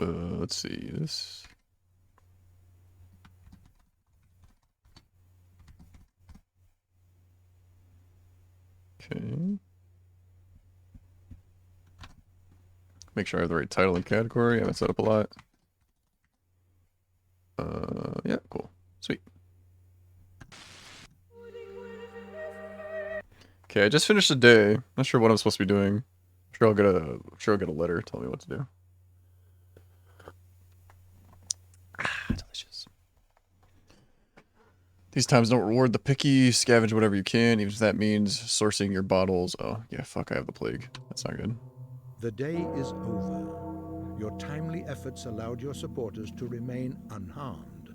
Let's see this. Okay. Make sure I have the right title and category. I haven't set up a lot. Yeah, cool. Sweet. Okay, I just finished the day. Not sure what I'm supposed to be doing. I'll get a letter telling me what to do. Delicious. These times don't reward the picky. Scavenge whatever you can, even if that means sourcing your bottles. Oh, yeah, fuck, I have the plague. That's not good. The day is over. Your timely efforts allowed your supporters to remain unharmed.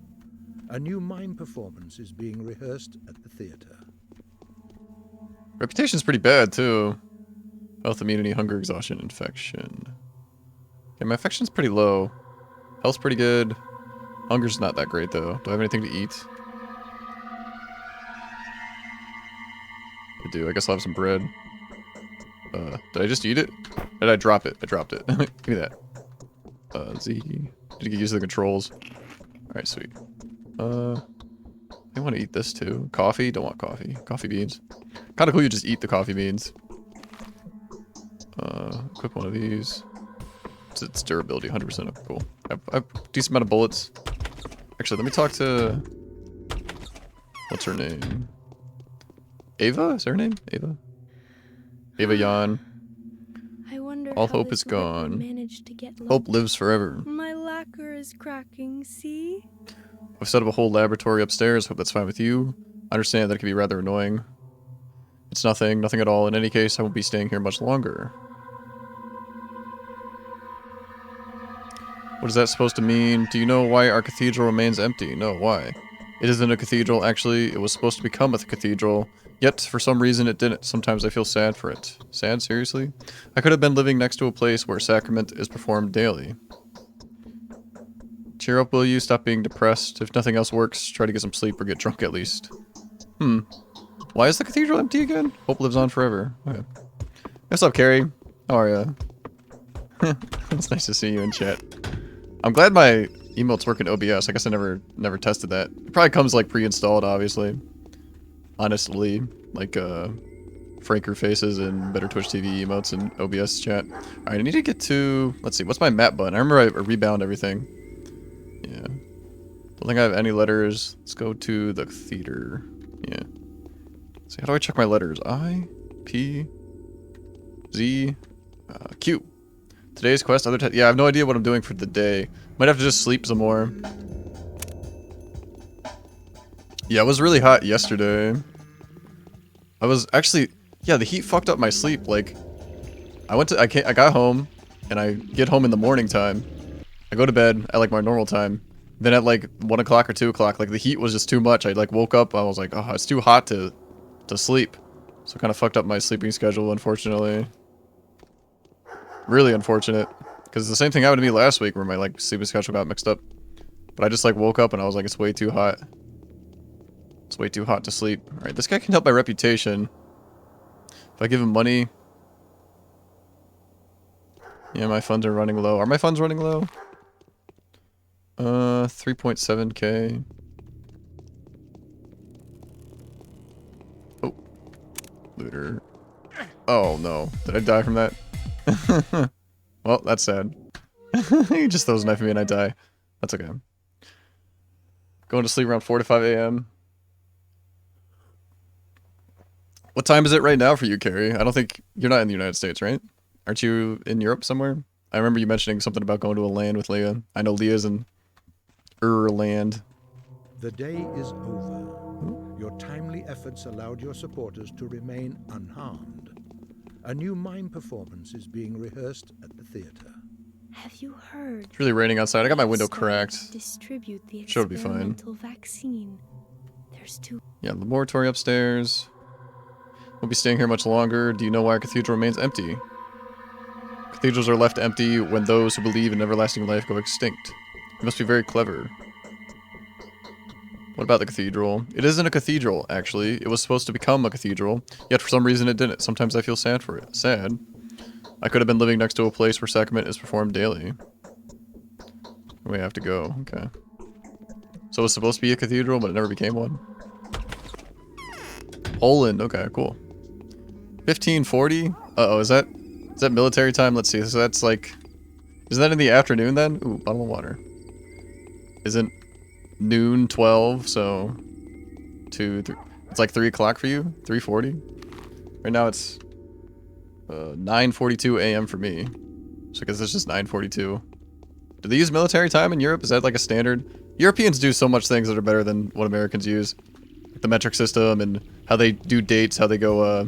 A new mime performance is being rehearsed at the theater. Reputation's pretty bad, too. Health, immunity, hunger, exhaustion, infection. Okay, my infection's pretty low. Health's pretty good. Hunger's not that great, though. Do I have anything to eat? I do. I guess I'll have some bread. Did I just eat it? Or did I drop it? I dropped it. Give me that. Z. Did you get used to the controls? Alright, sweet. I want to eat this too. Coffee? Don't want coffee. Coffee beans. Kinda cool you just eat the coffee beans. Equip one of these. It's durability, 100%. Okay, cool. I have a decent amount of bullets. Actually, let me talk to... What's her name? Ava? Is that her name? Ava? Ava Yan. I wonder All how hope this is gone. managed to get Hope lives forever. My lacquer is cracking, see? I've set up a whole laboratory upstairs. Hope that's fine with you. I understand that it can be rather annoying. It's nothing at all. In any case, I won't be staying here much longer. What is that supposed to mean? Do you know why our cathedral remains empty? No, why? It isn't a cathedral, actually. It was supposed to become a cathedral. Yet, for some reason, it didn't. Sometimes I feel sad for it. Sad? Seriously? I could have been living next to a place where sacrament is performed daily. Cheer up, will you? Stop being depressed. If nothing else works, try to get some sleep or get drunk at least. Why is the cathedral empty again? Hope lives on forever. Okay. What's up, Carrie? How are ya? It's nice to see you in chat. I'm glad my emotes work in OBS. I guess I never tested that. It probably comes like pre-installed, obviously. Honestly, like franker faces and better Twitch TV emotes in OBS chat. Alright, I need to get to... Let's see, what's my map button? I remember I rebound everything. Yeah. Don't think I have any letters. Let's go to the theater. Yeah. Let's see, how do I check my letters? I, P, Z, Q. Today's quest, yeah, I have no idea what I'm doing for the day. Might have to just sleep some more. Yeah, it was really hot yesterday. I was actually, yeah, the heat fucked up my sleep. Like, I got home, and I get home in the morning time. I go to bed at like my normal time. Then at like 1 o'clock or 2 o'clock, like the heat was just too much. I like woke up, I was like, oh, it's too hot to sleep. So it kind of fucked up my sleeping schedule, unfortunately. Really unfortunate. Because the same thing happened to me last week where my like sleeping schedule got mixed up. But I just like woke up and I was like, it's way too hot. It's way too hot to sleep. Alright, this guy can help my reputation. If I give him money... Yeah, my funds are running low. Are my funds running low? 3.7k. Oh. Looter. Oh no. Did I die from that? Well, that's sad. He just throws a knife at me and I die. That's okay. Going to sleep around 4 to 5 a.m. What time is it right now for you, Carrie? I don't think... You're not in the United States, right? Aren't you in Europe somewhere? I remember you mentioning something about going to a land with Leah. I know Leah's in... land. The day is over. Your timely efforts allowed your supporters to remain unharmed. A new mime performance is being rehearsed at the theater. Have you heard? It's really raining outside. I got my window Starting cracked. to distribute the Sure, it'll be fine. experimental vaccine. There's two. Yeah, laboratory upstairs. Won't be staying here much longer. Do you know why our cathedral remains empty? Cathedrals are left empty when those who believe in everlasting life go extinct. You must be very clever. What about the cathedral? It isn't a cathedral, actually. It was supposed to become a cathedral, yet for some reason it didn't. Sometimes I feel sad for it. Sad? I could have been living next to a place where sacrament is performed daily. We have to go. Okay. So it was supposed to be a cathedral, but it never became one. Poland. Okay, cool. 1540. Uh-oh, is that military time? Let's see. So that's like, is that in the afternoon then? Ooh, bottle of water. Isn't noon 12? So 2, 3. It's like 3 o'clock for you. 3:40. Right now it's 9:42 a.m. for me. So I guess it's just 9:42. Do they use military time in Europe? Is that like a standard? Europeans do so much things that are better than what Americans use. The metric system and how they do dates, how they go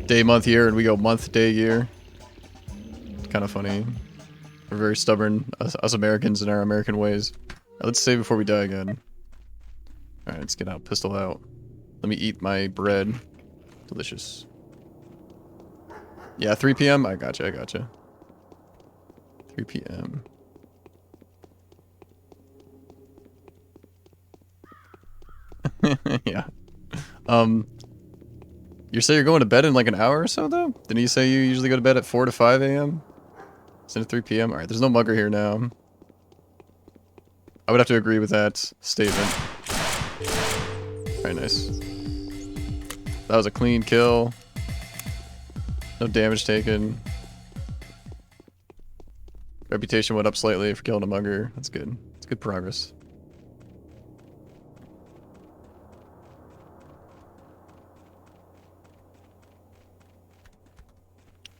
day, month, year, and we go month, day, year. Kind of funny. We're very stubborn, us Americans, in our American ways. Right, let's save before we die again. Alright, let's get out. Pistol out. Let me eat my bread. Delicious. Yeah, 3 p.m.? I gotcha. 3 p.m. Yeah. You say you're going to bed in like an hour or so, though? Didn't you say you usually go to bed at 4 to 5 a.m.? Instead of 3 p.m.? Alright, there's no mugger here now. I would have to agree with that statement. Very nice. That was a clean kill. No damage taken. Reputation went up slightly for killing a mugger. That's good. It's good progress.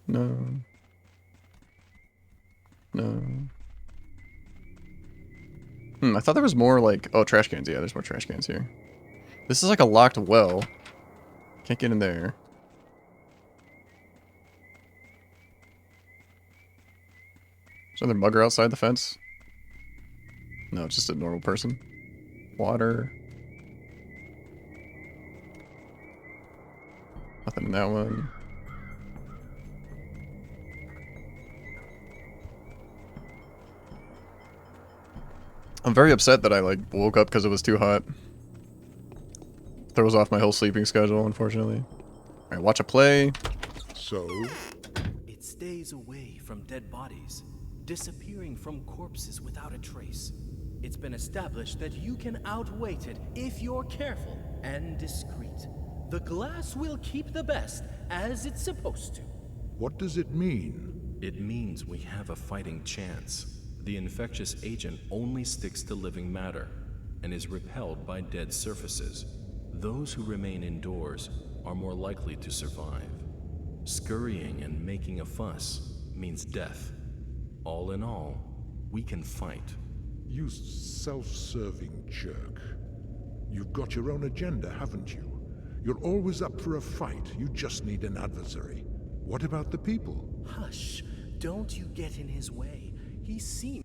No. No. I thought there was more like... Oh, trash cans. Yeah, there's more trash cans here. This is like a locked well. Can't get in there. Is there another mugger outside the fence? No, it's just a normal person. Water. Nothing in that one. I'm very upset that I like woke up because it was too hot. Throws off my whole sleeping schedule, unfortunately. Alright, watch a play. So, It stays away from dead bodies, disappearing from corpses without a trace. It's been established that you can outweight it if you're careful and discreet. The glass will keep the best, as it's supposed to. what does it mean? It means we have a fighting chance. The infectious agent only sticks to living matter and is repelled by dead surfaces. Those who remain indoors are more likely to survive. Scurrying and making a fuss means death. All in all, we can fight. You self-serving jerk. You've got your own agenda, haven't you? You're always up for a fight. You just need an adversary. What about the people? Hush, don't you get in his way. He seems...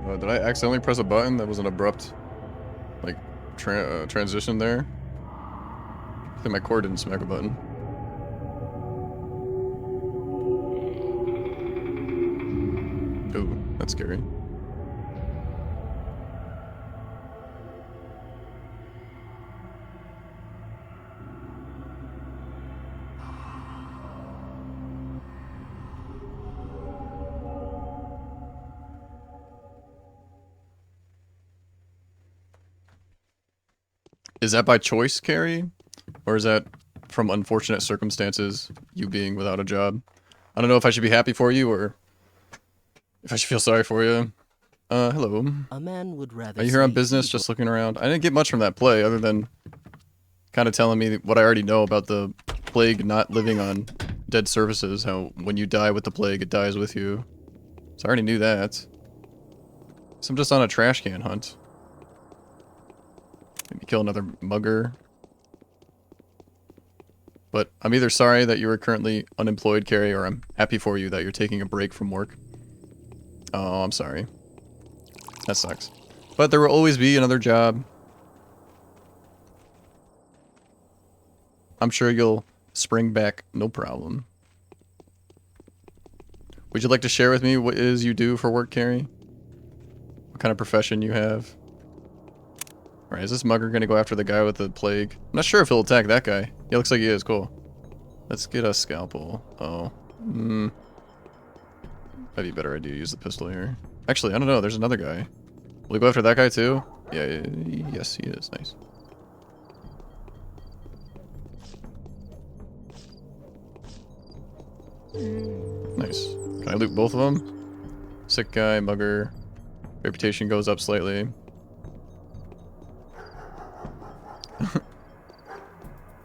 Did I accidentally press a button? That was an abrupt, like, transition there. I think my cord didn't smack a button. Ooh, that's scary. Is that by choice, Carrie? Or is that from unfortunate circumstances, you being without a job? I don't know if I should be happy for you or if I should feel sorry for you. Hello. A man would rather Are you here on say business, evil- just looking around? I didn't get much from that play other than kind of telling me what I already know about the plague not living on dead surfaces. How when you die with the plague, it dies with you. So I already knew that. So I'm just on a trash can hunt. Maybe kill another mugger. But I'm either sorry that you are currently unemployed, Carrie, or I'm happy for you that you're taking a break from work. Oh, I'm sorry. That sucks. But there will always be another job. I'm sure you'll spring back, no problem. Would you like to share with me what it is you do for work, Carrie? What kind of profession you have? Alright, is this mugger gonna go after the guy with the plague? I'm not sure if he'll attack that guy. He looks like he is, cool. Let's get a scalpel. Oh. That'd be a better idea to use the pistol here. Actually, I don't know. There's another guy. Will we go after that guy too? Yeah, yes, he is. Nice. Nice. Can I loot both of them? Sick guy, mugger. Reputation goes up slightly.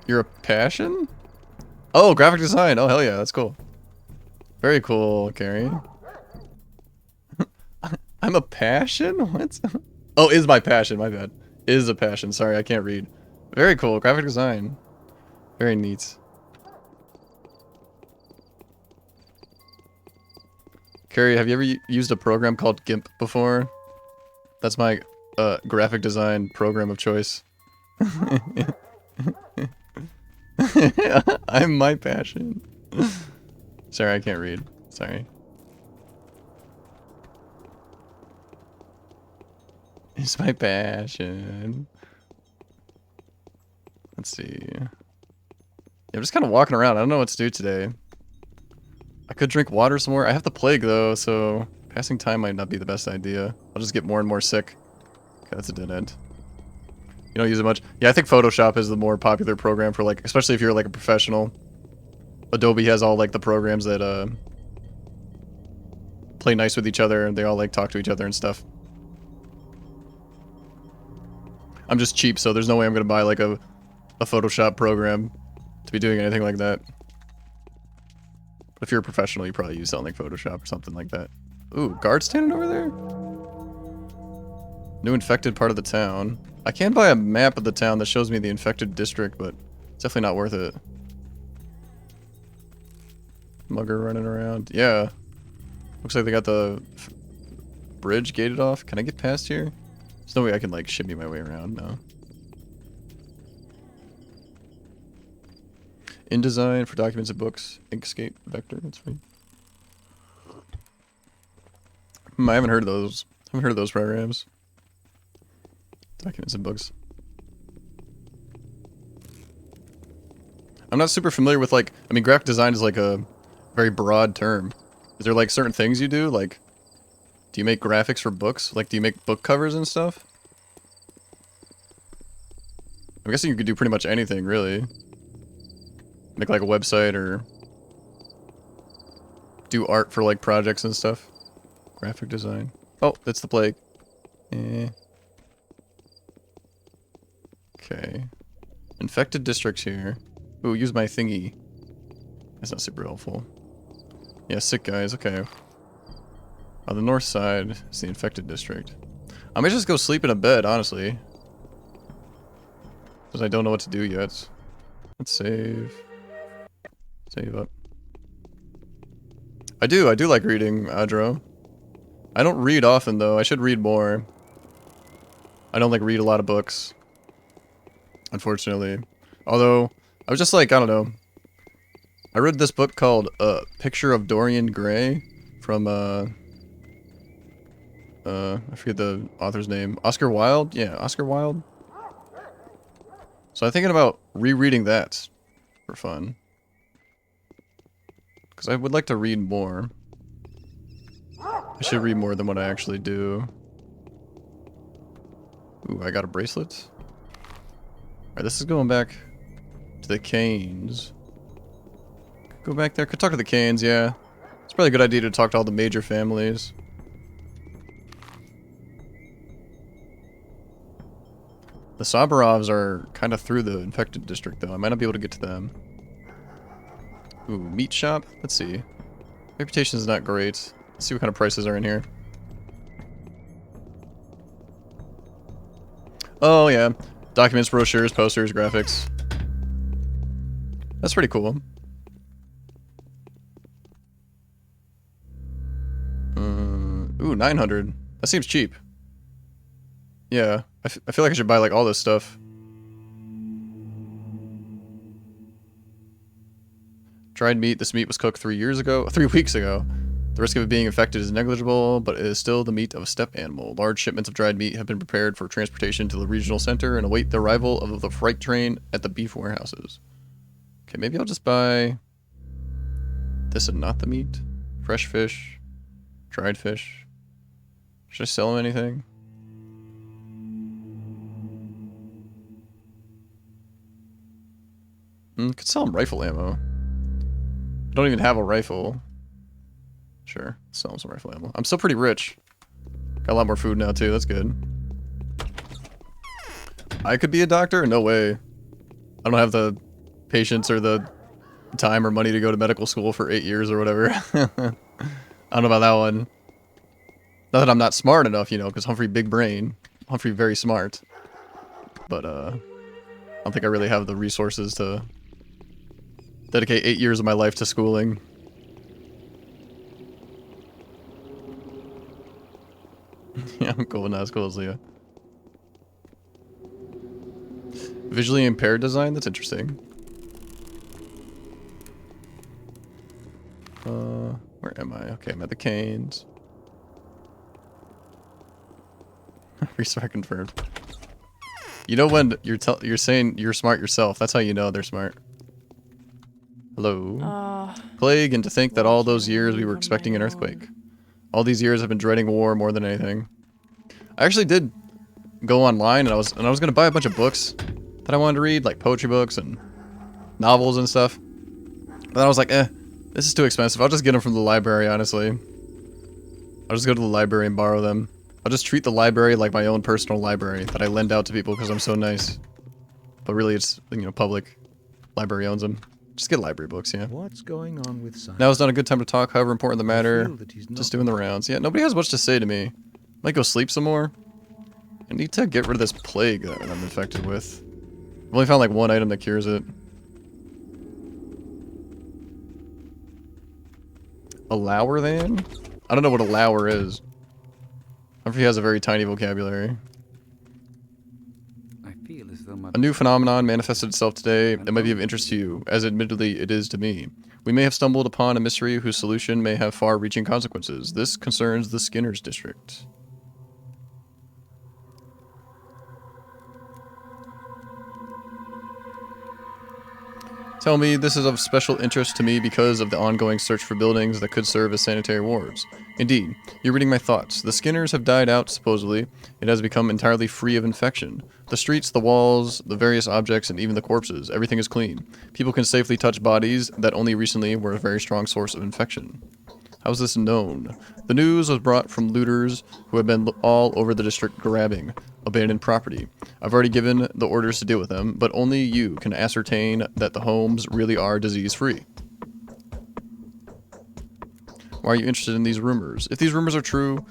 You're a passion? Oh, graphic design. Oh, hell yeah. That's cool. Very cool, Carrie. I'm a passion? What? Oh, is my passion. My bad. Is a passion. Sorry, I can't read. Very cool. Graphic design. Very neat. Carrie, have you ever used a program called GIMP before? That's my graphic design program of choice. I'm my passion. Sorry, I can't read. Sorry. It's my passion. Let's see. Yeah, I'm just kind of walking around. I don't know what to do today. I could drink water some more. I have the plague though, so passing time might not be the best idea. I'll just get more and more sick. Okay, that's a dead end. You don't use it much? Yeah, I think Photoshop is the more popular program for like, especially if you're like a professional. Adobe has all like the programs that play nice with each other and they all like talk to each other and stuff. I'm just cheap, so there's no way I'm gonna buy like a Photoshop program to be doing anything like that. But if you're a professional, you probably use something like Photoshop or something like that. Ooh, guard standing over there? New infected part of the town. I can buy a map of the town that shows me the infected district, but it's definitely not worth it. Mugger running around. Yeah. Looks like they got the bridge gated off. Can I get past here? There's no way I can like shimmy my way around, no. InDesign for documents and books. Inkscape vector, that's right. I haven't heard of those. I haven't heard of those programs. Documents and books. I'm not super familiar with like, I mean graphic design is like a very broad term. Is there like certain things you do? Like, do you make graphics for books? Like, do you make book covers and stuff? I'm guessing you could do pretty much anything, really. Make like a website or do art for like projects and stuff. Graphic design. Oh, that's the plague. Eh. Okay. Infected districts here. Ooh, use my thingy. That's not super helpful. Yeah, sick guys, okay. On the north side is the infected district. I might just go sleep in a bed, honestly. Because I don't know what to do yet. Let's save. Save up. I do like reading, Adro. I don't read often though, I should read more. I don't like read a lot of books. Unfortunately. Although, I was just like, I don't know. I read this book called Picture of Dorian Gray from I forget the author's name. Oscar Wilde? Yeah, Oscar Wilde. So I'm thinking about rereading that for fun. Because I would like to read more. I should read more than what I actually do. Ooh, I got a bracelet. Alright, this is going back to the Canes. Go back there. Could talk to the Canes, yeah. It's probably a good idea to talk to all the major families. The Sabarovs are kind of through the infected district, though. I might not be able to get to them. Ooh, meat shop? Let's see. Reputation is not great. Let's see what kind of prices are in here. Oh, yeah. Documents, brochures, posters, graphics. That's pretty cool. Ooh, 900. That seems cheap. Yeah, I feel like I should buy like all this stuff. Dried meat. This meat was cooked 3 weeks ago. The risk of it being infected is negligible, but it is still the meat of a steppe animal. Large shipments of dried meat have been prepared for transportation to the regional center and await the arrival of the freight train at the beef warehouses. Okay, maybe I'll just buy this and not the meat. Fresh fish. Dried fish. Should I sell him anything? Could sell him rifle ammo. I don't even have a rifle. Sure, sell him some rifle ammo. I'm still pretty rich. Got a lot more food now too, that's good. I could be a doctor? No way. I don't have the patience or the time or money to go to medical school for 8 years or whatever. I don't know about that one. Not that I'm not smart enough, you know, because Humfrey big brain. Humfrey very smart. But, I don't think I really have the resources to dedicate 8 years of my life to schooling. Yeah, I'm cool, not as cool as Leah. Visually impaired design? That's interesting. Where am I? Okay, I'm at the Canes. Restart confirmed. You know when you're saying you're smart yourself, that's how you know they're smart. Hello. Plague, and to think that all those years we were expecting an earthquake. All these years I've been dreading war more than anything. I actually did go online and I was gonna buy a bunch of books that I wanted to read, like poetry books and novels and stuff. But then I was like, this is too expensive. I'll just get them from the library, honestly. I'll just go to the library and borrow them. I'll just treat the library like my own personal library that I lend out to people because I'm so nice. But really it's, you know, public. Library owns them. Just get library books, yeah. What's going on with science? Now is not a good time to talk, however important the matter. feel that he's not- Just doing the rounds. Yeah, nobody has much to say to me. Might go sleep some more. I need to get rid of this plague that I'm infected with. I've only found like one item that cures it. Allower then? I don't know what allower is. Humphrey has a very tiny vocabulary. I feel as though my A new phenomenon manifested itself today that might be of interest to you, as admittedly it is to me. We may have stumbled upon a mystery whose solution may have far-reaching consequences. This concerns the Skinner's district. Tell me this is of special interest to me because of the ongoing search for buildings that could serve as sanitary wards. Indeed, you're reading my thoughts. The Skinners have died out, supposedly. It has become entirely free of infection. The streets, the walls, the various objects, and even the corpses, everything is clean. People can safely touch bodies that only recently were a very strong source of infection. How is this known? The news was brought from looters who have been all over the district grabbing abandoned property. I've already given the orders to deal with them, but only you can ascertain that the homes really are disease-free. Why are you interested in these rumors? If these rumors are true,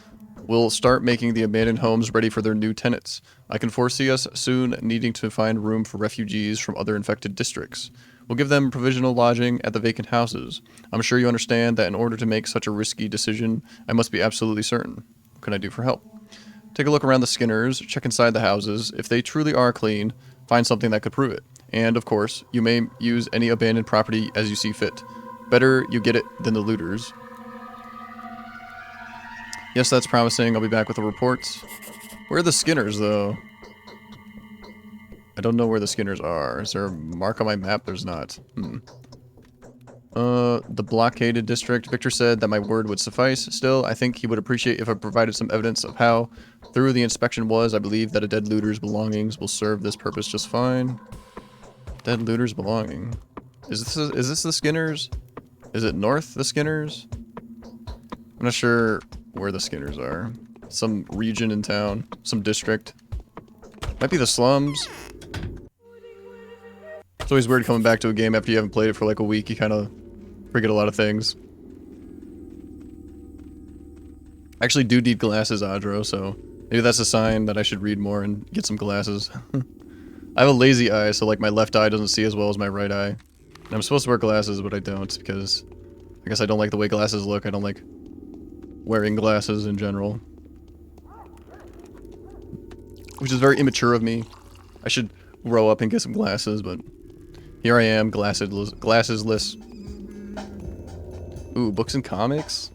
we'll start making the abandoned homes ready for their new tenants. I can foresee us soon needing to find room for refugees from other infected districts. We'll give them provisional lodging at the vacant houses. I'm sure you understand that in order to make such a risky decision, I must be absolutely certain. What can I do for help? Take a look around the Skinners, check inside the houses. If they truly are clean, find something that could prove it. And, of course, you may use any abandoned property as you see fit. Better you get it than the looters. Yes, that's promising. I'll be back with the reports. Where are the Skinners, though? I don't know where the Skinners are. Is there a mark on my map? There's not. The blockaded district. Victor said that my word would suffice. Still, I think he would appreciate if I provided some evidence of how thorough the inspection was. I believe that a dead looter's belongings will serve this purpose just fine. Dead looter's belonging. Is this the Skinners? Is it north, the Skinners? I'm not sure where the Skinners are. Some region in town. Some district. Might be the slums. It's always weird coming back to a game after you haven't played it for like a week. You kind of forget a lot of things. I actually do need glasses, Audro, so maybe that's a sign that I should read more and get some glasses. I have a lazy eye, so like my left eye doesn't see as well as my right eye. And I'm supposed to wear glasses, but I don't because I guess I don't like the way glasses look. I don't like wearing glasses in general. Which is very immature of me. I should grow up and get some glasses, but here I am, glassesless. Ooh, books and comics?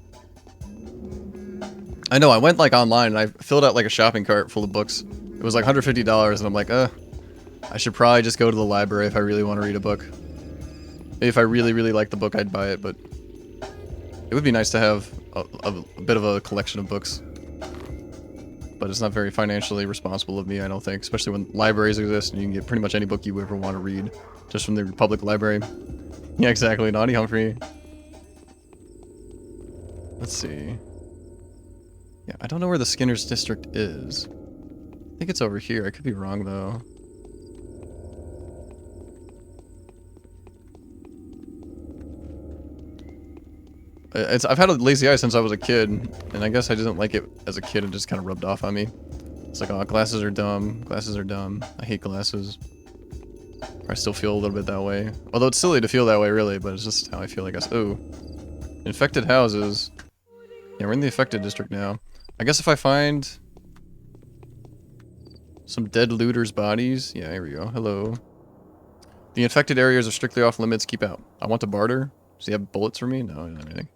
I know, I went like online and I filled out like a shopping cart full of books. It was like $150 and I'm like, I should probably just go to the library if I really want to read a book. Maybe if I really, really like the book, I'd buy it, but it would be nice to have a bit of a collection of books. But it's not very financially responsible of me, I don't think. Especially when libraries exist and you can get pretty much any book you ever want to read just from the public library. Yeah, exactly. Naughty Humphrey. Let's see. Yeah, I don't know where the Skinner's district is. I think it's over here. I could be wrong, though. I've had a lazy eye since I was a kid, and I guess I didn't like it as a kid. It just kind of rubbed off on me. It's like, oh, glasses are dumb. Glasses are dumb. I hate glasses. I still feel a little bit that way. Although it's silly to feel that way, really, but it's just how I feel, I guess. Ooh. Infected houses. Yeah, we're in the infected district now. I guess if I find some dead looters' bodies. Yeah, here we go. Hello. The infected areas are strictly off limits. Keep out. I want to barter. Does he have bullets for me? No, not anything.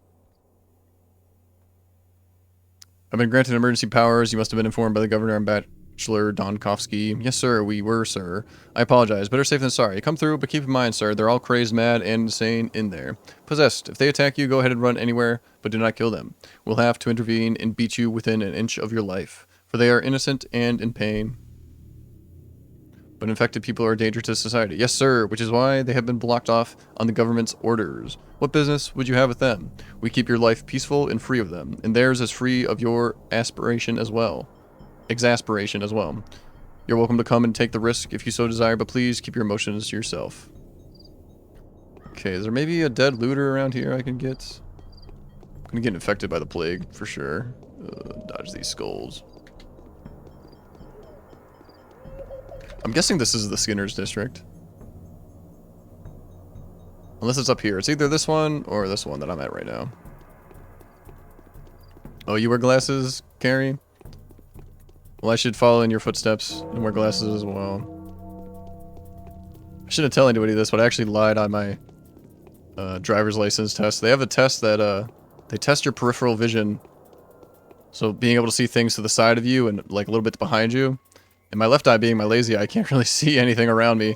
I've been granted emergency powers. You must have been informed by the governor and Bachelor Donkovsky. Yes, sir. We were, sir. I apologize. Better safe than sorry. Come through, but keep in mind, sir, they're all crazed, mad, and insane in there. Possessed. If they attack you, go ahead and run anywhere, but do not kill them. We'll have to intervene and beat you within an inch of your life, for they are innocent and in pain. But infected people are a danger to society. Yes, sir, which is why they have been blocked off on the government's orders. What business would you have with them? We keep your life peaceful and free of them, and theirs is free of your aspiration as well. Exasperation as well. You're welcome to come and take the risk if you so desire, but please keep your emotions to yourself. Okay, is there maybe a dead looter around here I can get? I'm gonna get infected by the plague, for sure. Dodge these skulls. I'm guessing this is the Skinner's district. Unless it's up here. It's either this one or this one that I'm at right now. Oh, you wear glasses, Carrie? Well, I should follow in your footsteps and wear glasses as well. I shouldn't tell anybody this, but I actually lied on my driver's license test. They have a test that they test your peripheral vision. So being able to see things to the side of you and like a little bit behind you. And my left eye being my lazy eye, I can't really see anything around me.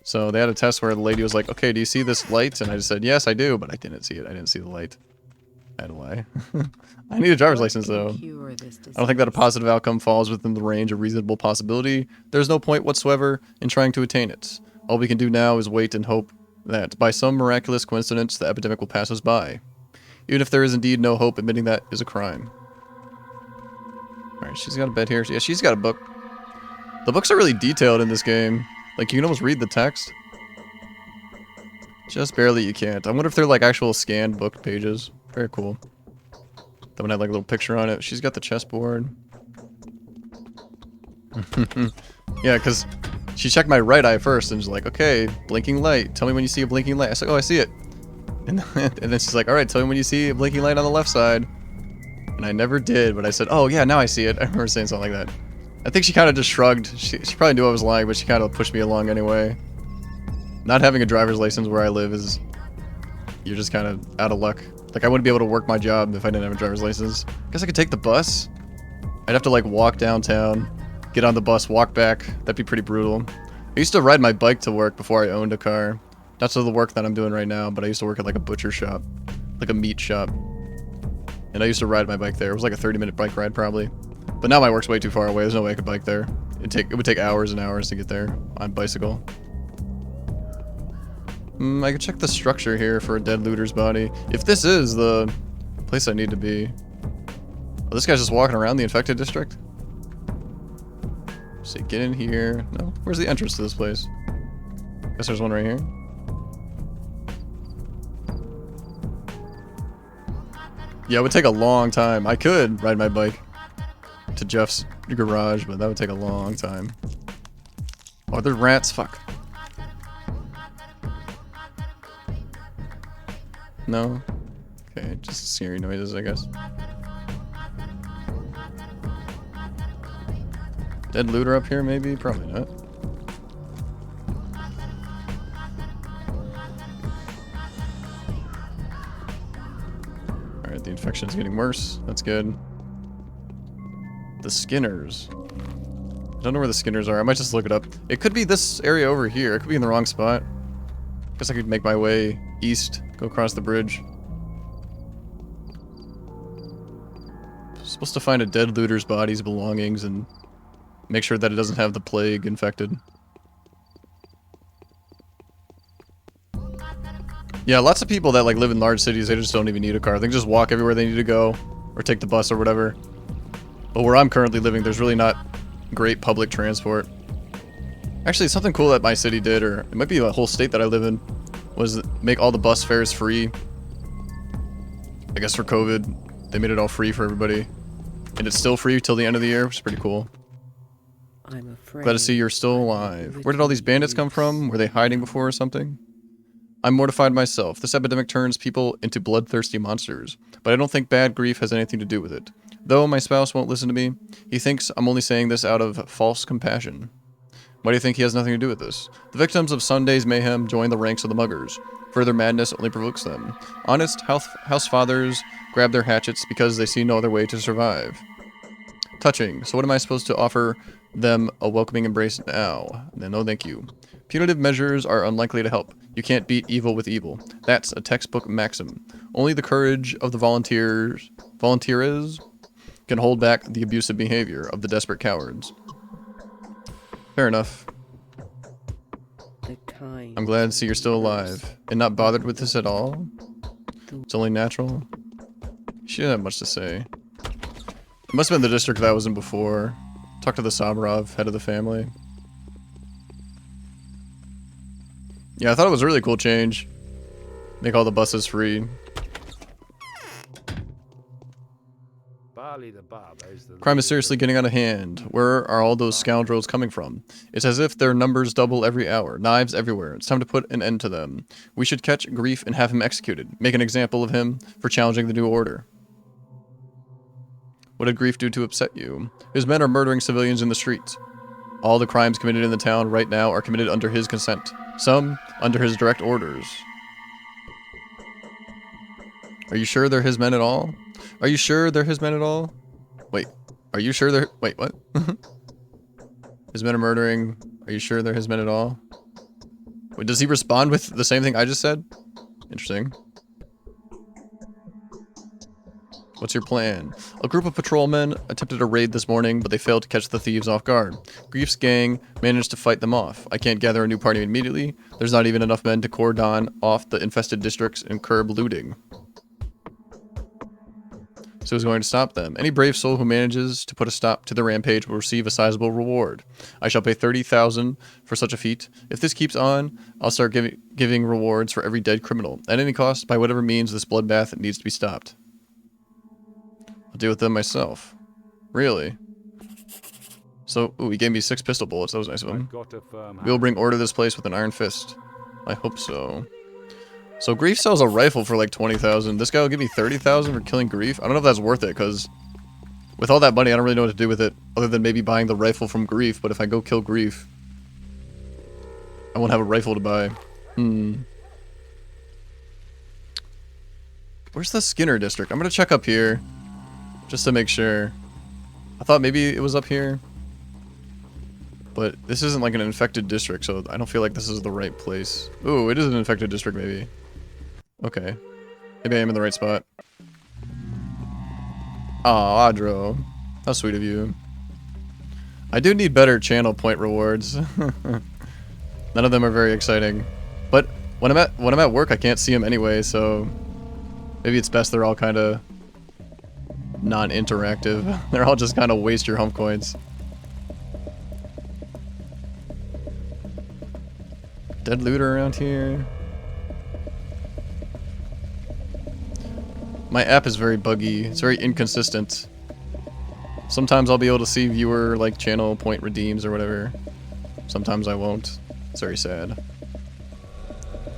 So they had a test where the lady was like, okay, do you see this light? And I just said, yes, I do, but I didn't see it. I didn't see the light. I had to lie. I need a driver's license, though. I don't think that a positive outcome falls within the range of reasonable possibility. There's no point whatsoever in trying to attain it. All we can do now is wait and hope that, by some miraculous coincidence, the epidemic will pass us by. Even if there is indeed no hope, admitting that is a crime. Alright, she's got a bed here. Yeah, she's got a book. The books are really detailed in this game. Like, you can almost read the text. Just barely you can't. I wonder if they're like actual scanned book pages. Very cool. That one had like a little picture on it. She's got the chessboard. Yeah, because she checked my right eye first and she's like, okay, blinking light. Tell me when you see a blinking light. I said, oh, I see it. And then she's like, alright, tell me when you see a blinking light on the left side. And I never did, but I said, oh yeah, now I see it. I remember saying something like that. I think she kind of just shrugged. She probably knew I was lying, but she kind of pushed me along anyway. Not having a driver's license where I live is... You're just kind of out of luck. Like, I wouldn't be able to work my job if I didn't have a driver's license. Guess I could take the bus. I'd have to, like, walk downtown, get on the bus, walk back. That'd be pretty brutal. I used to ride my bike to work before I owned a car. Not to the work that I'm doing right now, but I used to work at, like, a butcher shop. Like a meat shop. And I used to ride my bike there. It was like a 30-minute bike ride, probably. But now my work's way too far away. There's no way I could bike there. It would take hours and hours to get there on bicycle. I could check the structure here for a dead looter's body. If this is the place I need to be. Oh, this guy's just walking around the infected district? Let's see, get in here. No, where's the entrance to this place? Guess there's one right here. Yeah, it would take a long time. I could ride my bike to Jeff's garage, but that would take a long time. Oh, there's rats. Fuck. No? Okay, just scary noises, I guess. Dead looter up here, maybe? Probably not. Alright, the infection's getting worse. That's good. The Skinners. I don't know where the Skinners are. I might just look it up. It could be this area over here. It could be in the wrong spot. Guess I could make my way east, go across the bridge. Supposed to find a dead looter's body's belongings and make sure that it doesn't have the plague infected. Yeah, lots of people that like live in large cities, they just don't even need a car. They can just walk everywhere they need to go or take the bus or whatever. But where I'm currently living, there's really not great public transport. Actually, something cool that my city did, or it might be the whole state that I live in, was make all the bus fares free. I guess for COVID, they made it all free for everybody. And it's still free till the end of the year, which is pretty cool. I'm afraid. Glad to see you're still alive. Where did all these bandits come from? Were they hiding before or something? I'm mortified myself. This epidemic turns people into bloodthirsty monsters. But I don't think bad grief has anything to do with it. Though my spouse won't listen to me, he thinks I'm only saying this out of false compassion. Why do you think he has nothing to do with this? The victims of Sunday's mayhem join the ranks of the muggers. Further madness only provokes them. Honest house fathers grab their hatchets because they see no other way to survive. Touching. So what am I supposed to offer them a welcoming embrace now? No, thank you. Punitive measures are unlikely to help. You can't beat evil with evil. That's a textbook maxim. Only the courage of the volunteers can hold back the abusive behavior of the desperate cowards. Fair enough. I'm glad to see you're still alive and not bothered with this at all. It's only natural. She didn't have much to say. It must have been the district that I was in before. Talk to the Samarov, head of the family. Yeah, I thought it was a really cool change. Make all the buses free. Crime is seriously getting out of hand. Where are all those scoundrels coming from? It's as if their numbers double every hour. Knives everywhere. It's time to put an end to them. We should catch Grief and have him executed. Make an example of him for challenging the new order. What did Grief do to upset you? His men are murdering civilians in the streets. All the crimes committed in the town right now are committed under his consent. Some under his direct orders. Are you sure they're his men at all? Are you sure they're his men at all? Wait, are you sure they're... Wait, what? His men are murdering... Are you sure they're his men at all? Wait, does he respond with the same thing I just said? Interesting. What's your plan? A group of patrolmen attempted a raid this morning, but they failed to catch the thieves off guard. Grief's gang managed to fight them off. I can't gather a new party immediately. There's not even enough men to cordon off the infested districts and curb looting. So who's going to stop them? Any brave soul who manages to put a stop to the rampage will receive a sizable reward. I shall pay 30,000 for such a feat. If this keeps on, I'll start giving rewards for every dead criminal. At any cost, by whatever means, this bloodbath needs to be stopped. I'll deal with them myself. Really? So, ooh, he gave me 6 pistol bullets. That was nice of him. We'll bring order to this place with an iron fist. I hope so. So Grief sells a rifle for like 20,000. This guy will give me 30,000 for killing Grief. I don't know if that's worth it, because with all that money, I don't really know what to do with it, other than maybe buying the rifle from Grief. But if I go kill Grief, I won't have a rifle to buy. Where's the Skinner district? I'm gonna check up here, just to make sure. I thought maybe it was up here, but this isn't like an infected district, so I don't feel like this is the right place. Ooh, it is an infected district, maybe. Okay. Maybe I am in the right spot. Aw, Audro. How sweet of you. I do need better channel point rewards. None of them are very exciting. But when I'm at work, I can't see them anyway, so maybe it's best they're all kind of non-interactive. They're all just kind of waste your hump coins. Dead looter around here. My app is very buggy. It's very inconsistent. Sometimes I'll be able to see viewer like channel point redeems or whatever. Sometimes I won't. It's very sad.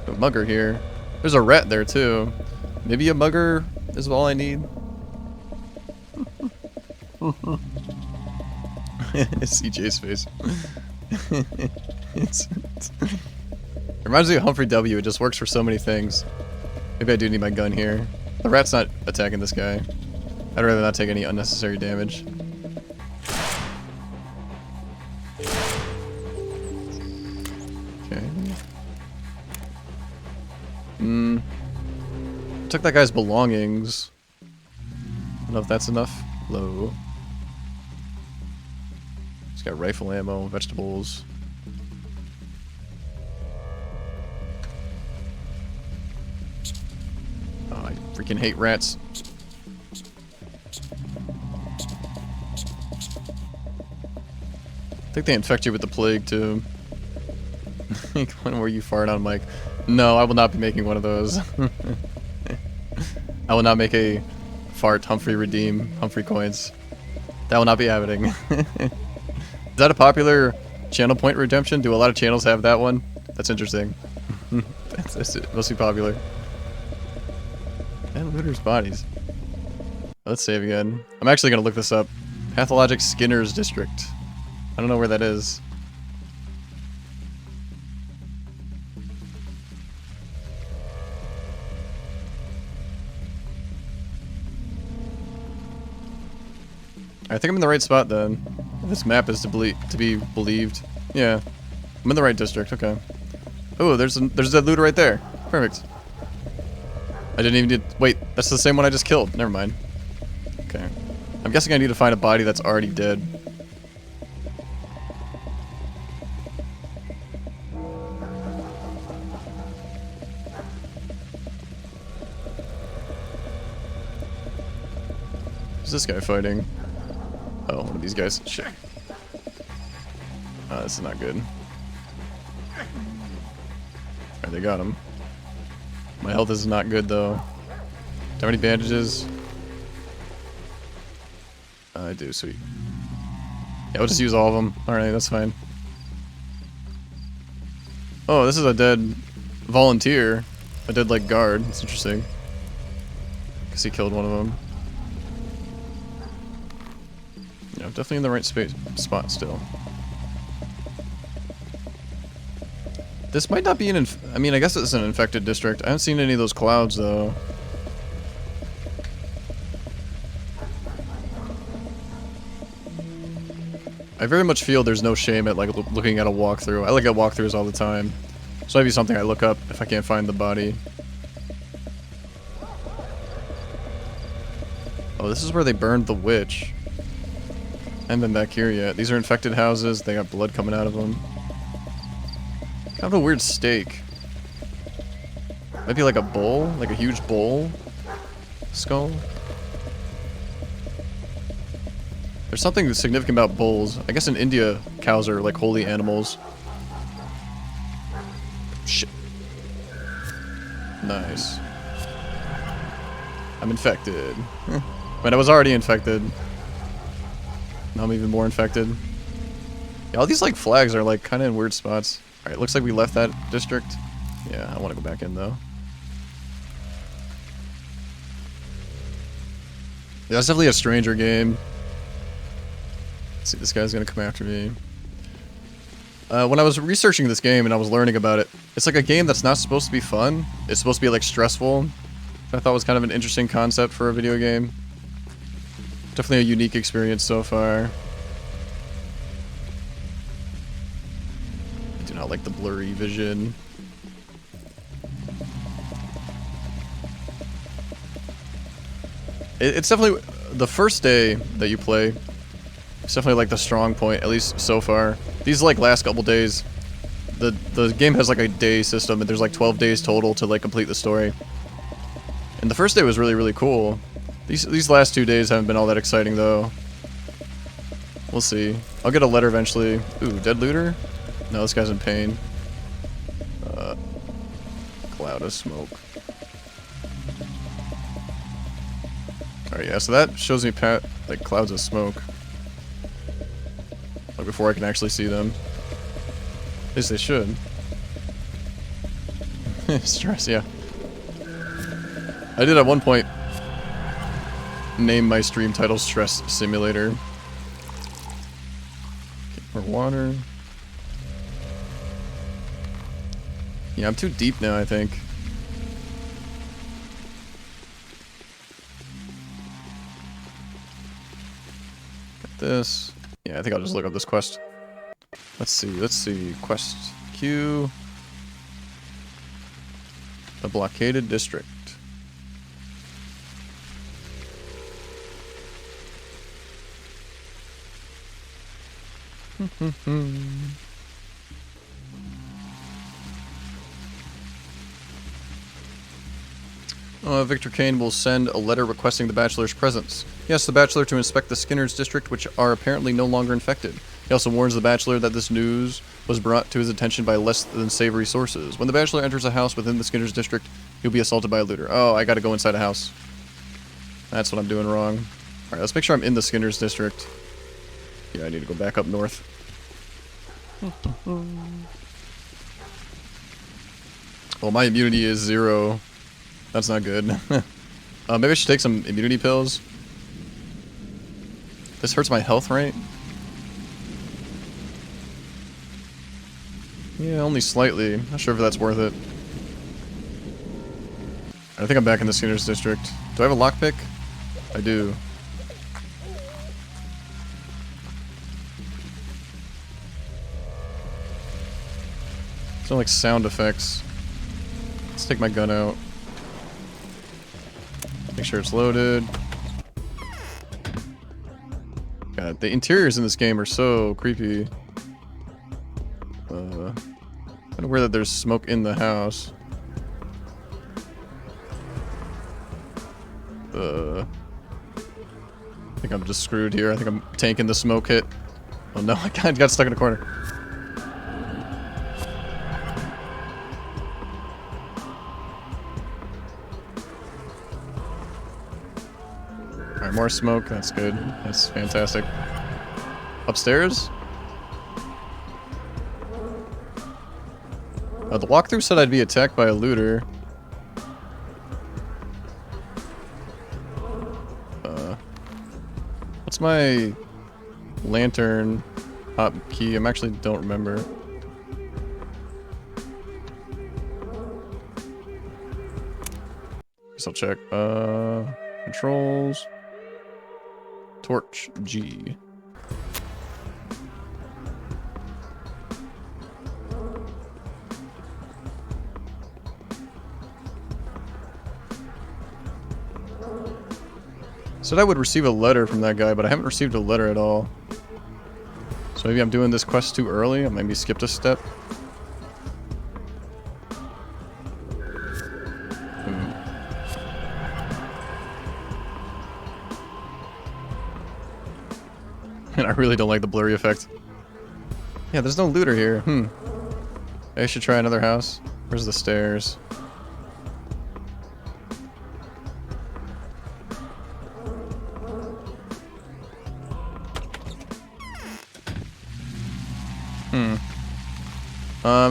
A mugger here. There's a rat there too. Maybe a mugger is all I need. CJ's face. It reminds me of Humfrey W. It just works for so many things. Maybe I do need my gun here. The rat's not attacking this guy. I'd rather not take any unnecessary damage. Okay. Took that guy's belongings. I don't know if that's enough. Low. It's got rifle ammo, vegetables. Oh, I freaking hate rats. I think they infect you with the plague too. When were you fart on mic? No, I will not be making one of those. I will not make a fart Humfrey redeem Humfrey coins. That will not be happening. Is that a popular channel point redemption? Do a lot of channels have that one? That's interesting. That's it. Must be popular. And looters' bodies. Let's save again. I'm actually gonna look this up. Pathologic Skinner's District. I don't know where that is. I think I'm in the right spot then. This map is to be believed. Yeah, I'm in the right district. Okay. Oh, there's that looter right there. Perfect. I didn't even wait. That's the same one I just killed. Never mind. Okay. I'm guessing I need to find a body that's already dead. Who's this guy fighting? Oh, one of these guys. Shit. This is not good. Alright, they got him. My health is not good, though. Do I have any bandages? I do, sweet. Yeah, we'll just use all of them. Alright, that's fine. Oh, this is a dead volunteer. A dead, like, guard. That's interesting. Because he killed one of them. Yeah, definitely in the right spot still. This might not be an I mean, I guess it's an infected district. I haven't seen any of those clouds, though. I very much feel there's no shame at, like, looking at a walkthrough. I look at walkthroughs all the time. So maybe something I look up if I can't find the body. Oh, this is where they burned the witch. I haven't been back here yet. These are infected houses. They got blood coming out of them. Kind of a weird steak. Maybe like a bowl? Like a huge bowl? Skull? There's something significant about bulls. I guess in India, cows are like holy animals. Shit. Nice. I'm infected. But I was already infected. Now I'm even more infected. Yeah, all these like flags are like kind of in weird spots. Alright, looks like we left that district. Yeah, I want to go back in though. Yeah, it's definitely a stranger game. Let's see, this guy's gonna come after me. When I was researching this game and I was learning about it, it's like a game that's not supposed to be fun. It's supposed to be like stressful. I thought was kind of an interesting concept for a video game. Definitely a unique experience so far. I do not like the blurry vision. It's definitely the first day that you play. It's definitely like the strong point, at least so far. These like last couple days, the game has like a day system, and there's like 12 days total to like complete the story. And the first day was really, really cool. These last 2 days haven't been all that exciting though. We'll see. I'll get a letter eventually. Ooh, dead looter? No, this guy's in pain. Cloud of smoke. Alright, yeah, so that shows me like clouds of smoke. Like before I can actually see them. At least they should. Stress, yeah. I did at one point name my stream title Stress Simulator. Okay, more water. Yeah, I'm too deep now, I think. Got this. Yeah, I think I'll just look up this quest. Let's see. Quest Q. The blockaded district. Victor Kane will send a letter requesting the Bachelor's presence. He asks the Bachelor to inspect the Skinner's district, which are apparently no longer infected. He also warns the Bachelor that this news was brought to his attention by less than savory sources. When the Bachelor enters a house within the Skinner's district, he'll be assaulted by a looter. Oh, I gotta go inside a house. That's what I'm doing wrong. Alright, let's make sure I'm in the Skinner's district. Yeah, I need to go back up north. Well, my immunity is 0. That's not good. Maybe I should take some immunity pills. This hurts my health, right? Yeah, only slightly. Not sure if that's worth it. I think I'm back in the Skinner's district. Do I have a lockpick? I do. Sound like sound effects. Let's take my gun out. Make sure it's loaded. God, the interiors in this game are so creepy. I'm aware that there's smoke in the house. I think I'm just screwed here. I think I'm tanking the smoke hit. Oh no, I kind of got stuck in a corner. Alright, more smoke. That's good. That's fantastic. Upstairs? The walkthrough said I'd be attacked by a looter. What's my lantern hotkey? I actually don't remember. Guess I'll check. Controls. Torch G. Said I would receive a letter from that guy, but I haven't received a letter at all. So maybe I'm doing this quest too early. I maybe skipped a step. And I really don't like the blurry effect. Yeah, there's no looter here. I should try another house. Where's the stairs?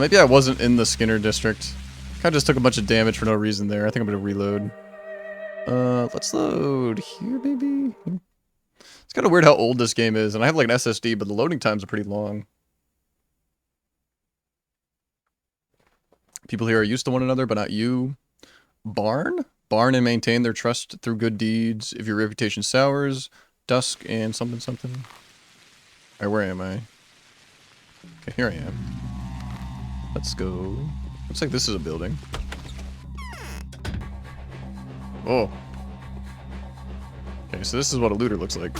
Maybe I wasn't in the Skinner district. Kinda just took a bunch of damage for no reason there. I think I'm gonna reload. Let's load here, maybe? It's kinda weird how old this game is, and I have like an SSD, but the loading times are pretty long. People here are used to one another, but not you. Barn? Barn and maintain their trust through good deeds. If your reputation sours, dusk and something something. Alright, where am I? Okay, here I am. Let's go. Looks like this is a building. Oh. Okay, so this is what a looter looks like.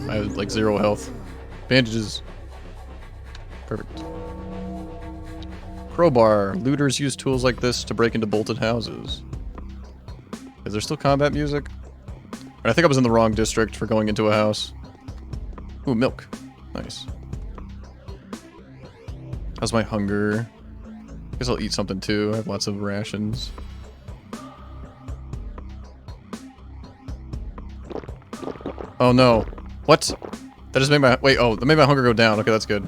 I have like 0 health. Bandages. Perfect. Crowbar. Looters use tools like this to break into bolted houses. Is there still combat music? I think I was in the wrong district for going into a house. Ooh, milk. Nice. How's my hunger? Guess I'll eat something too. I have lots of rations. Oh no. What? That just made my... Wait, oh, that made my hunger go down. Okay, that's good.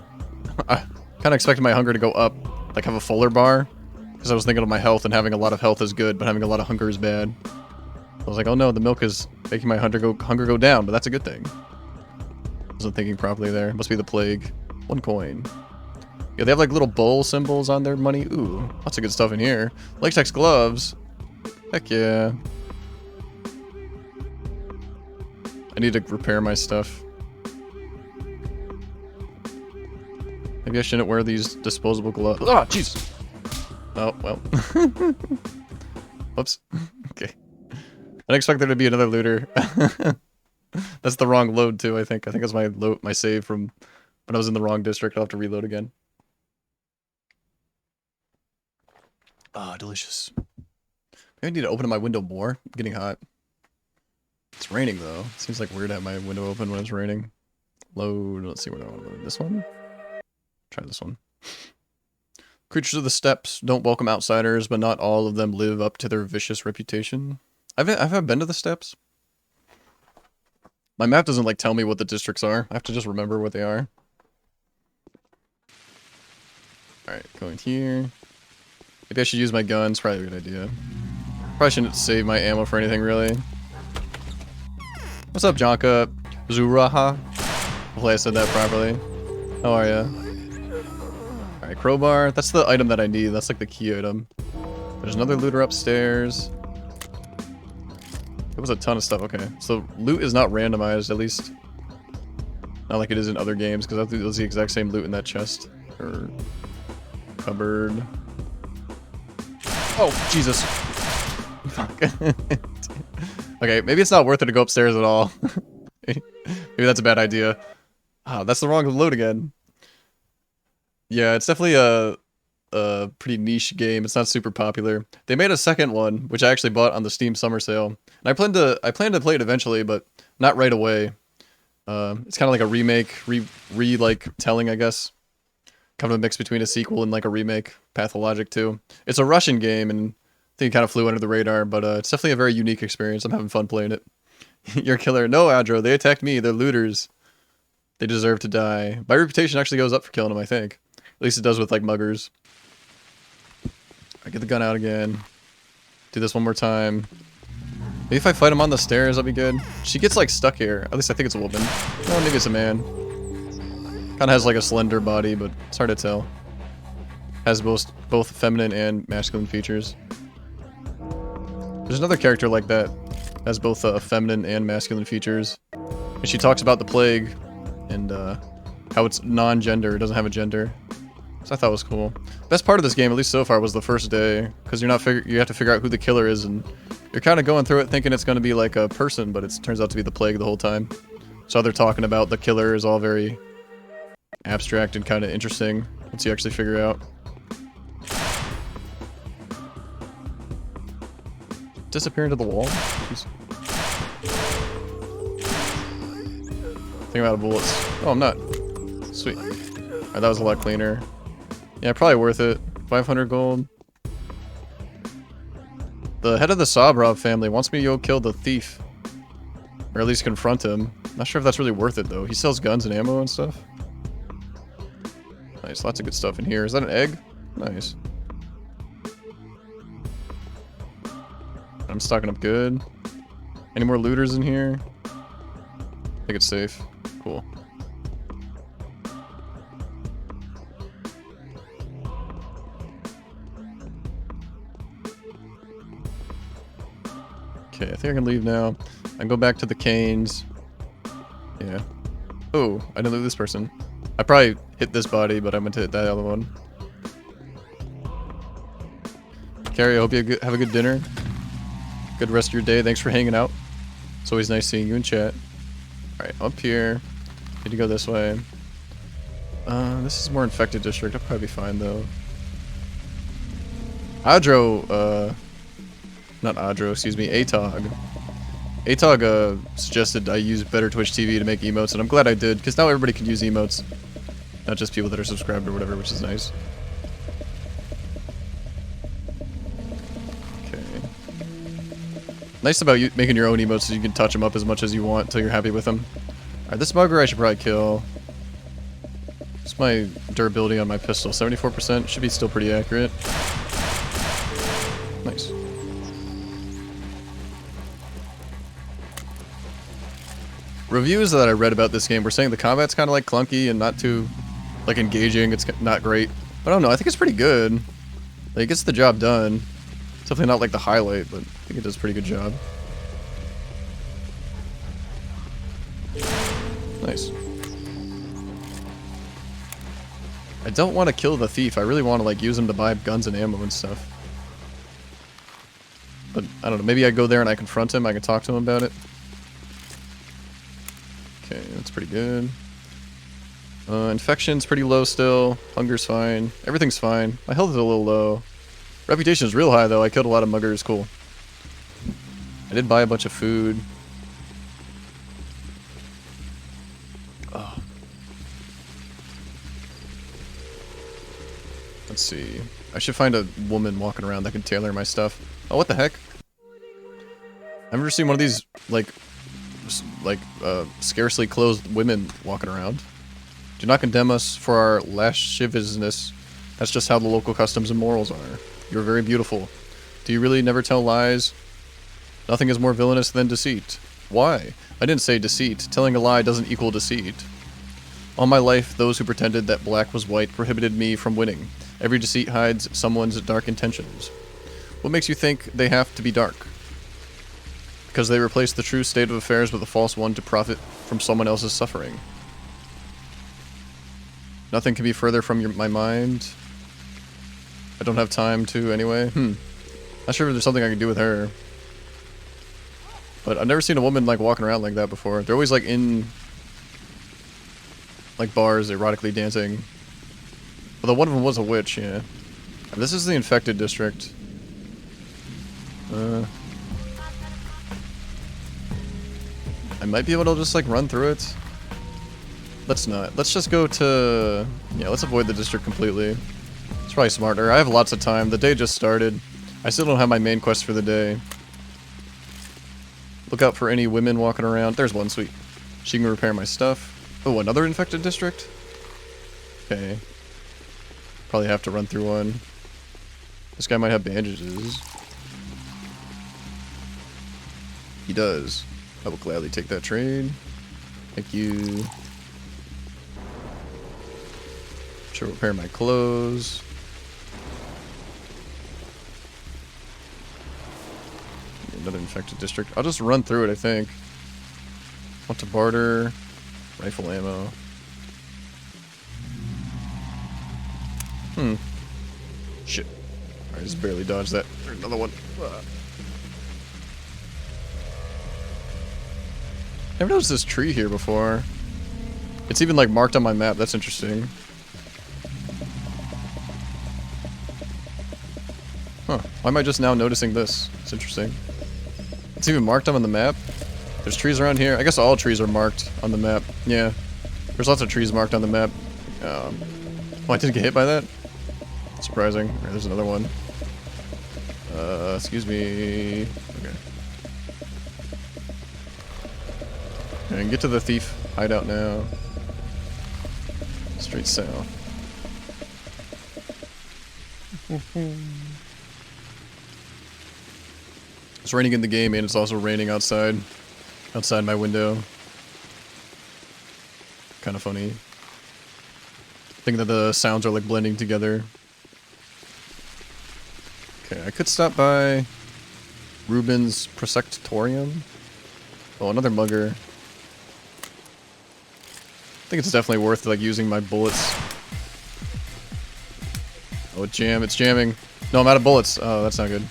I kind of expected my hunger to go up. Like, have a fuller bar. Because I was thinking of my health, and having a lot of health is good, but having a lot of hunger is bad. I was like, oh no, the milk is making my hunger go down, but that's a good thing. Wasn't thinking properly there. Must be the plague. 1 coin. Yeah, they have like little bowl symbols on their money. Ooh, lots of good stuff in here. Latex gloves. Heck yeah. I need to repair my stuff. Maybe I shouldn't wear these disposable gloves. Oh, jeez. Oh, well. Whoops. Okay. I didn't expect there to be another looter. That's the wrong load too, I think. I think that's my save from when I was in the wrong district. I'll have to reload again. Ah, delicious. Maybe I need to open my window more. I'm getting hot. It's raining though. Seems like weird to have my window open when it's raining. Load. Let's see what I want to load. This one? Try this one. Creatures of the steppes don't welcome outsiders, but not all of them live up to their vicious reputation. I've been to the steppes. My map doesn't like tell me what the districts are. I have to just remember what they are. Alright, going here. Maybe I should use my guns. Probably a good idea. Probably shouldn't save my ammo for anything, really. What's up, Jonka? Zuraha? Hopefully I said that properly. How are ya? Alright, crowbar. That's the item that I need. That's like the key item. There's another looter upstairs. There was a ton of stuff. Okay, so loot is not randomized, at least. Not like it is in other games, because I think it was the exact same loot in that chest. Or cupboard. Oh, Jesus. Fuck. Okay, maybe it's not worth it to go upstairs at all. Maybe that's a bad idea. Ah, that's the wrong load again. Yeah, it's definitely a pretty niche game. It's not super popular. They made a second one, which I actually bought on the Steam Summer Sale. And I plan to play it eventually, but not right away. It's kind of like a remake, like telling, I guess. Kind of a mix between a sequel and like a remake. Pathologic too. It's a Russian game, and I think it kind of flew under the radar, but it's definitely a very unique experience. I'm having fun playing it. You're a killer. No, Adro, they attacked me. They're looters. They deserve to die. My reputation actually goes up for killing them, I think. At least it does with like muggers. I get the gun out again. Do this one more time. Maybe if I fight him on the stairs, that'll be good. She gets like stuck here. At least I think it's a woman. Oh, maybe it's a man. Kind of has like a slender body, but it's hard to tell. Has both feminine and masculine features. There's another character like that. Has both feminine and masculine features. And she talks about the plague and how it's non-gender. It doesn't have a gender. So I thought it was cool. Best part of this game, at least so far, was the first day, because you have to figure out who the killer is, and you're kind of going through it thinking it's going to be like a person, but it turns out to be the plague the whole time. So they're talking about the killer is all very abstract and kind of interesting once you actually figure out. Disappear into the wall? Jeez. Think I'm out of bullets. Oh, I'm not. Sweet. Alright, that was a lot cleaner. Yeah, probably worth it. 500 gold. The head of the Sabrov family wants me to go kill the thief. Or at least confront him. Not sure if that's really worth it, though. He sells guns and ammo and stuff. Nice, lots of good stuff in here. Is that an egg? Nice. I'm stocking up good. Any more looters in here? I think it's safe. Cool. Okay, I think I can leave now. I can go back to the canes. Yeah. Oh, I didn't loot this person. I probably hit this body, but I meant to hit that other one. Carrie, I hope you have a good dinner. Good rest of your day. Thanks for hanging out. It's always nice seeing you in chat. Alright, up here. Need to go this way. This is more infected district. I'll probably be fine, though. Adro, not Adro, excuse me, Atog. Atog, suggested I use Better Twitch TV to make emotes, and I'm glad I did, because now everybody can use emotes. Not just people that are subscribed or whatever, which is nice. Okay. Nice about you making your own emotes so you can touch them up as much as you want until you're happy with them. Alright, this mugger I should probably kill. What's my durability on my pistol? 74%? Should be still pretty accurate. Nice. Reviews that I read about this game were saying the combat's kind of like clunky and not too like engaging. It's not great. But I don't know, I think it's pretty good. Like, it gets the job done. It's definitely not like the highlight, but I think it does a pretty good job. Nice. I don't want to kill the thief. I really want to like use him to buy guns and ammo and stuff. But I don't know, maybe I go there and I confront him. I can talk to him about it. That's pretty good. Infection's pretty low still. Hunger's fine. Everything's fine. My health is a little low. Reputation is real high though. I killed a lot of muggers. Cool. I did buy a bunch of food. Oh. Let's see. I should find a woman walking around that can tailor my stuff. Oh, what the heck? I've never seen one of these, like scarcely clothed women walking around. Do not condemn us for our lasciviousness. That's just how the local customs and morals are. You're very beautiful. Do you really never tell lies? Nothing is more villainous than deceit. Why? I didn't say deceit. Telling a lie doesn't equal deceit. All my life, those who pretended that black was white prohibited me from winning. Every deceit hides someone's dark intentions. What makes you think they have to be dark? Because they replace the true state of affairs with a false one to profit from someone else's suffering. Nothing can be further from my mind. I don't have time to anyway. Not sure if there's something I can do with her. But I've never seen a woman like walking around like that before. They're always like in like bars, erotically dancing. Although one of them was a witch, yeah. This is the infected district. I might be able to just like run through it. Let's not. Let's just go to... Yeah, let's avoid the district completely. It's probably smarter. I have lots of time. The day just started. I still don't have my main quest for the day. Look out for any women walking around. There's one, sweet. She can repair my stuff. Oh, another infected district? Okay. Probably have to run through one. This guy might have bandages. He does. I will gladly take that trade. Thank you. Should repair my clothes. Another infected district. I'll just run through it, I think. Want to barter. Rifle ammo. Shit. I just barely dodged that. There's another one. Never noticed this tree here before. It's even like marked on my map. That's interesting. Huh. Why am I just now noticing this? It's interesting. It's even marked on the map. There's trees around here. I guess all trees are marked on the map. Yeah. There's lots of trees marked on the map. Oh, I didn't get hit by that? Surprising. Right, there's another one. Excuse me. Okay. I can get to the thief hideout now. Straight south. It's raining in the game and it's also raining outside. Outside my window. Kind of funny. I think that the sounds are like blending together. Okay, I could stop by Ruben's Prosectorium. Oh, another mugger. I think it's definitely worth like using my bullets. Oh, it's jamming. No, I'm out of bullets. Oh, that's not good.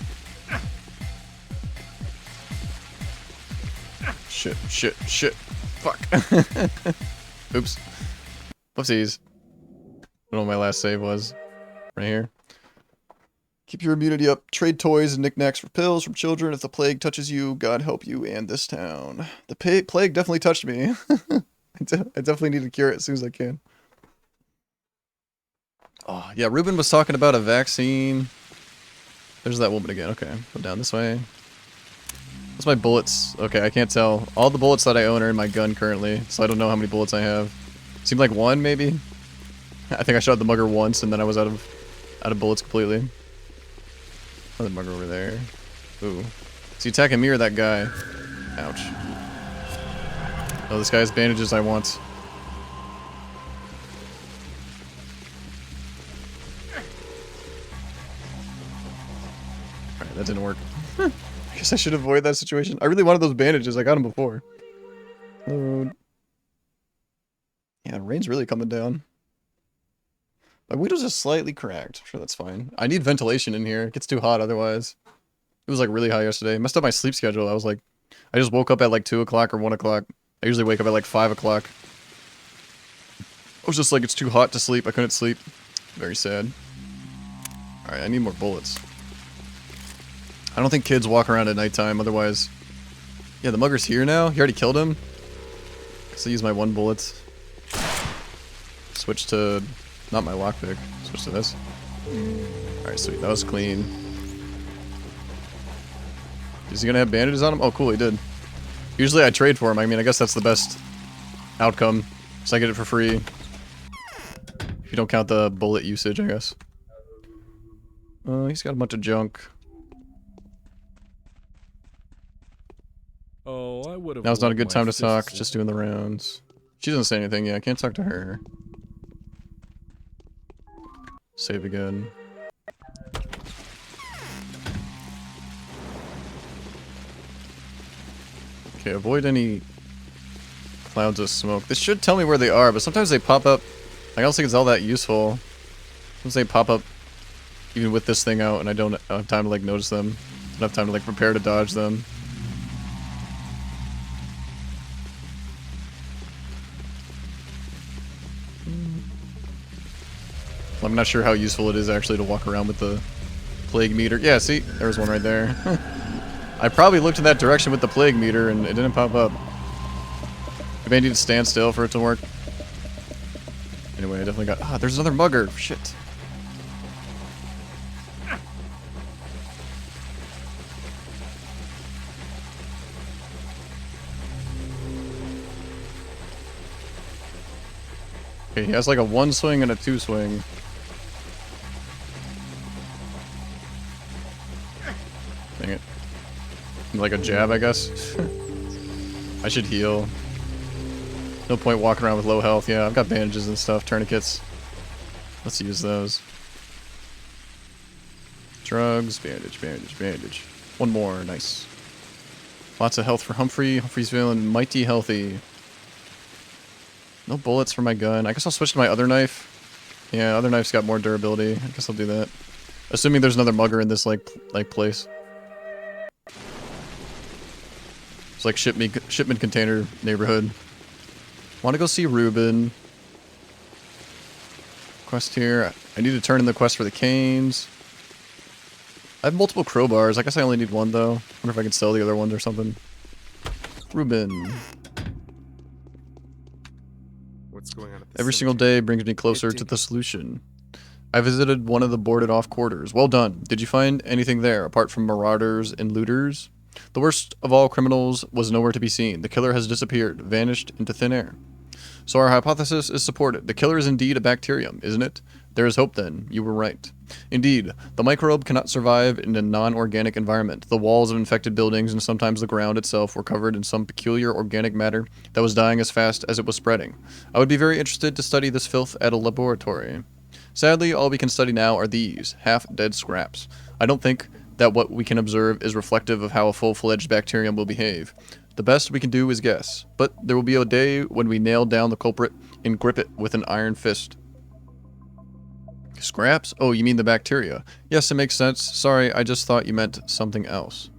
Shit. Fuck. Oops. Whoopsies. I don't know what my last save was. Right here. Keep your immunity up. Trade toys and knickknacks for pills from children. If the plague touches you, God help you and this town. The plague definitely touched me. I definitely need to cure it as soon as I can. Oh, yeah, Ruben was talking about a vaccine. There's that woman again. Okay, go down this way. What's my bullets? Okay, I can't tell. All the bullets that I own are in my gun currently, so I don't know how many bullets I have. Seemed like one, maybe? I think I shot the mugger once, and then I was out of bullets completely. Another mugger over there. Ooh. Is he attacking me or that guy? Ouch. Oh, this guy has bandages I want. Alright, that didn't work. I guess I should avoid that situation. I really wanted those bandages. I got them before. Load. Yeah, the rain's really coming down. My window's just slightly cracked. I'm sure that's fine. I need ventilation in here. It gets too hot otherwise. It was like really hot yesterday. Messed up my sleep schedule. I just woke up at like 2 o'clock or 1 o'clock. I usually wake up at like 5 o'clock. I was just like, it's too hot to sleep. I couldn't sleep. Very sad. Alright, I need more bullets. I don't think kids walk around at nighttime, otherwise... Yeah, the mugger's here now? He already killed him? Guess I use my 1 bullet. Switch to... Not my lockpick. Switch to this. Alright, sweet. That was clean. Is he gonna have bandages on him? Oh, cool, he did. Usually I trade for him. I mean, I guess that's the best outcome. So I get it for free. If you don't count the bullet usage, I guess. He's got a bunch of junk. Oh, I would have. Now's not a good time to talk. Just doing the rounds. She doesn't say anything. Yeah, I can't talk to her. Save again. Okay, avoid any clouds of smoke. This should tell me where they are, but sometimes they pop up. I don't think it's all that useful. Sometimes they pop up even with this thing out, and I don't have time to like notice them. I don't have time to like prepare to dodge them. I'm not sure how useful it is actually to walk around with the plague meter. Yeah, see? There's one right there. I probably looked in that direction with the plague meter and it didn't pop up. Maybe I need to stand still for it to work. Anyway, I definitely got... Ah, there's another mugger. Shit. Okay, he has like a 1 swing and a 2 swing. Dang it. Like a jab, I guess. I should heal. No point walking around with low health. Yeah, I've got bandages and stuff, tourniquets. Let's use those. Drugs, bandage, bandage, bandage. 1 more, nice. Lots of health for Humfrey. Humphrey's feeling mighty healthy. No bullets for my gun. I guess I'll switch to my other knife. Yeah, other knife's got more durability. I guess I'll do that. Assuming there's another mugger in this like place. It's like shipment container neighborhood. Want to go see Ruben. Quest here. I need to turn in the quest for the canes. I have multiple crowbars. I guess I only need 1 though. Wonder if I can sell the other ones or something. Ruben. What's going on at Every single day brings me closer to the solution. I visited one of the boarded off quarters. Well done. Did you find anything there apart from marauders and looters? The worst of all criminals was nowhere to be seen. The killer has disappeared, vanished into thin air. So our hypothesis is supported. The killer is indeed a bacterium, isn't it? There is hope then. You were right. Indeed, the microbe cannot survive in a non-organic environment. The walls of infected buildings and sometimes the ground itself were covered in some peculiar organic matter that was dying as fast as it was spreading. I would be very interested to study this filth at a laboratory. Sadly, all we can study now are these, half-dead scraps. I don't think that what we can observe is reflective of how a full-fledged bacterium will behave. The best we can do is guess, but there will be a day when we nail down the culprit and grip it with an iron fist. Scraps? Oh, you mean the bacteria. Yes, it makes sense. Sorry, I just thought you meant something else.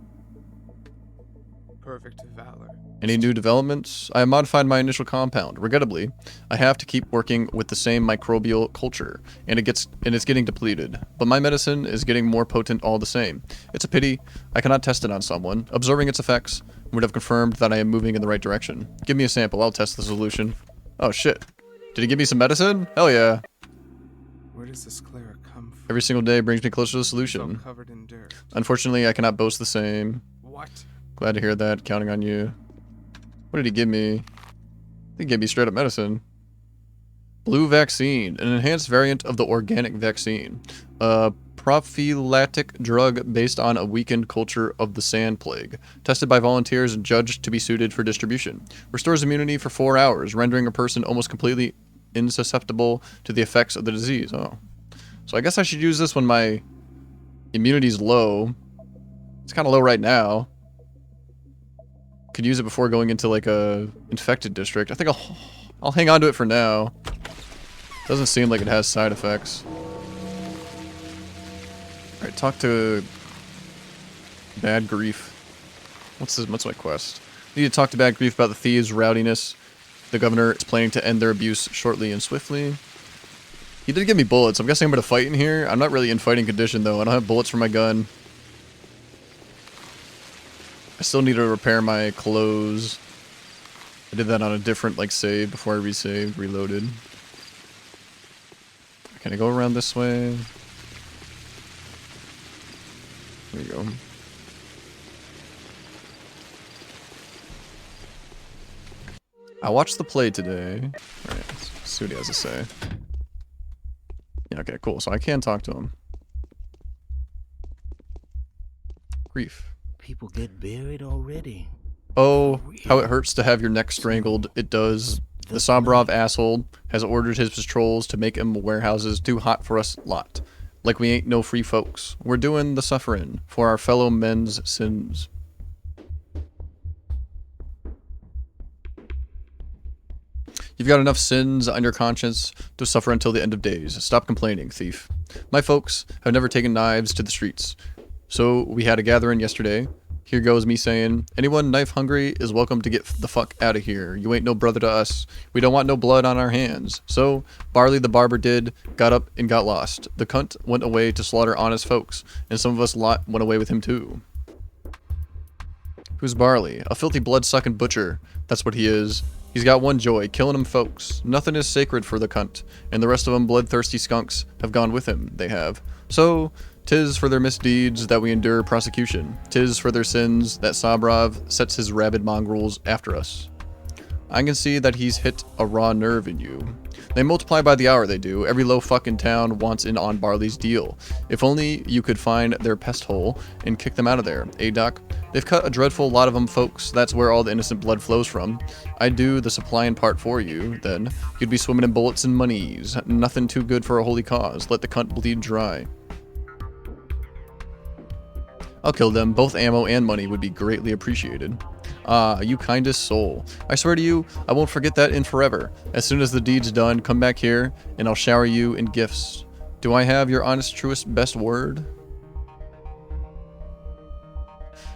Perfect valor. Any new developments? I have modified my initial compound. Regrettably, I have to keep working with the same microbial culture, and it's getting depleted. But my medicine is getting more potent all the same. It's a pity I cannot test it on someone. Observing its effects would have confirmed that I am moving in the right direction. Give me a sample. I'll test the solution. Oh shit. Did he give me some medicine? Hell yeah. Where does this cleric come from? Every single day brings me closer to the It's all solution. covered in dirt. Unfortunately, I cannot boast the same. What? Glad to hear that. Counting on you. What did he give me? I think he gave me straight up medicine. Blue vaccine. An enhanced variant of the organic vaccine. A prophylactic drug based on a weakened culture of the sand plague. Tested by volunteers and judged to be suited for distribution. Restores immunity for 4 hours, rendering a person almost completely insusceptible to the effects of the disease. Oh. So I guess I should use this when my immunity's low. It's kind of low right now. Could use it before going into like a infected district. I think I'll hang on to it for now. Doesn't seem like it has side effects. Alright, talk to Bad Grief. What's my quest? Need to talk to Bad Grief about the thieves' rowdiness The governor is planning to end their abuse shortly and swiftly. He did give me bullets. I'm guessing I'm going to fight in here. I'm not really in fighting condition, though. I don't have bullets for my gun. I still need to repair my clothes. I did that on a different, like, save before I resaved, reloaded. Can I go around this way? There you go. I watched the play today. Alright, let's see what he has to say. Yeah, okay, cool. So I can talk to him. Grief. People get buried already. Oh, how it hurts to have your neck strangled. It does. The Sobrov asshole has ordered his patrols to make him warehouses too hot for us lot. Like we ain't no free folks. We're doing the suffering for our fellow men's sins. You've got enough sins on your conscience to suffer until the end of days. Stop complaining, thief. My folks have never taken knives to the streets. So we had a gathering yesterday. Here goes me saying, anyone knife hungry is welcome to get the fuck out of here. You ain't no brother to us. We don't want no blood on our hands. So, Barley the barber got up and got lost. The cunt went away to slaughter honest folks, and some of us lot went away with him too. Who's Barley? A filthy blood-sucking butcher. That's what he is. He's got one joy, killing 'em folks. Nothing is sacred for the cunt, and the rest of 'em bloodthirsty skunks have gone with him, they have. So, 'tis for their misdeeds that we endure prosecution. 'Tis for their sins that Sobrov sets his rabid mongrels after us. I can see that he's hit a raw nerve in you. They multiply by the hour, they do. Every low fucking town wants in on Barley's deal. If only you could find their pest hole and kick them out of there, eh, Doc? They've cut a dreadful lot of them, folks. That's where all the innocent blood flows from. I'd do the supplying part for you, then. You'd be swimming in bullets and monies. Nothing too good for a holy cause. Let the cunt bleed dry. I'll kill them. Both ammo and money would be greatly appreciated. Ah, you kindest soul. I swear to you, I won't forget that in forever. As soon as the deed's done, come back here, and I'll shower you in gifts. Do I have your honest, truest, best word?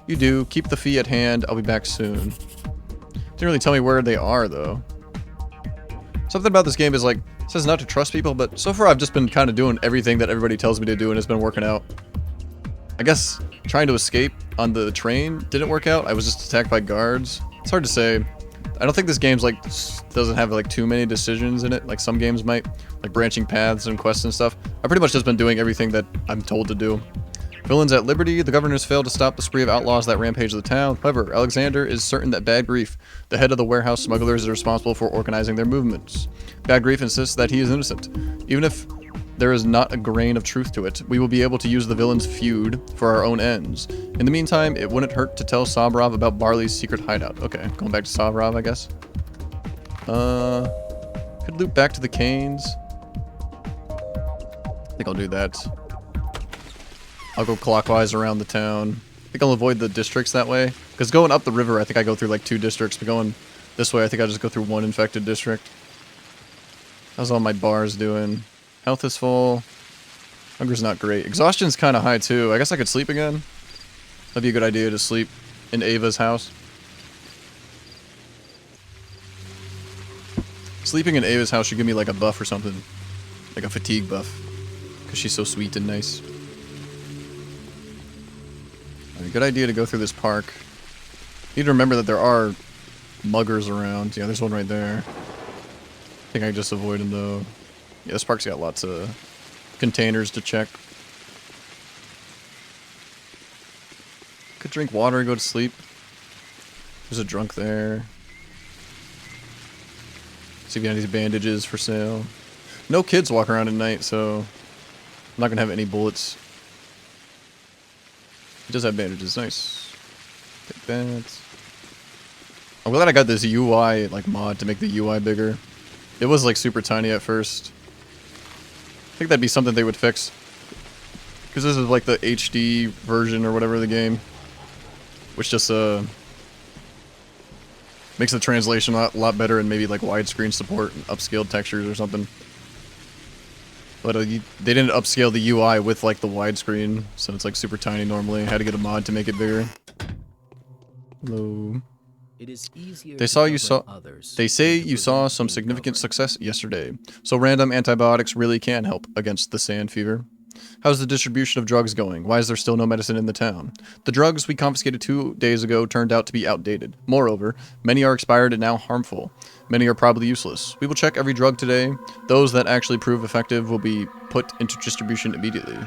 You do. Keep the fee at hand. I'll be back soon. Didn't really tell me where they are, though. Something about this game is like, it says not to trust people, but so far I've just been kind of doing everything that everybody tells me to do, and it's been working out. I guess trying to escape on the train didn't work out. I was just attacked by guards. It's hard to say. I don't think this game's like doesn't have like too many decisions in it, like some games might, like branching paths and quests and stuff. I've pretty much just been doing everything that I'm told to do. Villains at liberty. The governors failed to stop the spree of outlaws that rampage the town. However, Alexander is certain that Bad Grief, the head of the warehouse smugglers, is responsible for organizing their movements. Bad Grief insists that he is innocent. Even if there is not a grain of truth to it, we will be able to use the villain's feud for our own ends. In the meantime, it wouldn't hurt to tell Sobrov about Barley's secret hideout. Okay, going back to Sobrov, I guess. Could loop back to the Canes. I think I'll do that. I'll go clockwise around the town. I think I'll avoid the districts that way. Because going up the river, I think I go through like 2 districts, but going this way, I think I'll just go through 1 infected district. How's all my bars doing? Health is full. Hunger's not great. Exhaustion's kind of high too. I guess I could sleep again. That'd be a good idea to sleep in Ava's house. Sleeping in Ava's house should give me like a buff or something. Like a fatigue buff. Because she's so sweet and nice. Alright, good idea to go through this park. Need to remember that there are muggers around. Yeah, there's one right there. I think I just avoid them though. Yeah, this park's got lots of containers to check. Could drink water and go to sleep. There's a drunk there. See if you have any bandages for sale. No kids walk around at night, so I'm not gonna have any bullets. He does have bandages, nice. Take that. I'm glad I got this UI like mod to make the UI bigger. It was like super tiny at first. I think that'd be something they would fix. Because this is like the HD version or whatever of the game. Which just makes the translation a lot better and maybe like widescreen support and upscaled textures or something. But they didn't upscale the UI with like the widescreen, so it's like super tiny normally. I had to get a mod to make it bigger. Hello. It is easier They to saw you govern saw. others They say than to you saw prevent some being significant governed. success yesterday. So random antibiotics really can help against the sand fever. How's the distribution of drugs going? Why is there still no medicine in the town? The drugs we confiscated 2 days ago turned out to be outdated. Moreover, many are expired and now harmful. Many are probably useless. We will check every drug today. Those that actually prove effective will be put into distribution immediately.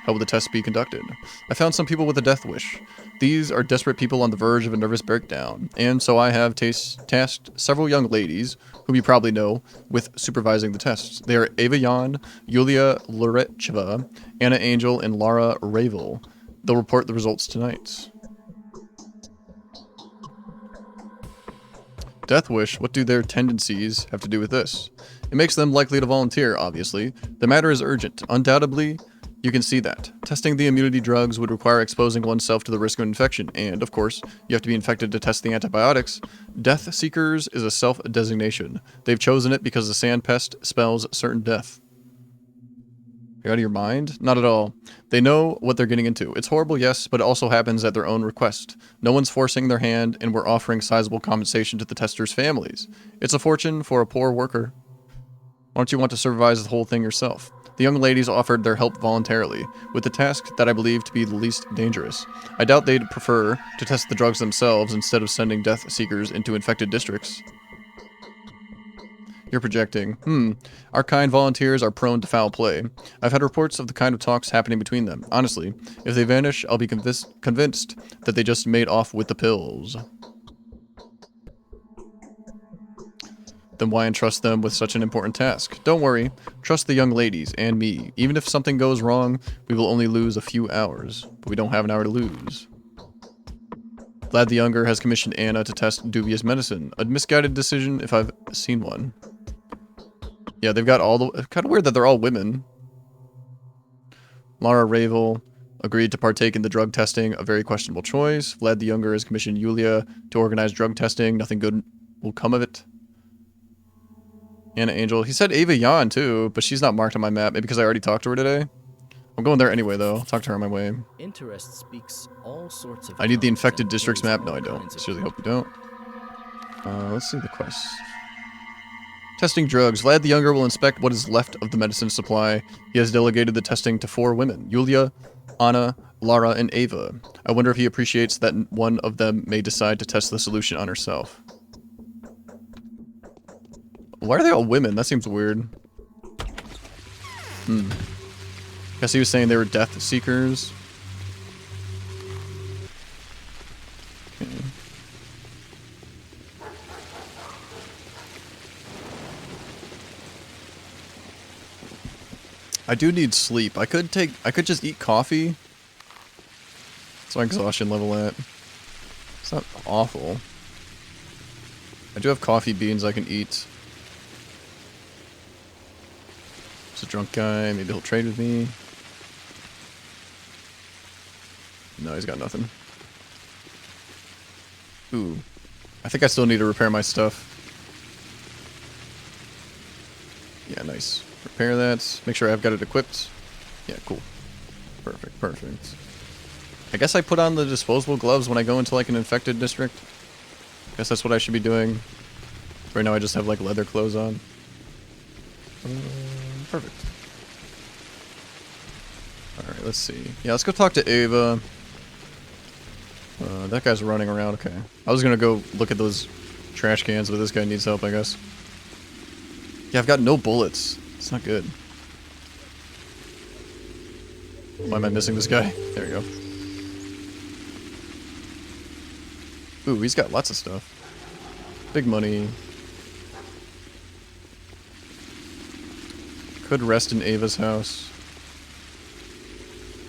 How will the test be conducted? I found some people with a death wish. These are desperate people on the verge of a nervous breakdown, and so I have tasked several young ladies, whom you probably know, with supervising the tests. They are Ava Yan, Yulia Lurecheva, Anna Angel, and Lara Ravel. They'll report the results tonight. Death wish, what do their tendencies have to do with this? It makes them likely to volunteer, obviously. The matter is urgent. Undoubtedly, you can see that. Testing the immunity drugs would require exposing oneself to the risk of infection, and, of course, you have to be infected to test the antibiotics. Death Seekers is a self-designation. They've chosen it because the sand pest spells certain death. Are you out of your mind? Not at all. They know what they're getting into. It's horrible, yes, but it also happens at their own request. No one's forcing their hand, and we're offering sizable compensation to the testers' families. It's a fortune for a poor worker. Why don't you want to supervise the whole thing yourself? The young ladies offered their help voluntarily, with the task that I believe to be the least dangerous. I doubt they'd prefer to test the drugs themselves instead of sending death seekers into infected districts. You're projecting. Our kind volunteers are prone to foul play. I've had reports of the kind of talks happening between them. Honestly, if they vanish, I'll be convinced that they just made off with the pills. Then why entrust them with such an important task? Don't worry. Trust the young ladies and me. Even if something goes wrong, we will only lose a few hours. But we don't have an hour to lose. Vlad the Younger has commissioned Anna to test dubious medicine. A misguided decision if I've seen one. Yeah, they've got all the... Kind of weird that they're all women. Lara Ravel agreed to partake in the drug testing, a very questionable choice. Vlad the Younger has commissioned Yulia to organize drug testing. Nothing good will come of it. Anna Angel. He said Ava Yan too, but she's not marked on my map. Maybe because I already talked to her today. I'm going there anyway, though. I'll talk to her on my way. Interest speaks all sorts of I need the tongues infected and districts carries map. No, all I don't. kinds of Seriously, fruit. hope you don't. Let's see the quests. Testing drugs. Vlad the Younger will inspect what is left of the medicine supply. He has delegated the testing to 4 women. Yulia, Anna, Lara, and Ava. I wonder if he appreciates that one of them may decide to test the solution on herself. Why are they all women? That seems weird. Guess he was saying they were death seekers. Okay. I do need sleep. I could just eat coffee. What's my exhaustion level at? It's not awful. I do have coffee beans I can eat. There's a drunk guy. Maybe he'll trade with me. No, he's got nothing. Ooh. I think I still need to repair my stuff. Yeah, nice. Repair that. Make sure I've got it equipped. Yeah, cool. Perfect, perfect. I guess I put on the disposable gloves when I go into like an infected district. Guess that's what I should be doing. Right now I just have like leather clothes on. Perfect. Alright, let's see. Yeah, let's go talk to Ava. That guy's running around. Okay. I was gonna go look at those trash cans, but this guy needs help, I guess. Yeah, I've got no bullets. It's not good. Why am I missing this guy? There we go. Ooh, he's got lots of stuff. Big money. Could rest in Ava's house.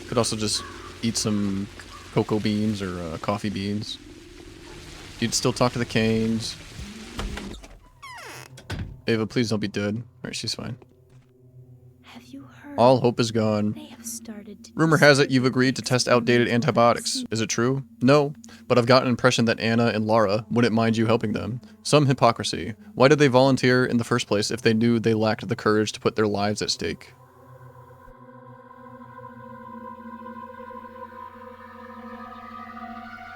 Could also just eat some cocoa beans or coffee beans. You'd still talk to the Canes. Ava, please don't be dead. Alright, she's fine. Have you heard? All hope is gone. They have started to Rumor has it you've agreed to test outdated antibiotics. Is it true? No, but I've got an impression that Anna and Lara wouldn't mind you helping them. Some hypocrisy. Why did they volunteer in the first place if they knew they lacked the courage to put their lives at stake?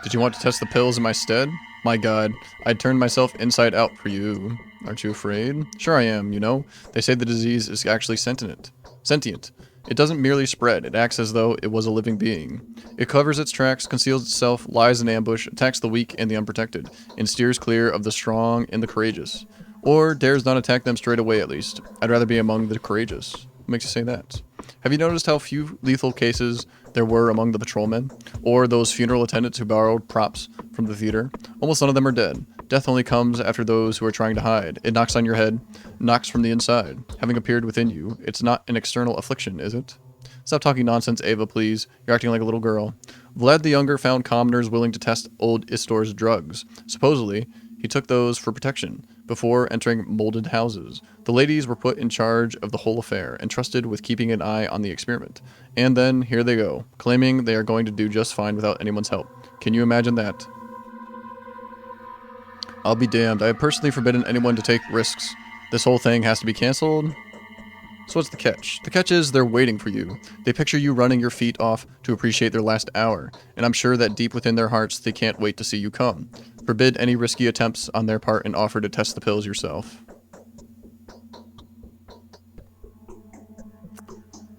Did you want to test the pills in my stead? My god, I'd turn myself inside out for you. Aren't you afraid? Sure I am, you know. They say the disease is actually sentient. Sentient. It doesn't merely spread, it acts as though it was a living being. It covers its tracks, conceals itself, lies in ambush, attacks the weak and the unprotected, and steers clear of the strong and the courageous. Or dares not attack them straight away, at least. I'd rather be among the courageous. What makes you say that? Have you noticed how few lethal cases there were among the patrolmen? Or those funeral attendants who borrowed props from the theater? Almost none of them are dead. Death only comes after those who are trying to hide. It knocks on your head, knocks from the inside. Having appeared within you, it's not an external affliction, is it? Stop talking nonsense, Ava, please. You're acting like a little girl. Vlad the Younger found commoners willing to test old Istor's drugs. Supposedly, he took those for protection, before entering molded houses. The ladies were put in charge of the whole affair, entrusted with keeping an eye on the experiment. And then, here they go, claiming they are going to do just fine without anyone's help. Can you imagine that? I'll be damned. I have personally forbidden anyone to take risks. This whole thing has to be cancelled. So what's the catch? The catch is they're waiting for you. They picture you running your feet off to appreciate their last hour, and I'm sure that deep within their hearts they can't wait to see you come. Forbid any risky attempts on their part and offer to test the pills yourself.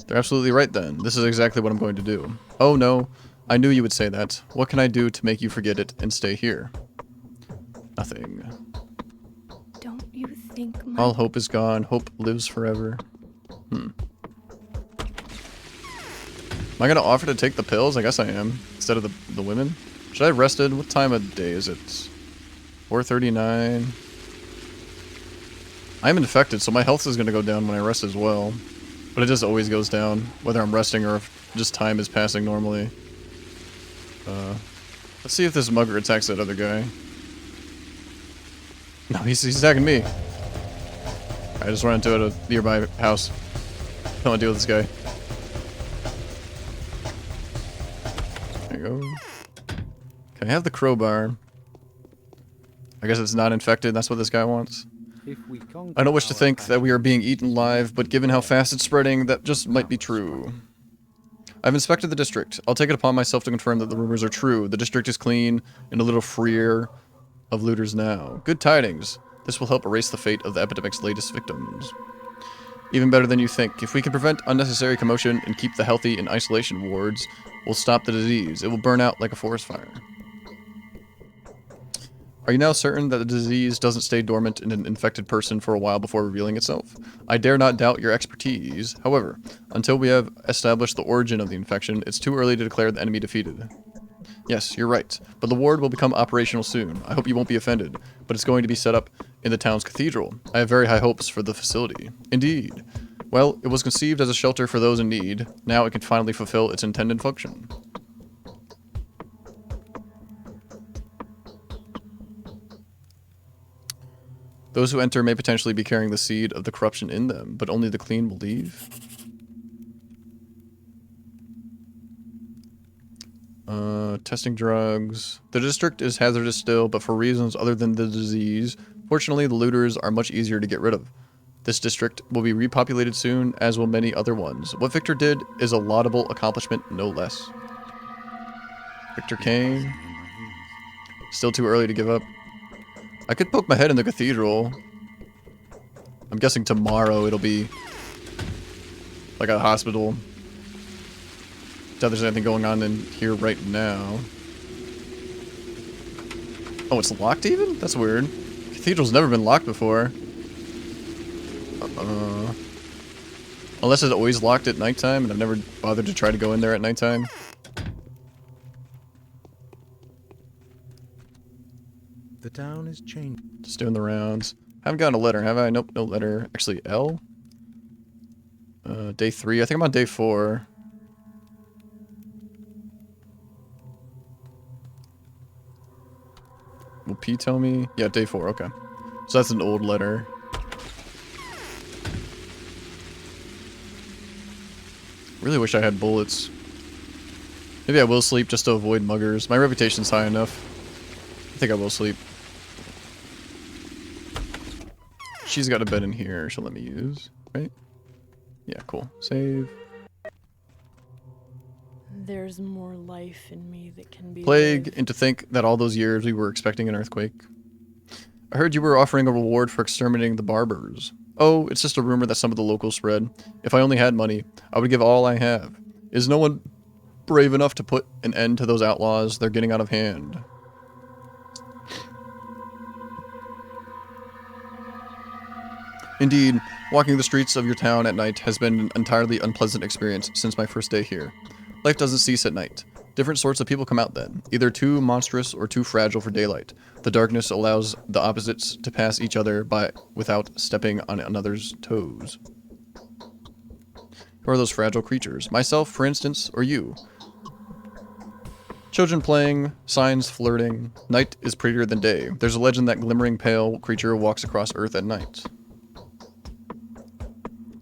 They're absolutely right then. This is exactly what I'm going to do. Oh no, I knew you would say that. What can I do to make you forget it and stay here? Nothing. Don't you think my... All hope is gone. Hope lives forever. Am I gonna offer to take the pills? I guess I am. Instead of the women? Should I have rested? What time of day is it? 4:39. I'm infected, so my health is gonna go down when I rest as well. But it just always goes down, whether I'm resting or if just time is passing normally. Let's see if this mugger attacks that other guy. No, he's attacking me. I just ran into a nearby house. Don't want to deal with this guy. There you go. Can I have the crowbar? I guess it's not infected. That's what this guy wants. I don't wish to think that we are being eaten live, but given how fast it's spreading, that just might be true. I've inspected the district. I'll take it upon myself to confirm that the rumors are true. The district is clean and a little freer of looters now. Good tidings. This will help erase the fate of the epidemic's latest victims. Even better than you think. If we can prevent unnecessary commotion and keep the healthy in isolation wards, we'll stop the disease. It will burn out like a forest fire. Are you now certain that the disease doesn't stay dormant in an infected person for a while before revealing itself? I dare not doubt your expertise. However, until we have established the origin of the infection, it's too early to declare the enemy defeated. Yes, you're right, but the ward will become operational soon. I hope you won't be offended, but it's going to be set up in the town's cathedral. I have very high hopes for the facility. Indeed. Well, it was conceived as a shelter for those in need. Now it can finally fulfill its intended function. Those who enter may potentially be carrying the seed of the corruption in them, but only the clean will leave. Testing drugs. The district is hazardous still, but for reasons other than the disease. Fortunately, the looters are much easier to get rid of. This district will be repopulated soon, as will many other ones. What Victor did is a laudable accomplishment, no less. Victor Kane. Still too early to give up. I could poke my head in the cathedral. I'm guessing tomorrow it'll be like a hospital. Doubt there's anything going on in here right now. Oh, it's locked even? That's weird. Cathedral's never been locked before. Unless it's always locked at nighttime, and I've never bothered to try to go in there at nighttime. The town is changing. Just doing the rounds. Haven't gotten a letter, have I? Nope, no letter. Actually, L? Day 3. I think I'm on day 4. Will P tell me? Yeah, day 4, okay. So that's an old letter. Really wish I had bullets. Maybe I will sleep just to avoid muggers. My reputation's high enough. I think I will sleep. She's got a bed in here she'll let me use, right? Yeah, cool. Save. there's more life in me that can be Plague, lived. and to think that all those years we were expecting an earthquake. I heard you were offering a reward for exterminating the barbers. Oh, it's just a rumor that some of the locals spread. If I only had money, I would give all I have. Is no one brave enough to put an end to those outlaws? They're getting out of hand. Indeed, walking the streets of your town at night has been an entirely unpleasant experience since my first day here. Life doesn't cease at night. Different sorts of people come out then, either too monstrous or too fragile for daylight. The darkness allows the opposites to pass each other by without stepping on another's toes. Who are those fragile creatures? Myself, for instance, or you? Children playing, signs flirting. Night is prettier than day. There's a legend that glimmering pale creature walks across Earth at night.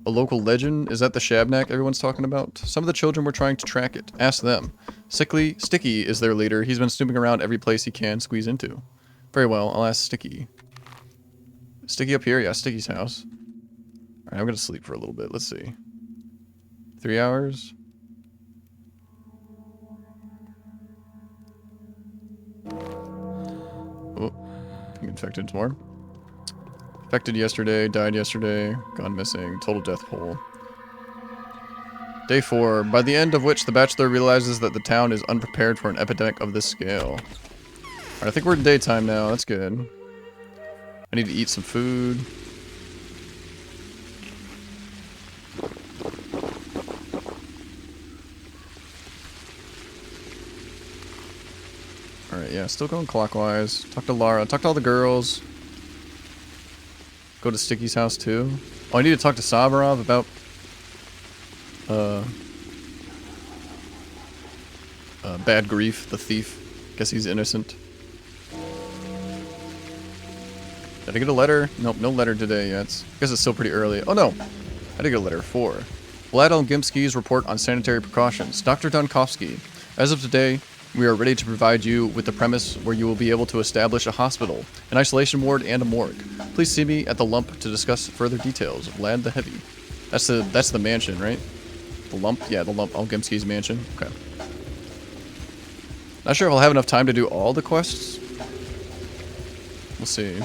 A local legend? Is that the Shabnak everyone's talking about? Some of the children were trying to track it. Ask them. Sticky is their leader. He's been snooping around every place he can squeeze into. Very well, I'll ask Sticky. Sticky up here? Yeah, Sticky's house. Alright, I'm gonna sleep for a little bit. Let's see. 3 hours? Oh, I'm infected tomorrow. Infected yesterday, died yesterday, gone missing, total death pool. Day 4, by the end of which the Bachelor realizes that the town is unprepared for an epidemic of this scale. Alright, I think we're in daytime now, that's good. I need to eat some food. Alright, yeah, still going clockwise. Talk to Lara, talk to all the girls. Go to Sticky's house too. Oh, I need to talk to Savarov about Bad Grief, the thief. Guess he's innocent. Did I get a letter? Nope, no letter today yet. Guess it's still pretty early. Oh no! I did get a letter. 4. Vlad Olgimsky's report on sanitary precautions. Dr. Dunkovsky. As of today, we are ready to provide you with the premise where you will be able to establish a hospital, an isolation ward, and a morgue. Please see me at the Lump to discuss further details. Vlad the Heavy. That's the mansion, right? The Lump? Yeah, the Lump. Olgimsky's mansion. Okay. Not sure if I'll have enough time to do all the quests. We'll see.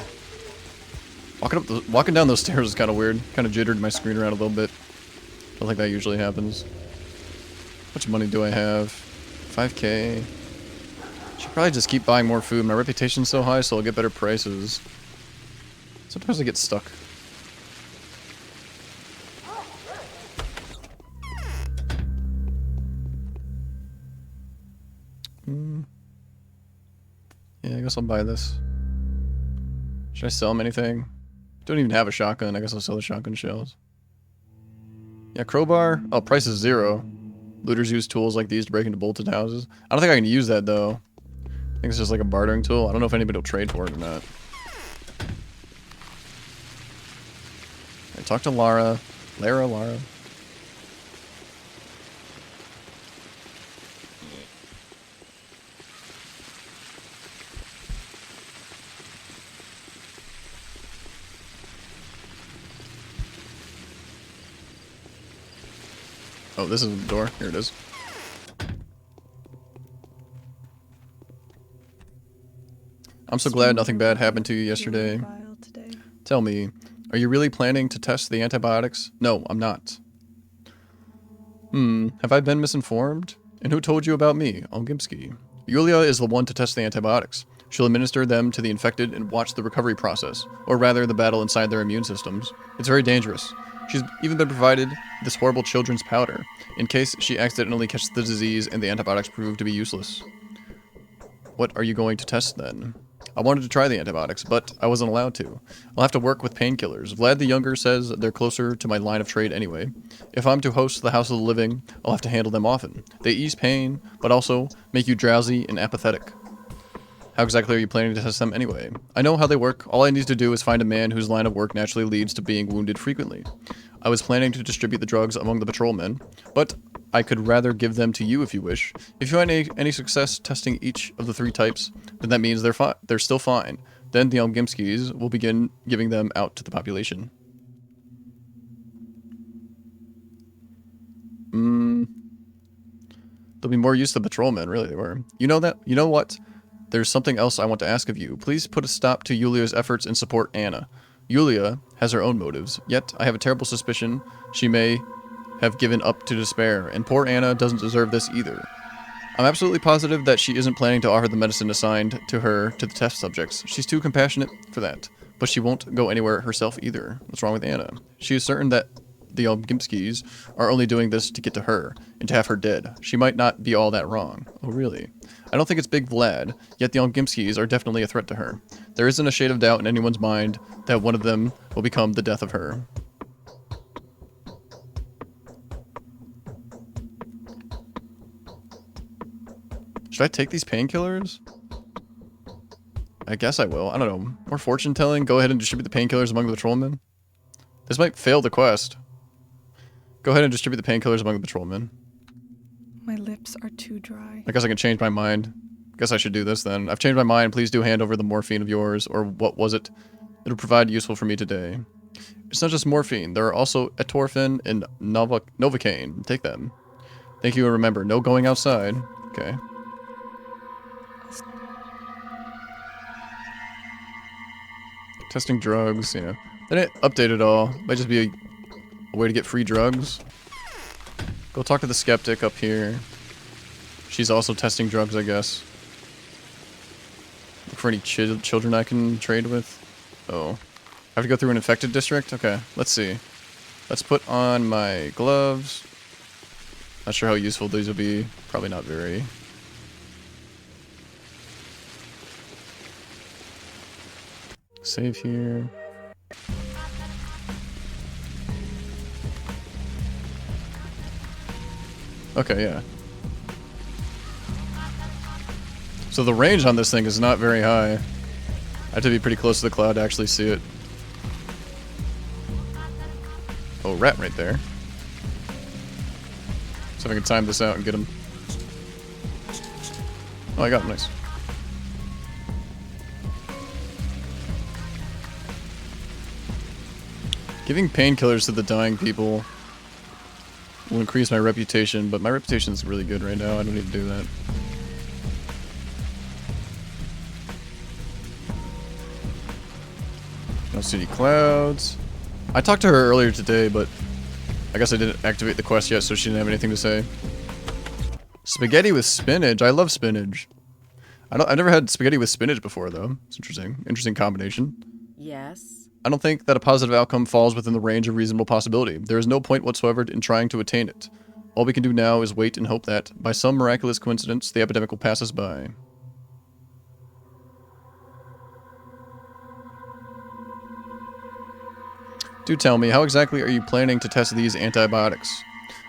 Walking down those stairs is kind of weird. Kind of jittered my screen around a little bit. I don't think that usually happens. How much money do I have? 5K. Should probably just keep buying more food. My reputation's so high, so I'll get better prices. Sometimes I get stuck. Yeah, I guess I'll buy this. Should I sell him anything? Don't even have a shotgun. I guess I'll sell the shotgun shells. Yeah, crowbar. Oh, price is 0. Looters use tools like these to break into bolted houses. I don't think I can use that, though. I think it's just like a bartering tool. I don't know if anybody will trade for it or not. I talked to Lara. Lara. Oh, this is the door. Here it is. I'm so glad nothing bad happened to you yesterday. Tell me, are you really planning to test the antibiotics? No, I'm not. Have I been misinformed? And who told you about me, Olgimsky? Yulia is the one to test the antibiotics. She'll administer them to the infected and watch the recovery process, or rather the battle inside their immune systems. It's very dangerous. She's even been provided this horrible children's powder, in case she accidentally catches the disease and the antibiotics prove to be useless. What are you going to test then? I wanted to try the antibiotics, but I wasn't allowed to. I'll have to work with painkillers. Vlad the Younger says they're closer to my line of trade anyway. If I'm to host the House of the Living, I'll have to handle them often. They ease pain, but also make you drowsy and apathetic. How exactly are you planning to test them anyway? I know how they work. All I need to do is find a man whose line of work naturally leads to being wounded frequently. I was planning to distribute the drugs among the patrolmen, but I could rather give them to you if you wish. If you find any success testing each of the 3 types, then that means they're still fine. Then the Olgimskys will begin giving them out to the population. They'll be more used to patrolmen, really they were. You know that? You know what? There's something else I want to ask of you. Please put a stop to Yulia's efforts and support Anna. Yulia has her own motives, yet I have a terrible suspicion she may have given up to despair, and poor Anna doesn't deserve this either. I'm absolutely positive that she isn't planning to offer the medicine assigned to her to the test subjects. She's too compassionate for that, but she won't go anywhere herself either. What's wrong with Anna? She is certain that the Olgimskis are only doing this to get to her, and to have her dead. She might not be all that wrong. Oh, really? I don't think it's Big Vlad, yet the Olgimskis are definitely a threat to her. There isn't a shade of doubt in anyone's mind that one of them will become the death of her. Should I take these painkillers? I guess I will. I don't know. More fortune telling? Go ahead and distribute the painkillers among the patrolmen? This might fail the quest. Go ahead and distribute the painkillers among the patrolmen. My lips are too dry. I guess I can change my mind. Guess I should do this then. I've changed my mind. Please do hand over the morphine of yours, or what was it? It'll provide useful for me today. It's not just morphine. There are also etorphin and novocaine. Take them. Thank you, and remember, no going outside. Okay. Testing drugs, yeah. They didn't update it all. Might just be a way to get free drugs. Go talk to the skeptic up here. She's also testing drugs, I guess. Look for any children I can trade with. Oh. I have to go through an infected district? Okay, let's see. Let's put on my gloves. Not sure how useful these will be. Probably not very. Save here. Okay, yeah. So the range on this thing is not very high. I have to be pretty close to the cloud to actually see it. Oh, rat right there. So if I can time this out and get him. Oh, I got him. Nice. Giving painkillers to the dying people will increase my reputation, but my reputation is really good right now. I don't need to do that. Don't see any clouds. I talked to her earlier today, but I guess I didn't activate the quest yet, so she didn't have anything to say. Spaghetti with spinach. I love spinach. I never had spaghetti with spinach before, though. It's interesting. Interesting combination. Yes. I don't think that a positive outcome falls within the range of reasonable possibility. There is no point whatsoever in trying to attain it. All we can do now is wait and hope that, by some miraculous coincidence, the epidemic will pass us by. Do tell me, how exactly are you planning to test these antibiotics?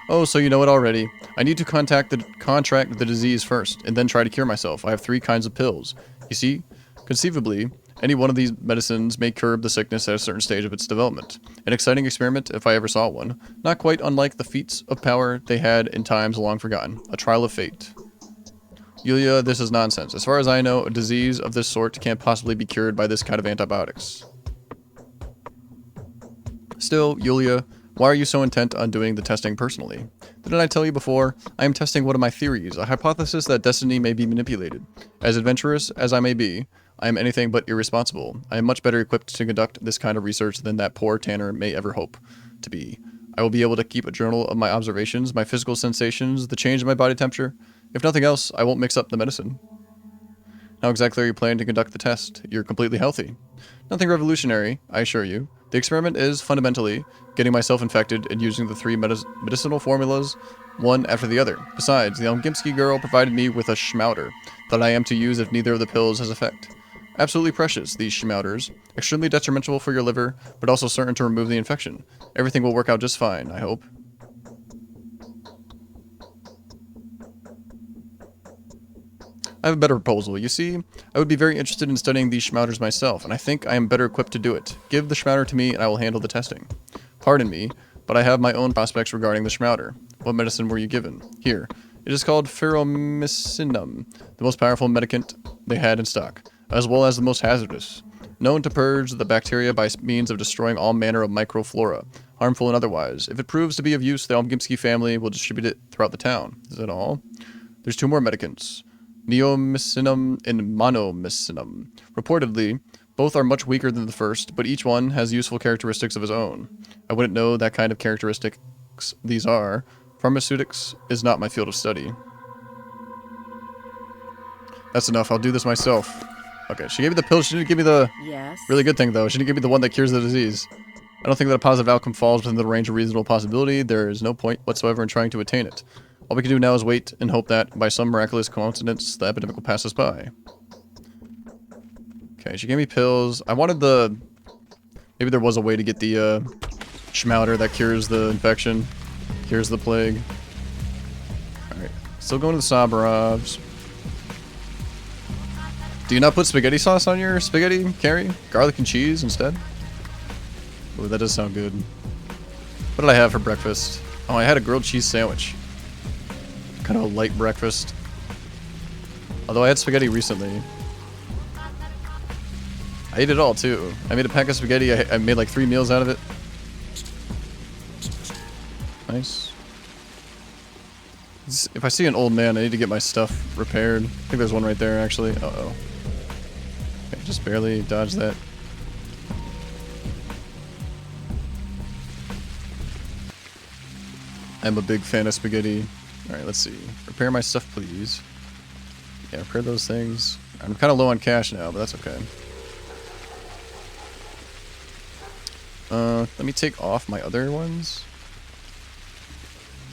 Oh, so you know it already. I need to contract the disease first, and then try to cure myself. I have 3 kinds of pills. You see, conceivably, any one of these medicines may curb the sickness at a certain stage of its development. An exciting experiment, if I ever saw one. Not quite unlike the feats of power they had in times long forgotten. A trial of fate. Yulia, this is nonsense. As far as I know, a disease of this sort can't possibly be cured by this kind of antibiotics. Still, Yulia, why are you so intent on doing the testing personally? Didn't I tell you before? I am testing one of my theories, a hypothesis that destiny may be manipulated. As adventurous as I may be, I am anything but irresponsible. I am much better equipped to conduct this kind of research than that poor Tanner may ever hope to be. I will be able to keep a journal of my observations, my physical sensations, the change in my body temperature. If nothing else, I won't mix up the medicine. How exactly are you planning to conduct the test? You're completely healthy. Nothing revolutionary, I assure you. The experiment is, fundamentally, getting myself infected and using the 3 medicinal formulas, one after the other. Besides, the Olgimsky girl provided me with a schmouter that I am to use if neither of the pills has effect. Absolutely precious, these schmouters. Extremely detrimental for your liver, but also certain to remove the infection. Everything will work out just fine, I hope. I have a better proposal. You see, I would be very interested in studying these schmouters myself, and I think I am better equipped to do it. Give the schmouter to me, and I will handle the testing. Pardon me, but I have my own prospects regarding the schmouter. What medicine were you given? Here. It is called ferromicinum, the most powerful medicament they had in stock, as well as the most hazardous. Known to purge the bacteria by means of destroying all manner of microflora, harmful and otherwise. If it proves to be of use, the Olgimsky family will distribute it throughout the town. Is that all? There's 2 more medicants. Neomycinum and monomycinum. Reportedly, both are much weaker than the first, but each one has useful characteristics of its own. I wouldn't know that kind of characteristics these are. Pharmaceutics is not my field of study. That's enough. I'll do this myself. Okay, she gave me the pill. She didn't give me the Yes. really good thing, though. She didn't give me the one that cures the disease. I don't think that a positive outcome falls within the range of reasonable possibility. There is no point whatsoever in trying to attain it. All we can do now is wait and hope that, by some miraculous coincidence, the epidemic will pass us by. Okay, she gave me pills. I wanted the... Maybe there was a way to get the, schmouter that cures the infection. Cures the plague. Alright. Still going to the Sabarovs. Do you not put spaghetti sauce on your spaghetti, Carrie? Garlic and cheese instead? Ooh, that does sound good. What did I have for breakfast? Oh, I had a grilled cheese sandwich. Kind of a light breakfast. Although I had spaghetti recently. I ate it all, too. I made a pack of spaghetti. I made like 3 meals out of it. Nice. If I see an old man, I need to get my stuff repaired. I think there's one right there, actually. Uh-oh. Okay, just barely dodge that. I'm a big fan of spaghetti. Alright, let's see. Repair my stuff, please. Yeah, repair those things. I'm kind of low on cash now, but that's okay. Let me take off my other ones.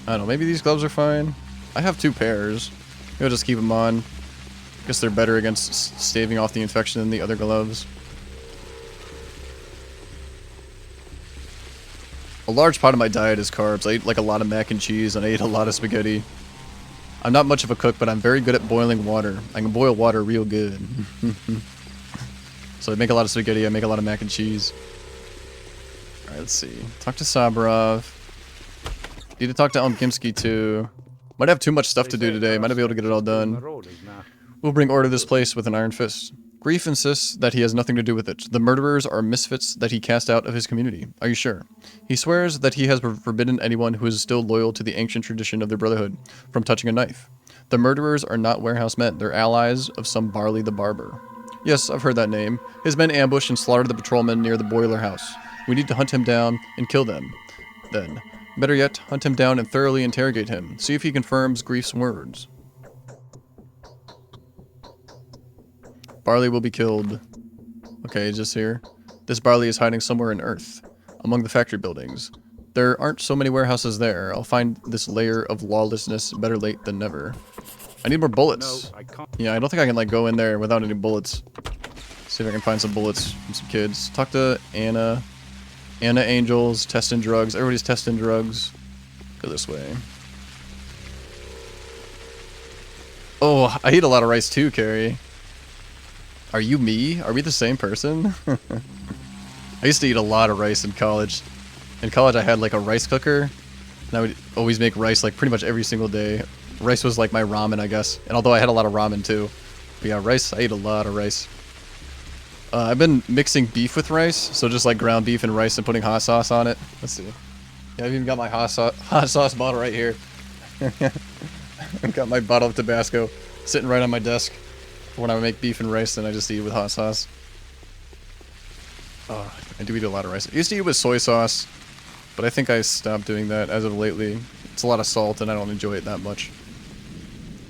I don't know, maybe these gloves are fine. I have 2 pairs. Maybe I'll just keep them on. Guess they're better against staving off the infection than the other gloves. A large part of my diet is carbs. I eat like a lot of mac and cheese and I eat a lot of spaghetti. I'm not much of a cook, but I'm very good at boiling water. I can boil water real good. So I make a lot of spaghetti, I make a lot of mac and cheese. Alright, let's see. Talk to Sabarov. Need to talk to Elmgimsky too. Might have too much stuff to do today. Might not be able to get it all done. We'll bring order to this place with an iron fist. Grief insists that he has nothing to do with it. The murderers are misfits that he cast out of his community. Are you sure? He swears that he has forbidden anyone who is still loyal to the ancient tradition of their brotherhood from touching a knife. The murderers are not warehouse men. They're allies of some Barley the Barber. Yes, I've heard that name. His men ambushed and slaughtered the patrolmen near the boiler house. We need to hunt him down and kill them. Then, better yet, hunt him down and thoroughly interrogate him. See if he confirms Grief's words. Barley will be killed. Okay, just here. This Barley is hiding somewhere in Earth, among the factory buildings. There aren't so many warehouses there. I'll find this layer of lawlessness better late than never. I need more bullets. Yeah, I don't think I can like go in there without any bullets. See if I can find some bullets from some kids. Talk to Anna. Anna Angels, testing drugs. Everybody's testing drugs. Go this way. Oh, I eat a lot of rice too, Carrie. Are you me? Are we the same person? I used to eat a lot of rice in college. In college I had like a rice cooker. And I would always make rice like pretty much every single day. Rice was like my ramen, I guess. And although I had a lot of ramen too. But yeah, rice, I ate a lot of rice. I've been mixing beef with rice, so just like ground beef and rice and putting hot sauce on it. Let's see. Yeah, I've even got my hot sauce bottle right here. I've got my bottle of Tabasco sitting right on my desk for when I make beef and rice, and I just eat it with hot sauce. Oh, I do eat a lot of rice. I used to eat with soy sauce, but I think I stopped doing that as of lately. It's a lot of salt, and I don't enjoy it that much.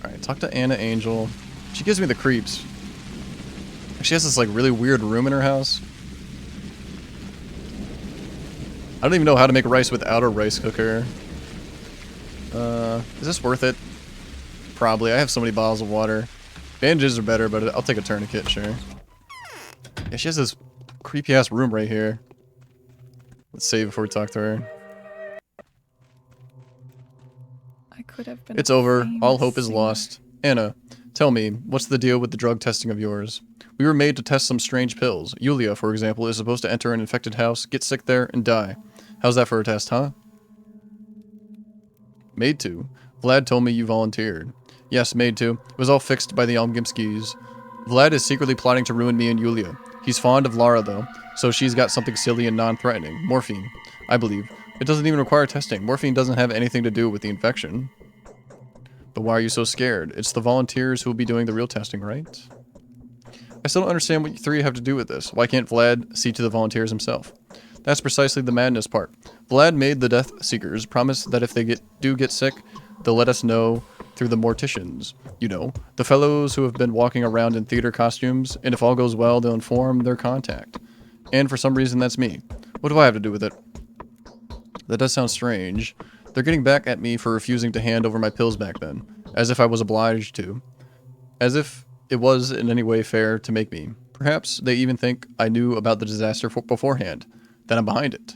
Alright, talk to Anna Angel. She gives me the creeps. She has this like really weird room in her house. I don't even know how to make rice without a rice cooker. Is this worth it? Probably. I have so many bottles of water. Bandages are better, but I'll take a tourniquet, sure. Yeah, she has this creepy ass room right here. Let's save before we talk to her. I could have been. It's over. All hope is lost. Anna, tell me, what's the deal with the drug testing of yours? We were made to test some strange pills. Yulia, for example, is supposed to enter an infected house, get sick there, and die. How's that for a test, huh? Made to. Vlad told me you volunteered. Yes, made to. It was all fixed by the Elmgimskys. Vlad is secretly plotting to ruin me and Yulia. He's fond of Lara, though, so she's got something silly and non-threatening. Morphine, I believe. It doesn't even require testing. Morphine doesn't have anything to do with the infection. But why are you so scared? It's the volunteers who will be doing the real testing, right? I still don't understand what you three have to do with this. Why can't Vlad see to the volunteers himself? That's precisely the madness part. Vlad made the Death Seekers promise that if they do get sick, they'll let us know through the morticians. You know, the fellows who have been walking around in theater costumes, and if all goes well, they'll inform their contact. And for some reason, that's me. What do I have to do with it? That does sound strange. They're getting back at me for refusing to hand over my pills back then, as if I was obliged to. As if it was in any way fair to make me. Perhaps they even think I knew about the disaster beforehand, that I'm behind it.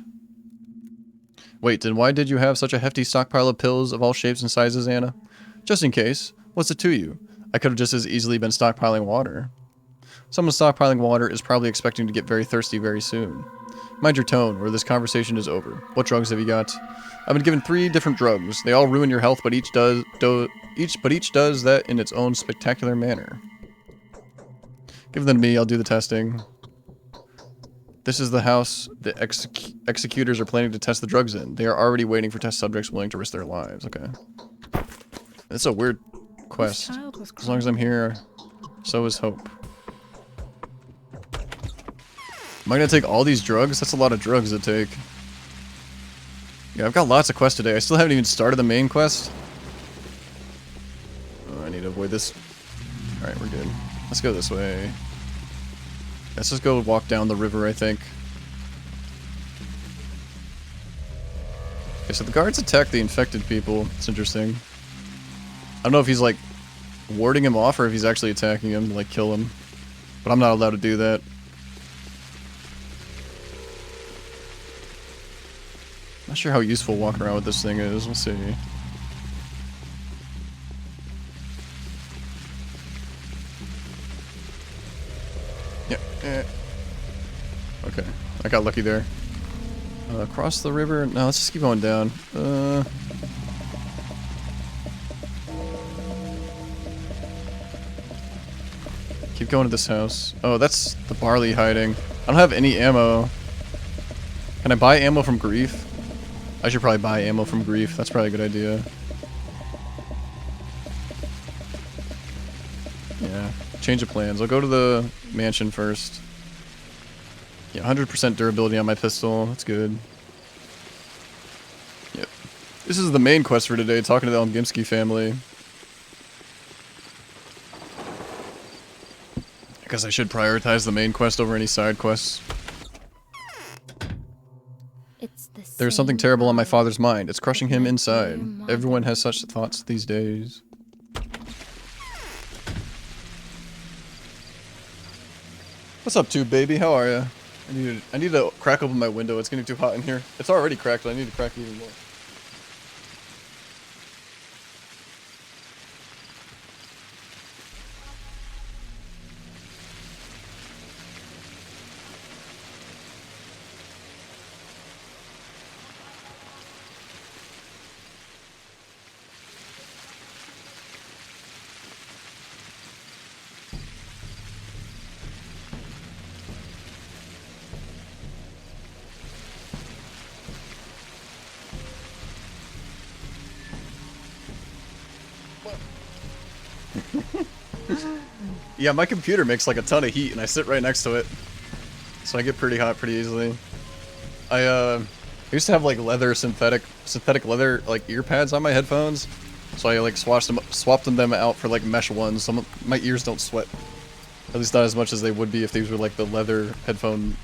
Wait, then why did you have such a hefty stockpile of pills of all shapes and sizes, Anna? Just in case. What's it to you? I could have just as easily been stockpiling water. Someone stockpiling water is probably expecting to get very thirsty very soon. Mind your tone, or this conversation is over. What drugs have you got? I've been given 3 different drugs. They all ruin your health, but each does that in its own spectacular manner. Give them to me, I'll do the testing. This is the house the executors are planning to test the drugs in. They are already waiting for test subjects willing to risk their lives. Okay. It's a weird quest. As long as I'm here, so is hope. Am I gonna take all these drugs? That's a lot of drugs to take. Yeah, I've got lots of quests today. I still haven't even started the main quest. Oh, I need to avoid this. Alright, we're good. Let's go this way. Let's just go walk down the river, I think. Okay, so the guards attack the infected people. It's interesting. I don't know if he's, like, warding him off or if he's actually attacking him to, like, kill him. But I'm not allowed to do that. Not sure how useful walking around with this thing is. We'll see. Yeah. Okay. I got lucky there. Across the river? No, let's just keep going down. Keep going to this house. Oh, that's the barley hiding. I don't have any ammo. Can I buy ammo from Grief? I should probably buy ammo from Grief. That's probably a good idea. Yeah. Change of plans. I'll go to the mansion first. Yeah, 100% durability on my pistol. That's good. Yep. This is the main quest for today, talking to the Elmgimsky family. I guess I should prioritize the main quest over any side quests. There's something terrible on my father's mind. It's crushing him inside. Everyone has such thoughts these days. What's up, tube baby? How are ya? I need to crack open my window. It's getting too hot in here. It's already cracked, but I need to crack it even more. Yeah, my computer makes like a ton of heat and I sit right next to it. So I get pretty hot pretty easily. I used to have like synthetic leather like ear pads on my headphones. So I like swapped them out for like mesh ones. My ears don't sweat. At least not as much as they would be if these were like the leather headphone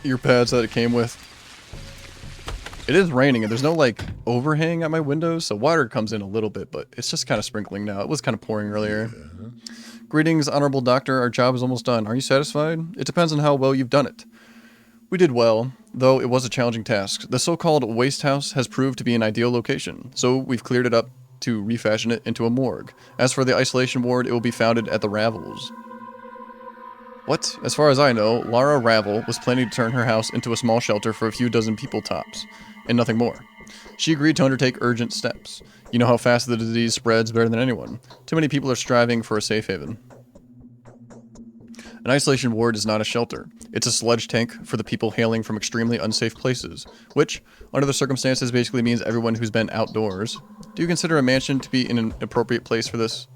ear pads that it came with. It is raining and there's no like overhang at my windows, so water comes in a little bit, but it's just kind of sprinkling now. It was kind of pouring earlier. Greetings, Honorable Doctor. Our job is almost done. Are you satisfied? It depends on how well you've done it. We did well, though it was a challenging task. The so-called waste house has proved to be an ideal location, so we've cleared it up to refashion it into a morgue. As for the isolation ward, it will be founded at the Ravels. What? As far as I know, Lara Ravel was planning to turn her house into a small shelter for a few dozen people tops, and nothing more. She agreed to undertake urgent steps. You know how fast the disease spreads better than anyone. Too many people are striving for a safe haven. An isolation ward is not a shelter. It's a sludge tank for the people hailing from extremely unsafe places, which, under the circumstances, basically means everyone who's been outdoors. Do you consider a mansion to be in an appropriate place for this?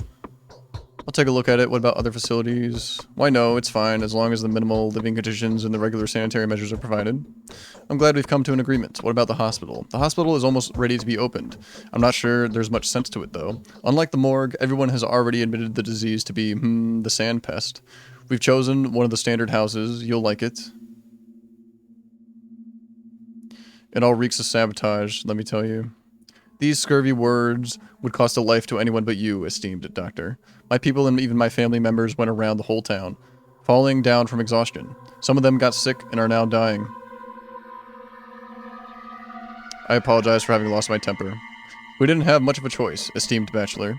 I'll take a look at it. What about other facilities? Why no, it's fine, as long as the minimal living conditions and the regular sanitary measures are provided. I'm glad we've come to an agreement. What about the hospital? The hospital is almost ready to be opened. I'm not sure there's much sense to it, though. Unlike the morgue, everyone has already admitted the disease to be, the sand pest. We've chosen one of the standard houses. You'll like it. It all reeks of sabotage, let me tell you. These scurvy words would cost a life to anyone but you, esteemed doctor. My people and even my family members went around the whole town, falling down from exhaustion. Some of them got sick and are now dying. I apologize for having lost my temper. We didn't have much of a choice, esteemed bachelor.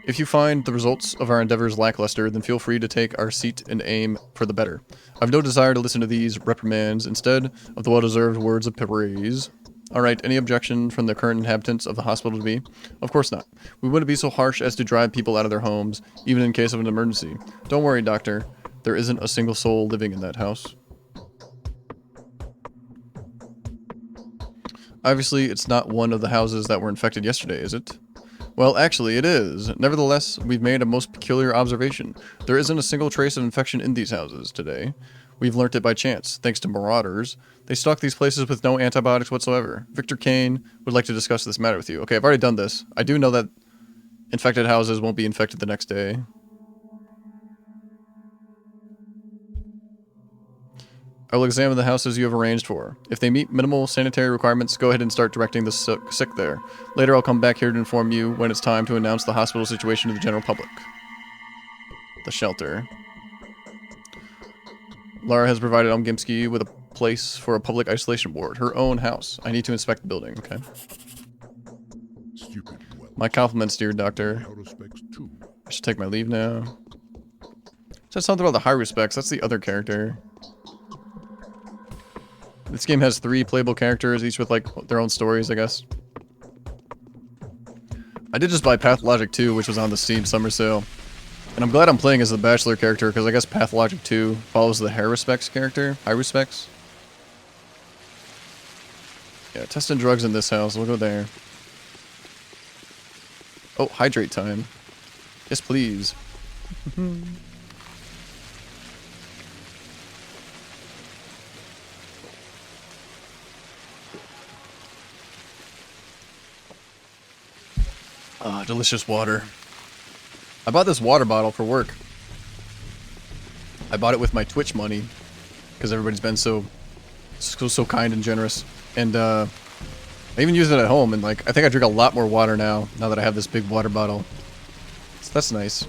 If you find the results of our endeavors lackluster, then feel free to take our seat and aim for the better. I've no desire to listen to these reprimands instead of the well-deserved words of praise. Alright, any objection from the current inhabitants of the hospital to me? Of course not. We wouldn't be so harsh as to drive people out of their homes, even in case of an emergency. Don't worry, doctor. There isn't a single soul living in that house. Obviously, it's not one of the houses that were infected yesterday, is it? Well, actually, it is. Nevertheless, we've made a most peculiar observation. There isn't a single trace of infection in these houses today. We've learnt it by chance, thanks to marauders. They stalk these places with no antibiotics whatsoever. Victor Kane would like to discuss this matter with you. Okay, I've already done this. I do know that infected houses won't be infected the next day. I will examine the houses you have arranged for. If they meet minimal sanitary requirements, go ahead and start directing the sick there. Later, I'll come back here to inform you when it's time to announce the hospital situation to the general public. The shelter. Lara has provided Gimski with a place for a public isolation ward. Her own house. I need to inspect the building. Okay. My compliments, dear doctor. I should take my leave now. Said something about the high respects. That's the other character. This game has 3 playable characters, each with like their own stories, I guess. I did just buy Pathologic 2, which was on the Steam Summer Sale. And I'm glad I'm playing as the Bachelor character, because I guess Pathologic 2 follows the High Respects character. High Respects? Yeah, testing drugs in this house. We'll go there. Oh, hydrate time. Yes, please. Ah, delicious water. I bought this water bottle for work. I bought it with my Twitch money because everybody's been so kind and generous. And I even use it at home, and like I think I drink a lot more water now that I have this big water bottle. So that's nice.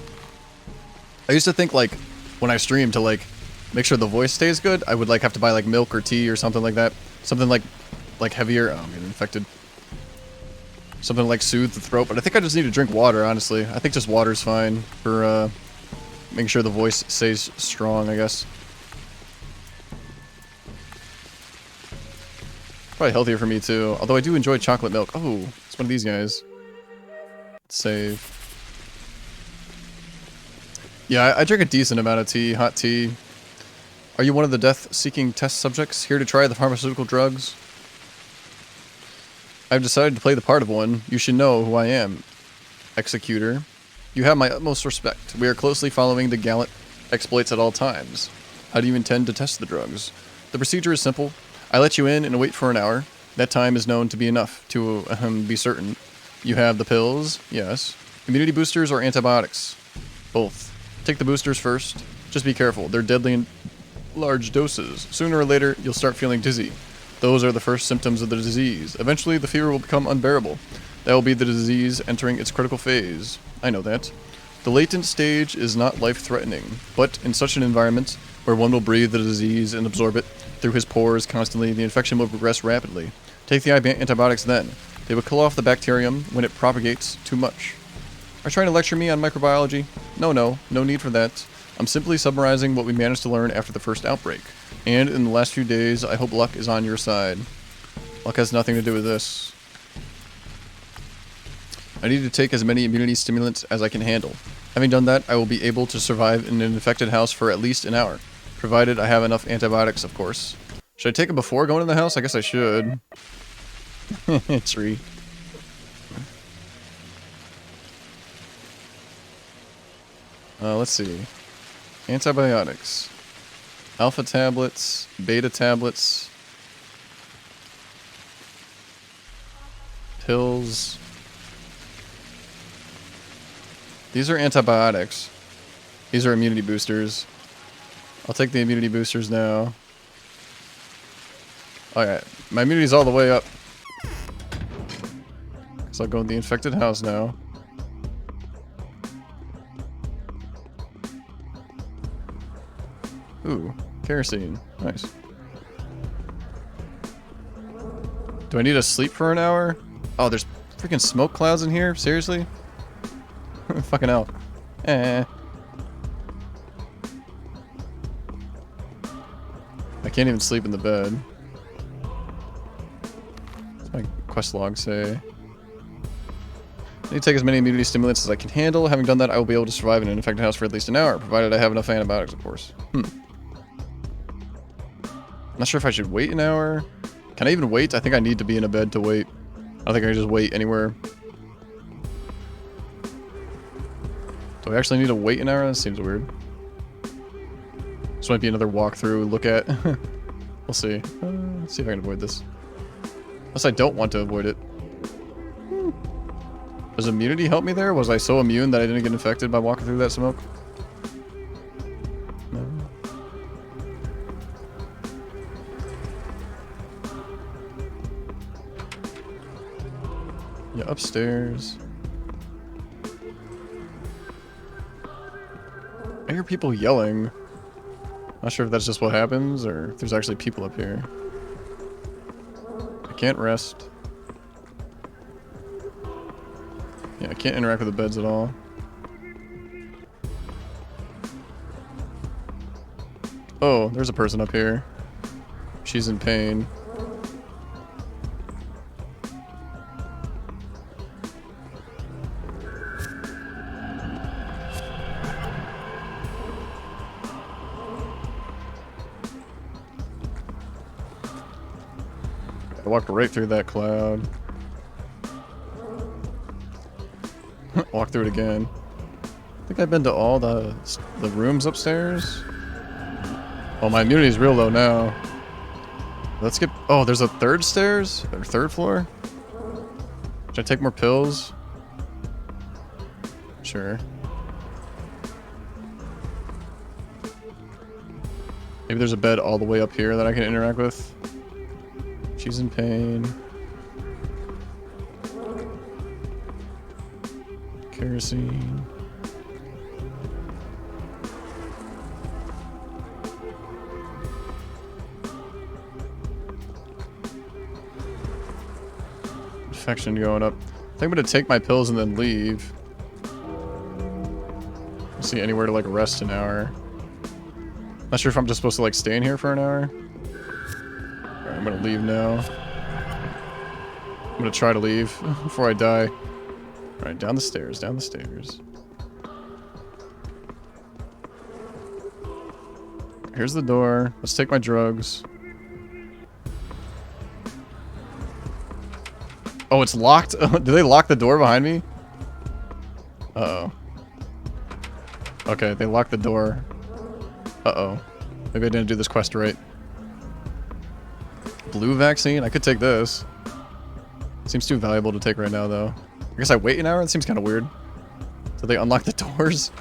I used to think like when I stream to like make sure the voice stays good, I would like have to buy like milk or tea or something like that. Something like heavier. Oh, I'm getting infected. Something to, like, soothe the throat, but I think I just need to drink water, honestly. I think just water's fine for, making sure the voice stays strong, I guess. Probably healthier for me, too. Although I do enjoy chocolate milk. Oh, it's one of these guys. Save. Yeah, I drink a decent amount of tea, hot tea. Are you one of the death-seeking test subjects here to try the pharmaceutical drugs? I've decided to play the part of one. You should know who I am. Executor. You have my utmost respect. We are closely following the gallant exploits at all times. How do you intend to test the drugs? The procedure is simple. I let you in and wait for an hour. That time is known to be enough to be certain. You have the pills? Yes. Immunity boosters or antibiotics? Both. Take the boosters first. Just be careful. They're deadly in large doses. Sooner or later, you'll start feeling dizzy. Those are the first symptoms of the disease. Eventually, the fever will become unbearable. That will be the disease entering its critical phase. I know that. The latent stage is not life-threatening, but in such an environment where one will breathe the disease and absorb it through his pores constantly, the infection will progress rapidly. Take the antibiotics then. They will kill off the bacterium when it propagates too much. Are you trying to lecture me on microbiology? No need for that. I'm simply summarizing what we managed to learn after the first outbreak. And in the last few days, I hope luck is on your side. Luck has nothing to do with this. I need to take as many immunity stimulants as I can handle. Having done that, I will be able to survive in an infected house for at least an hour. Provided I have enough antibiotics, of course. Should I take it before going in the house? I guess I should. Tree. Let's see. Antibiotics. Alpha tablets. Beta tablets. Pills. These are antibiotics. These are immunity boosters. I'll take the immunity boosters now. Alright, my immunity's all the way up. So I'll go in the infected house now. Ooh, kerosene. Nice. Do I need to sleep for an hour? Oh, there's freaking smoke clouds in here? Seriously? Fucking hell. Eh. I can't even sleep in the bed. What's my quest log say? I need to take as many immunity stimulants as I can handle. Having done that, I will be able to survive in an infected house for at least an hour, provided I have enough antibiotics, of course. Not sure if I should wait an hour. Can I even wait? I think I need to be in a bed to wait. I don't think I can just wait anywhere. Do I actually need to wait an hour? That seems weird. This might be another walkthrough look at. We'll see. Let's see if I can avoid this. Unless I don't want to avoid it. Does immunity help me there? Was I so immune that I didn't get infected by walking through that smoke? No. Yeah, upstairs. I hear people yelling. Not sure if that's just what happens or if there's actually people up here. I can't rest. Yeah, I can't interact with the beds at all. Oh, there's a person up here. She's in pain. I walked right through that cloud. Walk through it again. I think I've been to all the rooms upstairs. Oh, my immunity is real low now. Let's skip. Oh, there's a third stairs? Or third floor? Should I take more pills? Sure. Maybe there's a bed all the way up here that I can interact with. She's in pain. Kerosene. Infection going up. I think I'm gonna take my pills and then leave. See anywhere to like rest an hour. Not sure if I'm just supposed to like stay in here for an hour. Alright, I'm gonna leave now. I'm gonna try to leave before I die. Alright, down the stairs, down the stairs. Here's the door. Let's take my drugs. Oh, it's locked? Did they lock the door behind me? Uh-oh. Okay, they locked the door. Uh-oh. Maybe I didn't do this quest right. Blue vaccine? I could take this. Seems too valuable to take right now, though. I guess I wait an hour? That seems kind of weird. So they unlock the doors?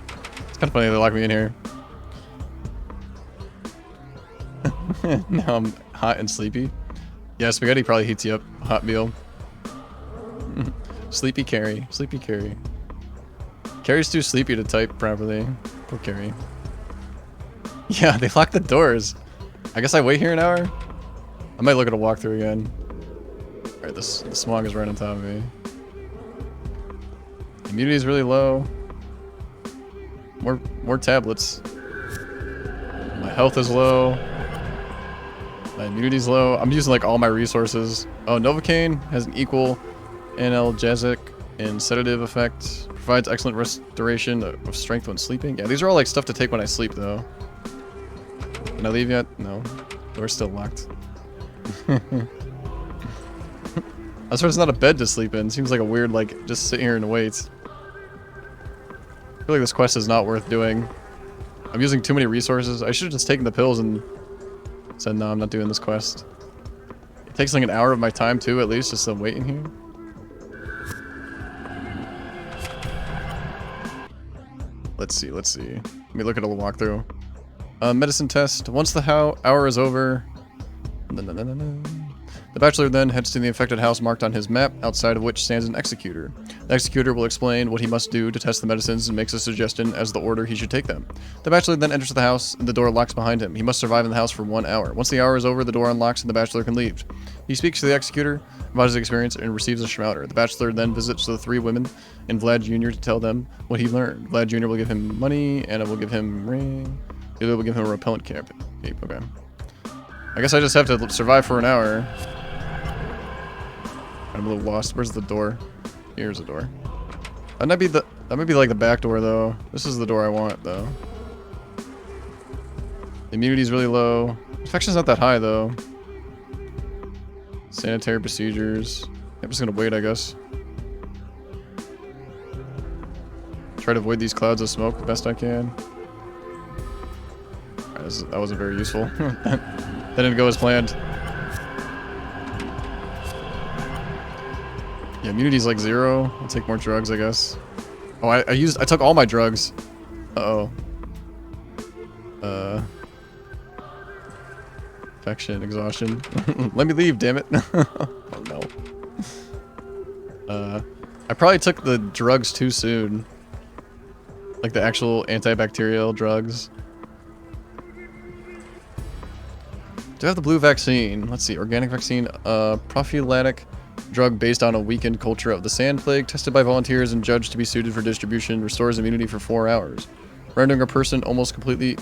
It's kind of funny they lock me in here. Now I'm hot and sleepy. Yeah, spaghetti probably heats you up. Hot meal. Sleepy Carrie. Sleepy Carrie. Carrie's too sleepy to type properly. Poor Carrie. Yeah, they locked the doors. I guess I wait here an hour? I might look at a walkthrough again. Alright, the smog is right on top of me. Immunity is really low. More tablets. My health is low. My immunity is low. I'm using like all my resources. Oh, Novocaine has an equal analgesic and sedative effect. Provides excellent restoration of strength when sleeping. Yeah, these are all like stuff to take when I sleep though. Can I leave yet? No. Door's still locked. That's why it's not a bed to sleep in. Seems like a weird like just sit here and wait. feel like this quest is not worth doing. I'm using too many resources. I should have just taken the pills and said, no, I'm not doing this quest. It takes like an hour of my time too, at least, just to wait in here. Let's see. Let me look at a little walkthrough. Medicine test. Once the hour is over... The Bachelor then heads to the infected house marked on his map, outside of which stands an executor. The executor will explain what he must do to test the medicines and makes a suggestion as the order he should take them. The Bachelor then enters the house, and the door locks behind him. He must survive in the house for 1 hour. Once the hour is over, the door unlocks and the Bachelor can leave. He speaks to the executor about his experience and receives a schmouter. The Bachelor then visits the 3 women and Vlad Jr. to tell them what he learned. Vlad Jr. will give him money, Anna will give him ring, the other will give him a repellent cape. Okay. I guess I just have to survive for an hour. I'm a little lost. Where's the door? Here's the door. That might be like the back door though. This is the door I want though. Immunity's really low. Infection's not that high though. Sanitary procedures. I'm just gonna wait, I guess. Try to avoid these clouds of smoke the best I can. That wasn't very useful. That didn't go as planned. Yeah, immunity's like 0. I'll take more drugs, I guess. Oh, I took all my drugs. Uh-oh. Infection, exhaustion. Let me leave, damn it. Oh no. I probably took the drugs too soon. Like the actual antibacterial drugs. Do I have the blue vaccine? Let's see, organic vaccine, prophylactic drug based on a weakened culture of the sand plague, tested by volunteers and judged to be suited for distribution, restores immunity for 4 hours, rendering a person almost completely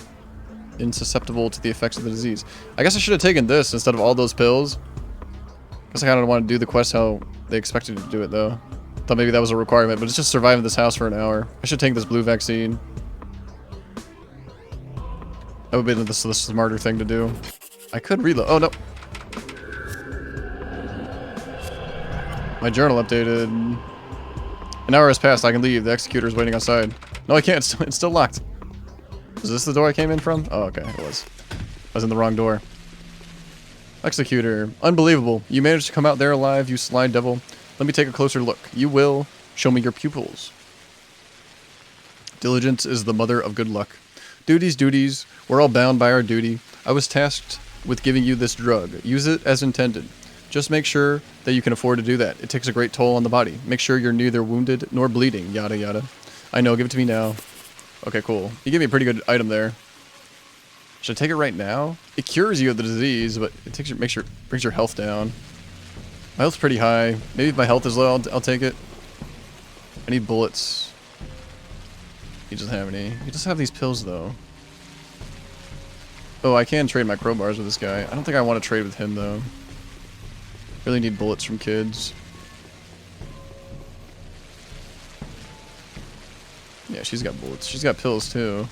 insusceptible to the effects of the disease. I guess I should have taken this instead of all those pills. Guess I kind of want to do the quest how they expected to do it though. Thought maybe that was a requirement, but it's just surviving this house for an hour. I should take this blue vaccine. That would be the smarter thing to do. I could reload. Oh no. My journal updated. An hour has passed. I can leave. The executor is waiting outside. No, I can't. It's still locked. Is this the door I came in from? Oh, okay. It was. I was in the wrong door. Executor. Unbelievable. You managed to come out there alive, you sly devil. Let me take a closer look. You will. Show me your pupils. Diligence is the mother of good luck. Duties, duties. We're all bound by our duty. I was tasked with giving you this drug. Use it as intended. Just make sure that you can afford to do that. It takes a great toll on the body. Make sure you're neither wounded nor bleeding. Yada yada. I know, give it to me now. Okay, cool. You gave me a pretty good item there. Should I take it right now? It cures you of the disease, but it takes brings your health down. My health's pretty high. Maybe if my health is low, I'll take it. I need bullets. He doesn't have any. He doesn't have these pills though. Oh, I can trade my crowbars with this guy. I don't think I want to trade with him though. Really need bullets from kids. Yeah, she's got bullets. She's got pills too.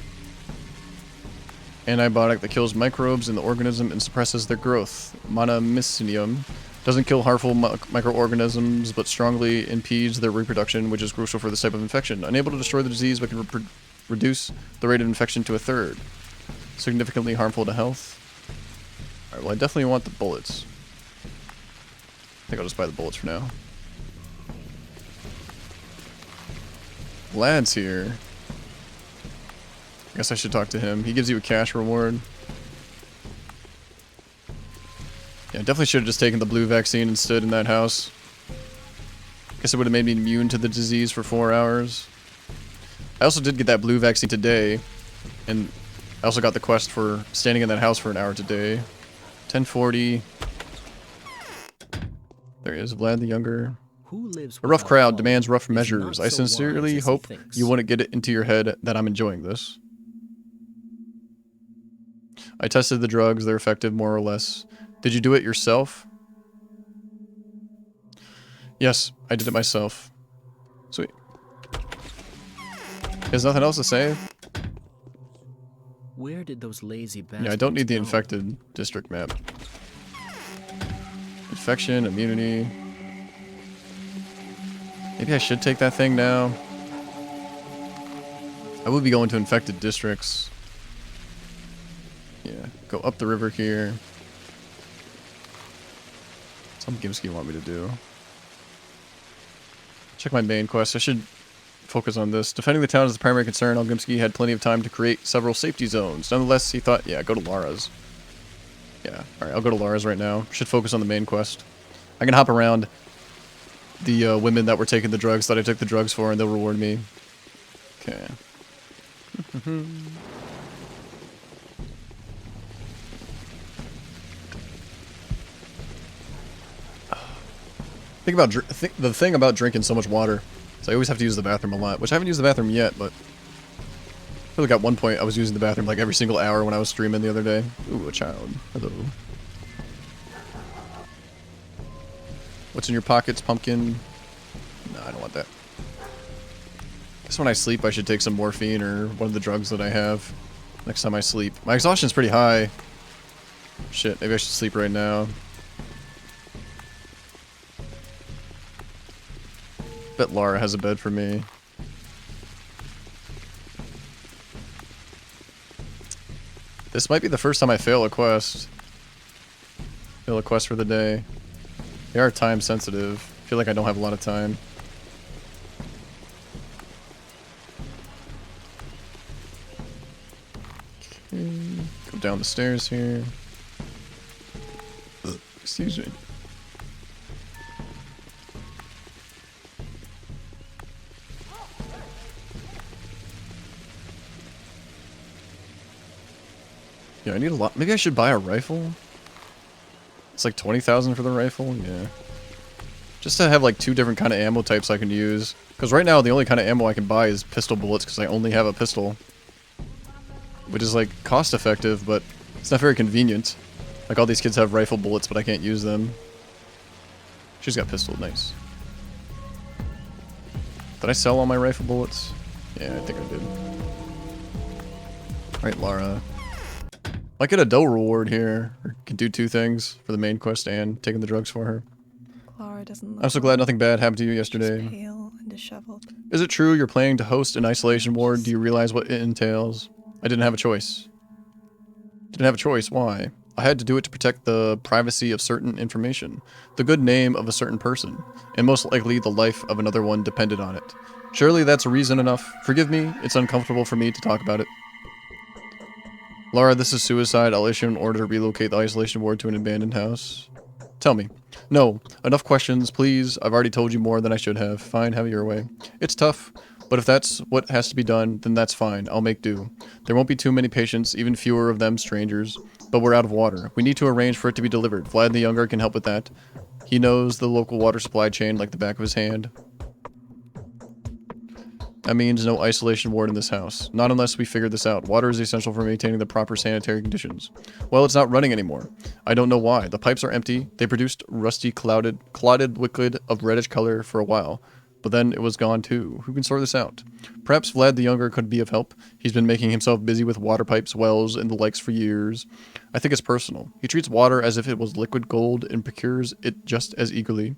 Antibiotic that kills microbes in the organism and suppresses their growth. Monomycinium doesn't kill harmful microorganisms, but strongly impedes their reproduction, which is crucial for this type of infection. Unable to destroy the disease, but can reduce the rate of infection to 1/3. Significantly harmful to health. Alright, well I definitely want the bullets. I think I'll just buy the bullets for now. Vlad's here. I guess I should talk to him. He gives you a cash reward. Yeah, definitely should have just taken the blue vaccine instead in that house. Guess it would have made me immune to the disease for 4 hours. I also did get that blue vaccine today. And I also got the quest for standing in that house for an hour today. 1040. There is Vlad the Younger. A rough crowd demands rough measures. I sincerely hope you wouldn't get it into your head that I'm enjoying this. I tested the drugs. They're effective, more or less. Did you do it yourself? Yes, I did it myself. Sweet. There's nothing else to say? Where did those lazy bastards Yeah, I don't need the go? infected district map. Infection, immunity. Maybe I should take that thing now. I would be going to infected districts. Yeah, go up the river here. Some Gimski want me to do. Check my main quest. I should focus on this. Defending the town is the primary concern. Gimski had plenty of time to create several safety zones. Nonetheless, he thought, yeah, go to Lara's. Yeah, alright, I'll go to Lara's right now. Should focus on the main quest. I can hop around the women that were taking the drugs that I took the drugs for, and they'll reward me. Okay. The thing about drinking so much water is I always have to use the bathroom a lot, which I haven't used the bathroom yet, but I feel like at one point I was using the bathroom like every single hour when I was streaming the other day. Ooh, a child. Hello. What's in your pockets, pumpkin? No, I don't want that. Guess when I sleep I should take some morphine or one of the drugs that I have next time I sleep. My exhaustion's pretty high. Shit, maybe I should sleep right now. Bet Lara has a bed for me. This might be the first time I fail a quest. Fail a quest for the day. They are time sensitive. I feel like I don't have a lot of time. Okay. Go down the stairs here. Ugh, excuse me. Yeah, I need a lot. Maybe I should buy a rifle. It's like 20,000 for the rifle. Yeah. Just to have like 2 different kind of ammo types I can use. Because right now the only kind of ammo I can buy is pistol bullets because I only have a pistol. Which is like cost effective, but it's not very convenient. Like all these kids have rifle bullets, but I can't use them. She's got pistol. Nice. Did I sell all my rifle bullets? Yeah, I think I did. Alright, Lara. Might get a dough reward here. Or can do 2 things for the main quest and taking the drugs for her. Clara doesn't look I'm so glad nothing bad happened to you She's yesterday. pale and disheveled. Is it true you're planning to host an isolation ward? Do you realize what it entails? I didn't have a choice. Didn't have a choice. Why? I had to do it to protect the privacy of certain information, the good name of a certain person, and most likely the life of another one depended on it. Surely that's reason enough. Forgive me, it's uncomfortable for me to talk about it. Lara, this is suicide. I'll issue an order to relocate the isolation ward to an abandoned house. Tell me. No, enough questions, please. I've already told you more than I should have. Fine, have it your way. It's tough, but if that's what has to be done, then that's fine. I'll make do. There won't be too many patients, even fewer of them strangers. But we're out of water. We need to arrange for it to be delivered. Vlad the Younger can help with that. He knows the local water supply chain like the back of his hand. That means no isolation ward in this house. Not unless we figure this out. Water is essential for maintaining the proper sanitary conditions. Well, it's not running anymore. I don't know why. The pipes are empty. They produced rusty, clotted liquid of reddish color for a while. But then it was gone too. Who can sort this out? Perhaps Vlad the Younger could be of help. He's been making himself busy with water pipes, wells, and the likes for years. I think it's personal. He treats water as if it was liquid gold and procures it just as eagerly.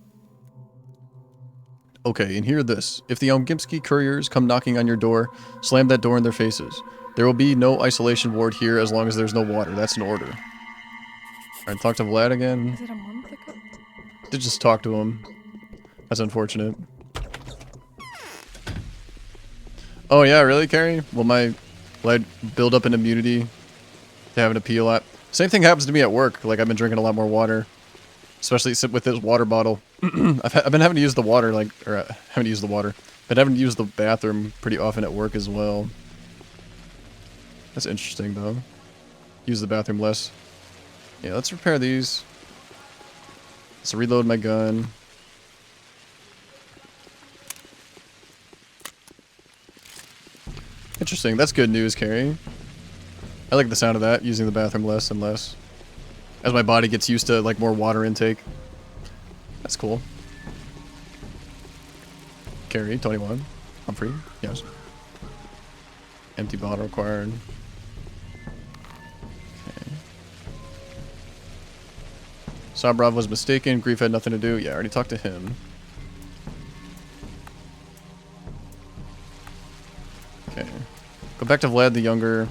Okay, and hear this. If the Gimski couriers come knocking on your door, slam that door in their faces. There will be no isolation ward here as long as there's no water. That's an order. Alright, talk to Vlad again. Is it a month ago? Did just talk to him. That's unfortunate. Oh yeah, really, Carrie? Will I build up an immunity to having to pee a lot? Same thing happens to me at work. Like, I've been drinking a lot more water. Especially with this water bottle. I've been having to use the water, having to use the water. But having to use the bathroom pretty often at work as well. That's interesting, though. Use the bathroom less. Yeah, let's repair these. Let's reload my gun. Interesting. That's good news, Carrie. I like the sound of that, using the bathroom less and less. As my body gets used to, like, more water intake. That's cool. Carrie, 21. Humfrey, yes. Empty bottle required. Okay. Sabrov was mistaken. Grief had nothing to do. Yeah, I already talked to him. Okay. Go back to Vlad the Younger.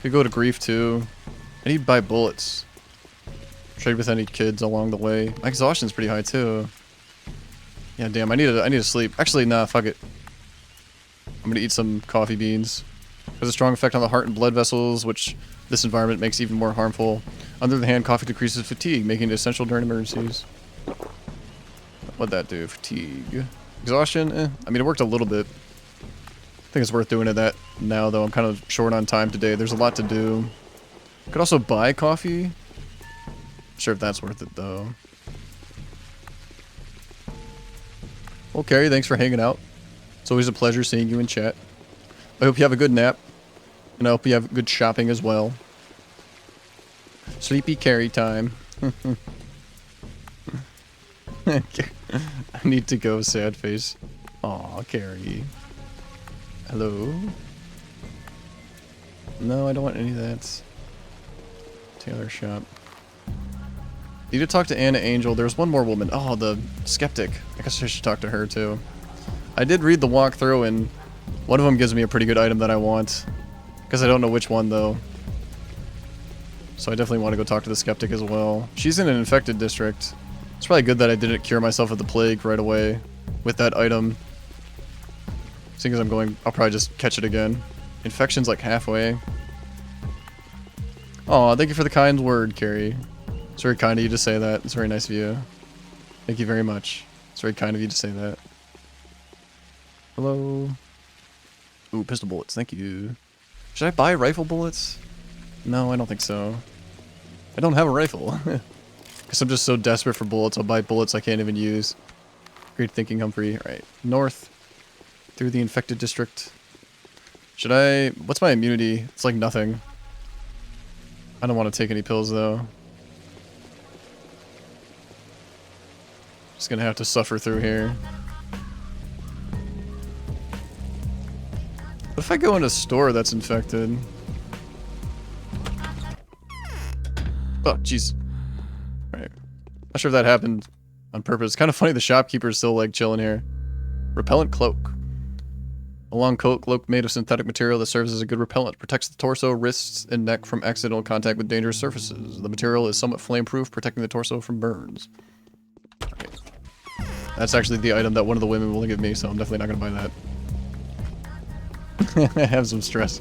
Could go to Grief too. I need to buy bullets. Trade with any kids along the way. My exhaustion's pretty high too. Yeah, damn, I need to sleep. Actually, nah, fuck it. I'm gonna eat some coffee beans. Has a strong effect on the heart and blood vessels, which this environment makes even more harmful. On the other hand, coffee decreases fatigue, making it essential during emergencies. What'd that do? Fatigue. Exhaustion? Eh. I mean, it worked a little bit. I think it's worth doing it that now, though. I'm kind of short on time today. There's a lot to do. Could also buy coffee. Not sure if that's worth it, though. Well, Carrie, thanks for hanging out. It's always a pleasure seeing you in chat. I hope you have a good nap. And I hope you have good shopping as well. Sleepy Carrie time. I need to go, sad face. Aw, Carrie. Hello? No, I don't want any of that. Tailor shop. Need to talk to Anna Angel. There's one more woman. Oh, the skeptic. I guess I should talk to her too. I did read the walkthrough, and one of them gives me a pretty good item that I want. Because I don't know which one, though. So I definitely want to go talk to the skeptic as well. She's in an infected district. It's probably good that I didn't cure myself of the plague right away with that item. Seeing as I'm going, I'll probably just catch it again. Infection's like halfway. Aw, thank you for the kind word, Carrie. It's very kind of you to say that. It's very nice of you. Thank you very much. It's very kind of you to say that. Hello? Ooh, pistol bullets. Thank you. Should I buy rifle bullets? No, I don't think so. I don't have a rifle. Because I'm just so desperate for bullets, I'll buy bullets I can't even use. Great thinking, Humphrey. Alright, north. Through the infected district. Should I... What's my immunity? It's like nothing. I don't want to take any pills, though. Just gonna have to suffer through here. What if I go in a store that's infected? Oh, jeez. Alright. Not sure if that happened on purpose. Kind of funny the shopkeeper's still, like, chilling here. Repellent cloak. A long cloak made of synthetic material that serves as a good repellent. Protects the torso, wrists, and neck from accidental contact with dangerous surfaces. The material is somewhat flame-proof, protecting the torso from burns. Okay. That's actually the item that one of the women will give me, so I'm definitely not going to buy that. I have some stress.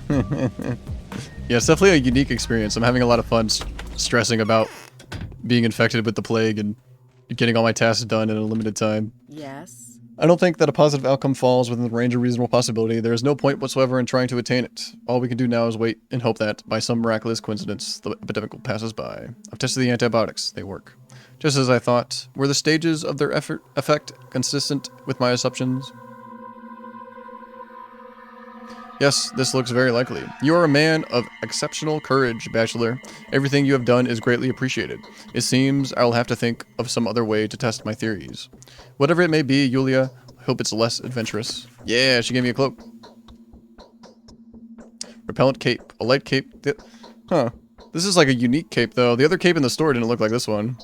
Yeah, it's definitely a unique experience. I'm having a lot of fun stressing about being infected with the plague and getting all my tasks done in a limited time. Yes. I don't think that a positive outcome falls within the range of reasonable possibility. There is no point whatsoever in trying to attain it. All we can do now is wait and hope that, by some miraculous coincidence, the epidemic will pass us by. I've tested the antibiotics. They work. Just as I thought. Were the stages of their effect consistent with my assumptions? Yes, this looks very likely. You are a man of exceptional courage, Bachelor. Everything you have done is greatly appreciated. It seems I will have to think of some other way to test my theories. Whatever it may be, Yulia, I hope it's less adventurous. Yeah, she gave me a cloak. Repellent cape. A light cape. Huh. This is like a unique cape, though. The other cape in the store didn't look like this one.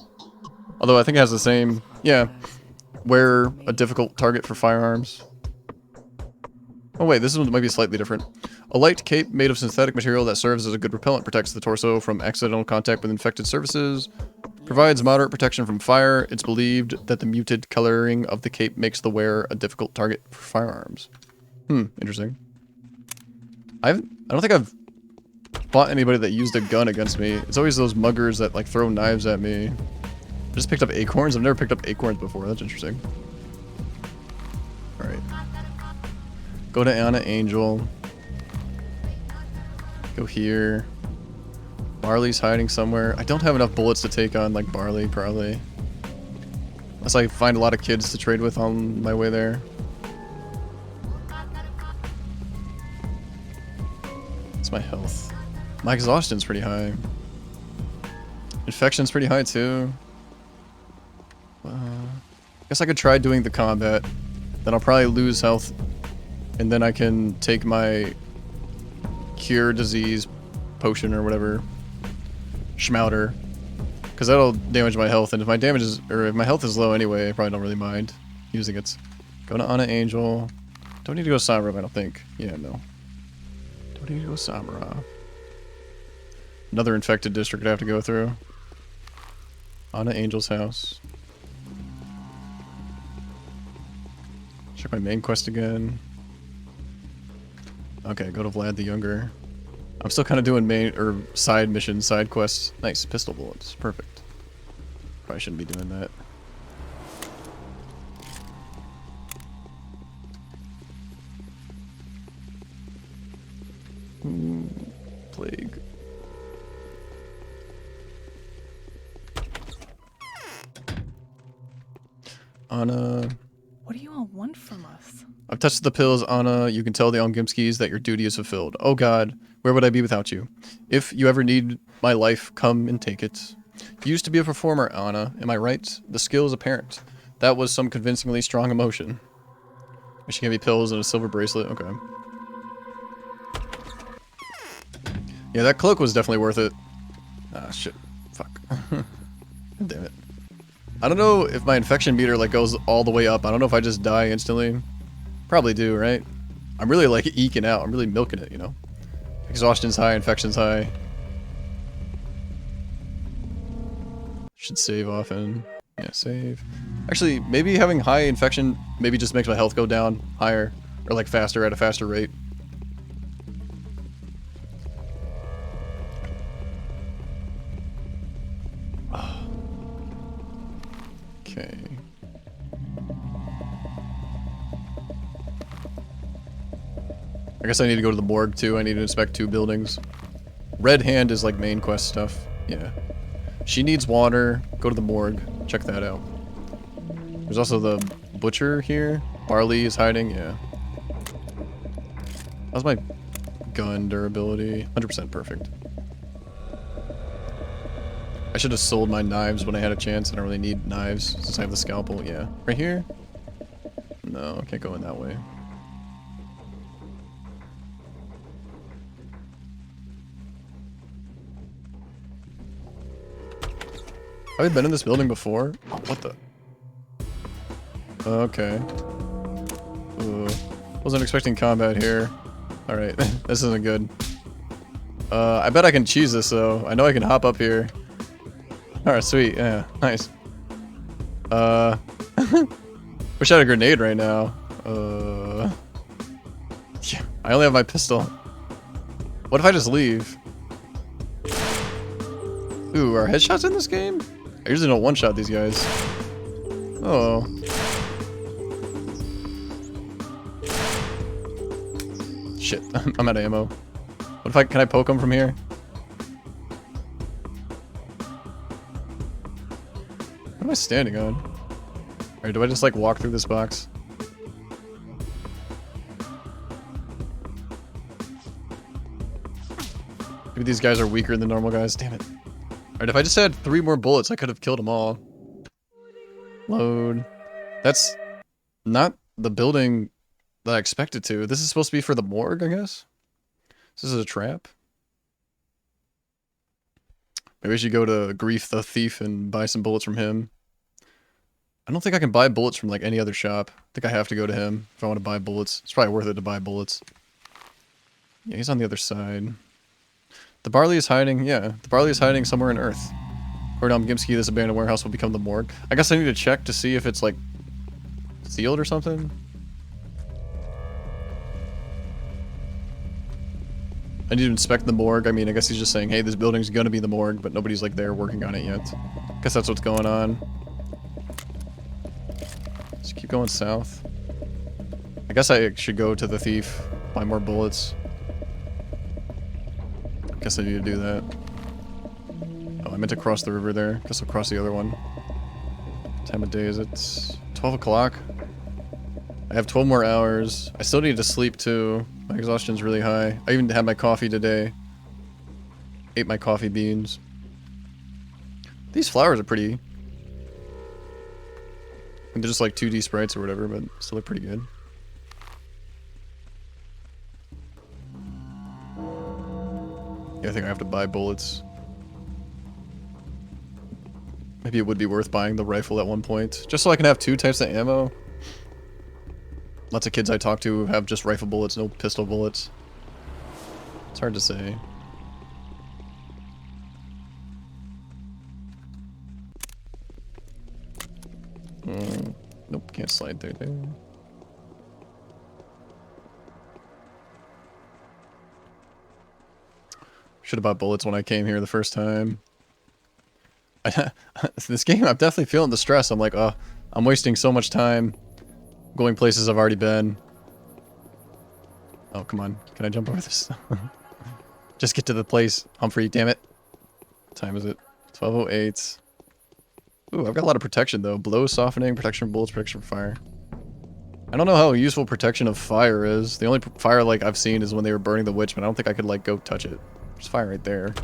Although I think it has the same... Yeah. Wear a difficult target for firearms. Oh wait, this one might be slightly different. A light cape made of synthetic material that serves as a good repellent, protects the torso from accidental contact with infected surfaces, provides moderate protection from fire. It's believed that the muted coloring of the cape makes the wearer a difficult target for firearms. Interesting. I don't think I've fought anybody that used a gun against me. It's always those muggers that like throw knives at me. I just picked up acorns. I've never picked up acorns before. That's interesting. Alright. Go to Anna Angel. Go here. Barley's hiding somewhere. I don't have enough bullets to take on, like, Barley, probably. Unless I find a lot of kids to trade with on my way there. It's my health. My exhaustion's pretty high. Infection's pretty high, too. Guess I could try doing the combat. Then I'll probably lose health. And then I can take my cure disease potion or whatever. Schmouter. Because that'll damage my health. And if my damage is, or if my health is low anyway, I probably don't really mind using it. Go to Anna Angel. Don't need to go to Samara, I don't think. Yeah, no. Don't need to go to Samara. Another infected district I have to go through. Anna Angel's house. Check my main quest again. Okay, go to Vlad the Younger. I'm still kind of doing main or side missions, side quests. Nice, pistol bullets. Perfect. Probably shouldn't be doing that. Ooh, plague. Anna. What do you all want from us? I've touched the pills, Anna. You can tell the Ongimskis that your duty is fulfilled. Oh God, where would I be without you? If you ever need my life, come and take it. You used to be a performer, Anna. Am I right? The skill is apparent. That was some convincingly strong emotion. She gave me pills and a silver bracelet. Okay. Yeah, that cloak was definitely worth it. Ah, shit. Fuck. Damn it. I don't know if my infection meter like goes all the way up. I don't know if I just die instantly. Probably do, right? I'm really like eking out. I'm really milking it, you know? Exhaustion's high, infection's high. Should save often. Yeah, save. Actually, maybe having high infection maybe just makes my health go down higher. Or like faster, at a faster rate. Okay. I guess I need to go to the morgue too. I need to inspect 2 buildings. Red Hand is like main quest stuff. Yeah. She needs water. Go to the morgue. Check that out. There's also the butcher here. Barley is hiding. Yeah. How's my gun durability? 100% perfect. I should have sold my knives when I had a chance. I don't really need knives since I have the scalpel. Yeah. Right here? No, I can't go in that way. Have I been in this building before? Oh, what the? Okay. Wasn't expecting combat here. Alright, this isn't good. I bet I can cheese this though. I know I can hop up here. Alright, sweet. Yeah, nice. Wish I had a grenade right now. Yeah, I only have my pistol. What if I just leave? Ooh, are headshots in this game? I usually don't one-shot these guys. Oh. Shit, I'm out of ammo. What if can I poke him from here? What am I standing on? Alright, do I just like walk through this box? Maybe these guys are weaker than normal guys. Damn it. Alright, if I just had 3 more bullets, I could have killed them all. Load. That's not the building that I expected to. This is supposed to be for the morgue, I guess? This is a trap? Maybe I should go to Grief the Thief and buy some bullets from him. I don't think I can buy bullets from like any other shop. I think I have to go to him if I want to buy bullets. It's probably worth it to buy bullets. Yeah, he's on the other side. The barley is hiding, yeah. The barley is hiding somewhere in Earth. According to Gimski, this abandoned warehouse will become the morgue. I guess I need to check to see if it's like sealed or something. I need to inspect the morgue. I mean, I guess he's just saying, hey, this building's gonna be the morgue, but nobody's like there working on it yet. Guess that's what's going on. Let's keep going south. I guess I should go to the thief, buy more bullets. Guess I need to do that. Oh, I meant to cross the river there. Guess I'll cross the other one. What time of day is it? 12 o'clock? I have 12 more hours. I still need to sleep too. My exhaustion's really high. I even had my coffee today. Ate my coffee beans. These flowers are pretty. And they're just like 2D sprites or whatever, but still look pretty good. Yeah, I think I have to buy bullets. Maybe it would be worth buying the rifle at one point. Just so I can have 2 types of ammo. Lots of kids I talk to have just rifle bullets, no pistol bullets. It's hard to say. Nope, can't slide there. Should have bought bullets when I came here the first time. This game, I'm definitely feeling the stress. I'm like, oh, I'm wasting so much time going places I've already been. Oh, come on. Can I jump over this? Just get to the place. Humfrey, damn it. What time is it? 12:08. Ooh, I've got a lot of protection, though. Blow, softening, protection from bullets, protection from fire. I don't know how useful protection of fire is. The only fire, like, I've seen is when they were burning the witch, but I don't think I could, like, go touch it. There's fire right there.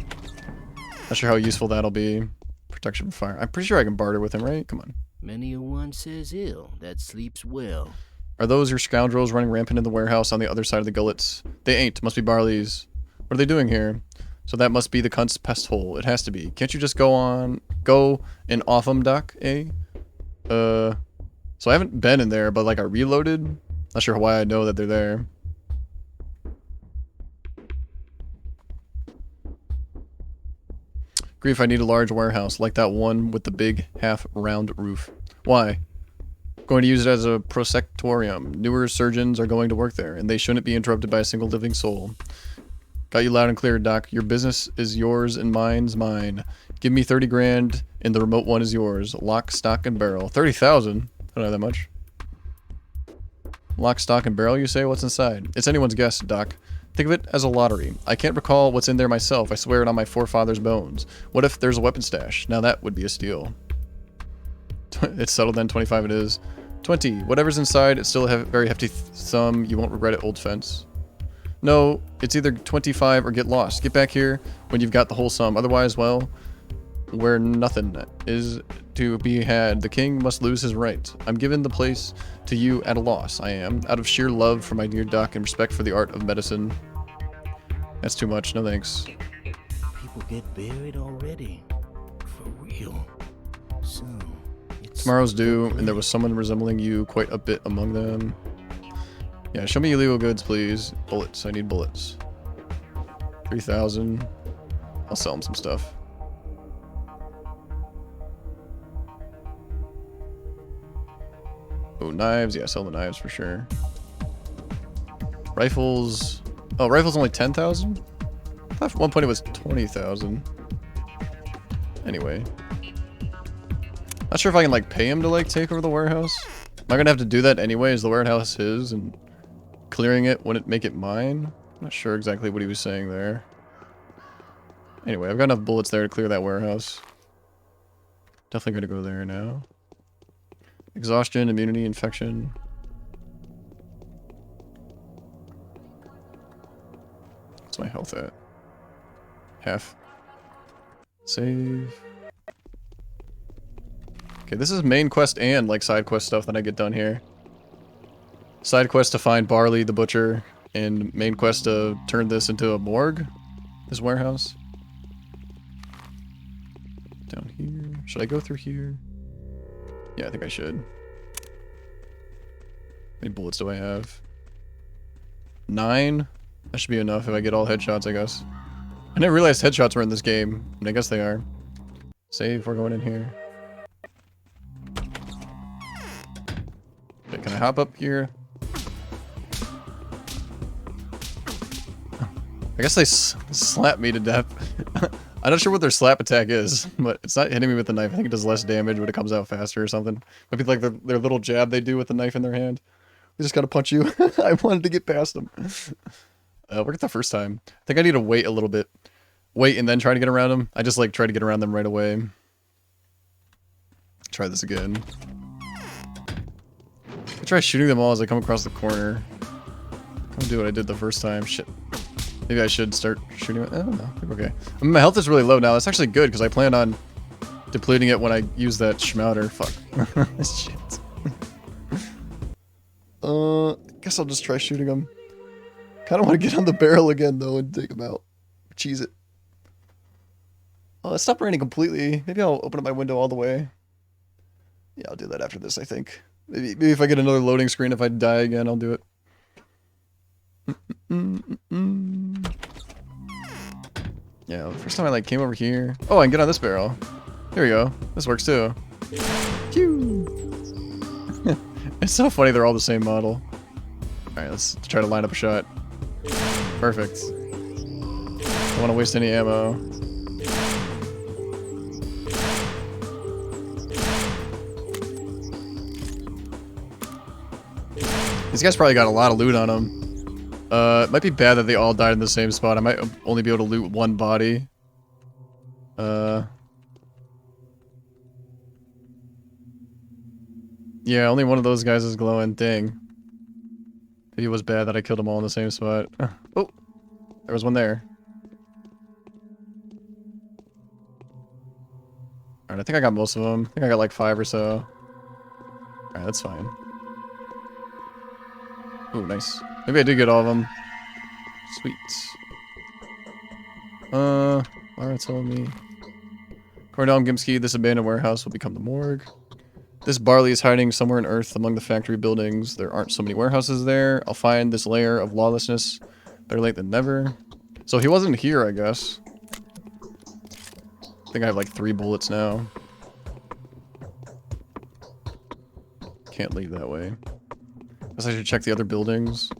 Not sure how useful that'll be. Protection from fire. I'm pretty sure I can barter with him, right? Come on. Many a one says ill that sleeps well. Are those your scoundrels running rampant in the warehouse on the other side of the gullets? They ain't. Must be Barley's. What are they doing here? So that must be the cunt's pest hole. It has to be. Can't you just go and off 'em, Doc, eh? So I haven't been in there, but like I reloaded. Not sure why I know that they're there. Grief, I need a large warehouse, like that one with the big half-round roof. Why? Going to use it as a prosectorium. Newer surgeons are going to work there, and they shouldn't be interrupted by a single living soul. Got you loud and clear, Doc. Your business is yours and mine's mine. Give me 30 grand, and the remote one is yours. Lock, stock, and barrel. 30,000? I don't know that much. Lock, stock, and barrel, you say? What's inside? It's anyone's guess, Doc. Think of it as a lottery. I can't recall what's in there myself. I swear it on my forefathers' bones. What if there's a weapon stash? Now that would be a steal. It's settled then. 25 it is. 20. Whatever's inside, it's still a very hefty sum. You won't regret it, old fence. No, it's either 25 or get lost. Get back here when you've got the whole sum. Otherwise, well, where nothing is to be had, the king must lose his right. I'm giving the place to you at a loss, I am, out of sheer love for my dear Doc and respect for the art of medicine. That's too much, no thanks. People get buried already. For real. So, Tomorrow's due, and there was someone resembling you quite a bit among them. Yeah, show me illegal goods, please. Bullets, I need bullets. 3,000. I'll sell him some stuff. Oh, knives. Yeah, sell the knives for sure. Rifles. Oh, rifles only 10,000? I thought at one point it was 20,000. Anyway. Not sure if I can, like, pay him to, like, take over the warehouse. Am I gonna have to do that anyway? Is the warehouse his? And clearing it wouldn't make it mine? I'm not sure exactly what he was saying there. Anyway, I've got enough bullets there to clear that warehouse. Definitely gonna go there now. Exhaustion, immunity, infection. What's my health at? Half. Save. Okay, this is main quest and like side quest stuff that I get done here. Side quest to find Barley the butcher, and main quest to turn this into a morgue. This warehouse. Down here. Should I go through here? Yeah, I think I should. How many bullets do I have? 9? That should be enough if I get all headshots, I guess. I never realized headshots were in this game, and I guess they are. Save, we're going in here. Okay, can I hop up here? I guess they slapped me to death. I'm not sure what their slap attack is, but it's not hitting me with the knife. I think it does less damage when it comes out faster or something. Might be like their little jab they do with the knife in their hand. They just gotta punch you. I wanted to get past them. Worked the first time. I think I need to wait a little bit. Wait and then try to get around them. I just like try to get around them right away. Try this again. I try shooting them all as I come across the corner. Come do what I did the first time. Shit. Maybe I should start shooting it. I don't know. Okay. I mean, my health is really low now. That's actually good because I plan on depleting it when I use that schmouter. Fuck. Shit. Guess I'll just try shooting him. Kind of want to get on the barrel again though and take him out. Cheese it. Oh, it stopped raining completely. Maybe I'll open up my window all the way. Yeah, I'll do that after this, I think. Maybe if I get another loading screen, if I die again, I'll do it. Yeah, the first time I like came over here. Oh, I can get on this barrel. Here we go. This works too. Phew. It's so funny they're all the same model. Alright, let's try to line up a shot. Perfect. Don't want to waste any ammo. These guys probably got a lot of loot on them. It might be bad that they all died in the same spot. I might only be able to loot one body. Yeah, only one of those guys is glowing. Dang. Maybe it was bad that I killed them all in the same spot. Oh! There was one there. Alright, I think I got most of them. I think I got like 5 or so. Alright, that's fine. Ooh, nice. Maybe I did get all of them. Sweet. Lara told me. According to Gimski, this abandoned warehouse will become the morgue. This barley is hiding somewhere on Earth among the factory buildings. There aren't so many warehouses there. I'll find this layer of lawlessness. Better late than never. So he wasn't here, I guess. I think I have like 3 bullets now. Can't leave that way. Guess I should check the other buildings.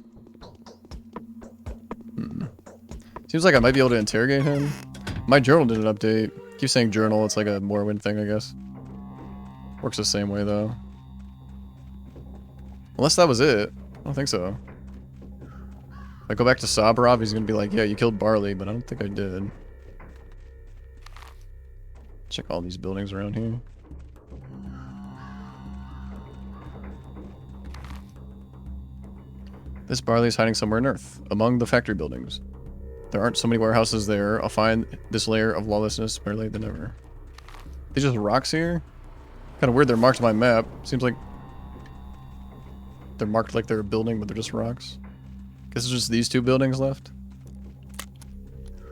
Seems like I might be able to interrogate him. My journal did an update. Keep saying journal, it's like a Morrowind thing, I guess. Works the same way, though. Unless that was it. I don't think so. If I go back to Sabarov, he's gonna be like, yeah, you killed Barley, but I don't think I did. Check all these buildings around here. This barley is hiding somewhere on Earth, among the factory buildings. There aren't so many warehouses there. I'll find this layer of lawlessness better late than never. These just rocks here? Kind of weird they're marked on my map. Seems like they're marked like they're a building, but they're just rocks. Guess it's just these 2 buildings left.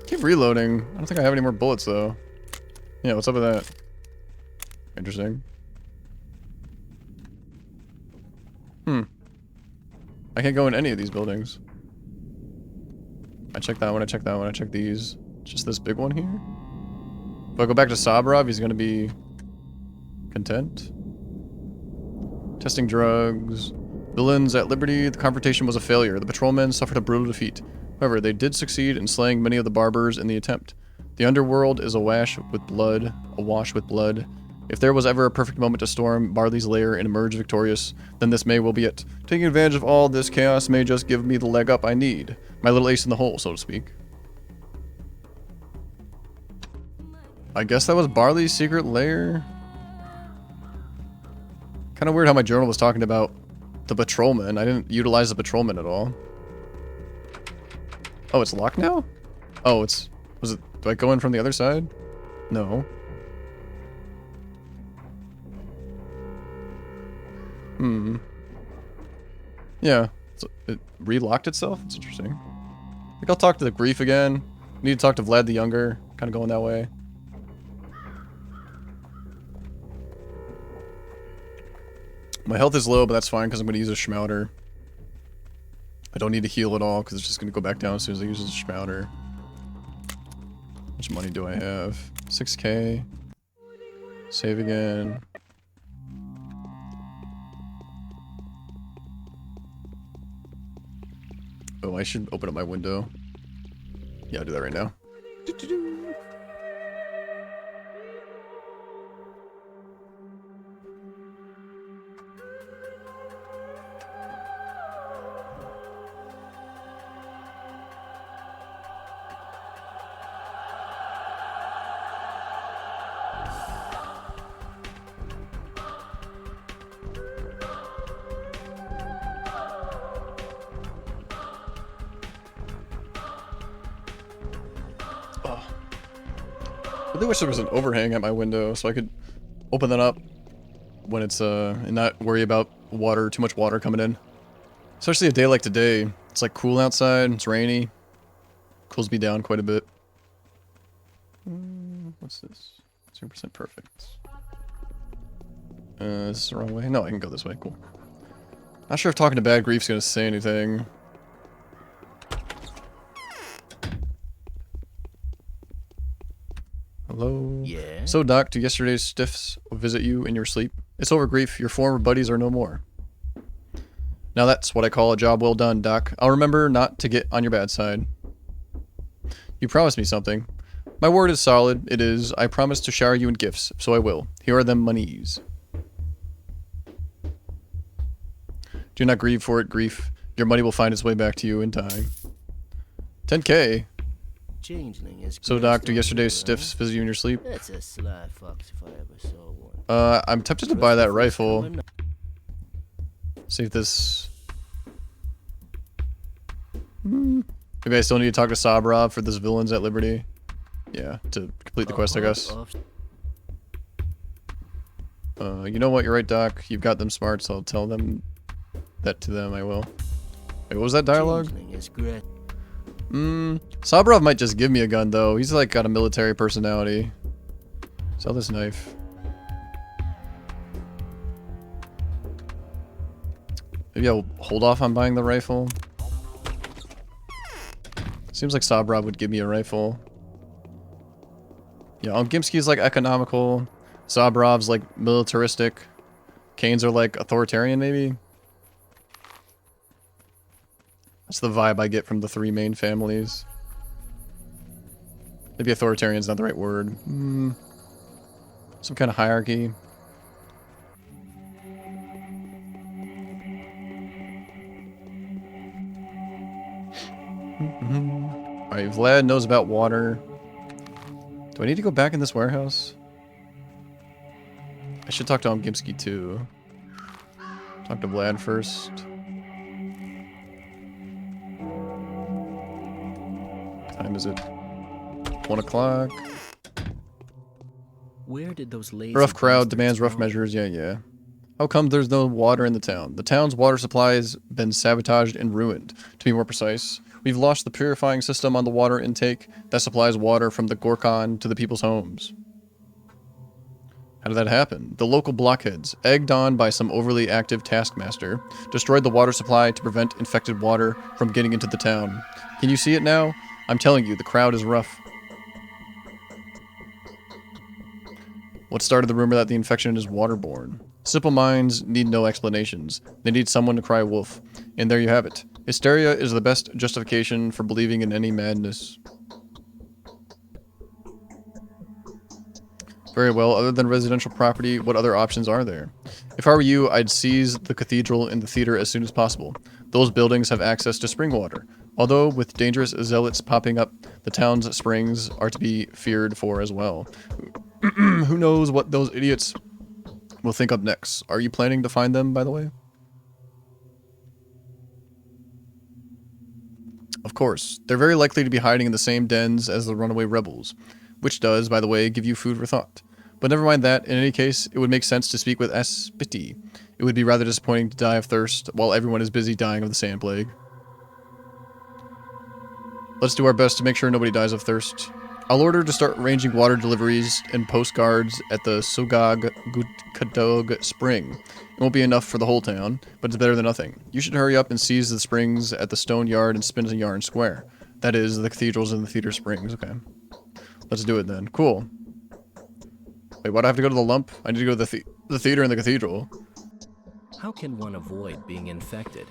Keep reloading. I don't think I have any more bullets, though. Yeah, what's up with that? Interesting. I can't go in any of these buildings. I checked that one, I checked that one, I checked these. Just this big one here? If I go back to Sabarov, he's gonna be content. Testing drugs. Villains at liberty. The confrontation was a failure. The patrolmen suffered a brutal defeat. However, they did succeed in slaying many of the barbers in the attempt. The underworld is awash with blood. If there was ever a perfect moment to storm Barley's lair and emerge victorious, then this may well be it. Taking advantage of all this chaos may just give me the leg up I need. My little ace in the hole, so to speak. I guess that was Barley's secret lair? Kind of weird how my journal was talking about the patrolman. I didn't utilize the patrolman at all. Oh, it's locked now? Oh, it's... Was it... Do I go in from the other side? No. Yeah. So it relocked itself? It's interesting. I think I'll talk to the Grief again. Need to talk to Vlad the Younger. Kind of going that way. My health is low, but that's fine because I'm going to use a Schmouter. I don't need to heal at all because it's just going to go back down as soon as I use the Schmouter. How much money do I have? 6k. Save again. Oh, I should open up my window. Yeah, I'll do that right now. I really wish there was an overhang at my window so I could open that up when it's and not worry about too much water coming in. Especially a day like today. It's like cool outside, it's rainy. Cools me down quite a bit. What's this? 0% perfect. This is the wrong way. No, I can go this way. Cool. Not sure if talking to Bad Grief's gonna say anything. Hello? Yeah? So, Doc, do yesterday's stiffs visit you in your sleep? It's over, Grief. Your former buddies are no more. Now that's what I call a job well done, Doc. I'll remember not to get on your bad side. You promised me something. My word is solid. It is. I promised to shower you in gifts, so I will. Here are them monies. Do not grieve for it, Grief. Your money will find its way back to you in time. 10K. Changeling is So, Doc, do yesterday's stiffs visit you in your sleep? That's a sly fox if I ever saw one. I'm tempted to buy that rifle. See if this... Maybe I still need to talk to Sabrov for this Villains at Liberty. Yeah, to complete the quest, I guess. You know what? You're right, Doc. You've got them smart, so I'll tell them that to them. I will. Wait, what was that dialogue? Sabrov might just give me a gun, though. He's like got a military personality. Sell this knife. Maybe I'll hold off on buying the rifle. Seems like Sabrov would give me a rifle. Yeah, Gimski's like economical. Sabrov's like militaristic. Kane's are like authoritarian, maybe? That's the vibe I get from the three main families. Maybe authoritarian's not the right word. Some kind of hierarchy. Alright, Vlad knows about water. Do I need to go back in this warehouse? I should talk to Gimski too. Talk to Vlad first. Time is it? 1 o'clock. Where did those lazy Rough crowd bastards demands rough go? measures. Yeah. How come there's no water in the town? The town's water supply has been sabotaged and ruined. To be more precise, we've lost the purifying system on the water intake that supplies water from the Gorkon to the people's homes. How did that happen? The local blockheads, egged on by some overly active taskmaster, destroyed the water supply to prevent infected water from getting into the town. Can you see it now? I'm telling you, the crowd is rough. What started the rumor that the infection is waterborne? Simple minds need no explanations. They need someone to cry wolf. And there you have it. Hysteria is the best justification for believing in any madness. Very well, other than residential property, what other options are there? If I were you, I'd seize the cathedral and the theater as soon as possible. Those buildings have access to spring water. Although, with dangerous zealots popping up, the town's springs are to be feared for as well. Who knows what those idiots will think up next. Are you planning to find them, by the way? Of course. They're very likely to be hiding in the same dens as the runaway rebels. Which does, by the way, give you food for thought. But never mind that. In any case, it would make sense to speak with S. Bitty. It would be rather disappointing to die of thirst while everyone is busy dying of the sand plague. Let's do our best to make sure nobody dies of thirst. I'll order to start arranging water deliveries and postcards at the Sogog Kadog Spring. It won't be enough for the whole town, but it's better than nothing. You should hurry up and seize the springs at the Stone Yard and Spin Yarn Square. That is, the cathedrals and the theater springs. Okay. Let's do it then. Cool. Wait, why do I have to go to the lump? I need to go to the theater and the cathedral. How can one avoid being infected?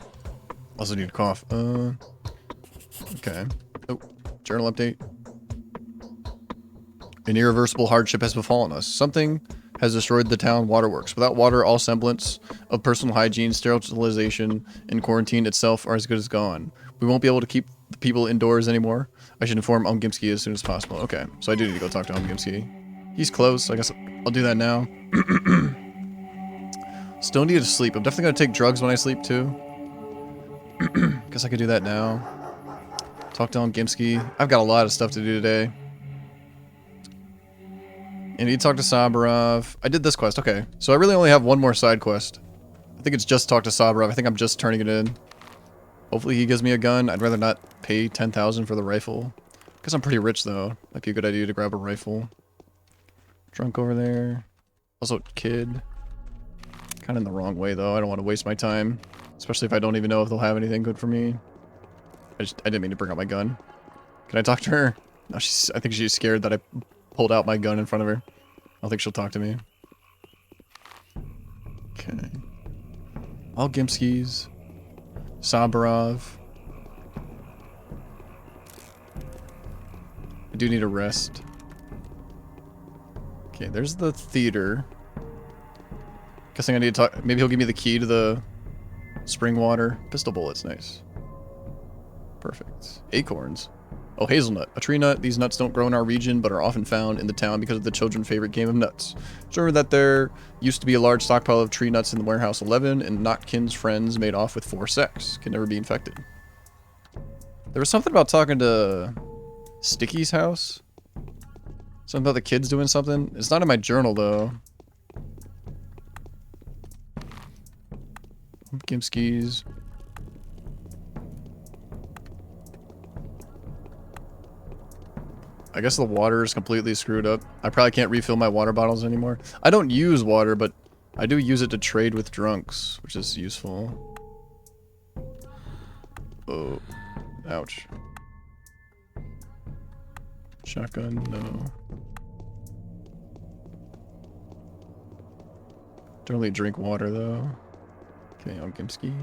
Also need to cough. Okay. Oh, journal update. An irreversible hardship has befallen us. Something has destroyed the town waterworks. Without water, all semblance of personal hygiene, sterilization, and quarantine itself are as good as gone. We won't be able to keep the people indoors anymore. I should inform Gimski as soon as possible. Okay, so I do need to go talk to Gimski. He's close. I guess I'll do that now. Still need to sleep. I'm definitely going to take drugs when I sleep, too. Guess I could do that now. Talk to Gimski. I've got a lot of stuff to do today. I need to talk to Sabrov. I did this quest. Okay. So I really only have one more side quest. I think it's just talk to Sabrov. I think I'm just turning it in. Hopefully he gives me a gun. I'd rather not pay 10,000 for the rifle. Because I'm pretty rich, though. Might be a good idea to grab a rifle. Drunk over there. Also, kid. Kind of in the wrong way, though. I don't want to waste my time. Especially if I don't even know if they'll have anything good for me. I didn't mean to bring out my gun. Can I talk to her? No, I think she's scared that I pulled out my gun in front of her. I don't think she'll talk to me. Okay. All Gimskis. Sabarov. I do need a rest. Okay, there's the theater. Guessing I need to talk. Maybe he'll give me the key to the spring water. Pistol bullets, nice. Perfect. Acorns. Oh, hazelnut. A tree nut. These nuts don't grow in our region, but are often found in the town because of the children's favorite game of nuts. Just remember that there used to be a large stockpile of tree nuts in the warehouse 11, and Notkin's friends made off with 4 sacks. Can never be infected. There was something about talking to Sticky's house. Something about the kids doing something. It's not in my journal, though. Gimskis. I guess the water is completely screwed up. I probably can't refill my water bottles anymore. I don't use water, but I do use it to trade with drunks, which is useful. Oh. Ouch. Shotgun, no. Don't really drink water, though. Okay, on Gimski.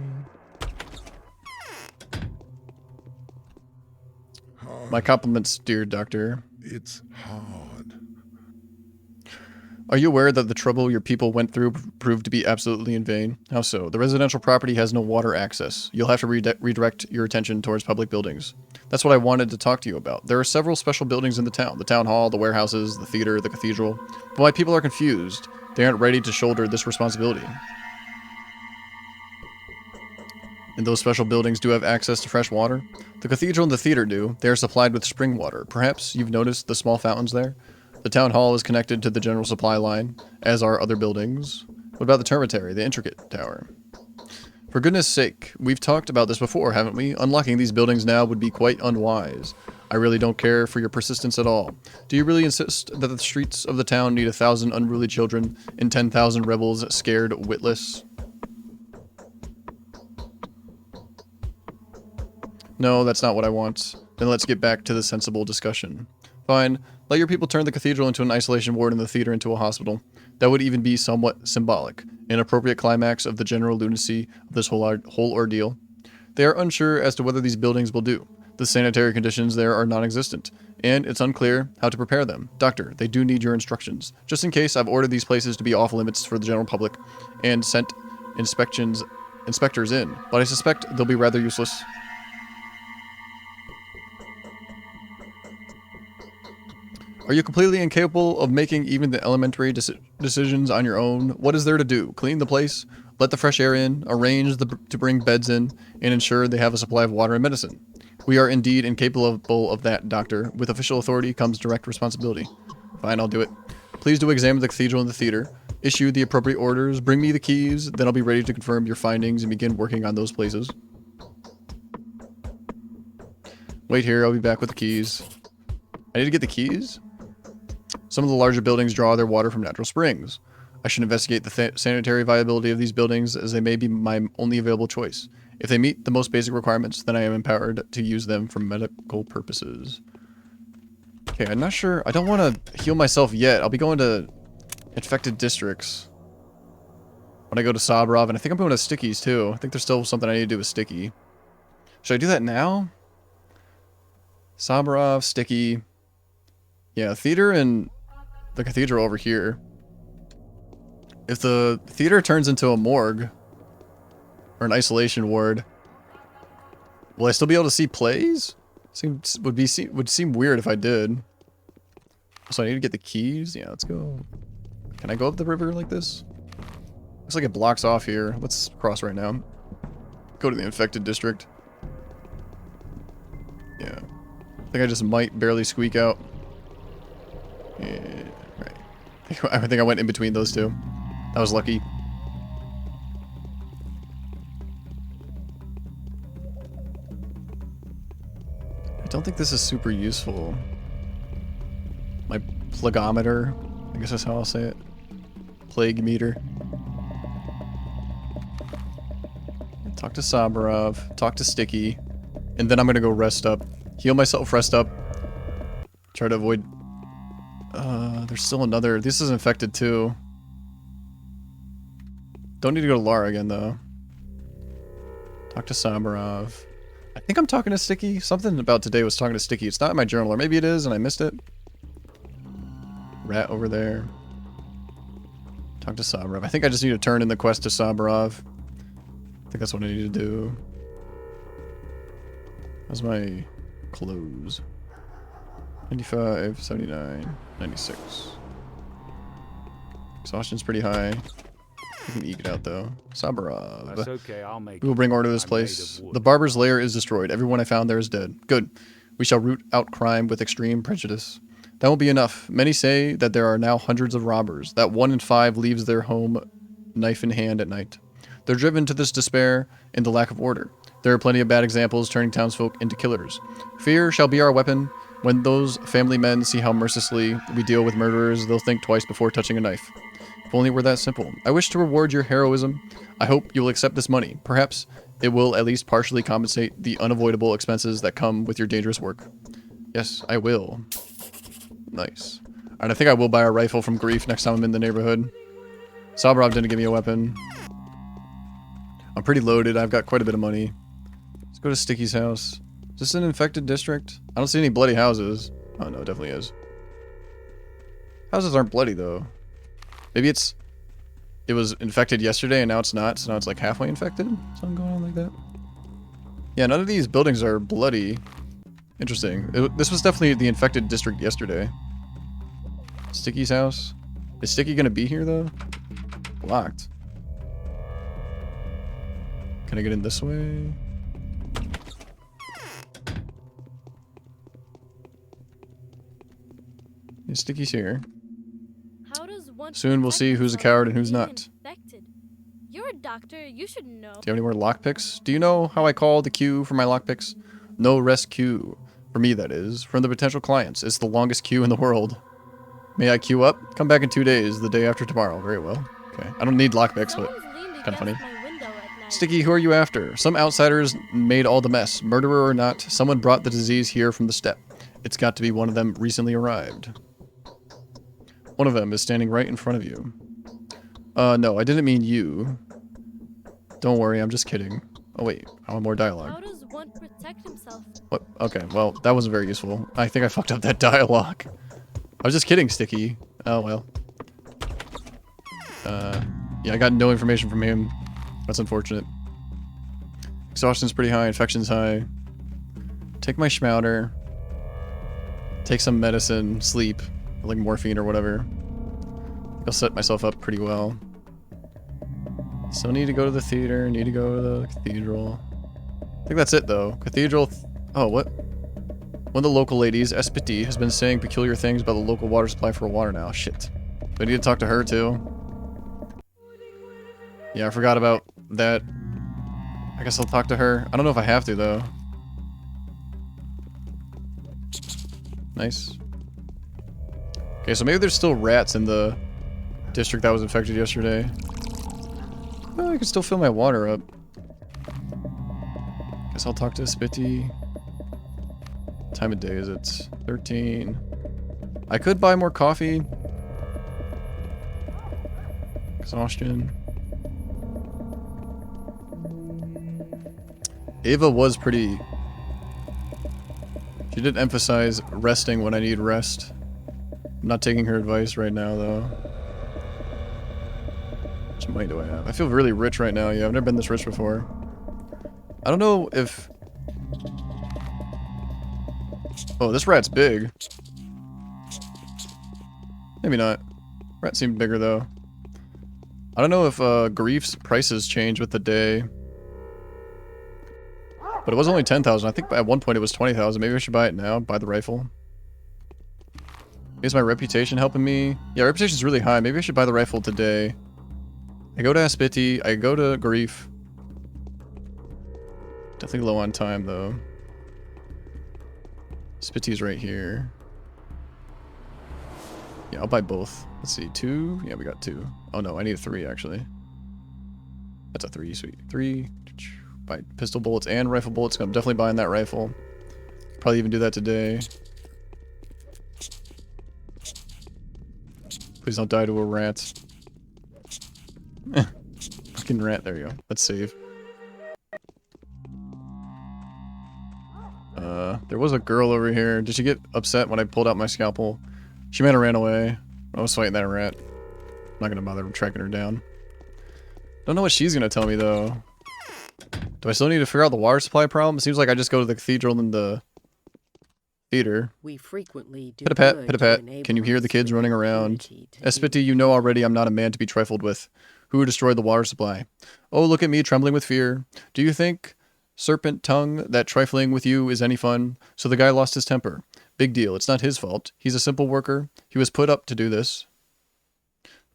My compliments, dear doctor. It's hard. Are you aware that the trouble your people went through proved to be absolutely in vain? How so? The residential property has no water access. You'll have to redirect your attention towards public buildings. That's what I wanted to talk to you about. There are several special buildings in the town. The town hall, the warehouses, the theater, the cathedral. But my people are confused. They aren't ready to shoulder this responsibility. And those special buildings do have access to fresh water? The cathedral and the theater do. They are supplied with spring water. Perhaps you've noticed the small fountains there? The town hall is connected to the general supply line, as are other buildings. What about the termitary, the intricate tower? For goodness sake, we've talked about this before, haven't we? Unlocking these buildings now would be quite unwise. I really don't care for your persistence at all. Do you really insist that the streets of the town need 1,000 unruly children and 10,000 rebels scared witless? No, that's not what I want. Then let's get back to the sensible discussion. Fine. Let your people turn the cathedral into an isolation ward and the theater into a hospital. That would even be somewhat symbolic. An appropriate climax of the general lunacy of this whole ordeal. They are unsure as to whether these buildings will do. The sanitary conditions there are non-existent, and it's unclear how to prepare them. Doctor, they do need your instructions. Just in case, I've ordered these places to be off limits for the general public, and sent inspectors in, but I suspect they'll be rather useless. Are you completely incapable of making even the elementary decisions on your own? What is there to do? Clean the place? Let the fresh air in? Arrange to bring beds in? And ensure they have a supply of water and medicine? We are indeed incapable of that, Doctor. With official authority comes direct responsibility. Fine, I'll do it. Please do examine the cathedral and the theater. Issue the appropriate orders. Bring me the keys. Then I'll be ready to confirm your findings and begin working on those places. Wait here, I'll be back with the keys. I need to get the keys? Some of the larger buildings draw their water from natural springs. I should investigate the sanitary viability of these buildings, as they may be my only available choice. If they meet the most basic requirements, then I am empowered to use them for medical purposes. Okay, I'm not sure. I don't want to heal myself yet. I'll be going to infected districts when I go to Sabrov, and I think I'm going to Sticky's too. I think there's still something I need to do with Sticky. Should I do that now? Sabrov, Sticky. Yeah, theater and the cathedral over here. If the theater turns into a morgue or an isolation ward, will I still be able to see plays? Would seem weird if I did. So I need to get the keys. Yeah, let's go. Can I go up the river like this? Looks like it blocks off here. Let's cross right now. Go to the infected district. Yeah. I think I just might barely squeak out. Yeah, right. I think I went in between those two. That was lucky. I don't think this is super useful. My plagometer, I guess that's how I'll say it. Plague meter. Talk to Sabarov. Talk to Sticky. And then I'm gonna go rest up. Heal myself, rest up. Try to avoid... there's still another... This is infected too. Don't need to go to Lara again though. Talk to Sabarov. I think I'm talking to Sticky. Something about today was talking to Sticky. It's not in my journal, or maybe it is and I missed it. Rat over there. Talk to Sabarov. I think I just need to turn in the quest to Sabarov. I think that's what I need to do. How's my clothes? 95, 79, 96. Exhaustion's pretty high. I can eke it out though. Sabarov. That's okay, I'll make We will bring order to this place. The barber's lair is destroyed. Everyone I found there is dead. Good. We shall root out crime with extreme prejudice. That won't be enough. Many say that there are now hundreds of robbers, that 1 in 5 leaves their home knife in hand at night. They're driven to this despair and the lack of order. There are plenty of bad examples turning townsfolk into killers. Fear shall be our weapon. When those family men see how mercilessly we deal with murderers, they'll think twice before touching a knife. If only it were that simple. I wish to reward your heroism. I hope you will accept this money. Perhaps it will at least partially compensate the unavoidable expenses that come with your dangerous work. Yes, I will. Nice. And I think I will buy a rifle from Grief next time I'm in the neighborhood. Sabarov didn't give me a weapon. I'm pretty loaded. I've got quite a bit of money. Let's go to Sticky's house. Is this an infected district? I don't see any bloody houses. Oh no, it definitely is. Houses aren't bloody though. Maybe it was infected yesterday and now it's not, so now it's like halfway infected? Something going on like that? Yeah, none of these buildings are bloody. Interesting. This was definitely the infected district yesterday. Sticky's house. Is Sticky gonna be here though? Locked. Can I get in this way? Yeah, Sticky's here. How does one Soon we'll see who's a coward and who's not. infected? You're a doctor, you should know. Do you have any more lockpicks? Do you know how I call the queue for my lockpicks? No rest queue. For me, that is. From the potential clients. It's the longest queue in the world. May I queue up? Come back in 2 days, the day after tomorrow. Very well. Okay. I don't need lockpicks, but kind of funny. Sticky, who are you after? Some outsiders made all the mess. Murderer or not, someone brought the disease here from the steppe. It's got to be one of them recently arrived. One of them is standing right in front of you. No, I didn't mean you. Don't worry, I'm just kidding. Oh wait, I want more dialogue. How does one protect himself? What? Okay, well, that wasn't very useful. I think I fucked up that dialogue. I was just kidding, Sticky. Oh well. Yeah, I got no information from him. That's unfortunate. Exhaustion's pretty high, infection's high. Take my schmouter. Take some medicine, sleep, like morphine or whatever. I'll set myself up pretty well. Still need to go to the theater, need to go to the cathedral. I think that's it though. Cathedral, oh what? One of the local ladies, Espiti, has been saying peculiar things about the local water supply for a while now. Shit. I need to talk to her too. Yeah, I forgot about that. I guess I'll talk to her. I don't know if I have to though. Nice. Okay, so maybe there's still rats in the district that was infected yesterday. Oh, I can still fill my water up. Guess I'll talk to Spitty. What time of day is it? 13. I could buy more coffee. Exhaustion. Ava was pretty... She did emphasize resting when I need rest. I'm not taking her advice right now, though. How much money do I have? I feel really rich right now. Yeah, I've never been this rich before. I don't know if... Oh, this rat's big. Maybe not. Rat seemed bigger, though. I don't know if Grief's prices change with the day. But it was only 10,000. I think at one point it was 20,000. Maybe I should buy it now. Buy the rifle. Is my reputation helping me? Yeah, reputation's really high. Maybe I should buy the rifle today. I go to Aspiti. I go to Grief. Definitely low on time, though. Spitty's right here. Yeah, I'll buy both. Let's see, 2? Yeah, we got 2. Oh no, I need a 3, actually. That's a 3, sweet. 3. Buy pistol bullets and rifle bullets. I'm definitely buying that rifle. Probably even do that today. Please don't die to a rat. Fucking rat, there you go. Let's save. There was a girl over here. Did she get upset when I pulled out my scalpel? She might have ran away. I was fighting that rat. I'm not gonna bother tracking her down. Don't know what she's gonna tell me though. Do I still need to figure out the water supply problem? It seems like I just go to the cathedral and the theater. We frequently do Pit-a-pat, good pit-a-pat. to enable Can you hear the us kids with running around? impunity to Espiti, you know already I'm not a man to be trifled with. Who destroyed the water supply? Oh, look at me trembling with fear. Do you think, serpent tongue, that trifling with you is any fun? So the guy lost his temper. Big deal. It's not his fault. He's a simple worker. He was put up to do this.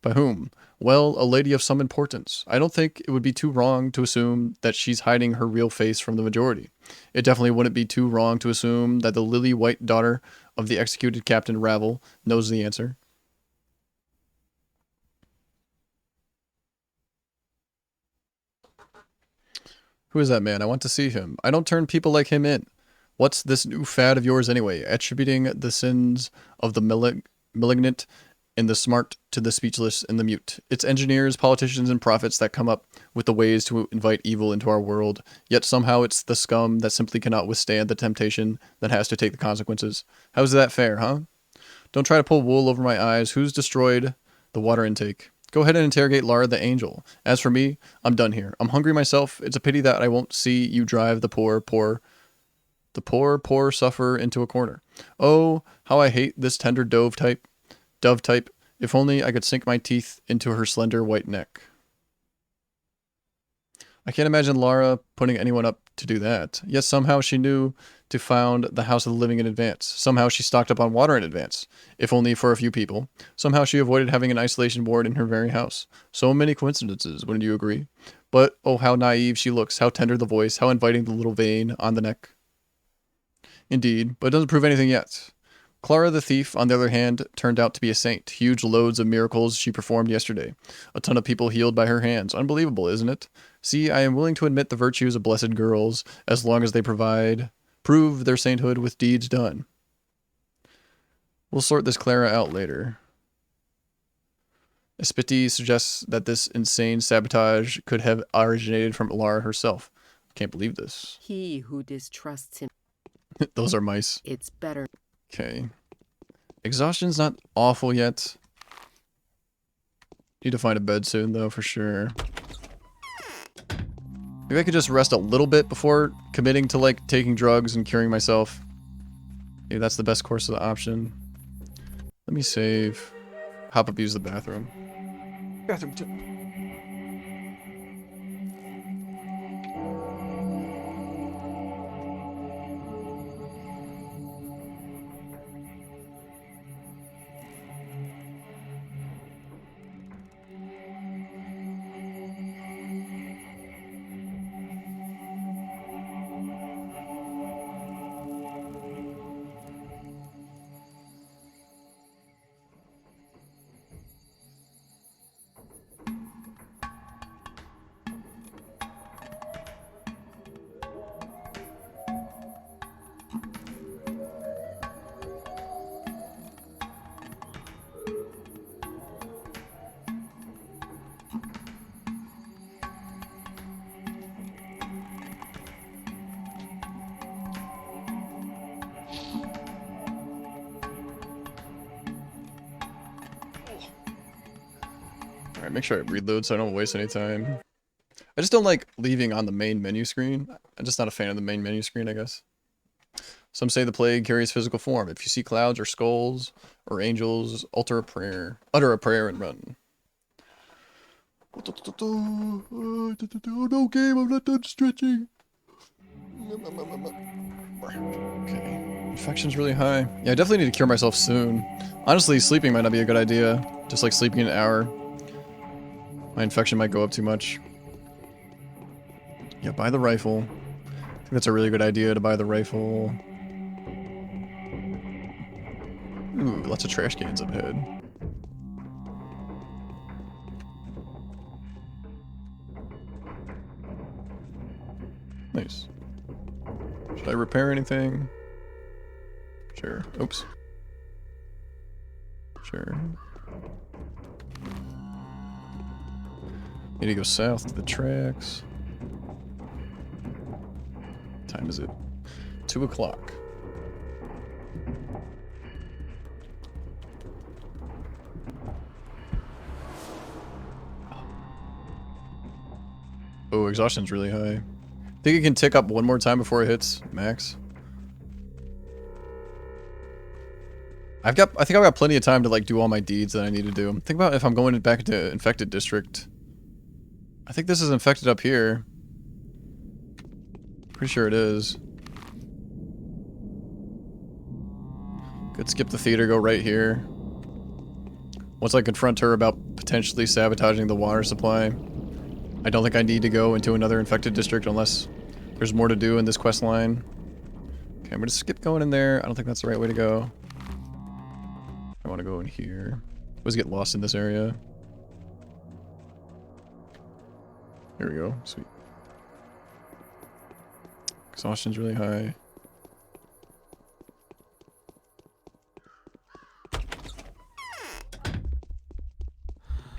By whom? Well, a lady of some importance. I don't think it would be too wrong to assume that she's hiding her real face from the majority. It definitely wouldn't be too wrong to assume that the lily-white daughter of the executed Captain Ravel knows the answer. Who is that man? I want to see him. I don't turn people like him in. What's this new fad of yours anyway? Attributing the sins of the malignant and the smart to the speechless and the mute. It's engineers, politicians, and prophets that come up with the ways to invite evil into our world, yet somehow it's the scum that simply cannot withstand the temptation that has to take the consequences. How's that fair, huh? Don't try to pull wool over my eyes. Who's destroyed the water intake? Go ahead and interrogate Lara the Angel. As for me, I'm done here. I'm hungry myself. It's a pity that I won't see you drive the poor sufferer into a corner. Oh, how I hate this tender dove type. If only I could sink my teeth into her slender white neck. I can't imagine Lara putting anyone up to do that. Yet somehow she knew to found the House of the Living in advance. Somehow she stocked up on water in advance, if only for a few people. Somehow she avoided having an isolation board in her very house. So many coincidences, wouldn't you agree? But oh, how naive she looks, how tender the voice, how inviting the little vein on the neck. Indeed, but it doesn't prove anything yet. Clara the thief, on the other hand, turned out to be a saint. Huge loads of miracles she performed yesterday. A ton of people healed by her hands. Unbelievable, isn't it? See, I am willing to admit the virtues of blessed girls, as long as they prove their sainthood with deeds done. We'll sort this Clara out later. Espiti suggests that this insane sabotage could have originated from Lara herself. Can't believe this. He who distrusts him. Those are mice. It's better. Okay. Exhaustion's not awful yet. Need to find a bed soon, though, for sure. Maybe I could just rest a little bit before committing to, like, taking drugs and curing myself. Maybe that's the best course of the option. Let me save. Hop up, use the bathroom. Bathroom too. Alright, make sure I reload so I don't waste any time. I just don't like leaving on the main menu screen. I'm just not a fan of the main menu screen, I guess. Some say the plague carries physical form. If you see clouds or skulls or angels, utter a prayer and run. No game, I'm not done stretching. Okay. Infection's really high. Yeah, I definitely need to cure myself soon. Honestly, sleeping might not be a good idea. Just like sleeping an hour. My infection might go up too much. Yeah, buy the rifle. I think that's a really good idea to buy the rifle. Ooh, lots of trash cans up ahead. Nice. Should I repair anything? Sure. Oops. Sure. Need to go south to the tracks. What time is it? 2 o'clock. Oh, exhaustion's really high. Think it can tick up one more time before it hits max. I think I've got plenty of time to like do all my deeds that I need to do. Think about if I'm going back into infected district. I think this is infected up here. Pretty sure it is. Could skip the theater, go right here. Once I confront her about potentially sabotaging the water supply, I don't think I need to go into another infected district unless there's more to do in this quest line. Okay, I'm gonna skip going in there. I don't think that's the right way to go. I want to go in here. Always get lost in this area. Here we go. Sweet. Exhaustion's really high.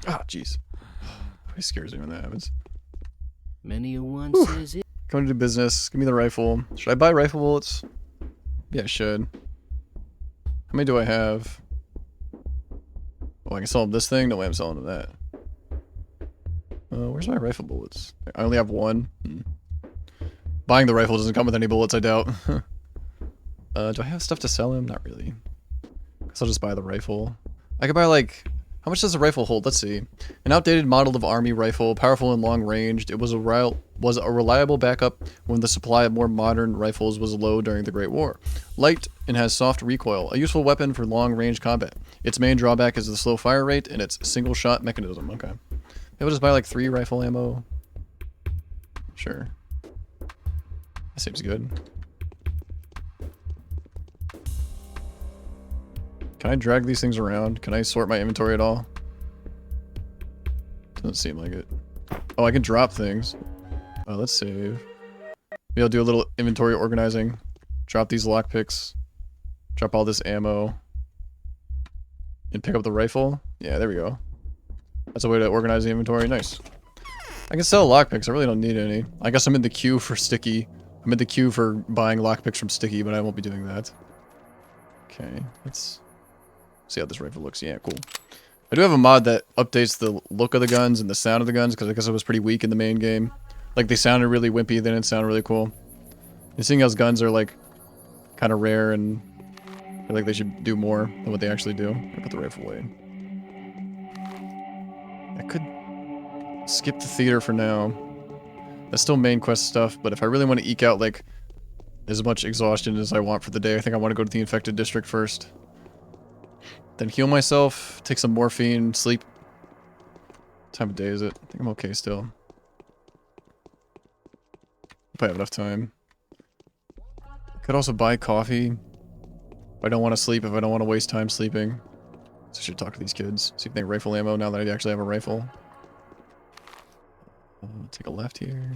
Ah, jeez. It scares me when that happens. Many a one Whew. says it. Going to do business. Give me the rifle. Should I buy rifle bullets? Yeah, I should. How many do I have? Oh, I can sell him this thing? No way I'm selling him that. Where's my rifle bullets? I only have one. Buying the rifle doesn't come with any bullets, I doubt. Do I have stuff to sell him? Not really. Guess I'll just buy the rifle. I could buy like... How much does a rifle hold? Let's see. An outdated model of army rifle, powerful and long-ranged. It was a reliable backup when the supply of more modern rifles was low during the Great War. Light and has soft recoil. A useful weapon for long-range combat. Its main drawback is the slow fire rate and its single-shot mechanism. Okay. Maybe I'll just buy like 3 rifle ammo. Sure. That seems good. Can I drag these things around? Can I sort my inventory at all? Doesn't seem like it. Oh, I can drop things. Oh, let's save. Maybe I'll do a little inventory organizing. Drop these lockpicks. Drop all this ammo. And pick up the rifle. Yeah, there we go. That's a way to organize the inventory. Nice. I can sell lockpicks. I really don't need any. I guess I'm in the queue for Sticky. I'm in the queue for buying lockpicks from Sticky, but I won't be doing that. Okay, let's... see how this rifle looks. Yeah, cool. I do have a mod that updates the look of the guns and the sound of the guns, because I guess it was pretty weak in the main game. Like, they sounded really wimpy, they didn't sound really cool. And seeing as guns are, like, kind of rare, and I feel like they should do more than what they actually do. I put the rifle away. I could skip the theater for now. That's still main quest stuff, but if I really want to eke out, like, as much exhaustion as I want for the day, I think I want to go to the infected district first. Then heal myself, take some morphine, sleep. What time of day is it? I think I'm okay still. If I have enough time. I could also buy coffee. If I don't want to sleep, if I don't want to waste time sleeping. So I should talk to these kids. See if they have rifle ammo now that I actually have a rifle. Take a left here.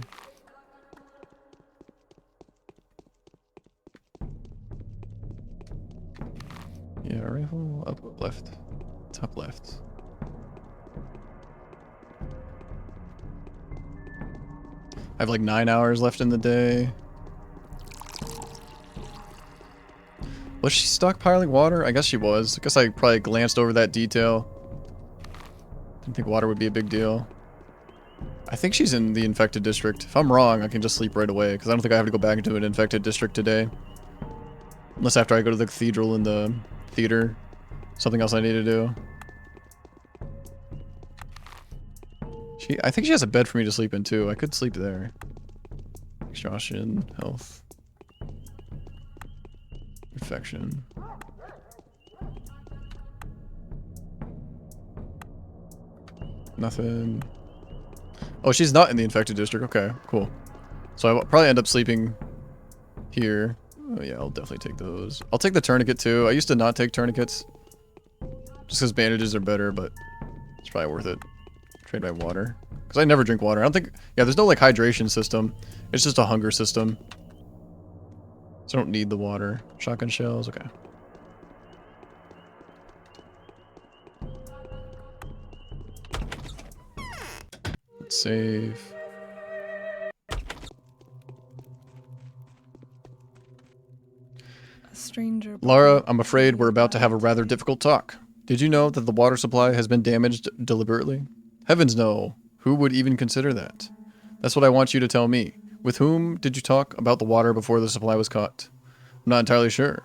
Yeah, rifle, up left, top left. I have like 9 hours left in the day. Was she stockpiling water? I guess she was. I guess I probably glanced over that detail. Didn't think water would be a big deal. I think she's in the infected district. If I'm wrong, I can just sleep right away, because I don't think I have to go back into an infected district today. Unless after I go to the cathedral in the theater. Something else I need to do. I think she has a bed for me to sleep in too. I could sleep there. Exhaustion, health. Infection. Nothing. Oh, she's not in the infected district. Okay, cool. So I'll probably end up sleeping here. Oh yeah, I'll definitely take those. I'll take the tourniquet too. I used to not take tourniquets. Just because bandages are better, but it's probably worth it. Trade by water. Because I never drink water. I don't think... Yeah, there's no, like, hydration system. It's just a hunger system. So I don't need the water. Shotgun shells, okay. Let's save. A stranger. Lara, I'm afraid we're about to have a rather difficult talk. Did you know that the water supply has been damaged deliberately? Heavens no. Who would even consider that? That's what I want you to tell me. With whom did you talk about the water before the supply was cut? I'm not entirely sure.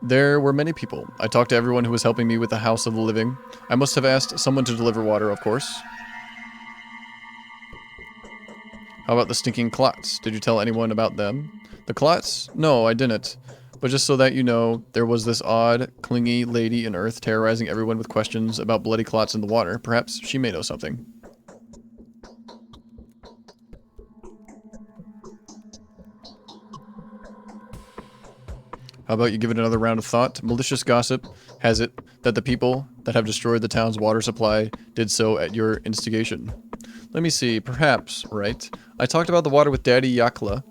There were many people. I talked to everyone who was helping me with the House of the Living. I must have asked someone to deliver water, of course. How about the stinking clots? Did you tell anyone about them? The clots? No, I didn't. But just so that you know, there was this odd, clingy lady in Earth terrorizing everyone with questions about bloody clots in the water. Perhaps she may know something. How about you give it another round of thought? Malicious gossip has it that the people that have destroyed the town's water supply did so at your instigation. Let me see, perhaps, right? I talked about the water with Daddy Yakla.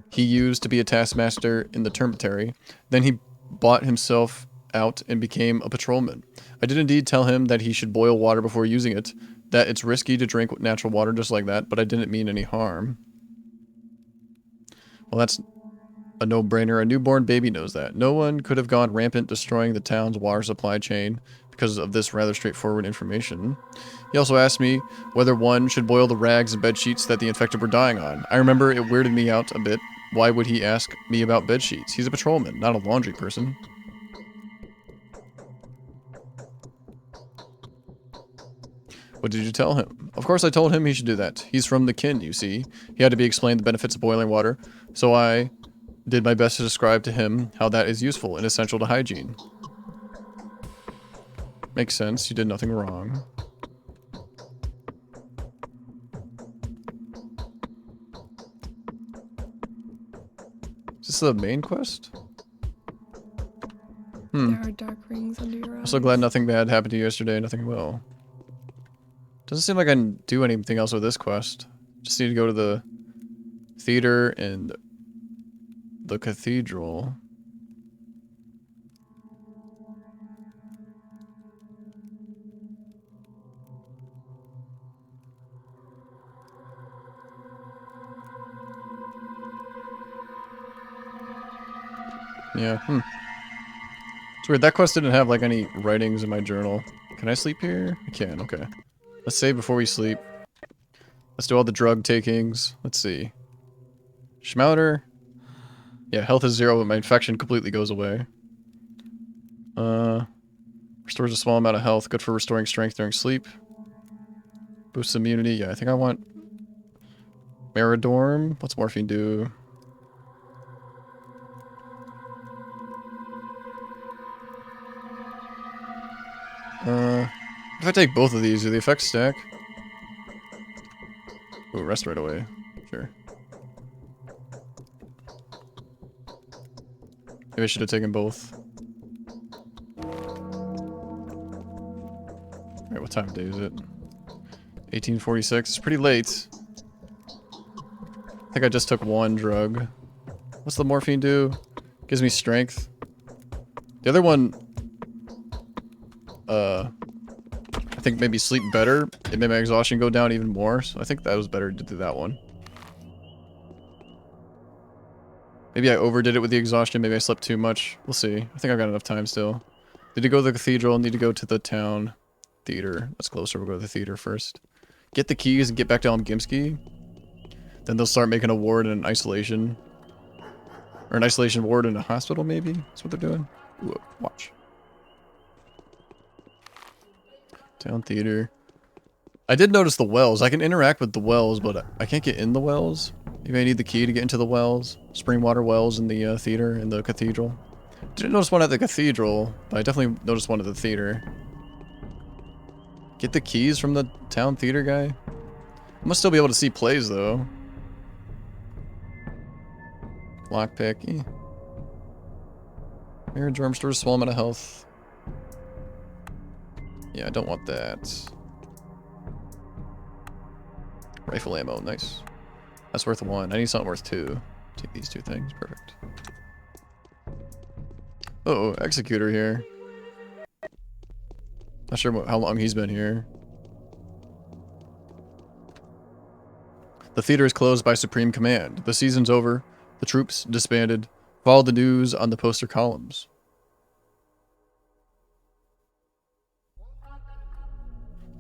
He used to be a taskmaster in the termitary. Then he bought himself out and became a patrolman. I did indeed tell him that he should boil water before using it, that it's risky to drink natural water just like that, but I didn't mean any harm. Well, that's a no-brainer. A newborn baby knows that. No one could have gone rampant destroying the town's water supply chain because of this rather straightforward information. He also asked me whether one should boil the rags and bed sheets that the infected were dying on. I remember it weirded me out a bit. Why would he ask me about bed sheets? He's a patrolman, not a laundry person. What did you tell him? Of course I told him he should do that. He's from the kin, you see. He had to be explained the benefits of boiling water, so I did my best to describe to him how that is useful and essential to hygiene. Makes sense, you did nothing wrong. Is this the main quest? There are dark rings under your eyes. I'm so glad nothing bad happened to you yesterday, nothing will. Doesn't seem like I can do anything else with this quest. Just need to go to the theater and the cathedral. Yeah, It's weird, that quest didn't have like any writings in my journal. Can I sleep here? I can, okay. Let's save before we sleep. Let's do all the drug takings. Let's see. Schmouter. Yeah, health is 0, but my infection completely goes away. Restores a small amount of health, good for restoring strength during sleep. Boosts immunity, yeah, I think I want Meridorm. What's morphine do? If I take both of these, do the effects stack? Ooh, rest right away. Sure. Maybe I should have taken both. Alright, what time of day is it? 1846. It's pretty late. I think I just took one drug. What's the morphine do? Gives me strength. The other one... I think maybe sleep better. It made my exhaustion go down even more, so I think that was better to do that one. Maybe I overdid it with the exhaustion. Maybe I slept too much. We'll see. I think I've got enough time still. Need to go to the cathedral. Need to go to the town theater. That's closer. We'll go to the theater first. Get the keys and get back to Gimski. Then they'll start making a ward in an isolation. Or an isolation ward in a hospital, maybe? That's what they're doing. Ooh, watch. Town theater. I did notice the wells. I can interact with the wells, but I can't get in the wells. Maybe I need the key to get into the wells. Spring water wells in the theater, in the cathedral. Didn't notice one at the cathedral, but I definitely noticed one at the theater. Get the keys from the town theater guy? I must still be able to see plays, though. Lockpick. Mirror germ stores a small amount of health. Yeah, I don't want that. Rifle ammo, nice. That's worth 1. I need something worth 2. Take these 2 things, perfect. Uh-oh, Executor here. Not sure how long he's been here. The theater is closed by Supreme Command. The season's over. The troops disbanded. Follow the news on the poster columns.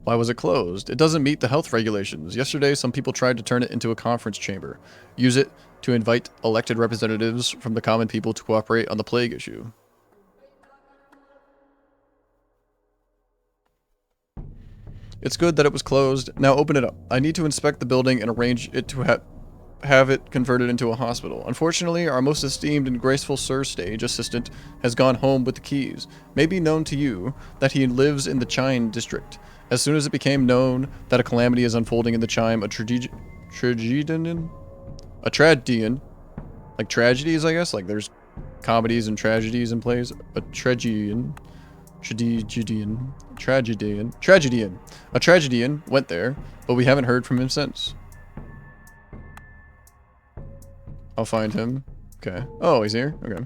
Why was it closed? It doesn't meet the health regulations. Yesterday, some people tried to turn it into a conference chamber. Use it to invite elected representatives from the common people to cooperate on the plague issue. It's good that it was closed. Now open it up. I need to inspect the building and arrange it to have it converted into a hospital. Unfortunately, our most esteemed and graceful stage assistant has gone home with the keys. May be known to you that he lives in the Chine district. As soon as it became known that a calamity is unfolding in the Chime, a tragedian, like tragedies, I guess, like there's comedies and tragedies in plays, a tragedian went there, but we haven't heard from him since. I'll find him. Okay. Oh, he's here? Okay.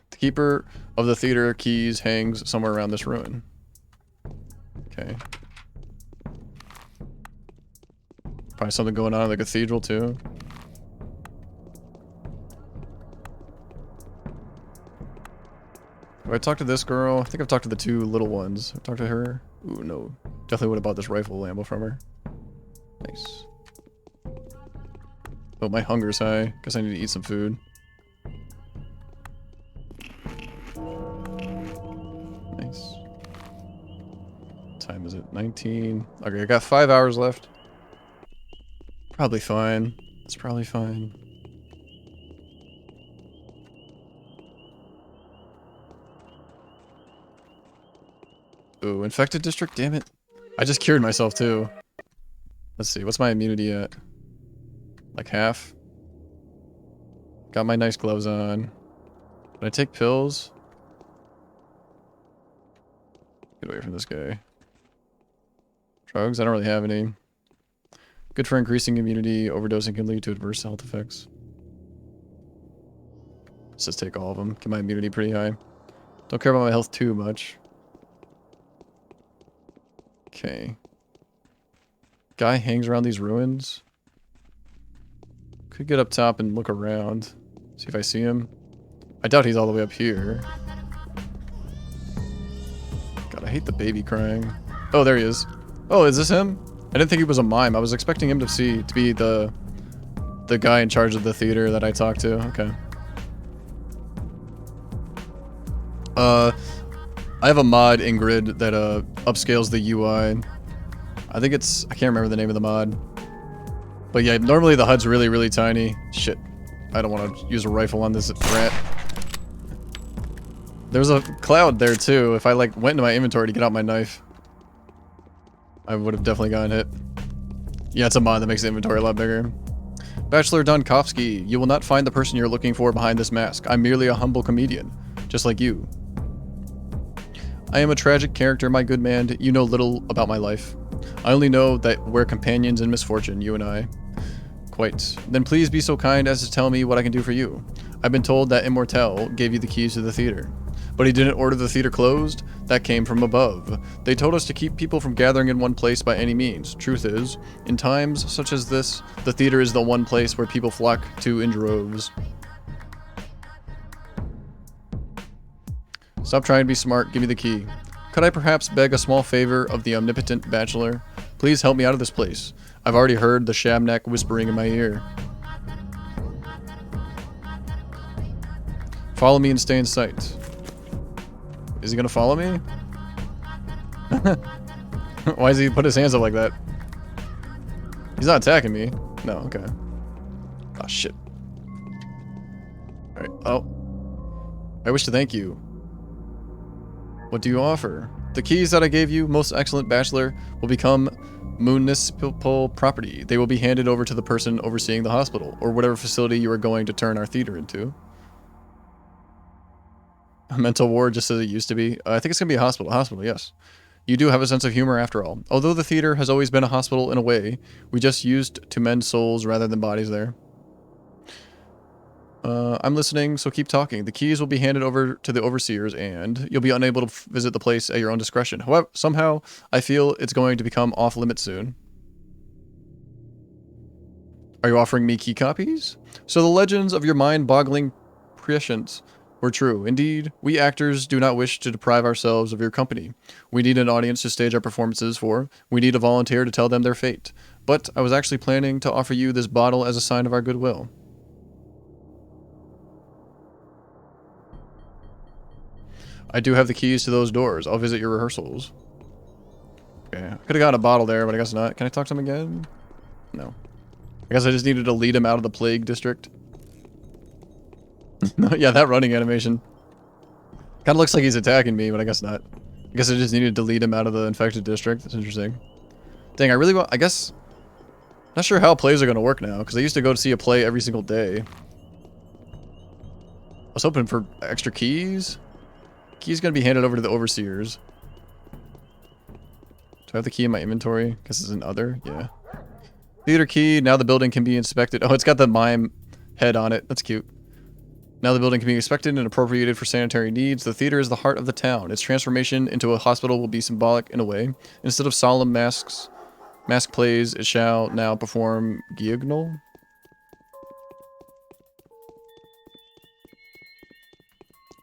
The keeper of the theater keys hangs somewhere around this ruin. Okay. Probably something going on in the cathedral, too. Have I talked to this girl? I think I've talked to the 2 little ones. I've talked to her. Ooh, no. Definitely would have bought this rifle ammo from her. Nice. Oh, my hunger's high. Guess I need to eat some food. Nice. What time is it? 19. Okay, I got 5 hours left. Probably fine. It's probably fine. Ooh, infected district? Damn it. I just cured myself too. Let's see, what's my immunity at? Like half? Got my nice gloves on. Did I take pills? Get away from this guy. Drugs? I don't really have any. Good for increasing immunity. Overdosing can lead to adverse health effects. Let's just take all of them. Get my immunity pretty high. Don't care about my health too much. Okay. Guy hangs around these ruins. Could get up top and look around. See if I see him. I doubt he's all the way up here. God, I hate the baby crying. Oh, there he is. Oh, is this him? I didn't think he was a mime. I was expecting him to be the guy in charge of the theater that I talked to. Okay. I have a mod in Grid that upscales the UI. I think it's, I can't remember the name of the mod. But yeah, normally the HUD's really, really tiny. Shit. I don't want to use a rifle on this rat. There's a cloud there too. If I like went into my inventory to get out my knife, I would have definitely gotten hit. Yeah, it's a mod that makes the inventory a lot bigger. Bachelor Donkovsky, you will not find the person you're looking for behind this mask. I'm merely a humble comedian, just like you. I am a tragic character, my good man. You know little about my life. I only know that we're companions in misfortune, you and I. Quite. Then please be so kind as to tell me what I can do for you. I've been told that Immortel gave you the keys to the theater. But he didn't order the theater closed? That came from above. They told us to keep people from gathering in one place by any means. Truth is, in times such as this, the theater is the one place where people flock to in droves. Stop trying to be smart, give me the key. Could I perhaps beg a small favor of the omnipotent bachelor? Please help me out of this place. I've already heard the Shabnak whispering in my ear. Follow me and stay in sight. Is he gonna follow me? Why does he put his hands up like that? He's not attacking me. No, okay. Oh, shit. Alright, oh. I wish to thank you. What do you offer? The keys that I gave you, most excellent bachelor, will become municipal property. They will be handed over to the person overseeing the hospital, or whatever facility you are going to turn our theater into. A mental ward just as it used to be. I think it's going to be a hospital. Hospital, yes. You do have a sense of humor after all. Although the theater has always been a hospital in a way, we just used to mend souls rather than bodies there. I'm listening, so keep talking. The keys will be handed over to the overseers, and you'll be unable to visit the place at your own discretion. However, somehow, I feel it's going to become off-limits soon. Are you offering me key copies? So the legends of your mind-boggling prescience were true. Indeed, we actors do not wish to deprive ourselves of your company. We need an audience to stage our performances for. We need a volunteer to tell them their fate. But I was actually planning to offer you this bottle as a sign of our goodwill. I do have the keys to those doors. I'll visit your rehearsals. Okay, I could have gotten a bottle there, but I guess not. Can I talk to him again? No. I guess I just needed to lead him out of the plague district. Yeah, that running animation. Kind of looks like he's attacking me, but I guess not. I guess I just needed to lead him out of the infected district. That's interesting. Dang, I really want... I guess... Not sure how plays are going to work now, because I used to go to see a play every single day. I was hoping for extra keys. Key's going to be handed over to the overseers. Do I have the key in my inventory? Guess it's an other? Yeah. Theater key. Now the building can be inspected. Oh, it's got the mime head on it. That's cute. Now the building can be inspected and appropriated for sanitary needs. The theater is the heart of the town. Its transformation into a hospital will be symbolic in a way. Instead of solemn mask plays, it shall now perform guignol.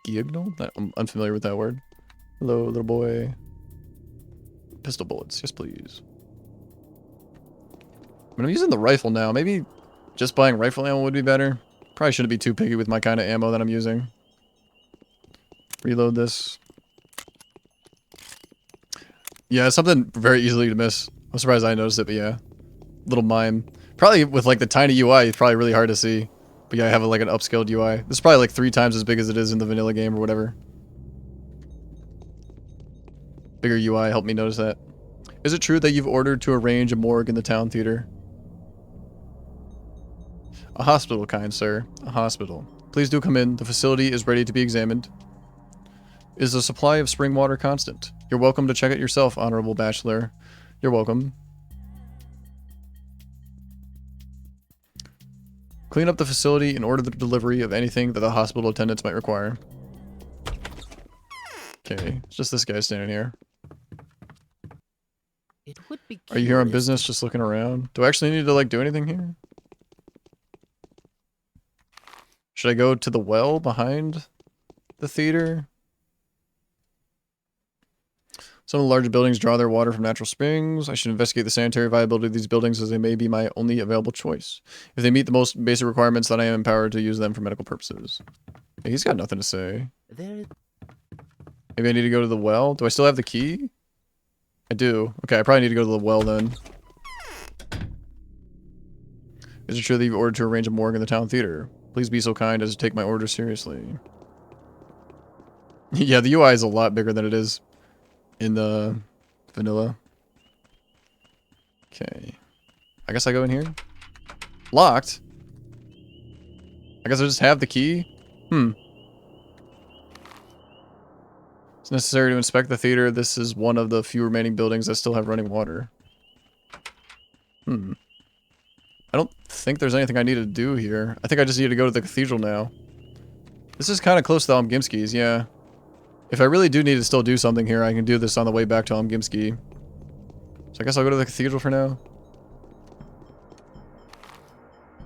Guignol? I'm unfamiliar with that word. Hello, little boy. Pistol bullets. Yes, please. I'm using the rifle now. Maybe just buying rifle ammo would be better. Probably shouldn't be too picky with my kind of ammo that I'm using. Reload this. Yeah, it's something very easily to miss. I'm surprised I noticed it, but yeah. Little mime. Probably with like the tiny UI, it's probably really hard to see. But yeah, I have like an upscaled UI. This is probably like 3 times as big as it is in the vanilla game or whatever. Bigger UI helped me notice that. Is it true that you've ordered to arrange a morgue in the town theater? A hospital, kind sir. A hospital. Please do come in. The facility is ready to be examined. Is the supply of spring water constant? You're welcome to check it yourself, honorable bachelor. You're welcome. Clean up the facility and order the delivery of anything that the hospital attendants might require. Okay, it's just this guy standing here. It would be Are you here on business, just looking around? Do I actually need to, like, do anything here? Should I go to the well behind the theater? Some of the larger buildings draw their water from natural springs. I should investigate the sanitary viability of these buildings, as they may be my only available choice. If they meet the most basic requirements, then I am empowered to use them for medical purposes. Hey, he's got nothing to say. Maybe I need to go to the well? Do I still have the key? I do. Okay, I probably need to go to the well then. Is it true that you've ordered to arrange a morgue in the town theater? Please be so kind as to take my order seriously. Yeah, the UI is a lot bigger than it is in the vanilla. Okay. I guess I go in here. Locked? I guess I just have the key? It's necessary to inspect the theater. This is one of the few remaining buildings that still have running water. I don't think there's anything I need to do here. I think I just need to go to the cathedral now. This is kind of close to Gimski's, yeah. If I really do need to still do something here, I can do this on the way back to Gimski. So I guess I'll go to the cathedral for now.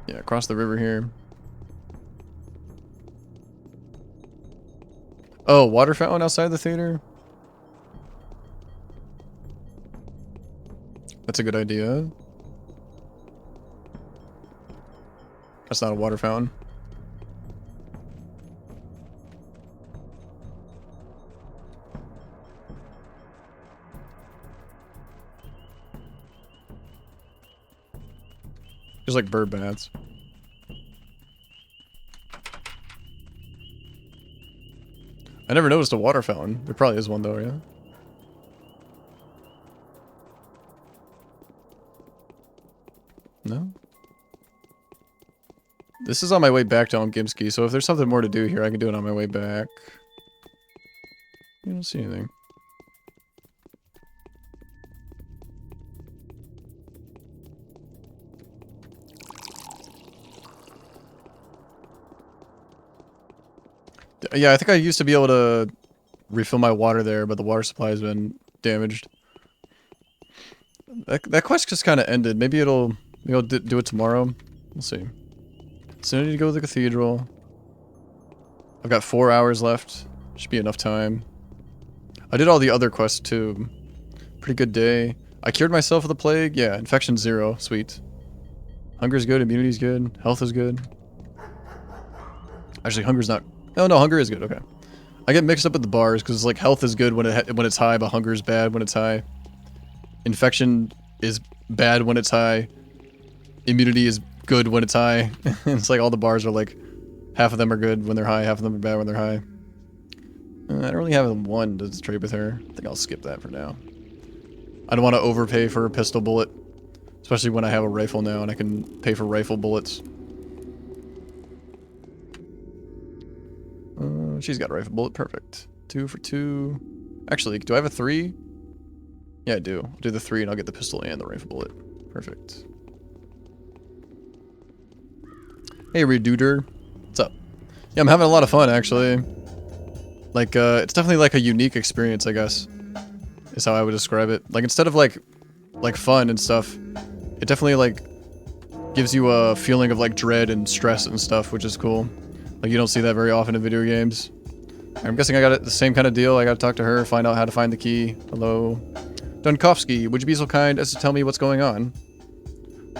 Yeah, across the river here. Oh, water fountain outside the theater? That's a good idea. That's not a water fountain. There's like bird baths. I never noticed a water fountain. There probably is one though, yeah? No? This is on my way back to Gimski, so if there's something more to do here, I can do it on my way back. I don't see anything. Yeah, I think I used to be able to refill my water there, but the water supply has been damaged. That quest just kind of ended. Maybe it'll do it tomorrow. We'll see. So I need to go to the cathedral. I've got 4 hours left. Should be enough time. I did all the other quests too. Pretty good day. I cured myself of the plague. Yeah, infection 0. Sweet. Hunger's good. Immunity's good. Health is good. Actually, hunger's not. Oh no, hunger is good. Okay. I get mixed up with the bars because it's like health is good when it's high, but hunger is bad when it's high. Infection is bad when it's high. Immunity is good when it's high. It's like all the bars are like, half of them are good when they're high, half of them are bad when they're high. I don't really have one to trade with her. I think I'll skip that for now. I don't want to overpay for a pistol bullet, especially when I have a rifle now and I can pay for rifle bullets. She's got a rifle bullet. Perfect. 2 for 2. Actually, do I have a 3? Yeah, I do. I'll do the 3 and I'll get the pistol and the rifle bullet. Perfect. Hey, Reduder. What's up? Yeah, I'm having a lot of fun, actually. Like, it's definitely like a unique experience, I guess. Is how I would describe it. Like, instead of like fun and stuff, it definitely like gives you a feeling of like dread and stress and stuff, which is cool. Like, you don't see that very often in video games. I'm guessing I got the same kind of deal. I gotta talk to her, find out how to find the key. Hello. Dunkowski, would you be so kind as to tell me what's going on?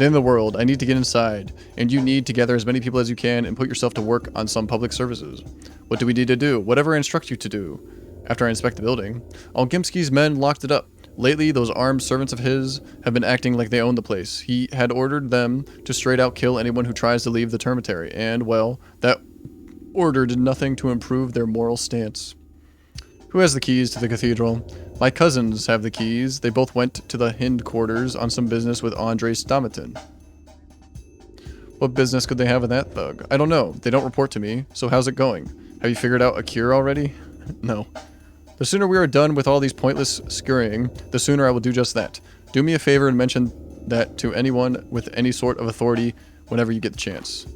In the world, I need to get inside, and you need to gather as many people as you can and put yourself to work on some public services. What do we need to do? Whatever I instruct you to do. After I inspect the building, all Gimski's men locked it up. Lately, those armed servants of his have been acting like they own the place. He had ordered them to straight out kill anyone who tries to leave the termitary, and, well, that order did nothing to improve their moral stance. Who has the keys to the cathedral? My cousins have the keys. They both went to the Hind quarters on some business with Andrei Stomatin. What business could they have with that thug? I don't know. They don't report to me. So how's it going? Have you figured out a cure already? No. The sooner we are done with all these pointless scurrying, the sooner I will do just that. Do me a favor and mention that to anyone with any sort of authority whenever you get the chance.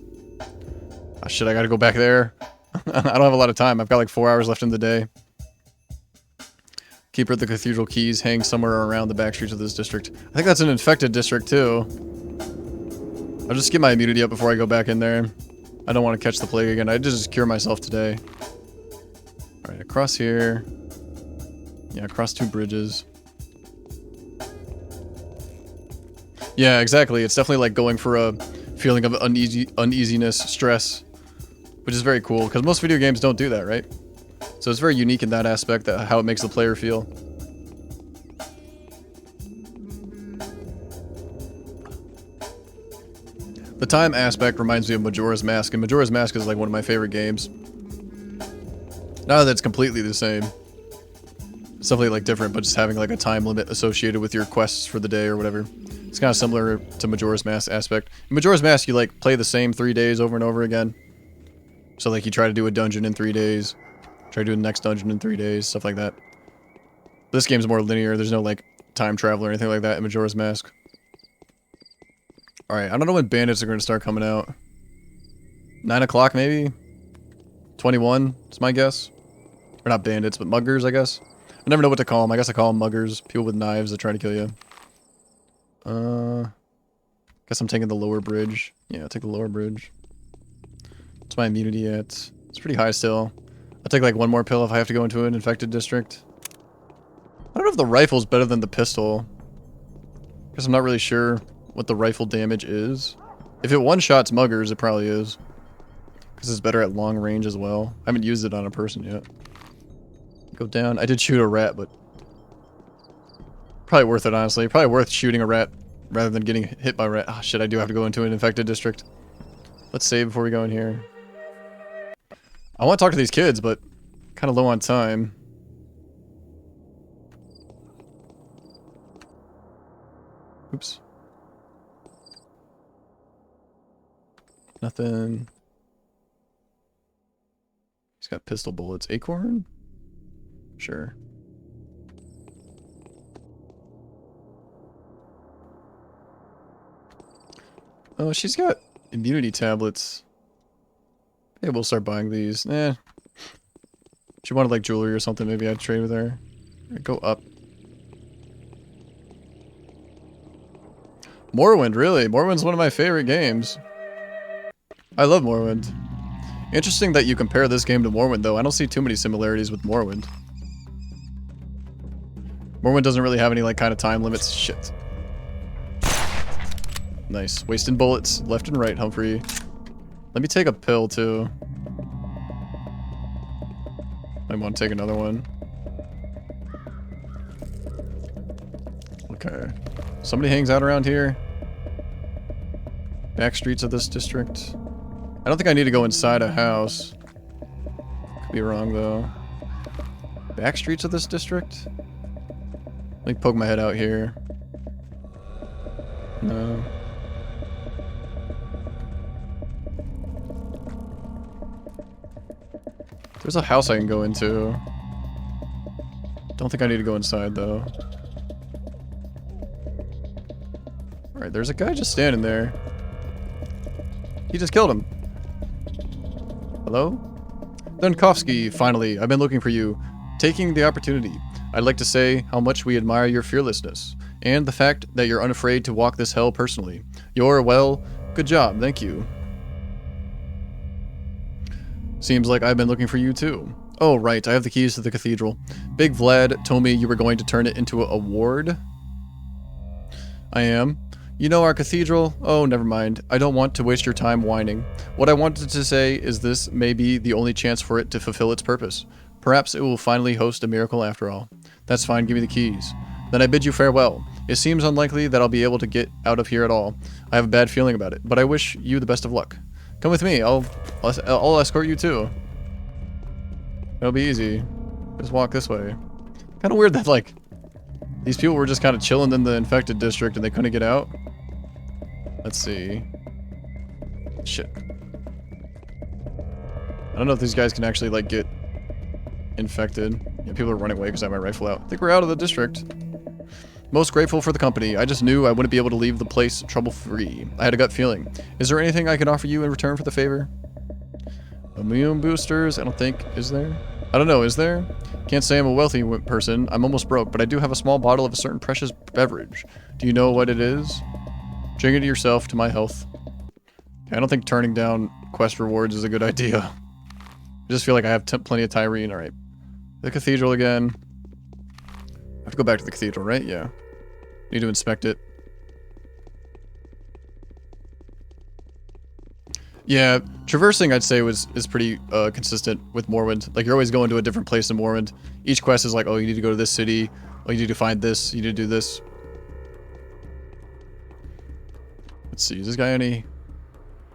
Ah, shit, I gotta go back there. I don't have a lot of time. I've got like 4 hours left in the day. Keeper of the Cathedral keys hang somewhere around the back streets of this district. I think that's an infected district too. I'll just get my immunity up before I go back in there. I don't want to catch the plague again. I just cure myself today. Alright, across here. Yeah, across 2 bridges. Yeah, exactly. It's definitely like going for a feeling of uneasiness, stress, which is very cool because most video games don't do that, right? So it's very unique in that aspect, that how it makes the player feel. The time aspect reminds me of Majora's Mask, and Majora's Mask is like one of my favorite games. Not that it's completely the same. It's definitely like different, but just having like a time limit associated with your quests for the day or whatever. It's kind of similar to Majora's Mask aspect. In Majora's Mask, you like play the same 3 days over and over again. So like you try to do a dungeon in 3 days. Try to do the next dungeon in 3 days, stuff like that. This game's more linear. There's no like time travel or anything like that in Majora's Mask. Alright, I don't know when bandits are going to start coming out. 9 o'clock maybe? 21 is my guess. Or not bandits, but muggers, I guess. I never know what to call them. I guess I call them muggers. People with knives that try to kill you. Guess I'm taking the lower bridge. Yeah, I'll take the lower bridge. What's my immunity at? It's pretty high still. I'll take like 1 more pill if I have to go into an infected district. I don't know if the rifle's better than the pistol. Guess I'm not really sure what the rifle damage is. If it one-shots muggers, it probably is. Because it's better at long range as well. I haven't used it on a person yet. Go down. I did shoot a rat, but... probably worth it, honestly. Probably worth shooting a rat rather than getting hit by a rat. Oh shit, I do have to go into an infected district. Let's save before we go in here. I want to talk to these kids, but kind of low on time. Oops. Nothing. He's got pistol bullets. Acorn? Sure. Oh, she's got immunity tablets. Yeah, we'll start buying these. She wanted like jewelry or something. Maybe I'd trade with her. Right, go up. Morrowind, really? Morrowind's one of my favorite games. I love Morrowind. Interesting that you compare this game to Morrowind, though. I don't see too many similarities with Morrowind. Morrowind doesn't really have any like kind of time limits. Shit. Nice. Wasting bullets left and right, Humfrey. Let me take a pill, too. I want to take another one. Okay. Somebody hangs out around here. Back streets of this district. I don't think I need to go inside a house. Could be wrong, though. Back streets of this district? Let me poke my head out here. No. There's a house I can go into. Don't think I need to go inside, though. Alright, there's a guy just standing there. He just killed him. Hello? Dunkovsky, finally. I've been looking for you. Taking the opportunity. I'd like to say how much we admire your fearlessness. And the fact that you're unafraid to walk this hell personally. You're, well, good job. Thank you. Seems like I've been looking for you too. Oh, right. I have the keys to the cathedral. Big Vlad told me you were going to turn it into a ward. I am. You know our cathedral? Oh, never mind. I don't want to waste your time whining. What I wanted to say is this may be the only chance for it to fulfill its purpose. Perhaps it will finally host a miracle after all. That's fine, give me the keys. Then I bid you farewell. It seems unlikely that I'll be able to get out of here at all. I have a bad feeling about it, but I wish you the best of luck. Come with me, I'll escort you too. It'll be easy. Just walk this way. Kind of weird that, like, these people were just kind of chilling in the infected district and they couldn't get out. Let's see. Shit. I don't know if these guys can actually, like, get infected. Yeah, people are running away because I have my rifle out. I think we're out of the district. Most grateful for the company. I just knew I wouldn't be able to leave the place trouble-free. I had a gut feeling. Is there anything I can offer you in return for the favor? Immune boosters? I don't think. Is there? I don't know. Is there? Can't say I'm a wealthy person. I'm almost broke, but I do have a small bottle of a certain precious beverage. Do you know what it is? Drink it yourself to my health. Okay, I don't think turning down quest rewards is a good idea. I just feel like I have plenty of Tyrene. Alright. The cathedral again. I have to go back to the cathedral, right? Yeah. Need to inspect it. Yeah, traversing I'd say is pretty consistent with Morrowind. Like, you're always going to a different place in Morrowind. Each quest is like, oh, you need to go to this city. Oh, you need to find this. You need to do this. Let's see, does this guy any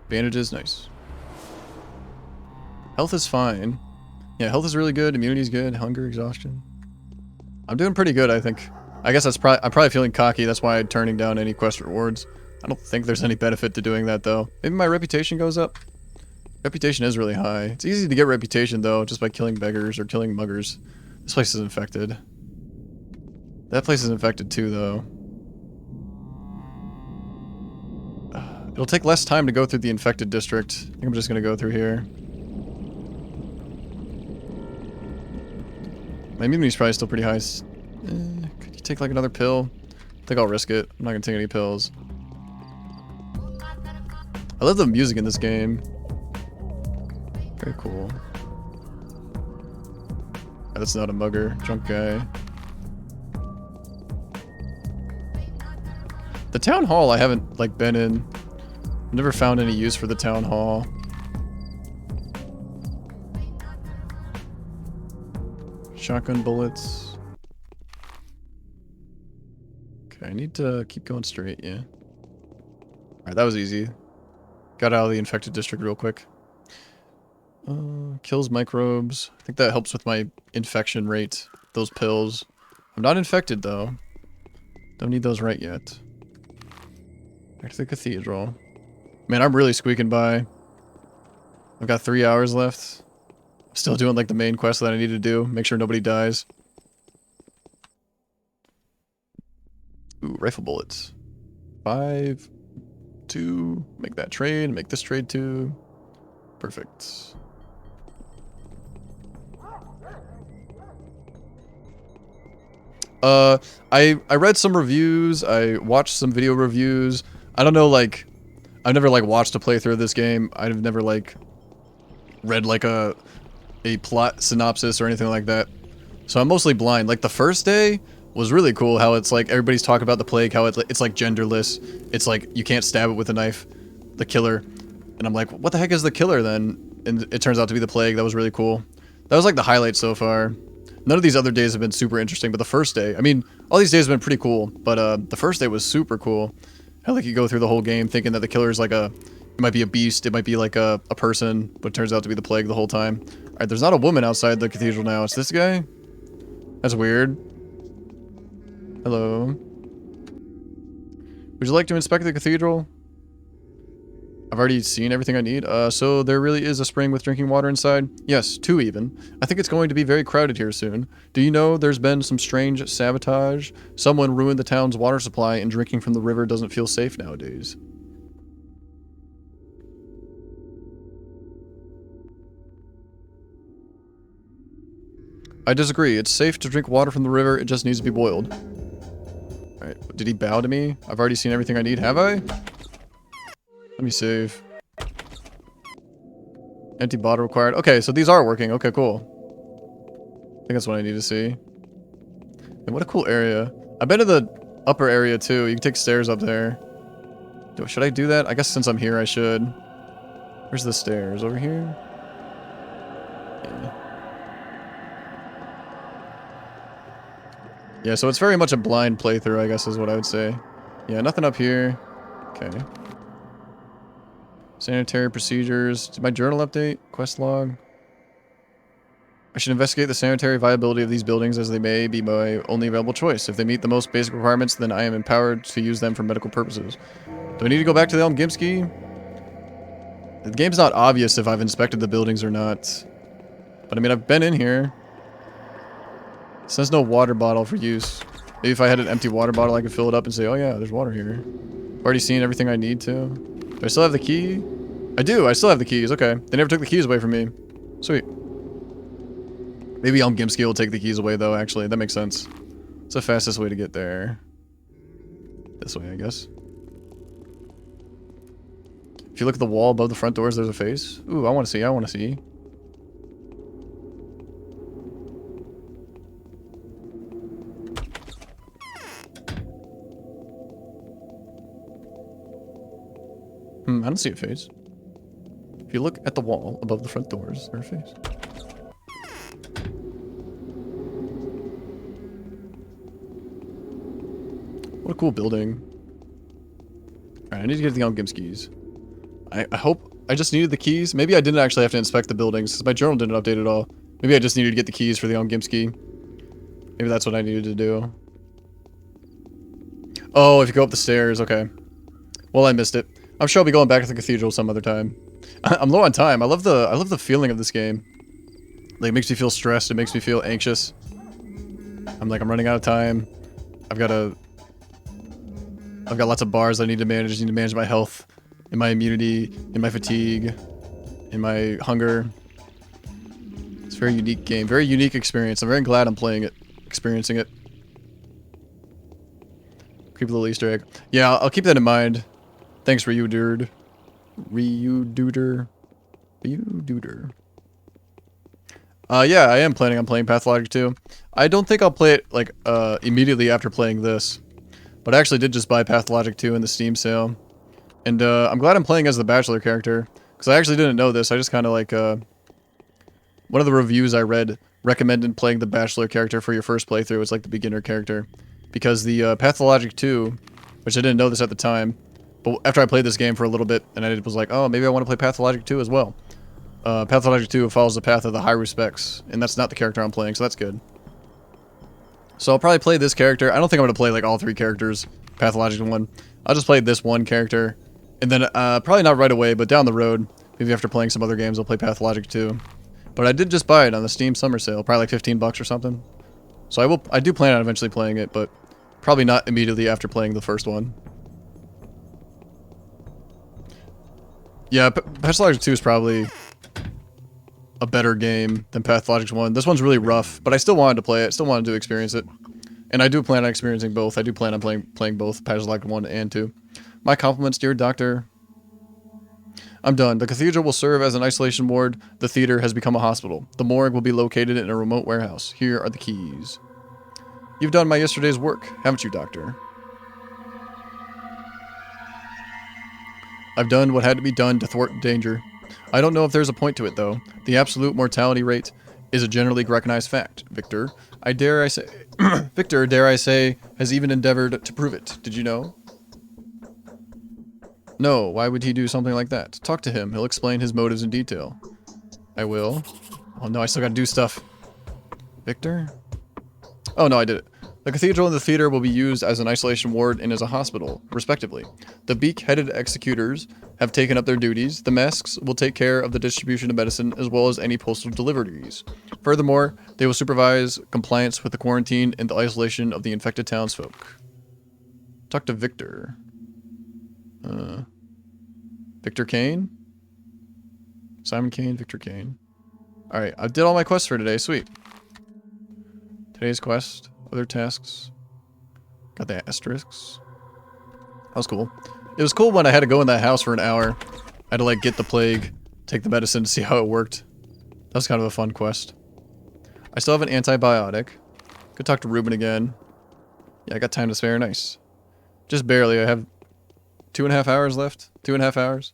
bandages? Nice. Health is fine. Yeah, health is really good. Immunity is good. Hunger, exhaustion. I'm doing pretty good, I think. I guess I'm probably feeling cocky. That's why I'm turning down any quest rewards. I don't think there's any benefit to doing that, though. Maybe my reputation goes up? Reputation is really high. It's easy to get reputation, though, just by killing beggars or killing muggers. This place is infected. That place is infected, too, though. It'll take less time to go through the infected district. I think I'm just gonna go through here. My immunity's probably still pretty high. Could you take like another pill? I think I'll risk it. I'm not gonna take any pills. I love the music in this game. Very cool. Oh, that's not a mugger. Drunk guy. The town hall I haven't like been in. Never found any use for the town hall. Shotgun bullets. Okay, I need to keep going straight, yeah. Alright, that was easy. Got out of the infected district real quick. Kills microbes. I think that helps with my infection rate. Those pills. I'm not infected, though. Don't need those right yet. Back to the cathedral. Man, I'm really squeaking by. I've got 3 hours left. I'm still doing like the main quest that I need to do. Make sure nobody dies. Ooh, rifle bullets. 5, 2. Make that trade. Make this trade too. Perfect. I read some reviews. I watched some video reviews. I don't know, like, I've never like watched a playthrough of this game. I've never like read like a plot synopsis or anything like that. So I'm mostly blind. Like the first day was really cool. How it's like everybody's talking about the plague. How it's like genderless. It's like you can't stab it with a knife. The killer. And I'm like, what the heck is the killer then? And it turns out to be the plague. That was really cool. That was like the highlight so far. None of these other days have been super interesting, but the first day, I mean, all these days have been pretty cool, but the first day was super cool. How like you go through the whole game thinking that the killer is like it might be a beast, it might be like a person, but it turns out to be the plague the whole time. Alright, there's not a woman outside the cathedral now. It's this guy? That's weird. Hello. Would you like to inspect the cathedral? I've already seen everything I need. So there really is a spring with drinking water inside? Yes, 2 even. I think it's going to be very crowded here soon. Do you know there's been some strange sabotage? Someone ruined the town's water supply and drinking from the river doesn't feel safe nowadays. I disagree. It's safe to drink water from the river. It just needs to be boiled. Alright, did he bow to me? I've already seen everything I need, have I? Let me save. Empty bottle required. Okay, so these are working. Okay, cool. I think that's what I need to see. And what a cool area. I've been to the upper area too. You can take stairs up there. Should I do that? I guess since I'm here, I should. Where's the stairs? Over here? Yeah, so it's very much a blind playthrough, I guess is what I would say. Yeah, nothing up here. Okay. Sanitary procedures. Did my journal update? Quest log. I should investigate the sanitary viability of these buildings as they may be my only available choice. If they meet the most basic requirements, then I am empowered to use them for medical purposes. Do I need to go back to the Elm Gimski? The game's not obvious if I've inspected the buildings or not. But I mean, I've been in here. It says no water bottle for use. Maybe if I had an empty water bottle, I could fill it up and say, oh yeah, there's water here. I've already seen everything I need to. Do I still have the key? I do. I still have the keys. Okay. They never took the keys away from me. Sweet. Maybe Elm Gimski will take the keys away, though, actually. That makes sense. It's the fastest way to get there. This way, I guess. If you look at the wall above the front doors, there's a face. Ooh, I want to see. I want to see. I don't see a face. If you look at the wall above the front doors, there's a face. What a cool building. Alright, I need to get the Elm Gimskis. I hope I just needed the keys. Maybe I didn't actually have to inspect the buildings, because my journal didn't update at all. Maybe I just needed to get the keys for the Elm Gimski. Maybe that's what I needed to do. Oh, if you go up the stairs, okay. Well, I missed it. I'm sure I'll be going back to the cathedral some other time. I'm low on time. I love the feeling of this game. Like, it makes me feel stressed. It makes me feel anxious. I'm running out of time. I've got lots of bars I need to manage. I need to manage my health, and my immunity, and my fatigue, and my hunger. It's a very unique game. Very unique experience. I'm very glad I'm playing it. Experiencing it. Creepy little Easter egg. Yeah, I'll keep that in mind. Thanks, Ryududer. Ryududer. Yeah, I am planning on playing Pathologic 2. I don't think I'll play it, like, immediately after playing this. But I actually did just buy Pathologic 2 in the Steam sale. And, I'm glad I'm playing as the Bachelor character. Because I actually didn't know this. I just kind of, like, one of the reviews I read recommended playing the Bachelor character for your first playthrough. It's like the beginner character. Because the, Pathologic 2, which I didn't know this at the time, but after I played this game for a little bit, and I was like, oh, maybe I want to play Pathologic 2 as well. Pathologic 2 follows the path of the High Respects, and that's not the character I'm playing, so that's good. So I'll probably play this character. I don't think I'm going to play, like, all 3 characters, Pathologic 1. I'll just play this one character, and then, probably not right away, but down the road, maybe after playing some other games, I'll play Pathologic 2. But I did just buy it on the Steam summer sale, probably like 15 bucks or something. So I do plan on eventually playing it, but probably not immediately after playing the first one. Yeah, Pathologic 2 is probably a better game than Pathologic 1. This one's really rough, but I still wanted to play it. Still wanted to experience it. And I do plan on experiencing both. I do plan on playing both Pathologic 1 and 2. My compliments, dear Doctor. I'm done. The cathedral will serve as an isolation ward. The theater has become a hospital. The morgue will be located in a remote warehouse. Here are the keys. You've done my yesterday's work, haven't you, Doctor? I've done what had to be done to thwart danger. I don't know if there's a point to it, though. The absolute mortality rate is a generally recognized fact. Victor, Victor, dare I say, has even endeavored to prove it. Did you know? No, why would he do something like that? Talk to him. He'll explain his motives in detail. I will. Oh no, I still gotta do stuff. Victor? Oh no, I did it. The cathedral and the theater will be used as an isolation ward and as a hospital, respectively. The beak-headed executors have taken up their duties. The masks will take care of the distribution of medicine as well as any postal deliveries. Furthermore, they will supervise compliance with the quarantine and the isolation of the infected townsfolk. Talk to Victor. Victor Kane? Simon Kane, Victor Kane. Alright, I did all my quests for today. Sweet. Today's quest. Other tasks. Got the asterisks. That was cool. It was cool when I had to go in that house for an hour. I had to like get the plague, take the medicine to see how it worked. That was kind of a fun quest. I still have an antibiotic. Could talk to Ruben again. Yeah, I got time to spare. Nice. Just barely. I have 2.5 hours left. 2.5 hours.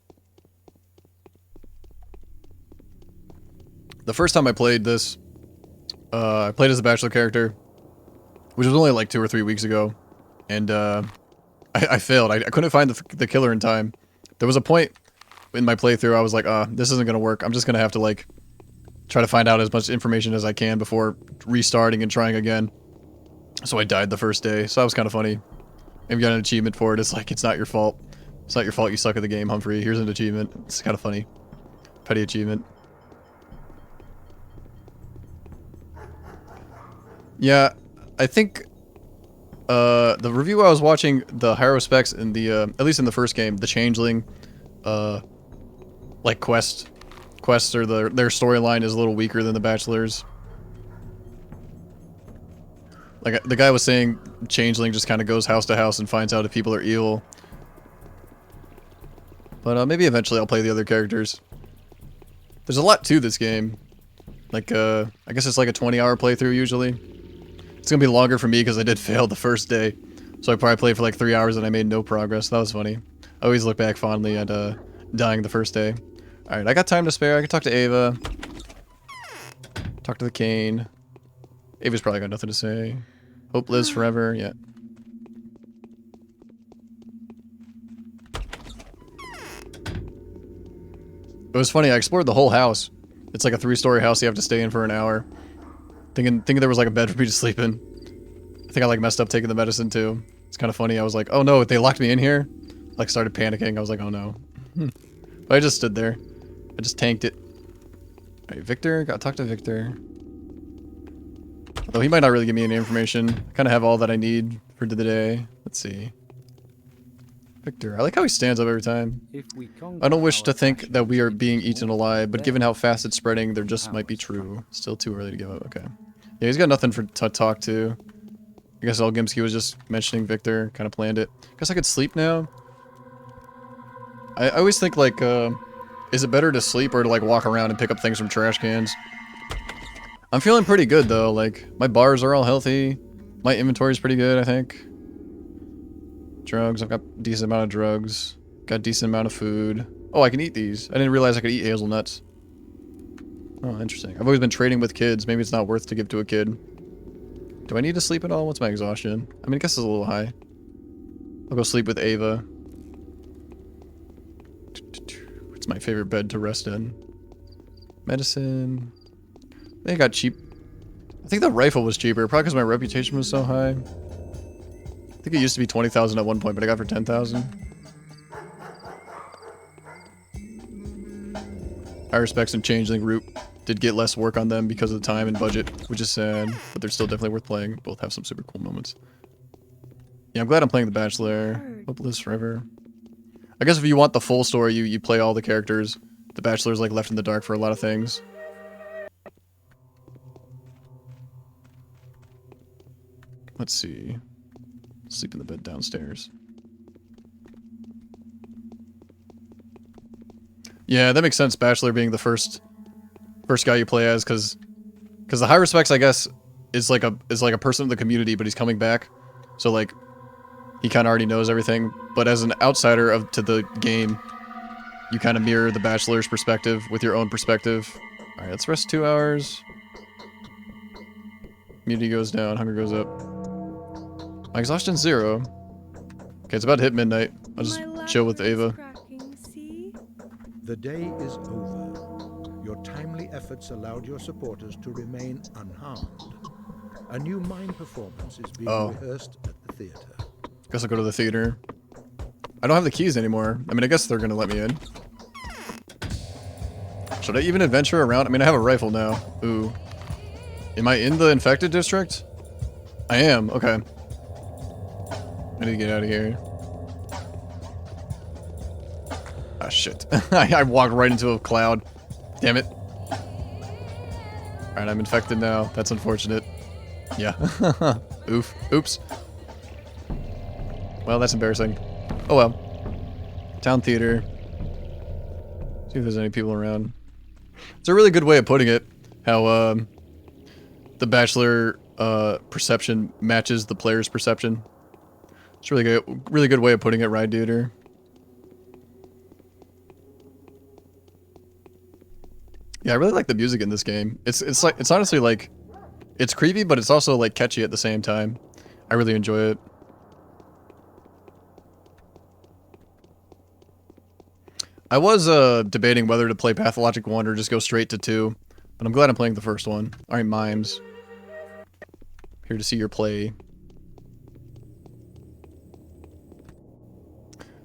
The first time I played this, I played as a bachelor character, which was only like 2 or 3 weeks ago, and I failed. I couldn't find the killer in time. There was a point in my playthrough I was like, this isn't gonna work. I'm just gonna have to like try to find out as much information as I can before restarting and trying again. So I died the first day. So that was kind of funny. Maybe got an achievement for it. It's like, it's not your fault. It's not your fault you suck at the game, Humfrey. Here's an achievement. It's kind of funny. Petty achievement. Yeah, I think the review I was watching, the higher specs in the at least in the first game, the Changeling like quests or their storyline is a little weaker than the Bachelor's. Like the guy was saying, Changeling just kind of goes house to house and finds out if people are evil. But maybe eventually I'll play the other characters. There's a lot to this game. Like I guess it's like a 20-hour playthrough usually. It's gonna be longer for me because I did fail the first day. So I probably played for like 3 hours and I made no progress. That was funny. I always look back fondly at dying the first day. Alright, I got time to spare. I can talk to Ava. Talk to the Kane. Ava's probably got nothing to say. Hope lives forever. Yeah. It was funny. I explored the whole house. It's like a 3-story house you have to stay in for an hour. Thinking there was like a bed for me to sleep in. I think I like messed up taking the medicine too. It's kind of funny. I was like, oh no, they locked me in here. Like started panicking. I was like, oh no. But I just stood there. I just tanked it. Alright, Victor. Gotta talk to Victor. Although he might not really give me any information. I kind of have all that I need for the day. Let's see. Victor. I like how he stands up every time. I don't wish to think that we are being eaten alive, but given how fast it's spreading, there just might be true. Still too early to give up. Okay. Yeah, he's got nothing to talk to. I guess all Gimsky was just mentioning Victor. Kind of planned it. Guess I could sleep now. I always think like, is it better to sleep or to like walk around and pick up things from trash cans? I'm feeling pretty good though. Like my bars are all healthy. My inventory's pretty good, I think. Drugs. I've got a decent amount of drugs. Got a decent amount of food. Oh, I can eat these. I didn't realize I could eat hazelnuts. Oh, interesting. I've always been trading with kids. Maybe it's not worth to give to a kid. Do I need to sleep at all? What's my exhaustion? I mean, I guess it's a little high. I'll go sleep with Ava. It's my favorite bed to rest in. Medicine. They got cheap. I think the rifle was cheaper, probably because my reputation was so high. I think it used to be 20,000 at one point, but I got it for 10,000. Higher specs and Changeling Root did get less work on them because of the time and budget, which is sad, but they're still definitely worth playing. Both have some super cool moments. Yeah, I'm glad I'm playing The Bachelor. Hope lives forever. I guess if you want the full story, you play all the characters. The Bachelor's like left in the dark for a lot of things. let's see. Sleep in the bed downstairs. Yeah, that makes sense. Bachelor being the first guy you play as, because the High Respects, I guess, is like a person in the community, but he's coming back, so like he kind of already knows everything. But as an outsider to the game, you kind of mirror the Bachelor's perspective with your own perspective. All right, let's rest 2 hours. Immunity goes down, hunger goes up. My exhaustion's 0. Okay, it's about to hit midnight. I'll just chill with Ava. The day is over. Your timely efforts allowed your supporters to remain unharmed. A new mime performance is being rehearsed at the theater. Guess I'll go to the theater. I don't have the keys anymore. I mean, I guess they're gonna let me in. Should I even adventure around? I mean, I have a rifle now. Ooh. Am I in the infected district? I am. Okay. I need to get out of here. Ah, shit. I walked right into a cloud. Damn it. Alright, I'm infected now. That's unfortunate. Yeah. Oof. Oops. Well, that's embarrassing. Oh well. Town theater. See if there's any people around. It's a really good way of putting it. How, the Bachelor, perception matches the player's perception. It's really good way of putting it, right, dude? Yeah, I really like the music in this game. It's honestly like, it's creepy, but it's also like catchy at the same time. I really enjoy it. I was debating whether to play Pathologic 1 or just go straight to 2, but I'm glad I'm playing the first one. Alright, Mimes. Here to see your play.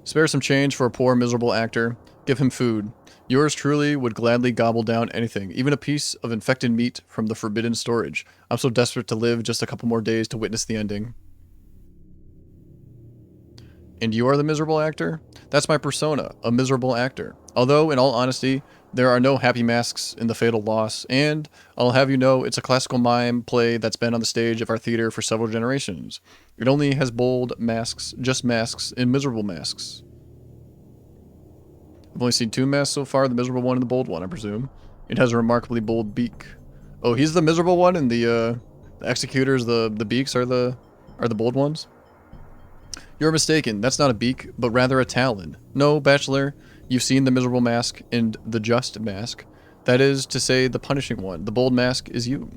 Spare some change for a poor, miserable actor. Give him food. Yours truly would gladly gobble down anything, even a piece of infected meat from the forbidden storage. I'm so desperate to live just a couple more days to witness the ending. And you are the miserable actor? That's my persona, a miserable actor. Although, in all honesty, there are no happy masks in The Fatal Loss, and I'll have you know it's a classical mime play that's been on the stage of our theater for several generations. It only has bold masks, just masks, and miserable masks. I've only seen 2 masks so far, the miserable one and the bold one, I presume. It has a remarkably bold beak. Oh, he's the miserable one, and the executors, the beaks are the bold ones? You're mistaken. That's not a beak, but rather a talon. No, Bachelor, you've seen the miserable mask and the just mask. That is to say, the punishing one. The bold mask is you.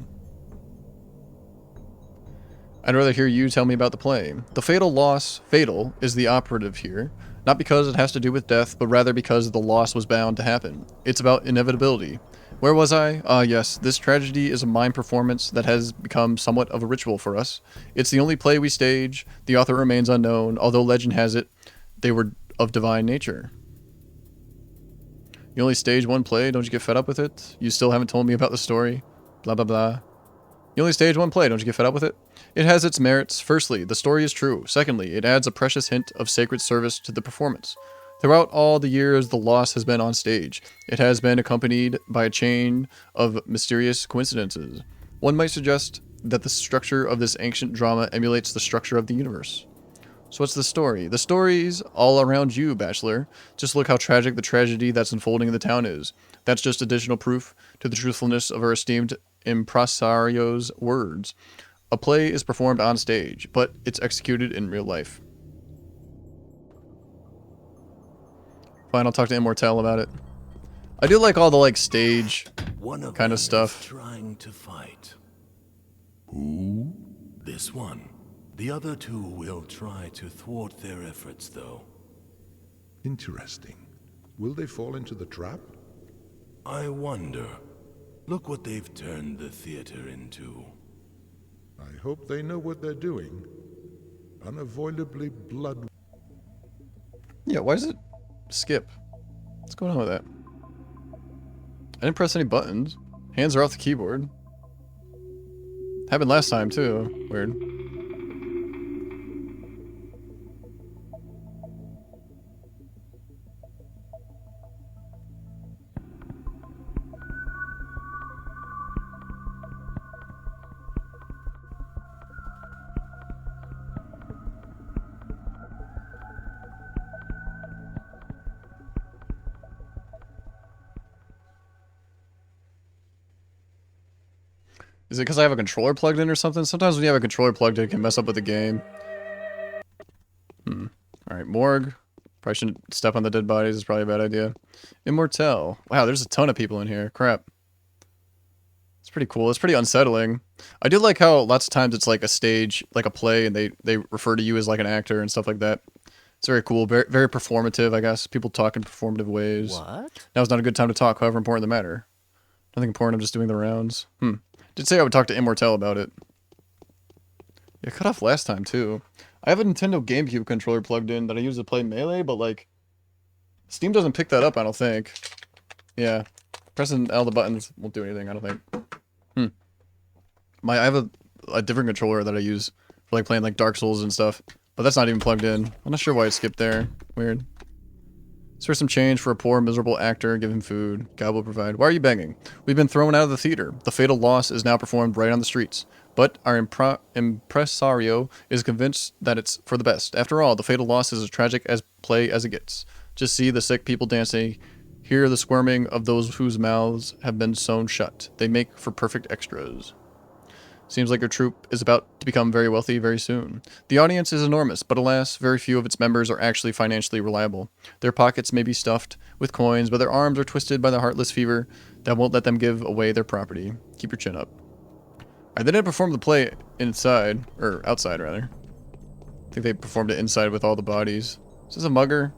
I'd rather hear you tell me about the play. The Fatal Loss, fatal, is the operative here. Not because it has to do with death, but rather because the loss was bound to happen. It's about inevitability. Where was I? Ah, yes, this tragedy is a mime performance that has become somewhat of a ritual for us. It's the only play we stage. The author remains unknown, although legend has it they were of divine nature. You only stage 1 play, don't you get fed up with it? You still haven't told me about the story. Blah, blah, blah. You only stage 1 play, don't you get fed up with it? It has its merits. Firstly, the story is true. Secondly, it adds a precious hint of sacred service to the performance. Throughout all the years the loss has been on stage, it has been accompanied by a chain of mysterious coincidences. One might suggest that the structure of this ancient drama emulates the structure of the universe. So what's the story? The story's all around you, Bachelor. Just look how tragic the tragedy that's unfolding in the town is. That's just additional proof to the truthfulness of our esteemed impresario's words. A play is performed on stage, but it's executed in real life. Fine, I'll talk to Immortel about it. I do like all the stage kind of stuff. Trying to fight. Who? This one. The other 2 will try to thwart their efforts, though. Interesting. Will they fall into the trap? I wonder. Look what they've turned the theater into. I hope they know what they're doing. Unavoidably blood. Yeah, why does it skip? What's going on with that? I didn't press any buttons. Hands are off the keyboard. Happened last time too. Weird. Is it because I have a controller plugged in or something? Sometimes when you have a controller plugged in, it can mess up with the game. Alright, morgue. Probably shouldn't step on the dead bodies. It's probably a bad idea. Immortel. Wow, there's a ton of people in here. Crap. It's pretty cool. It's pretty unsettling. I do like how lots of times it's like a stage, like a play, and they refer to you as like an actor and stuff like that. It's very cool. Very, very performative, I guess. People talk in performative ways. What? Now's not a good time to talk, however important the matter. Nothing important, I'm just doing the rounds. Did say I would talk to Immortel about it. Yeah, cut off last time, too. I have a Nintendo GameCube controller plugged in that I use to play Melee, but, like, Steam doesn't pick that up, I don't think. Yeah. Pressing all the buttons won't do anything, I don't think. I have a different controller that I use for, like, playing, like, Dark Souls and stuff. But that's not even plugged in. I'm not sure why it skipped there. Weird. Is there some change for a poor, miserable actor? Give him food. God will provide. Why are you begging? We've been thrown out of the theater. The fatal loss is now performed right on the streets. But our impresario is convinced that it's for the best. After all, the fatal loss is as tragic as play as it gets. Just see the sick people dancing. Hear the squirming of those whose mouths have been sewn shut. They make for perfect extras. Seems like your troupe is about to become very wealthy very soon. The audience is enormous, but alas, very few of its members are actually financially reliable. Their pockets may be stuffed with coins, but their arms are twisted by the heartless fever that won't let them give away their property. Keep your chin up. Alright, they didn't perform the play inside, or outside rather. I think they performed it inside with all the bodies. Is this a mugger?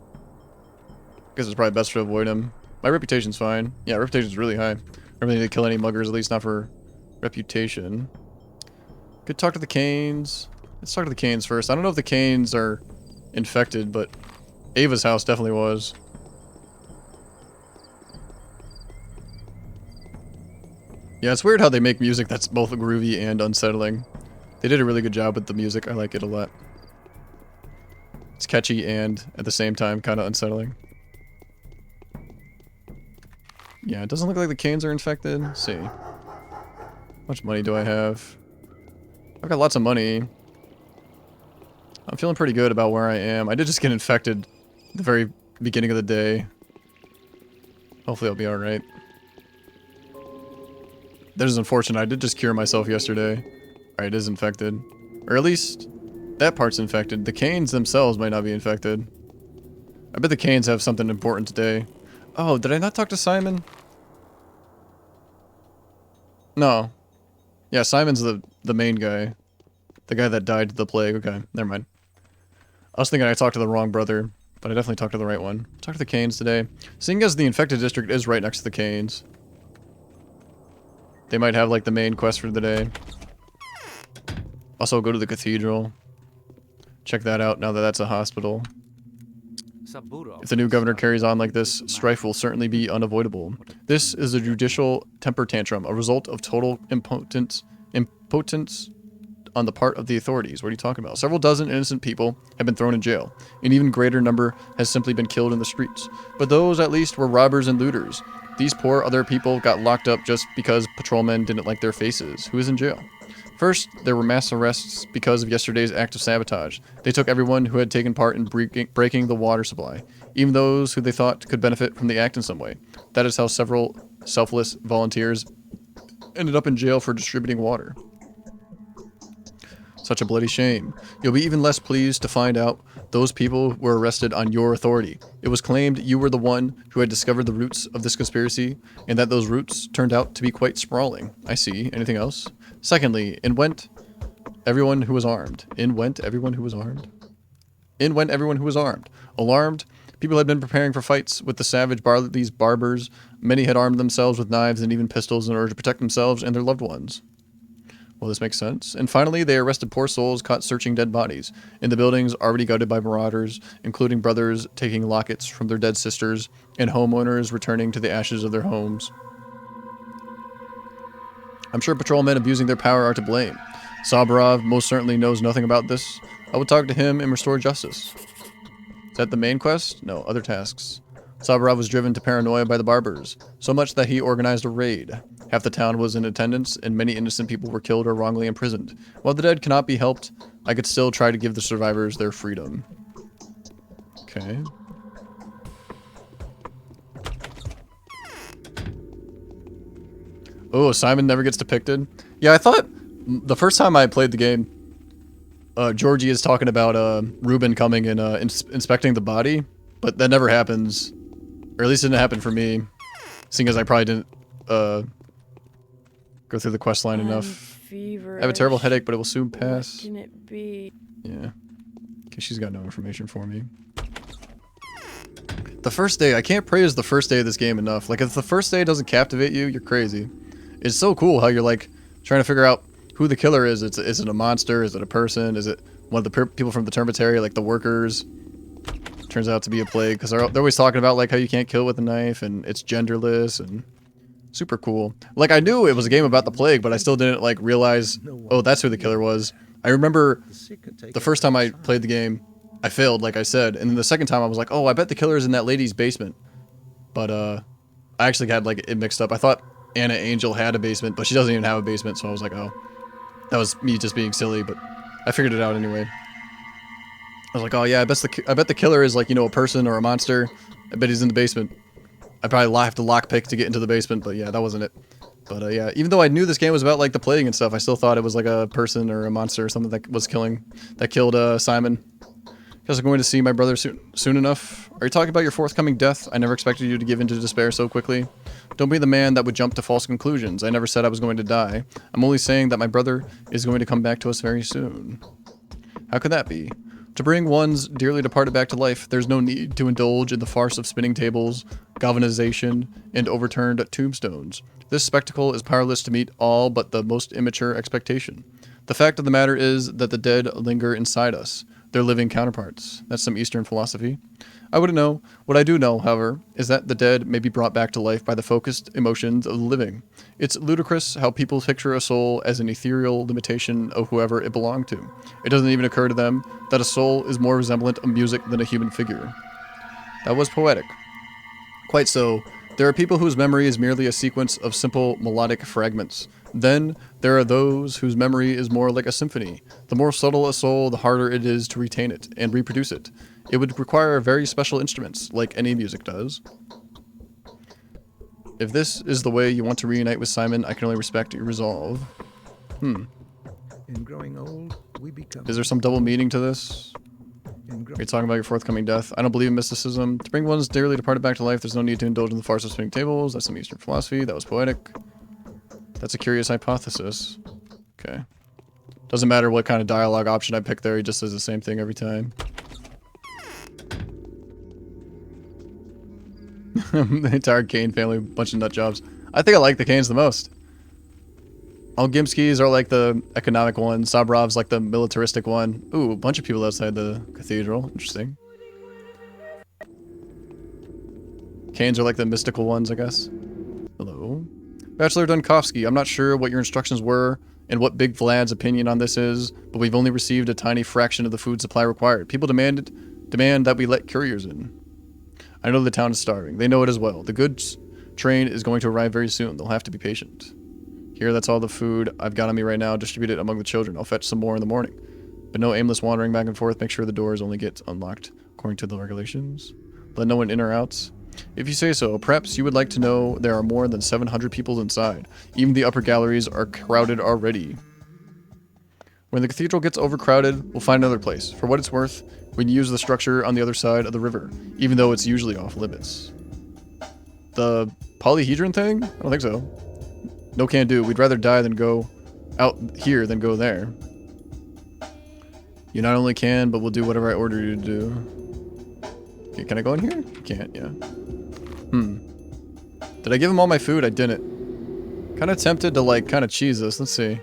I guess it's probably best to avoid him. My reputation's fine. Yeah, reputation's really high. I don't really need to kill any muggers, at least not for reputation. Could talk to the Canes. Let's talk to the Canes first. I don't know if the Canes are infected, but Ava's house definitely was. Yeah, it's weird how they make music that's both groovy and unsettling. They did a really good job with the music. I like it a lot. It's catchy and, at the same time, kind of unsettling. Yeah, it doesn't look like the Canes are infected. Let's see. How much money do I have? I've got lots of money. I'm feeling pretty good about where I am. I did just get infected at the very beginning of the day. Hopefully I'll be alright. That is unfortunate. I did just cure myself yesterday. Alright, it is infected. Or at least, that part's infected. The Canes themselves might not be infected. I bet the Canes have something important today. Oh, did I not talk to Simon? No. Yeah, Simon's the main guy. The guy that died to the plague. Okay, never mind. I was thinking I talked to the wrong brother, but I definitely talked to the right one. Talk to the Canes today. Seeing as the infected district is right next to the Canes, they might have like the main quest for the day. Also, go to the cathedral. Check that out now that that's a hospital. If the new governor carries on like this, strife will certainly be unavoidable. This is a judicial temper tantrum, a result of total impotence on the part of the authorities. What are you talking about? Several dozen innocent people have been thrown in jail. An even greater number has simply been killed in the streets. But those, at least, were robbers and looters. These poor other people got locked up just because patrolmen didn't like their faces. Who is in jail? First, there were mass arrests because of yesterday's act of sabotage. They took everyone who had taken part in breaking the water supply, even those who they thought could benefit from the act in some way. That is how several selfless volunteers ended up in jail for distributing water. Such a bloody shame. You'll be even less pleased to find out those people were arrested on your authority. It was claimed you were the one who had discovered the roots of this conspiracy, and that those roots turned out to be quite sprawling. I see. Anything else? Secondly, in went everyone who was armed. In went everyone who was armed. In went everyone who was armed. Alarmed, people had been preparing for fights with the savage these barbers. Many had armed themselves with knives and even pistols in order to protect themselves and their loved ones. Well, this makes sense. And finally, they arrested poor souls caught searching dead bodies in the buildings already gutted by marauders, including brothers taking lockets from their dead sisters and homeowners returning to the ashes of their homes. I'm sure patrolmen abusing their power are to blame. Sabarov most certainly knows nothing about this. I will talk to him and restore justice. Is that the main quest? No, other tasks. Sabarov was driven to paranoia by the barbers, so much that he organized a raid. Half the town was in attendance, and many innocent people were killed or wrongly imprisoned. While the dead cannot be helped, I could still try to give the survivors their freedom. Okay. Oh, Simon never gets depicted. Yeah, I thought the first time I played the game, Georgie is talking about Ruben coming and inspecting the body, but that never happens, or at least it didn't happen for me, seeing as I probably didn't go through the quest line enough. I have a terrible headache, but it will soon pass. What can it be? Yeah. Okay, she's got no information for me. The first day, I can't praise the first day of this game enough. Like, if the first day doesn't captivate you, you're crazy. It's so cool how you're, like, trying to figure out who the killer is. Is it a monster? Is it a person? Is it one of the people from the Termitary, like the workers? Turns out to be a plague, because they're always talking about, like, how you can't kill with a knife, and it's genderless, and super cool. Like, I knew it was a game about the plague, but I still didn't, like, realize, oh, that's who the killer was. I remember the first time I played the game, I failed, like I said, and then the second time I was like, oh, I bet the killer is in that lady's basement. But, I actually had, like, it mixed up. I thought Anna Angel had a basement, but she doesn't even have a basement, so I was like, oh. That was me just being silly, but I figured it out anyway. I was like, oh yeah, I bet the killer is, like, you know, a person or a monster. I bet he's in the basement. I probably have to lockpick to get into the basement, but yeah, that wasn't it. But yeah, even though I knew this game was about, like, the plague and stuff, I still thought it was like a person or a monster or something that killed Simon. Guess I'm going to see my brother soon enough. Are you talking about your forthcoming death? I never expected you to give in to despair so quickly. Don't be the man that would jump to false conclusions. I never said I was going to die. I'm only saying that my brother is going to come back to us very soon. How could that be? To bring one's dearly departed back to life, there's no need to indulge in the farce of spinning tables, galvanization, and overturned tombstones. This spectacle is powerless to meet all but the most immature expectation. The fact of the matter is that the dead linger inside us, their living counterparts. That's some Eastern philosophy. I wouldn't know. What I do know, however, is that the dead may be brought back to life by the focused emotions of the living. It's ludicrous how people picture a soul as an ethereal limitation of whoever it belonged to. It doesn't even occur to them that a soul is more resemblant of music than a human figure. That was poetic. Quite so. There are people whose memory is merely a sequence of simple melodic fragments. Then, there are those whose memory is more like a symphony. The more subtle a soul, the harder it is to retain it and reproduce it. It would require very special instruments, like any music does. If this is the way you want to reunite with Simon, I can only respect your resolve. In growing old, we become... Is there some double meaning to this? Are you talking about your forthcoming death? I don't believe in mysticism. To bring one's dearly departed back to life, there's no need to indulge in the farce of spinning tables. That's some Eastern philosophy. That was poetic. That's a curious hypothesis. Okay. Doesn't matter what kind of dialogue option I pick there, he just says the same thing every time. The entire Kane family, bunch of nut jobs. I think I like the Kanes the most. All Gimskis are like the economic one. Sabrov's like the militaristic one. Ooh, a bunch of people outside the cathedral. Interesting. Kanes are like the mystical ones, I guess. Hello. Bachelor Dunkovsky, I'm not sure what your instructions were and what Big Vlad's opinion on this is, but we've only received a tiny fraction of the food supply required. People demand that we let couriers in. I know the town is starving. They know it as well. The goods train is going to arrive very soon. They'll have to be patient. Here, that's all the food I've got on me right now. Distribute it among the children. I'll fetch some more in the morning. But no aimless wandering back and forth. Make sure the doors only get unlocked according to the regulations. Let no one in or out. If you say so, perhaps you would like to know there are more than 700 people inside. Even the upper galleries are crowded already. When the cathedral gets overcrowded, we'll find another place. For what it's worth, we can use the structure on the other side of the river, even though it's usually off limits. The polyhedron thing? I don't think so. No can do. We'd rather die than go out here than go there. You not only can, but will do whatever I order you to do. Okay, can I go in here? You can't, yeah. Did I give him all my food? I didn't. Kind of tempted to, like, kind of cheese this. Let's see.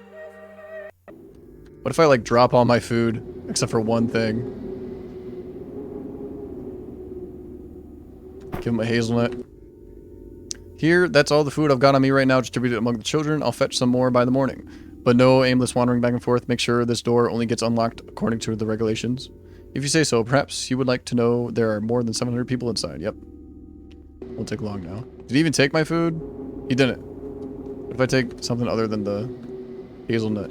What if I, like, drop all my food, except for one thing? Give him a hazelnut. Here, that's all the food I've got on me right now, distributed among the children. I'll fetch some more by the morning. But no aimless wandering back and forth. Make sure this door only gets unlocked according to the regulations. If you say so, perhaps you would like to know there are more than 700 people inside. Yep. Won't take long now. Did he even take my food? He didn't. What if I take something other than the hazelnut?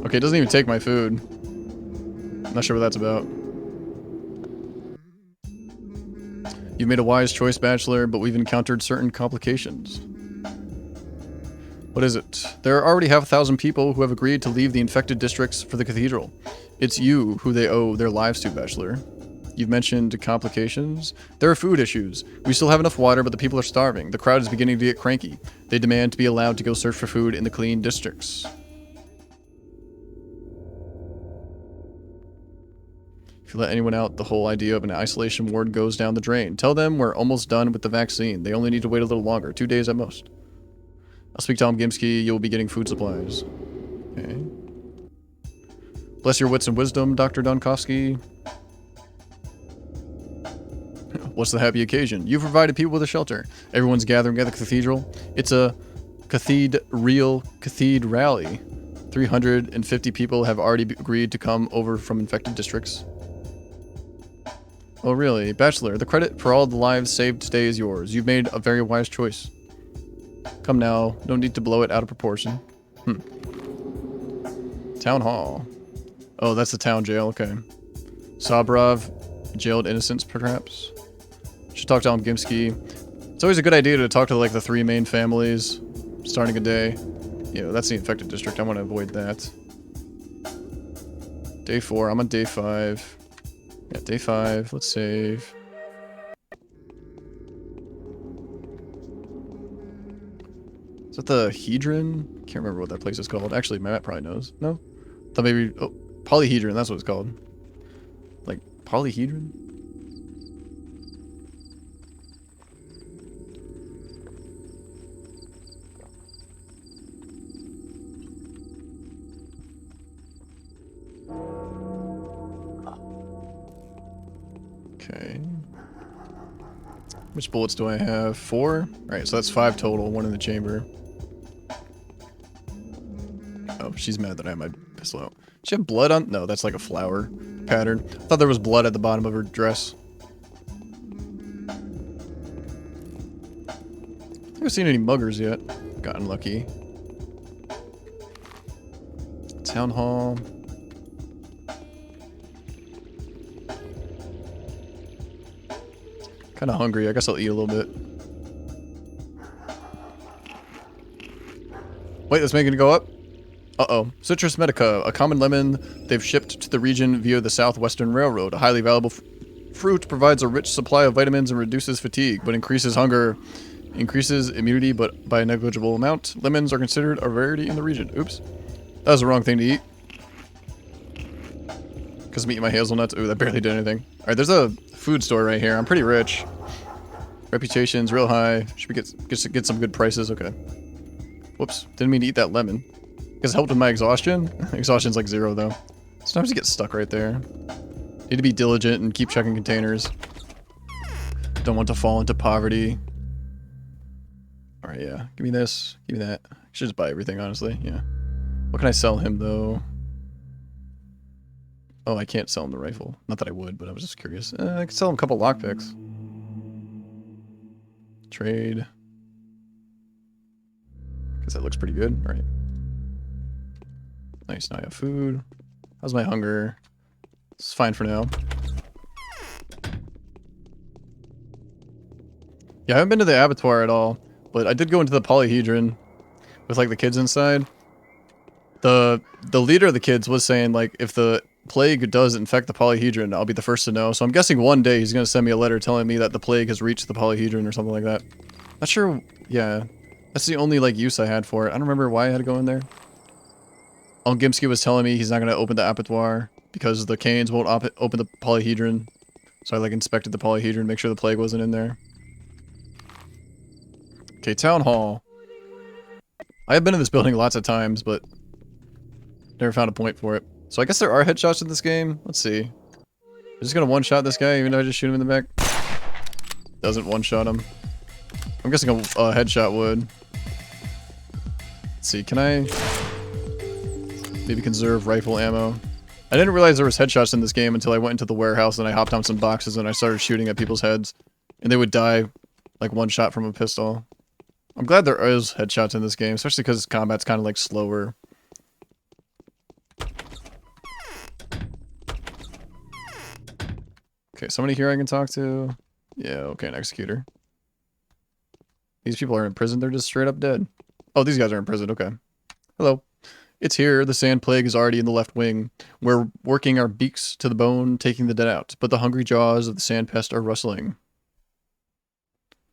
Okay, it doesn't even take my food. I'm not sure what that's about. You've made a wise choice, Bachelor, but we've encountered certain complications. What is it? There are already half 1,000 people who have agreed to leave the infected districts for the cathedral. It's you who they owe their lives to, Bachelor. You've mentioned complications. There are food issues. We still have enough water, but the people are starving. The crowd is beginning to get cranky. They demand to be allowed to go search for food in the clean districts. If you let anyone out, the whole idea of an isolation ward goes down the drain. Tell them we're almost done with the vaccine. They only need to wait a little longer, 2 days at most. I'll speak to Gimski. You'll be getting food supplies. Okay. Bless your wits and wisdom, Dr. Donkowski. What's the happy occasion? You've provided people with a shelter. Everyone's gathering at the cathedral. It's a cathedral rally. 350 people have already agreed to come over from infected districts. Oh really? Bachelor, the credit for all the lives saved today is yours. You've made a very wise choice. Come now, no need to blow it out of proportion. Town Hall. Oh, that's the town jail, okay. Sabrov, jailed innocents, perhaps? Should talk to Gimski. It's always a good idea to talk to, like, the 3 main families starting a day. Yeah, that's the infected district. I want to avoid that. Day 4. I'm on day 5. Yeah, day 5. Let's save. Is that the Hedron? Can't remember what that place is called. Actually, Matt probably knows. No? Thought maybe... Oh, Polyhedron. That's what it's called. Like, Polyhedron? Okay. Which bullets do I have? 4? Alright, so that's 5 total. 1 in the chamber. Oh, she's mad that I have my pistol out. Does she have blood on? No, that's like a flower pattern. I thought there was blood at the bottom of her dress. I haven't seen any muggers yet. Gotten lucky. Town hall. Kind of hungry. I guess I'll eat a little bit. Wait, that's making it go up? Uh-oh. Citrus medica, a common lemon they've shipped to the region via the Southwestern Railroad. A highly valuable fruit, provides a rich supply of vitamins and reduces fatigue, but increases hunger, increases immunity, but by a negligible amount. Lemons are considered a rarity in the region. Oops. That was the wrong thing to eat. Because I'm eating my hazelnuts. Ooh, that barely did anything. Alright, there's a food store right here. I'm pretty rich. Reputation's real high. Should we get some good prices? Okay. Whoops. Didn't mean to eat that lemon. Because it helped with my exhaustion. Exhaustion's like 0 though. Sometimes you get stuck right there. Need to be diligent and keep checking containers. Don't want to fall into poverty. Alright, yeah. Give me this. Give me that. I should just buy everything, honestly. Yeah. What can I sell him though? Oh, I can't sell him the rifle. Not that I would, but I was just curious. I could sell him a couple lockpicks. Trade. Guess that looks pretty good. Alright. Nice, now I have food. How's my hunger? It's fine for now. Yeah, I haven't been to the abattoir at all, but I did go into the polyhedron with like the kids inside. The leader of the kids was saying like if the plague does infect the polyhedron, I'll be the first to know. So I'm guessing one day he's gonna send me a letter telling me that the plague has reached the polyhedron or something like that. Not sure. Yeah, that's the only like use I had for it. I don't remember why I had to go in there. Gimski was telling me he's not gonna open the abattoir because the canes won't open the polyhedron. So I like inspected the polyhedron, make sure the plague wasn't in there. Okay, town hall. I have been in this building lots of times, but never found a point for it. So I guess there are headshots in this game. Let's see. I'm just gonna one-shot this guy, even though I just shoot him in the back. Doesn't one-shot him. I'm guessing a headshot would. Let's see, can I maybe conserve rifle ammo? I didn't realize there was headshots in this game until I went into the warehouse and I hopped on some boxes and I started shooting at people's heads. And they would die like one shot from a pistol. I'm glad there is headshots in this game, especially because combat's kind of like slower. Okay, somebody here I can talk to. Yeah, okay, an executor. These people are in prison, they're just straight up dead. Oh, these guys are in prison, okay. Hello. It's here, the sand plague is already in the left wing. We're working our beaks to the bone, taking the dead out, but the hungry jaws of the sand pest are rustling.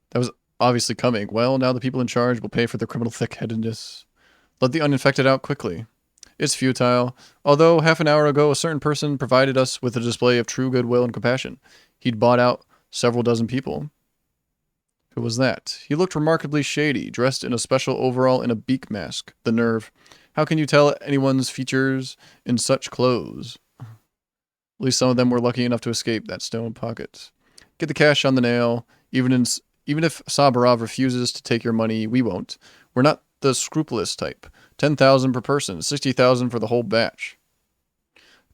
That was obviously coming. Well, now the people in charge will pay for their criminal thick-headedness. Let the uninfected out quickly. It's futile. Although half an hour ago a certain person provided us with a display of true goodwill and compassion. He'd bought out several dozen people. Who was that? He looked remarkably shady, dressed in a special overall and a beak mask. The nerve. How can you tell anyone's features in such clothes? At least some of them were lucky enough to escape that stone pocket. Get the cash on the nail. Even if Sabarov refuses to take your money, we won't. We're not the scrupulous type. 10,000 per person, 60,000 for the whole batch.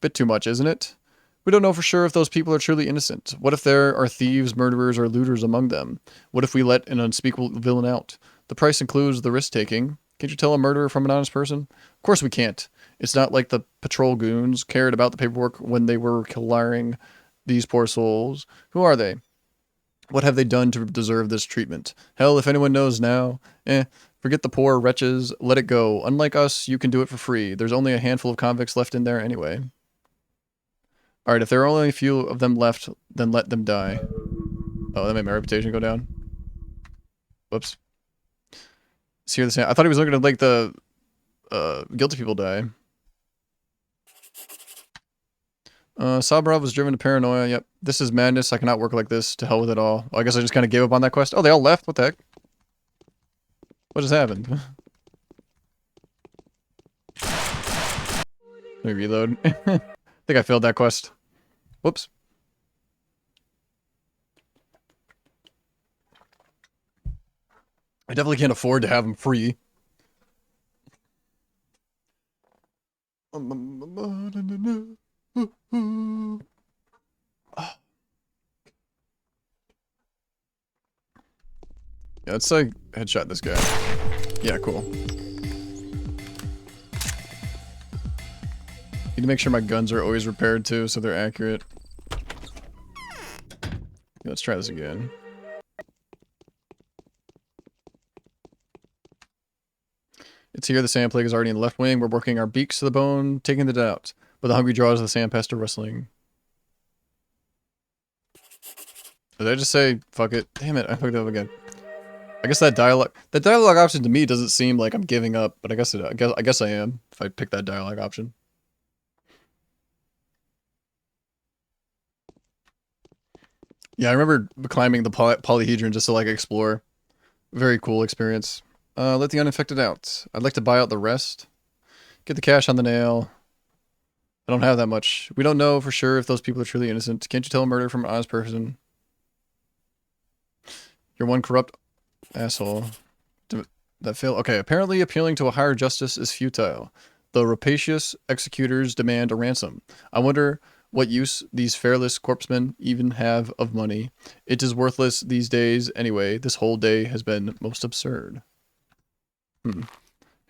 Bit too much, isn't it? We don't know for sure if those people are truly innocent. What if there are thieves, murderers, or looters among them? What if we let an unspeakable villain out? The price includes the risk-taking. Can't you tell a murderer from an honest person? Of course we can't. It's not like the patrol goons cared about the paperwork when they were killing these poor souls. Who are they? What have they done to deserve this treatment? Hell, if anyone knows now, forget the poor wretches, let it go. Unlike us, you can do it for free. There's only a handful of convicts left in there anyway. Alright, if there are only a few of them left, then let them die. Oh, that made my reputation go down. Whoops. See the same. I thought he was looking at like the guilty people die. Sabarov was driven to paranoia. Yep. This is madness. I cannot work like this. To hell with it all. Well, I guess I just kind of gave up on that quest. Oh, they all left? What the heck? What just happened? Let me reload. I think I failed that quest. Whoops. I definitely can't afford to have them free. Yeah, let's like headshot this guy. Yeah, cool. Need to make sure my guns are always repaired too, so they're accurate. Yeah, let's try this again. It's here, the sand plague is already in the left wing. We're working our beaks to the bone, taking the dead out. But the hungry jaws of the sand pest are rustling. Did I just say, fuck it? Damn it, I fucked up again. I guess that dialogue option to me doesn't seem like I'm giving up, but I guess I am, if I pick that dialogue option. Yeah, I remember climbing the polyhedron just to like explore. Very cool experience. Let the uninfected out. I'd like to buy out the rest. Get the cash on the nail. I don't have that much. We don't know for sure if those people are truly innocent. Can't you tell a murder from an honest person? You're one corrupt asshole. That failed. Okay, apparently appealing to a higher justice is futile. The rapacious executors demand a ransom. I wonder what use these fareless corpsemen even have of money. It is worthless these days anyway. This whole day has been most absurd.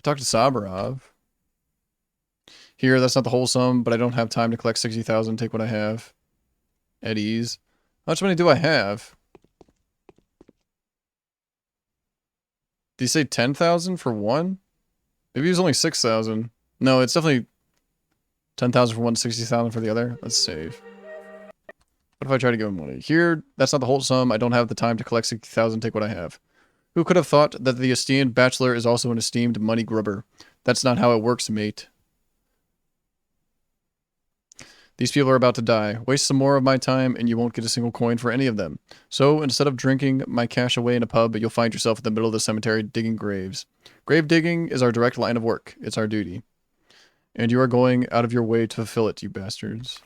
Talk to Sabarov. Here, that's not the whole sum, but I don't have time to collect 60,000. Take what I have. At ease. How much money do I have? Did you say 10,000 for one? Maybe it was only 6,000. No, it's definitely 10,000 for one, 60,000 for the other. Let's save. What if I try to give him money? Here, that's not the whole sum. I don't have the time to collect 60,000. Take what I have. Who could have thought that the esteemed bachelor is also an esteemed money grubber? That's not how it works, mate. These people are about to die. Waste some more of my time and you won't get a single coin for any of them. So instead of drinking my cash away in a pub, you'll find yourself in the middle of the cemetery digging graves. Grave digging is our direct line of work. It's our duty. And you are going out of your way to fulfill it, you bastards.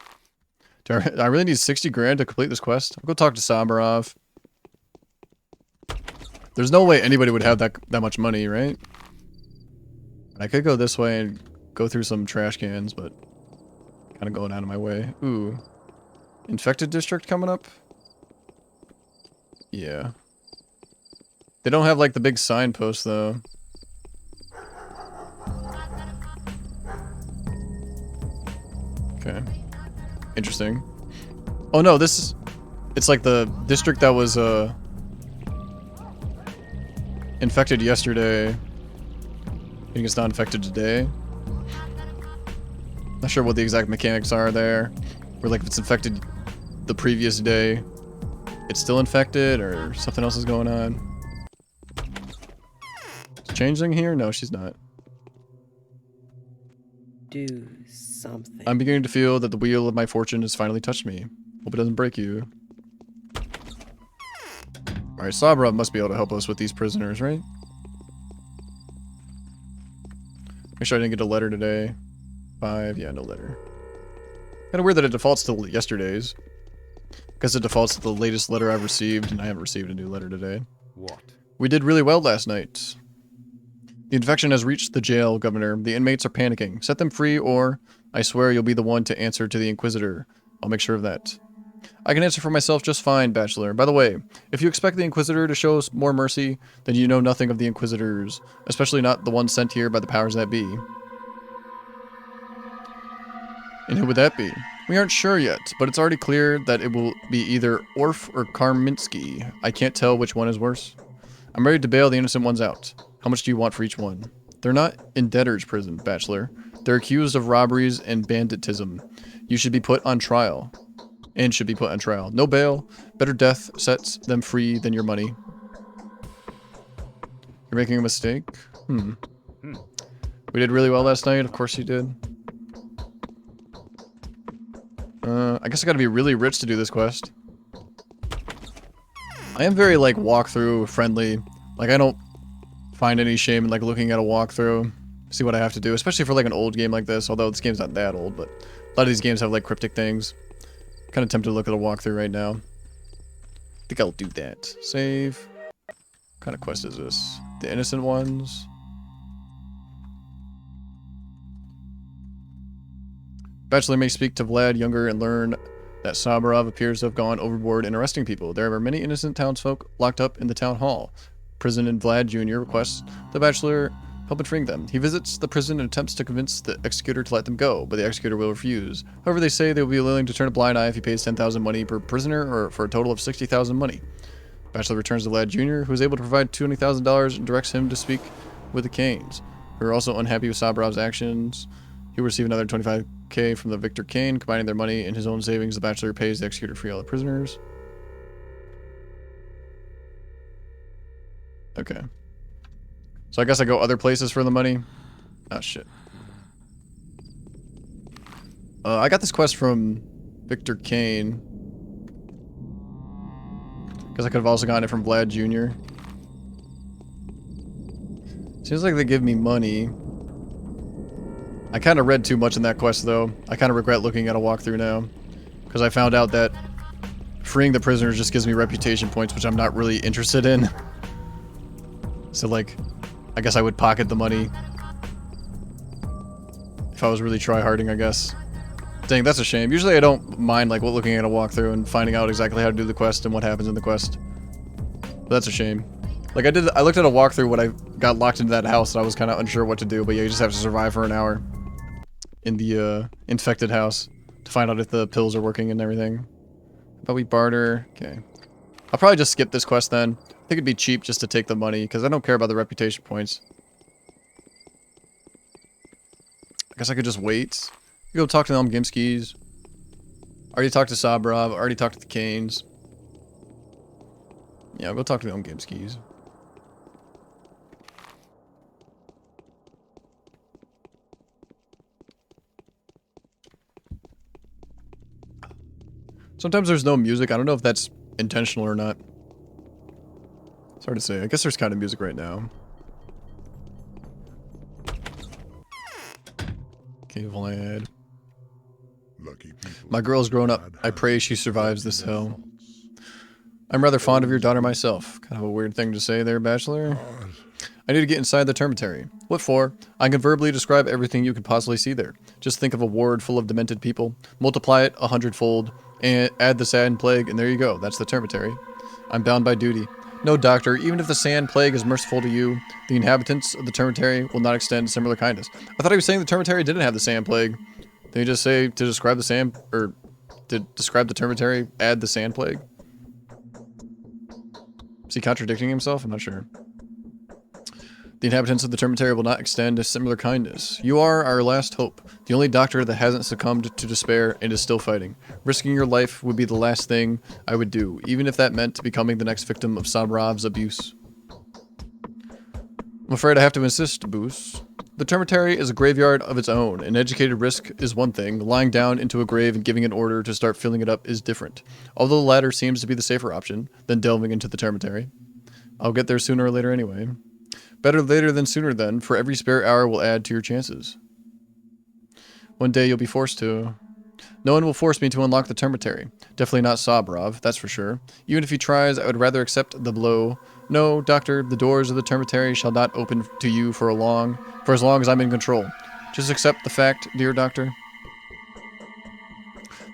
Do I really need 60 grand to complete this quest? I'll go talk to Sabarov. There's no way anybody would have that much money, right? I could go this way and go through some trash cans, but kind of going out of my way. Ooh. Infected district coming up? Yeah. They don't have like the big signpost though. Okay. Interesting. Oh no, this is... It's like the district that was infected yesterday. I think it's not infected today. Not sure what the exact mechanics are there. Or like if it's infected the previous day, it's still infected, or something else is going on. Is Changeling here? No, she's not. Do something. I'm beginning to feel that the wheel of my fortune has finally touched me. Hope it doesn't break you. Alright, Sabra must be able to help us with these prisoners, right? Make sure I didn't get a letter today. 5, yeah, no letter. Kinda weird that it defaults to yesterday's. Because it defaults to the latest letter I've received, and I haven't received a new letter today. What? We did really well last night. The infection has reached the jail, Governor. The inmates are panicking. Set them free, or I swear you'll be the one to answer to the Inquisitor. I'll make sure of that. I can answer for myself just fine, Bachelor. By the way, if you expect the Inquisitor to show us more mercy, then you know nothing of the Inquisitors, especially not the ones sent here by the powers that be. And who would that be? We aren't sure yet, but it's already clear that it will be either Orf or Karminski. I can't tell which one is worse. I'm ready to bail the innocent ones out. How much do you want for each one? They're not in debtor's prison, Bachelor. They're accused of robberies and banditism. You should be put on trial. And should be put on trial. No bail. Better death sets them free than your money. You're making a mistake? We did really well last night. Of course you did. I guess I gotta be really rich to do this quest. I am very, like, walkthrough friendly. Like, I don't find any shame in, like, looking at a walkthrough. See what I have to do. Especially for, like, an old game like this. Although this game's not that old, but a lot of these games have, like, cryptic things. Kind of tempted to look at a walkthrough right now. I think I'll do that. Save. What kind of quest is this? The innocent ones. Bachelor may speak to Vlad Younger and learn that Sabarov appears to have gone overboard in arresting people. There are many innocent townsfolk locked up in the town hall. Prison and Vlad Jr. requests the Bachelor help in freeing them. He visits the prison and attempts to convince the executor to let them go, but the executor will refuse. However, they say they will be willing to turn a blind eye if he pays 10,000 money per prisoner, or for a total of 60,000 money. Bachelor returns to Vlad Jr., who is able to provide $20,000 and directs him to speak with the Canes, who are also unhappy with Sabarov's actions. He will receive another 25k from the Victor Kane. Combining their money in his own savings, the Bachelor pays the executor to free all the prisoners. Okay. So I guess I go other places for the money. Oh, shit. I got this quest from Victor Kane. Guess I could have also gotten it from Vlad Jr. Seems like they give me money. I kind of read too much in that quest, though. I kind of regret looking at a walkthrough now. Because I found out that freeing the prisoners just gives me reputation points, which I'm not really interested in. So, like, I guess I would pocket the money. If I was really tryharding, I guess. Dang, that's a shame. Usually I don't mind, like, looking at a walkthrough and finding out exactly how to do the quest and what happens in the quest. But that's a shame. Like, I looked at a walkthrough when I got locked into that house and I was kind of unsure what to do, but yeah, you just have to survive for an hour in the infected house to find out if the pills are working and everything. But we barter. Okay. I'll probably just skip this quest then. I think it'd be cheap just to take the money because I don't care about the reputation points. I guess I could just wait. Go talk to the Gimskis. Already talked to Sabrov. Already talked to the Canes. Yeah, I'll go talk to the Gimskis. Sometimes there's no music. I don't know if that's intentional or not. It's hard to say. I guess there's kind of music right now. Okay, Vlad. My girl's grown up. I pray she survives this hell. I'm rather fond of your daughter myself. Kind of a weird thing to say there, Bachelor. I need to get inside the termitary. What for? I can verbally describe everything you could possibly see there. Just think of a ward full of demented people. Multiply it 100-fold. And add the sand plague, and there you go. That's the termitary. I'm bound by duty. No, doctor, even if the sand plague is merciful to you, the inhabitants of the termitary will not extend similar kindness. I thought he was saying the termitary didn't have the sand plague. Did he just say to describe the sand, or to describe the termitary, add the sand plague? Is he contradicting himself? I'm not sure. The inhabitants of the Termitary will not extend a similar kindness. You are our last hope, the only doctor that hasn't succumbed to despair and is still fighting. Risking your life would be the last thing I would do, even if that meant becoming the next victim of Sabrov's abuse. I'm afraid I have to insist, Boos. The Termitary is a graveyard of its own. An educated risk is one thing. Lying down into a grave and giving an order to start filling it up is different. Although the latter seems to be the safer option than delving into the Termitary. I'll get there sooner or later anyway. Better later than sooner then, for every spare hour will add to your chances. One day you'll be forced to. No one will force me to unlock the Termitary. Definitely not Sabrov, that's for sure. Even if he tries, I would rather accept the blow. No, Doctor, the doors of the Termitary shall not open to you for as long as I'm in control. Just accept the fact, dear Doctor.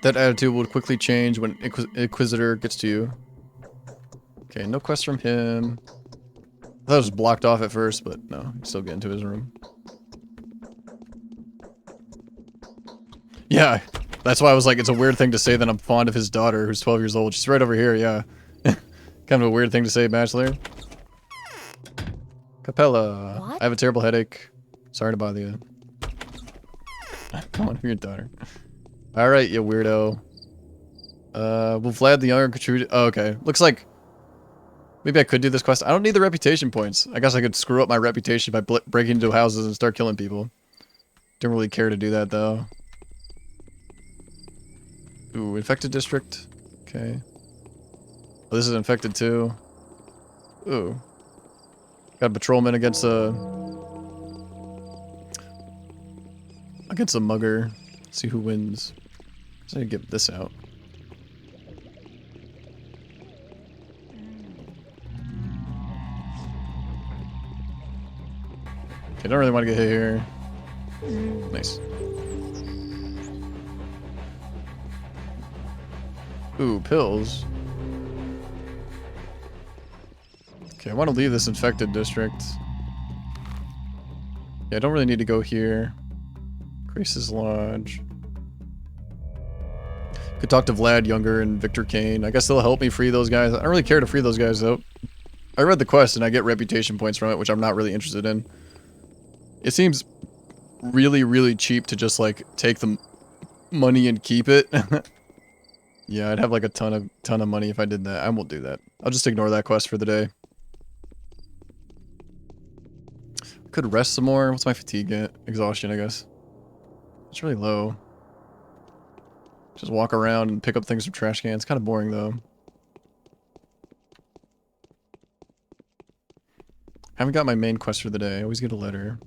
That attitude will quickly change when Inquisitor gets to you. Okay, no quest from him. I thought it was blocked off at first, but no, he can still get into his room. Yeah, that's why I was like, it's a weird thing to say that I'm fond of his daughter, who's 12 years old. She's right over here, yeah. Kind of a weird thing to say, Bachelor. Capella. What? I have a terrible headache. Sorry to bother you. Come on, your daughter. Alright, you weirdo. Will Vlad the Younger contribute? Oh, okay. Looks like maybe I could do this quest. I don't need the reputation points. I guess I could screw up my reputation by breaking into houses and start killing people. Don't really care to do that, though. Ooh, infected district. Okay. Oh, this is infected, too. Ooh. Got a patrolman against a mugger. Let's see who wins. So I get this out. Okay, don't really want to get hit here. Nice. Ooh, pills. Okay, I want to leave this infected district. Yeah, I don't really need to go here. Grace's Lodge. Could talk to Vlad Younger and Victor Kane. I guess they'll help me free those guys. I don't really care to free those guys, though. I read the quest and I get reputation points from it, which I'm not really interested in. It seems really, really cheap to just, like, take the money and keep it. Yeah, I'd have, like, a ton of money if I did that. I won't do that. I'll just ignore that quest for the day. Could rest some more. What's my fatigue at? Exhaustion, I guess. It's really low. Just walk around and pick up things from trash cans. Kind of boring, though. Haven't got my main quest for the day. I always get a letter.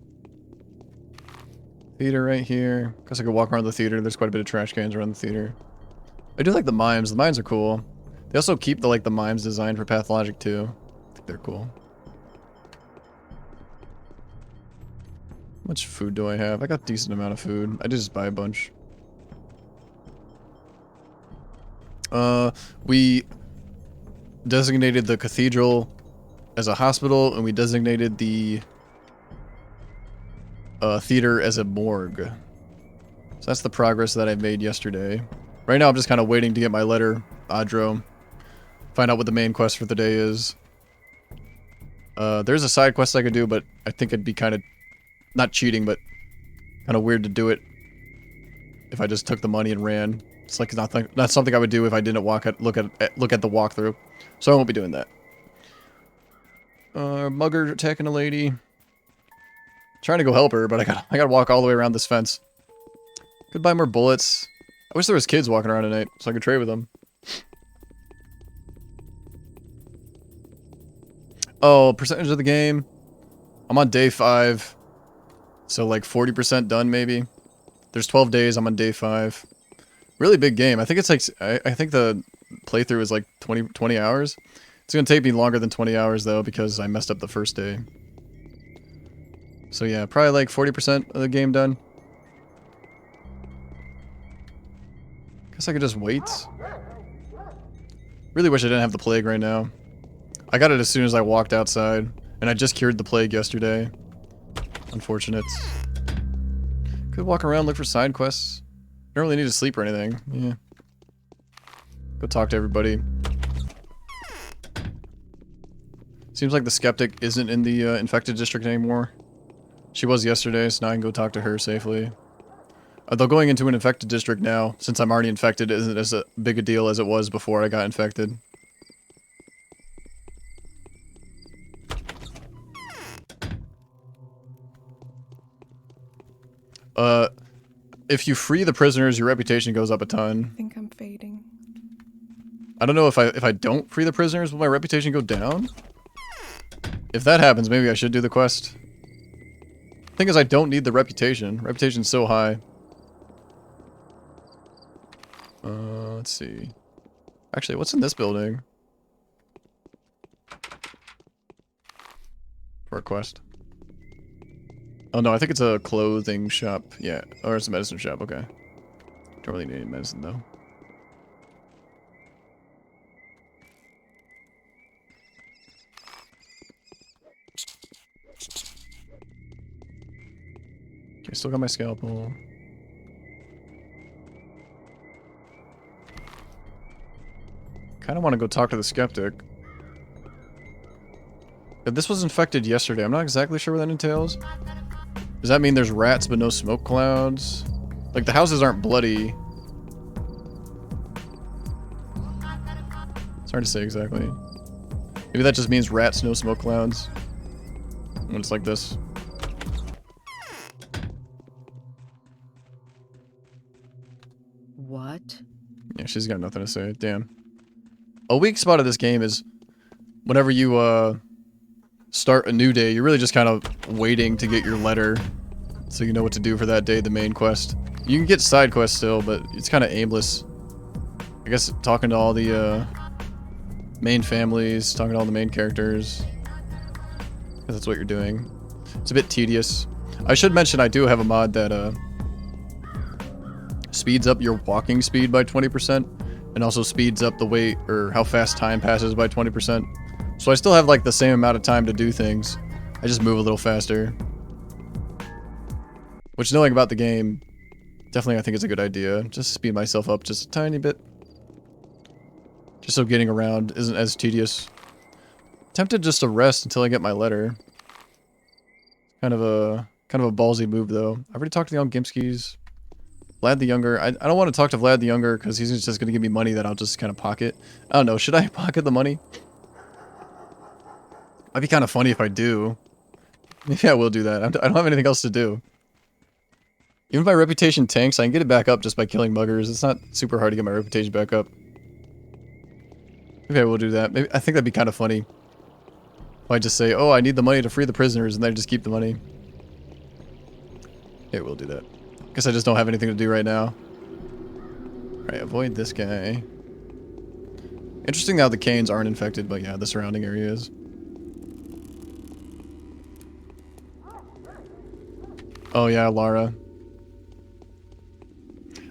Theater right here. Guess I could walk around the theater. There's quite a bit of trash cans around the theater. I do like the mimes. The mimes are cool. They also keep the mimes design for Pathologic too. I think they're cool. How much food do I have? I got a decent amount of food. I did just buy a bunch. We designated the cathedral as a hospital, and we designated the theater as a morgue. So that's the progress that I made yesterday. Right now I'm just kind of waiting to get my letter, Adro. Find out what the main quest for the day is. There's a side quest I could do, but I think it'd be kind of, not cheating, but kind of weird to do it if I just took the money and ran. It's like not something I would do if I didn't look at the walkthrough. So I won't be doing that. Mugger attacking a lady. Trying to go help her, but I gotta walk all the way around this fence. Could buy more bullets. I wish there was kids walking around tonight, so I could trade with them. Oh, percentage of the game. I'm on day 5. So like 40% done, maybe. There's 12 days, I'm on day 5. Really big game. I think it's like, I think the playthrough is like 20 hours. It's gonna take me longer than 20 hours though, because I messed up the first day. So yeah, probably like 40% of the game done. Guess I could just wait. Really wish I didn't have the plague right now. I got it as soon as I walked outside, and I just cured the plague yesterday. Unfortunate. Could walk around, look for side quests. Don't really need to sleep or anything. Yeah. Go talk to everybody. Seems like the skeptic isn't in the infected district anymore. She was yesterday, so now I can go talk to her safely. Although going into an infected district now, since I'm already infected, isn't as a big a deal as it was before I got infected. If you free the prisoners, your reputation goes up a ton. I think I'm fading. I don't know if I don't free the prisoners, will my reputation go down? If that happens, maybe I should do the quest. Thing is, I don't need the reputation. Reputation's so high. Let's see. Actually, what's in this building? For a quest. Oh no, I think it's a clothing shop. Yeah, or it's a medicine shop, okay. Don't really need any medicine though. Okay, still got my scalpel. Kinda wanna go talk to the skeptic. If this was infected yesterday, I'm not exactly sure what that entails. Does that mean there's rats but no smoke clouds? Like, the houses aren't bloody. It's hard to say exactly. Maybe that just means rats, no smoke clouds. When it's like this. What? Yeah, she's got nothing to say. Damn. A weak spot of this game is whenever you, start a new day, you're really just kind of waiting to get your letter so you know what to do for that day, the main quest. You can get side quests still, but it's kind of aimless. I guess talking to all the main families, talking to all the main characters. That's what you're doing. It's a bit tedious. I should mention I do have a mod that speeds up your walking speed by 20% and also speeds up the wait or how fast time passes by 20%. So I still have like the same amount of time to do things. I just move a little faster. Which, knowing about the game, definitely I think it's a good idea. Just speed myself up just a tiny bit. Just so getting around isn't as tedious. Tempted just to rest until I get my letter. Kind of a ballsy move though. I already talked to the young Gimskis. Vlad the Younger. I don't want to talk to Vlad the Younger because he's just going to give me money that I'll just kind of pocket. I don't know. Should I pocket the money? That'd be kind of funny if I do. Maybe I will do that. I don't have anything else to do. Even if my reputation tanks, I can get it back up just by killing muggers. It's not super hard to get my reputation back up. Maybe I will do that. Maybe I think that'd be kind of funny. If I just say, oh, I need the money to free the prisoners, and then just keep the money. Yeah, we'll do that. Guess I just don't have anything to do right now. Alright, avoid this guy. Interesting how the Canes aren't infected, but yeah, the surrounding area is. Oh yeah, Lara.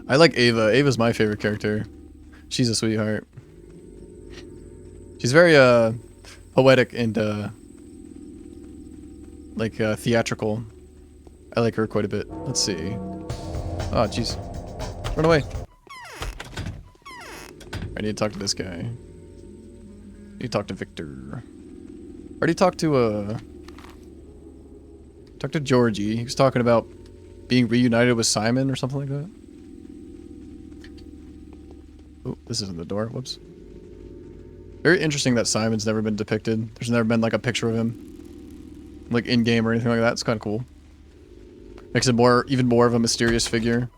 I like Ava. Ava's my favorite character. She's a sweetheart. She's very poetic and like theatrical. I like her quite a bit. Let's see. Oh jeez. Run away. I need to talk to this guy. I need to talk to Victor. I already talked to Georgie. He was talking about being reunited with Simon or something like that. Oh, this isn't the door. Whoops. Very interesting that Simon's never been depicted. There's never been like a picture of him, like in game or anything like that. It's kind of cool. Makes it even more of a mysterious figure.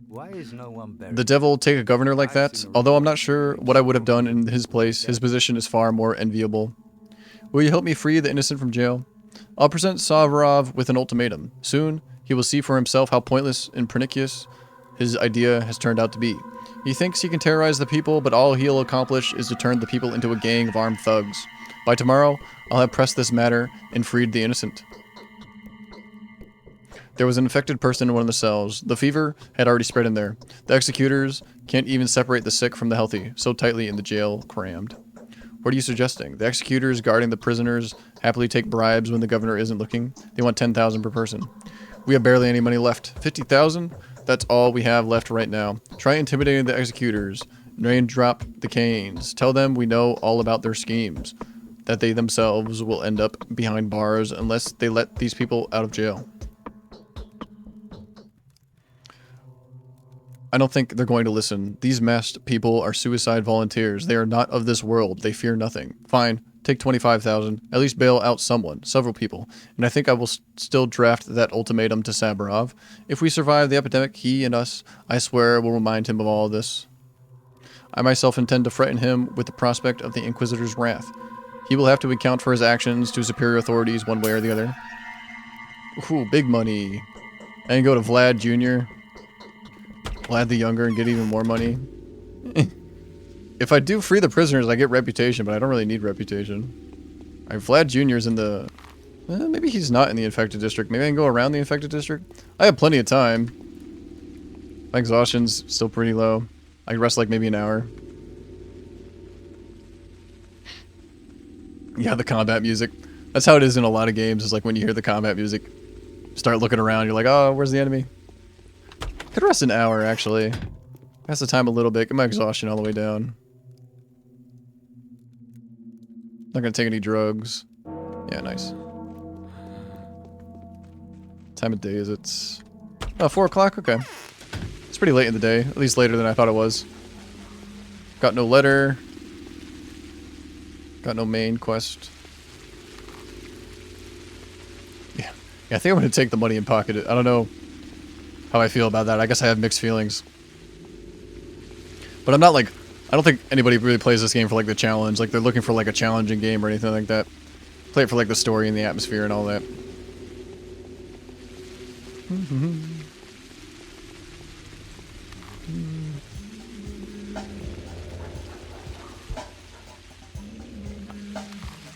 Why is no one buried? The devil take a governor like that? Although I'm not sure what I would have done in his place, his position is far more enviable. Will you help me free the innocent from jail? I'll present Savarov with an ultimatum. Soon, he will see for himself how pointless and pernicious his idea has turned out to be. He thinks he can terrorize the people, but all he'll accomplish is to turn the people into a gang of armed thugs. By tomorrow, I'll have pressed this matter and freed the innocent. There was an infected person in one of the cells. The fever had already spread in there. The executors can't even separate the sick from the healthy, so tightly in the jail crammed. What are you suggesting? The executors guarding the prisoners happily take bribes when the governor isn't looking. They want 10,000 per person. We have barely any money left. 50,000? That's all we have left right now. Try intimidating the executors. Raindrop the canes. Tell them we know all about their schemes. That they themselves will end up behind bars unless they let these people out of jail. I don't think they're going to listen. These masked people are suicide volunteers. They are not of this world. They fear nothing. Fine. Take 25,000. At least bail out someone. Several people. And I think I will still draft that ultimatum to Saburov. If we survive the epidemic, he and us, I swear, will remind him of all of this. I myself intend to threaten him with the prospect of the Inquisitor's wrath. He will have to account for his actions to superior authorities one way or the other. Ooh, big money. I can go to Vlad Jr., Vlad the Younger, and get even more money. If I do free the prisoners, I get reputation, but I don't really need reputation. Alright, Vlad Jr.'s in the... maybe he's not in the infected district. Maybe I can go around the infected district? I have plenty of time. My exhaustion's still pretty low. I can rest like maybe an hour. Yeah, the combat music. That's how it is in a lot of games, is like when you hear the combat music, start looking around, you're like, oh, where's the enemy? Could rest an hour, actually. Pass the time a little bit, get my exhaustion all the way down. Not gonna take any drugs. Yeah, nice. Time of day is it? Oh, 4 o'clock? Okay. It's pretty late in the day, at least later than I thought it was. Got no letter. Got no main quest. Yeah, I think I'm gonna take the money and pocket it. I don't know how I feel about that. I guess I have mixed feelings. But I'm not like... I don't think anybody really plays this game for like the challenge. Like they're looking for like a challenging game or anything like that. Play it for like the story and the atmosphere and all that.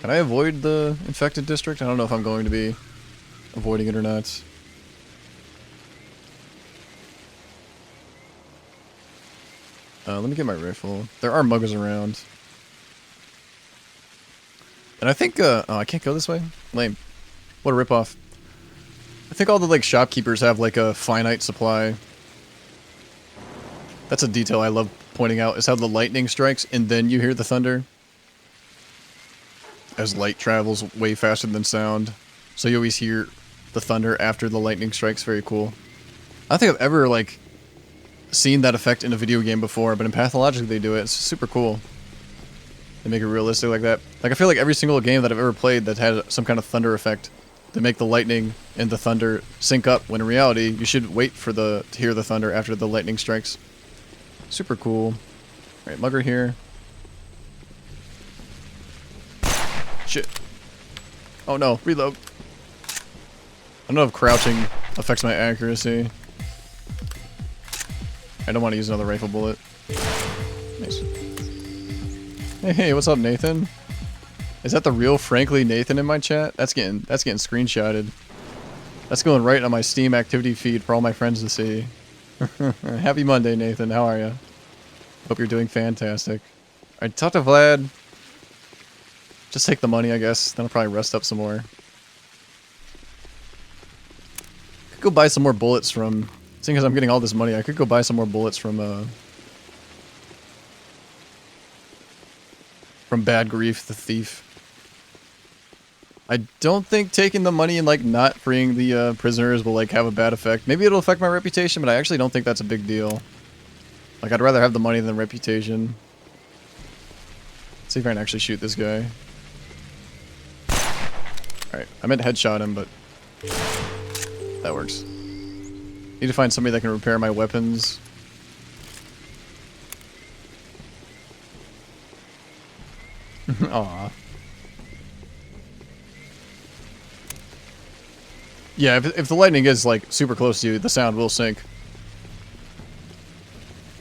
Can I avoid the infected district? I don't know if I'm going to be avoiding it or not. Let me get my rifle. There are muggers around. And I think, oh, I can't go this way? Lame. What a ripoff. I think all the, like, shopkeepers have, like, a finite supply. That's a detail I love pointing out, is how the lightning strikes, and then you hear the thunder. As light travels way faster than sound. So you always hear the thunder after the lightning strikes. Very cool. I don't think I've ever, like, seen that effect in a video game before, but in Pathologic they do it. It's super cool. They make it realistic like that. Like, I feel like every single game that I've ever played that had some kind of thunder effect, they make the lightning and the thunder sync up, when in reality, you should wait for to hear the thunder after the lightning strikes. Super cool. Alright, mugger here. Shit. Oh no, reload. I don't know if crouching affects my accuracy. I don't want to use another rifle bullet. Nice. Hey, what's up, Nathan? Is that the real Frankly Nathan in my chat? That's getting screenshotted. That's going right on my Steam activity feed for all my friends to see. Happy Monday, Nathan. How are you? Hope you're doing fantastic. Alright, talk to Vlad. Just take the money, I guess. Then I'll probably rest up some more. Could go buy some more bullets from... Seeing as I'm getting all this money, I could go buy some more bullets from Bad Grief, the thief. I don't think taking the money and, like, not freeing the prisoners will, like, have a bad effect. Maybe it'll affect my reputation, but I actually don't think that's a big deal. Like, I'd rather have the money than reputation. Let's see if I can actually shoot this guy. Alright, I meant headshot him, but that works. Need to find somebody that can repair my weapons. Aww. Yeah, if the lightning is, like, super close to you, the sound will sync.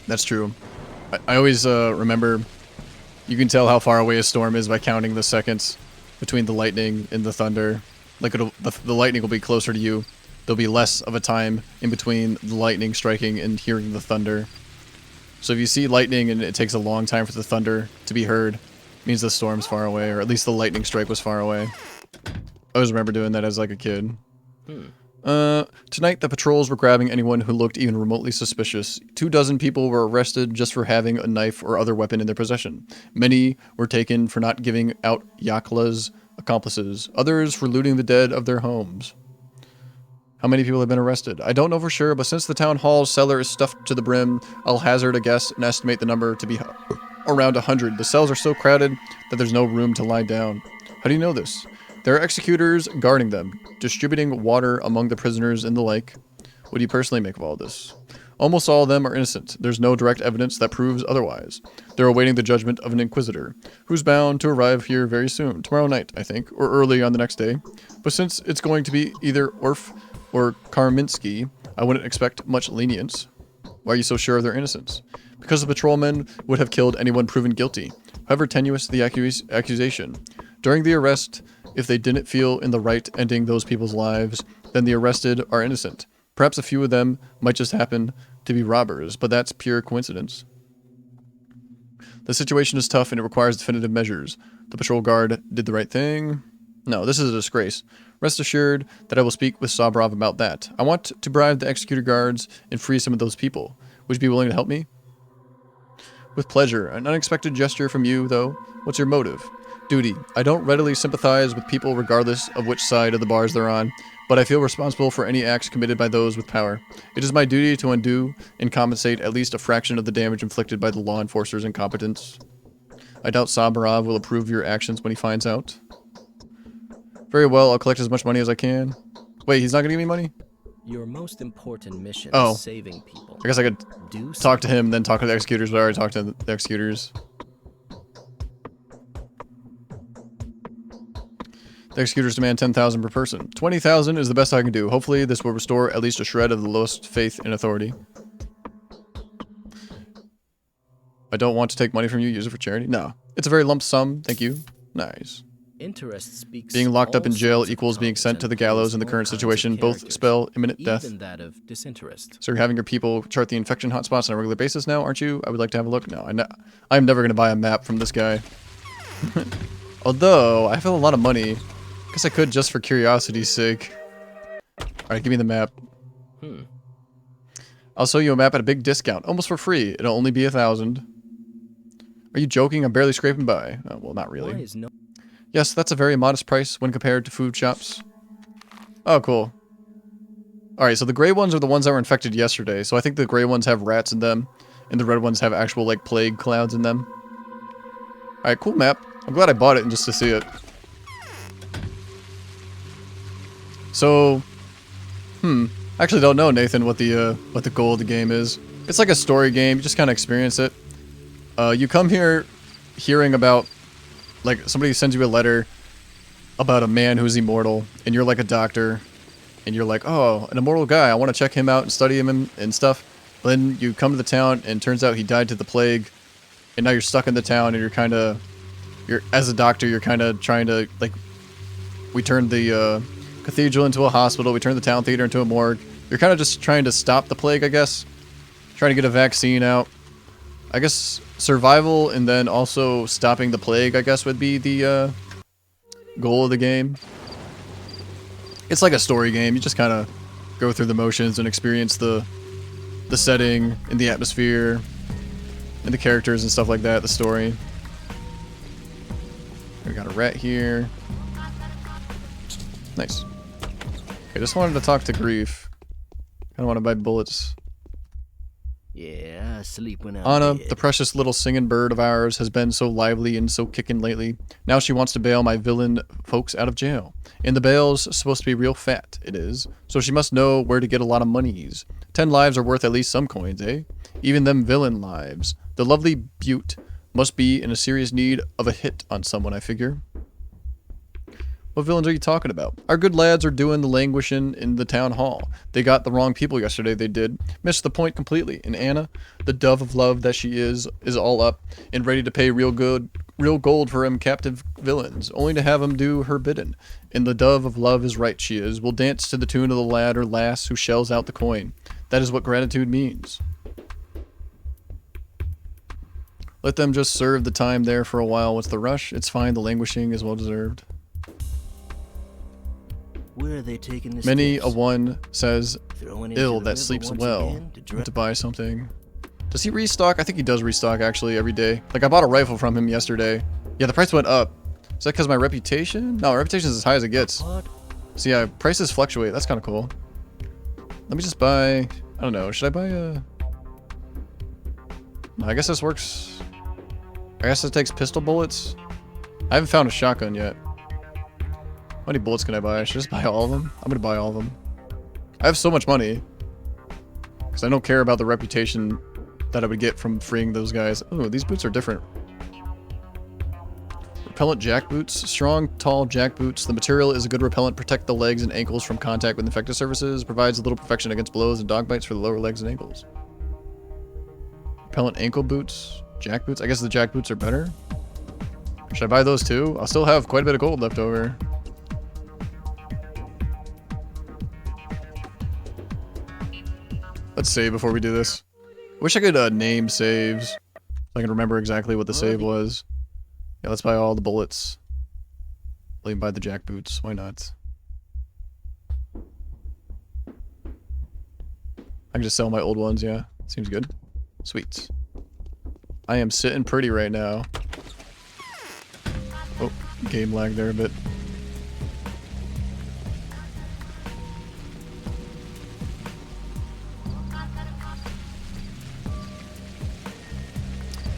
That's true. I always remember you can tell how far away a storm is by counting the seconds between the lightning and the thunder. Like, the lightning will be closer to you. There'll be less of a time in between the lightning striking and hearing the thunder. So if you see lightning and it takes a long time for the thunder to be heard, it means the storm's far away, or at least the lightning strike was far away. I always remember doing that as like a kid. Tonight the patrols were grabbing anyone who looked even remotely suspicious. 24 people were arrested just for having a knife or other weapon in their possession. Many were taken for not giving out Yakla's accomplices. Others for looting the dead of their homes. How many people have been arrested? I don't know for sure, but since the town hall's cellar is stuffed to the brim, I'll hazard a guess and estimate the number to be around 100. The cells are so crowded that there's no room to lie down. How do you know this? There are executors guarding them, distributing water among the prisoners and the like. What do you personally make of all this? Almost all of them are innocent. There's no direct evidence that proves otherwise. They're awaiting the judgment of an inquisitor, who's bound to arrive here very soon, tomorrow night, I think, or early on the next day. But since it's going to be either Orf or Karminski, I wouldn't expect much lenience. Why are you so sure of their innocence? Because the patrolmen would have killed anyone proven guilty, however tenuous the accusation. During the arrest, if they didn't feel in the right ending those people's lives, then the arrested are innocent. Perhaps a few of them might just happen to be robbers, but that's pure coincidence. The situation is tough and it requires definitive measures. The patrol guard did the right thing. No, this is a disgrace. Rest assured that I will speak with Sabrov about that. I want to bribe the executor guards and free some of those people. Would you be willing to help me? With pleasure. An unexpected gesture from you, though. What's your motive? Duty. I don't readily sympathize with people regardless of which side of the bars they're on, but I feel responsible for any acts committed by those with power. It is my duty to undo and compensate at least a fraction of the damage inflicted by the law enforcer's incompetence. I doubt Sabrov will approve of your actions when he finds out. Very well, I'll collect as much money as I can. Wait, he's not gonna give me money? Your most important mission is saving people. I guess I could talk to him, then talk to the executors, but I already talked to the executors. The executors demand 10,000 per person. 20,000 is the best I can do. Hopefully this will restore at least a shred of the lost faith in authority. I don't want to take money from you, use it for charity. No. It's a very lump sum, thank you. Nice. Interest speaks being locked up in jail equals being sent to the gallows in the current situation. Both spell imminent death. Even that of disinterest. So you're having your people chart the infection hotspots on a regular basis now, aren't you? I would like to have a look. No, I'm never going to buy a map from this guy. Although, I have a lot of money. Guess I could just for curiosity's sake. Alright, give me the map. I'll sell you a map at a big discount, almost for free. It'll only be 1,000. Are you joking? I'm barely scraping by. Oh, well, not really. Yes, that's a very modest price when compared to food shops. Oh, cool. Alright, so the gray ones are the ones that were infected yesterday. So I think the gray ones have rats in them. And the red ones have actual, like, plague clouds in them. Alright, cool map. I'm glad I bought it just to see it. So, I actually don't know, Nathan, what the goal of the game is. It's like a story game. You just kind of experience it. You come here hearing about, like, somebody sends you a letter about a man who's immortal, and you're like a doctor, and you're like, oh, an immortal guy, I want to check him out and study him and stuff. But then you come to the town, and it turns out he died to the plague, and now you're stuck in the town, and as a doctor, you're kind of trying to, like, we turned the cathedral into a hospital, we turned the town theater into a morgue. You're kind of just trying to stop the plague, I guess. Trying to get a vaccine out. I guess survival and then also stopping the plague, I guess, would be the goal of the game. It's like a story game. You just kind of go through the motions and experience the setting and the atmosphere and the characters and stuff like that, the story. We got a rat here. Nice. Okay, just wanted to talk to Grief. Kind of want to buy bullets. Yeah, I sleep when I'm Anna, dead. the precious little singing bird of ours, has been so lively and so kicking lately. Now she wants to bail my villain folks out of jail. And the bail's supposed to be real fat, it is. So she must know where to get a lot of monies. 10 lives are worth at least some coins, eh? Even them villain lives. The lovely Butte must be in a serious need of a hit on someone, I figure. What villains are you talking about? Our good lads are doing the languishing in the town hall. They got the wrong people yesterday, they did. Missed the point completely. And Anna, the dove of love that she is all up and ready to pay real gold for them captive villains, only to have them do her bidding. And the dove of love is right, she is. Will dance to the tune of the lad or lass who shells out the coin. That is what gratitude means. Let them just serve the time there for a while. What's the rush? It's fine, the languishing is well deserved. We're Where are they taking this? Many a one says Throwing into ill the that river sleeps once well. again to Went to buy something. Does he restock? I think he does restock actually every day. Like I bought a rifle from him yesterday. Yeah, the price went up. Is that because my reputation? No, my reputation is as high as it gets. So yeah, prices fluctuate. That's kind of cool. Let me just buy... I don't know. Should I buy a... No, I guess this works. I guess it takes pistol bullets. I haven't found a shotgun yet. How many bullets can I buy? Should I just buy all of them? I'm gonna buy all of them. I have so much money. Because I don't care about the reputation that I would get from freeing those guys. Oh, these boots are different. Repellent jack boots. Strong, tall jack boots. The material is a good repellent. Protect the legs and ankles from contact with infected surfaces. Provides a little protection against blows and dog bites for the lower legs and ankles. Repellent ankle boots. Jack boots. I guess the jack boots are better. Should I buy those too? I'll still have quite a bit of gold left over. Let's save before we do this. Wish I could name saves so I can remember exactly what the save was. Yeah, let's buy all the bullets. Let me buy the jack boots. Why not? I can just sell my old ones, yeah. Seems good. Sweet. I am sitting pretty right now. Oh, game lag there a bit.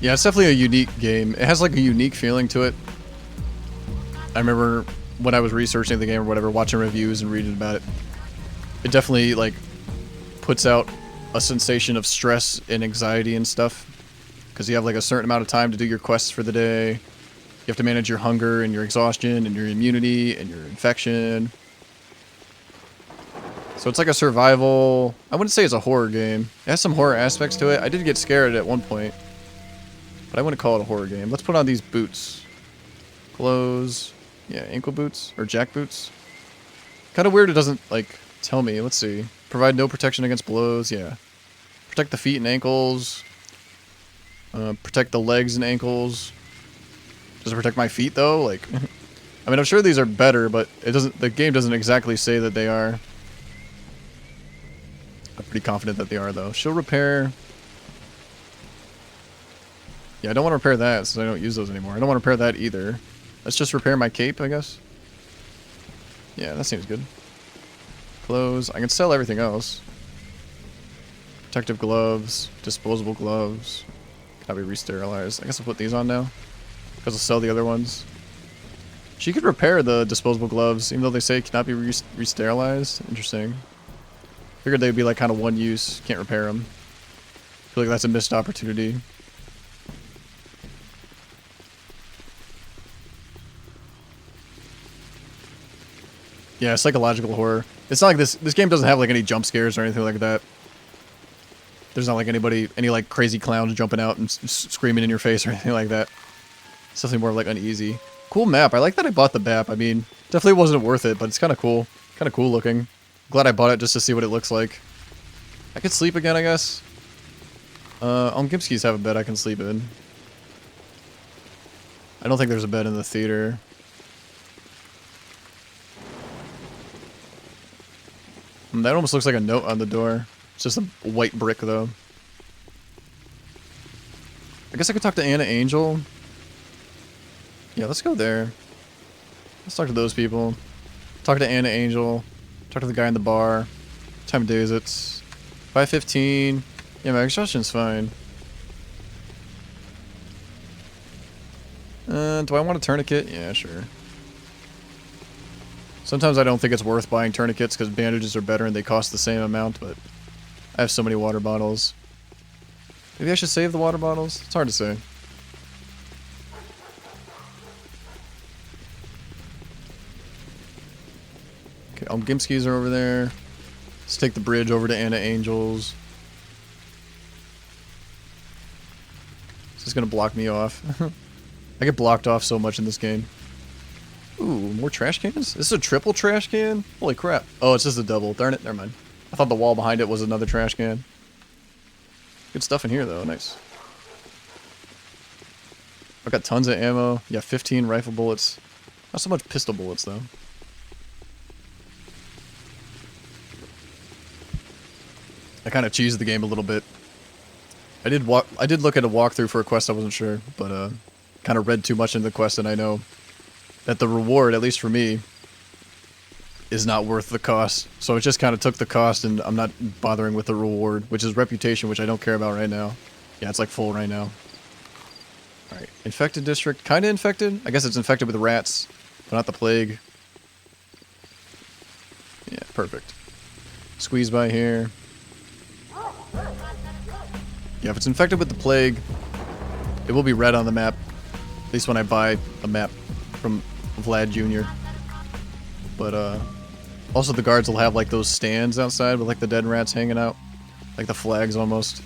Yeah, it's definitely a unique game. It has like a unique feeling to it. I remember when I was researching the game or whatever, watching reviews and reading about it. It definitely like puts out a sensation of stress and anxiety and stuff. Because you have like a certain amount of time to do your quests for the day. You have to manage your hunger and your exhaustion and your immunity and your infection. So it's like a survival... I wouldn't say it's a horror game. It has some horror aspects to it. I did get scared at one point. But I wouldn't call it a horror game. Let's put on these boots. Clothes. Yeah, ankle boots. Or jack boots. Kind of weird it doesn't, like, tell me. Let's see. Provide no protection against blows. Yeah. Protect the feet and ankles. Protect the legs and ankles. Does it protect my feet, though? Like, I mean, I'm sure these are better, but it doesn't. The game doesn't exactly say that they are. I'm pretty confident that they are, though. Shield repair. Yeah, I don't want to repair that since I don't use those anymore. I don't want to repair that either. Let's just repair my cape, I guess. Yeah, that seems good. Clothes. I can sell everything else. Protective gloves. Disposable gloves. Cannot be re-sterilized. I guess I'll put these on now. Because I'll sell the other ones. She could repair the disposable gloves, even though they say it cannot be re-sterilized. Interesting. Figured they'd be like kind of one use. Can't repair them. Feel like that's a missed opportunity. Yeah, psychological horror. It's not like this game doesn't have like any jump scares or anything like that. There's not like any like crazy clowns jumping out and screaming in your face or anything like that. It's definitely more like uneasy. Cool map. I like that I bought the map. I mean, definitely wasn't worth it, but it's kind of cool. Kind of cool looking. Glad I bought it just to see what it looks like. I could sleep again, I guess. Gimski's have a bed I can sleep in. I don't think there's a bed in the theater. That almost looks like a note on the door. It's just a white brick, though. I guess I could talk to Anna Angel. Yeah, let's go there. Let's talk to those people. Talk to Anna Angel. Talk to the guy in the bar. What time of day is it? 5:15. Yeah, my exhaustion's fine. Do I want a tourniquet? Yeah, sure. Sometimes I don't think it's worth buying tourniquets because bandages are better and they cost the same amount, but I have so many water bottles. Maybe I should save the water bottles? It's hard to say. Okay, Gimski's are over there. Let's take the bridge over to Anna Angel's. This is gonna block me off. I get blocked off so much in this game. Ooh, more trash cans? This is a triple trash can? Holy crap. Oh, it's just a double. Darn it, never mind. I thought the wall behind it was another trash can. Good stuff in here, though. Nice. I've got tons of ammo. Yeah, 15 rifle bullets. Not so much pistol bullets, though. kind of cheesed the game a little bit. I did look at a walkthrough for a quest, I wasn't sure, but kind of read too much into the quest, and I know that the reward, at least for me, is not worth the cost. So it just kind of took the cost, and I'm not bothering with the reward, which is reputation, which I don't care about right now. Yeah, it's like full right now. Alright, infected district. Kind of infected? I guess it's infected with rats, but not the plague. Yeah, perfect. Squeeze by here. Yeah, if it's infected with the plague, it will be red on the map. At least when I buy a map from Vlad Jr. But, also the guards will have, like, those stands outside with, like, the dead rats hanging out. Like the flags, almost.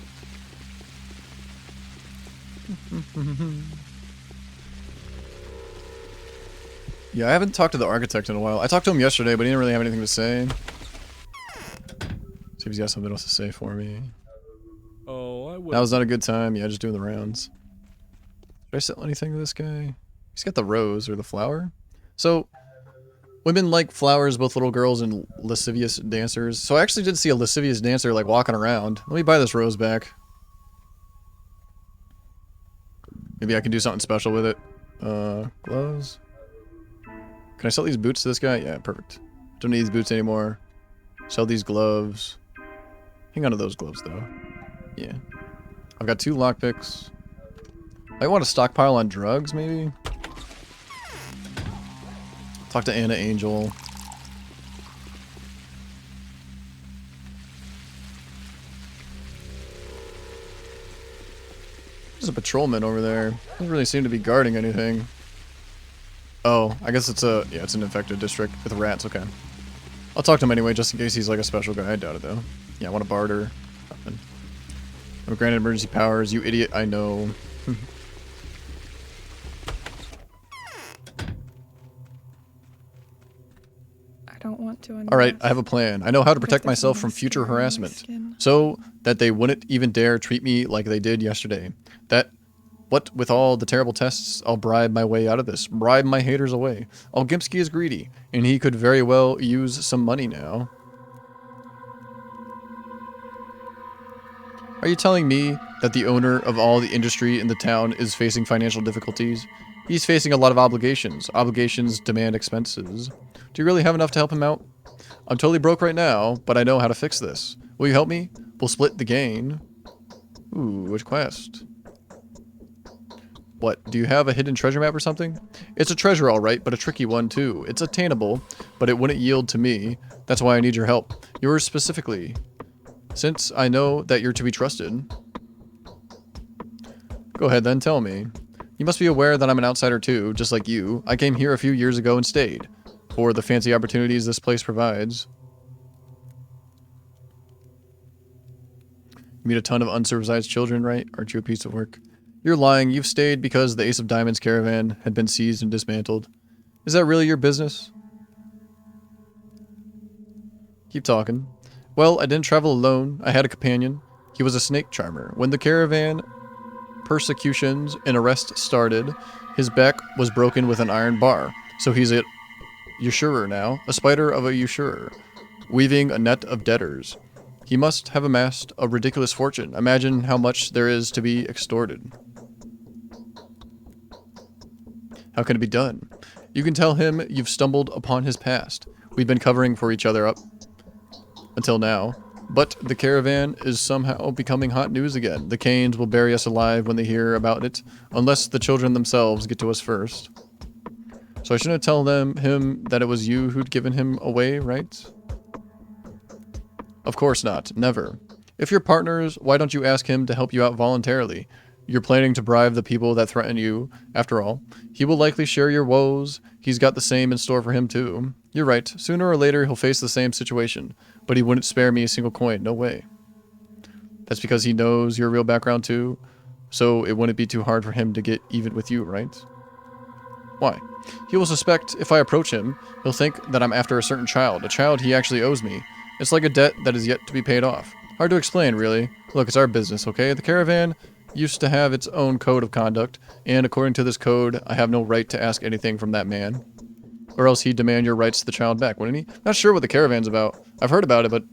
Yeah, I haven't talked to the architect in a while. I talked to him yesterday, but he didn't really have anything to say. See if he's got something else to say for me. Oh, I would. That was not a good time. Yeah, just doing the rounds. Did I sell anything to this guy? He's got the rose or the flower. So, women like flowers, both little girls and lascivious dancers. So I actually did see a lascivious dancer like walking around. Let me buy this rose back. Maybe I can do something special with it. Gloves. Can I sell these boots to this guy? Yeah, perfect. Don't need these boots anymore. Sell these gloves. Hang on to those gloves though. Yeah. I've got 2 lockpicks. I want to stockpile on drugs, maybe? Talk to Anna Angel. There's a patrolman over there. Doesn't really seem to be guarding anything. Oh, I guess it's a... yeah, it's an infected district with rats, okay. I'll talk to him anyway, just in case he's like a special guy. I doubt it, though. Yeah, I want to barter. Nothing. I'm granted emergency powers. You idiot, I know. I don't want to. Alright, I have a plan. I know how to protect myself from future harassment. So that they wouldn't even dare treat me like they did yesterday. What with all the terrible tests, I'll bribe my way out of this. Bribe my haters away. Olgimpsky is greedy, and he could very well use some money now. Are you telling me that the owner of all the industry in the town is facing financial difficulties? He's facing a lot of obligations. Obligations demand expenses. Do you really have enough to help him out? I'm totally broke right now, but I know how to fix this. Will you help me? We'll split the gain. Ooh, which quest? What, do you have a hidden treasure map or something? It's a treasure alright, but a tricky one too. It's attainable, but it wouldn't yield to me. That's why I need your help. Yours specifically. Since I know that you're to be trusted. Go ahead then, tell me. You must be aware that I'm an outsider too, just like you. I came here a few years ago and stayed. For the fancy opportunities this place provides. You meet a ton of uncircumcised children, right? Aren't you a piece of work? You're lying. You've stayed because the Ace of Diamonds caravan had been seized and dismantled. Is that really your business? Keep talking. Well, I didn't travel alone. I had a companion. He was a snake charmer. When the caravan persecutions and arrests started, his back was broken with an iron bar. So he's a usurer now, a spider of a usurer, weaving a net of debtors. He must have amassed a ridiculous fortune. Imagine how much there is to be extorted. How can it be done? You can tell him you've stumbled upon his past. We've been covering for each other up until now. But the caravan is somehow becoming hot news again. The Canes will bury us alive when they hear about it, unless the children themselves get to us first. So I shouldn't tell him that it was you who'd given him away, right? Of course not. Never. If you're partners, why don't you ask him to help you out voluntarily? You're planning to bribe the people that threaten you, after all. He will likely share your woes. He's got the same in store for him too. You're right. Sooner or later, he'll face the same situation. But he wouldn't spare me a single coin. No way. That's because he knows your real background too. So it wouldn't be too hard for him to get even with you, right? Why? He will suspect if I approach him, he'll think that I'm after a certain child. A child he actually owes me. It's like a debt that is yet to be paid off. Hard to explain, really. Look, it's our business, okay? The caravan used to have its own code of conduct, and according to this code, I have no right to ask anything from that man. Or else he'd demand your rights to the child back, wouldn't he? Not sure what the caravan's about. I've heard about it, but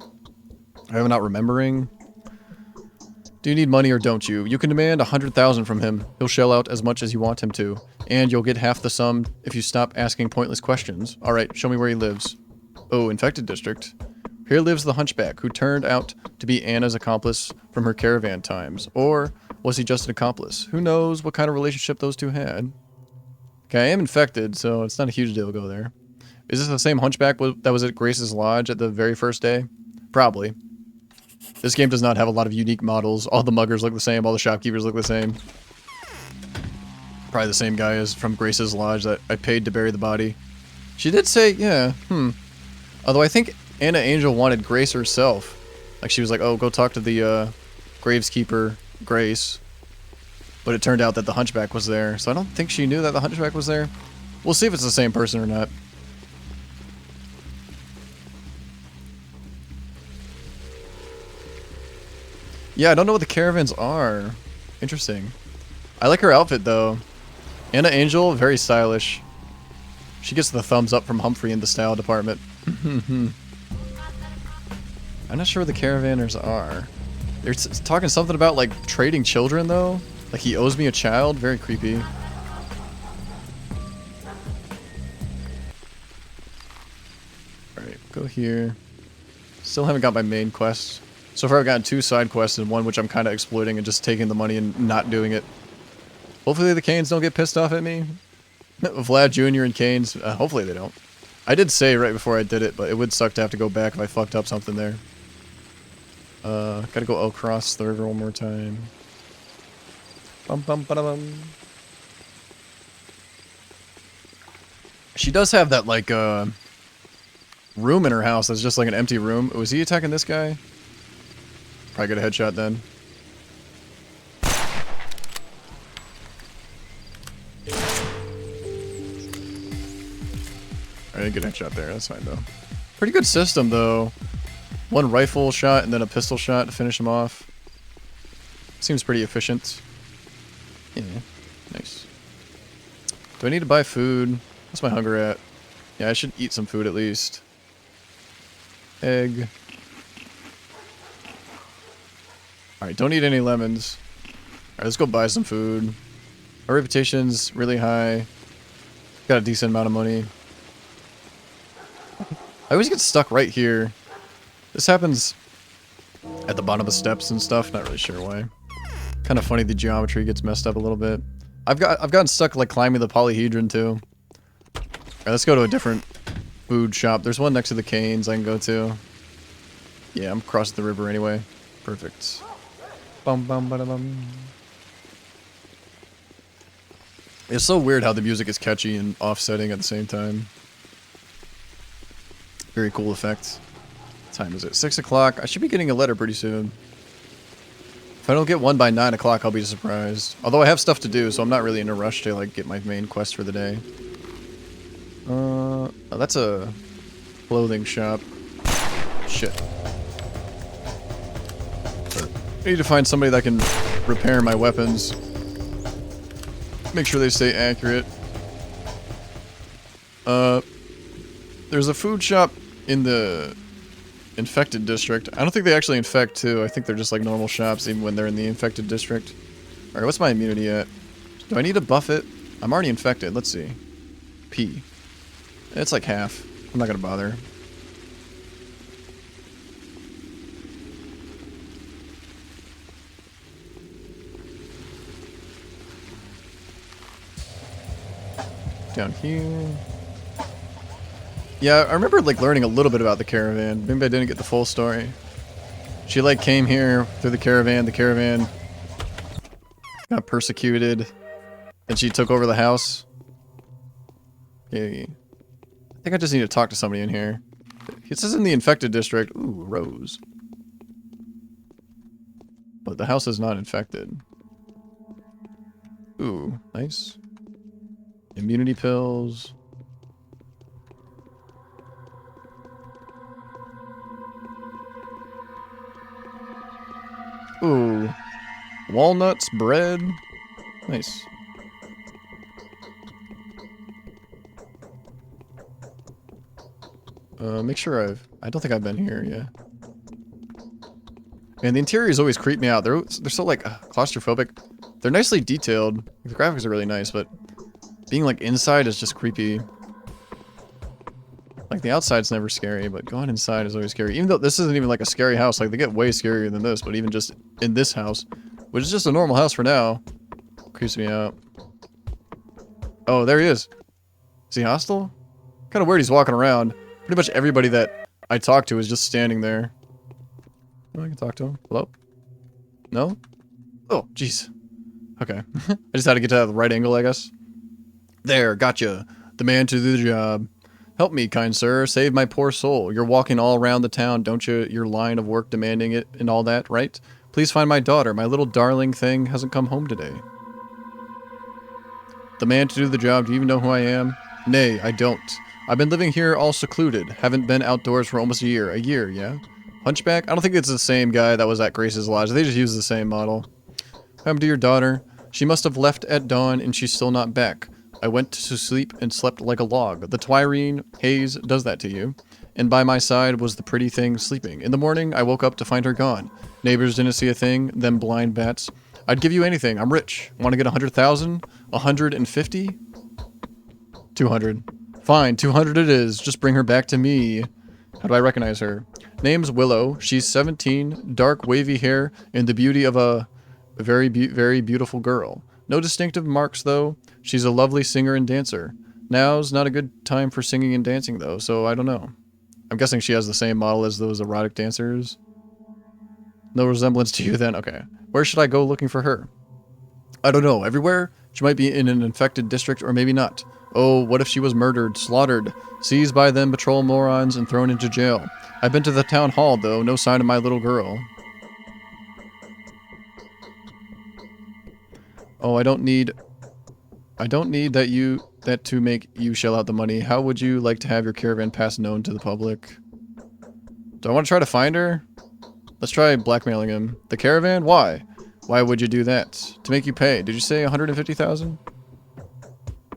I'm not remembering. Do you need money or don't you? You can demand 100,000 from him. He'll shell out as much as you want him to. And you'll get half the sum if you stop asking pointless questions. Alright, show me where he lives. Oh, infected district. Here lives the hunchback, who turned out to be Anna's accomplice from her caravan times. Or was he just an accomplice? Who knows what kind of relationship those two had? Okay, I am infected, so it's not a huge deal to go there. Is this the same hunchback that was at Grace's lodge at the very first day? Probably. This game does not have a lot of unique models. All the muggers look the same. All the shopkeepers look the same. Probably the same guy as from Grace's lodge that I paid to bury the body. She did say, yeah, Although I think Anna Angel wanted Grace herself. Like she was like, oh, go talk to the graveskeeper, Grace. But it turned out that the hunchback was there. So I don't think she knew that the hunchback was there. We'll see if it's the same person or not. Yeah, I don't know what the caravans are. Interesting. I like her outfit, though. Anna Angel, very stylish. She gets the thumbs up from Humfrey in the style department. I'm not sure what the caravanners are. They're talking something about, like, trading children, though. Like, he owes me a child. Very creepy. Alright, go here. Still haven't got my main quest. So far I've gotten 2 side quests and one which I'm kind of exploiting and just taking the money and not doing it. Hopefully the Canes don't get pissed off at me. Vlad Jr. and Canes, hopefully they don't. I did say right before I did it, but it would suck to have to go back if I fucked up something there. Gotta go across the river one more time. Bum bum ba bum. She does have that like room in her house that's just like an empty room. Was he attacking this guy? Probably get a headshot then. Alright, good headshot there. That's fine though. Pretty good system though. 1 rifle shot and then a pistol shot to finish him off. Seems pretty efficient. Yeah, nice. Do I need to buy food? What's my hunger at? Yeah, I should eat some food at least. Egg. Alright, don't eat any lemons. Alright, let's go buy some food. Our reputation's really high. Got a decent amount of money. I always get stuck right here. This happens at the bottom of steps and stuff, not really sure why. Kind of funny the geometry gets messed up a little bit. I've gotten stuck like climbing the polyhedron too. Alright, let's go to a different food shop. There's one next to the Canes I can go to. Yeah, I'm crossing the river anyway. Perfect. Bum bum ba bum. It's so weird how the music is catchy and offsetting at the same time. Very cool effect. What time is it? 6 o'clock. I should be getting a letter pretty soon. If I don't get one by 9 o'clock, I'll be surprised. Although I have stuff to do, so I'm not really in a rush to like get my main quest for the day. Oh, that's a clothing shop. Shit. I need to find somebody that can repair my weapons. Make sure they stay accurate. There's a food shop in the infected district. I don't think they actually infect too. I think they're just like normal shops even when they're in the infected district. Alright, what's my immunity at? Do I need to buff it? I'm already infected. Let's see. P. It's like half. I'm not gonna bother. Down here. Yeah, I remember like learning a little bit about the caravan. Maybe I didn't get the full story. She like came here through the caravan got persecuted. Then she took over the house. Okay. I think I just need to talk to somebody in here. It says in the infected district. Ooh, Rose. But the house is not infected. Ooh, nice. Immunity pills. Ooh. Walnuts, bread. Nice. Make sure I don't think I've been here, yeah. Man, the interiors always creep me out. They're so like claustrophobic. They're nicely detailed. The graphics are really nice, but being like inside is just creepy. Like the outside's never scary, but going inside is always scary. Even though this isn't even like a scary house, like they get way scarier than this, but even just in this house, which is just a normal house for now, creeps me out. Oh, there he is. Is he hostile? Kind of weird he's walking around. Pretty much everybody that I talk to is just standing there. Oh, I can talk to him. Hello? No? Oh, jeez. Okay. I just had to get to the right angle, I guess. There, gotcha. The man to do the job. Help me, kind sir. Save my poor soul. You're walking all around the town, don't you? Your line of work demanding it and all that, right? Please find my daughter. My little darling thing hasn't come home today. The man to do the job. Do you even know who I am? Nay, I don't. I've been living here all secluded. Haven't been outdoors for almost a year. A year, yeah? Hunchback? I don't think it's the same guy that was at Grace's Lodge. They just use the same model. What happened to your daughter? She must have left at dawn and she's still not back. I went to sleep and slept like a log. The twirine haze does that to you. And by my side was the pretty thing sleeping. In the morning, I woke up to find her gone. Neighbors didn't see a thing, them blind bats. I'd give you anything. I'm rich. Want to get 100,000? 150? 200. Fine, 200 it is. Just bring her back to me. How do I recognize her? Name's Willow. She's 17, dark wavy hair, and the beauty of a very beautiful girl. No distinctive marks, though. She's a lovely singer and dancer. Now's not a good time for singing and dancing, though, so I don't know. I'm guessing she has the same model as those erotic dancers. No resemblance to you, then? Okay. Where should I go looking for her? I don't know. Everywhere? She might be in an infected district, or maybe not. Oh, what if she was murdered, slaughtered, seized by them patrol morons, and thrown into jail? I've been to the town hall, though. No sign of my little girl. Oh, I don't need that to make you shell out the money. How would you like to have your caravan pass known to the public? Do I want to try to find her? Let's try blackmailing him. The caravan? Why? Why would you do that? To make you pay. Did you say 150,000?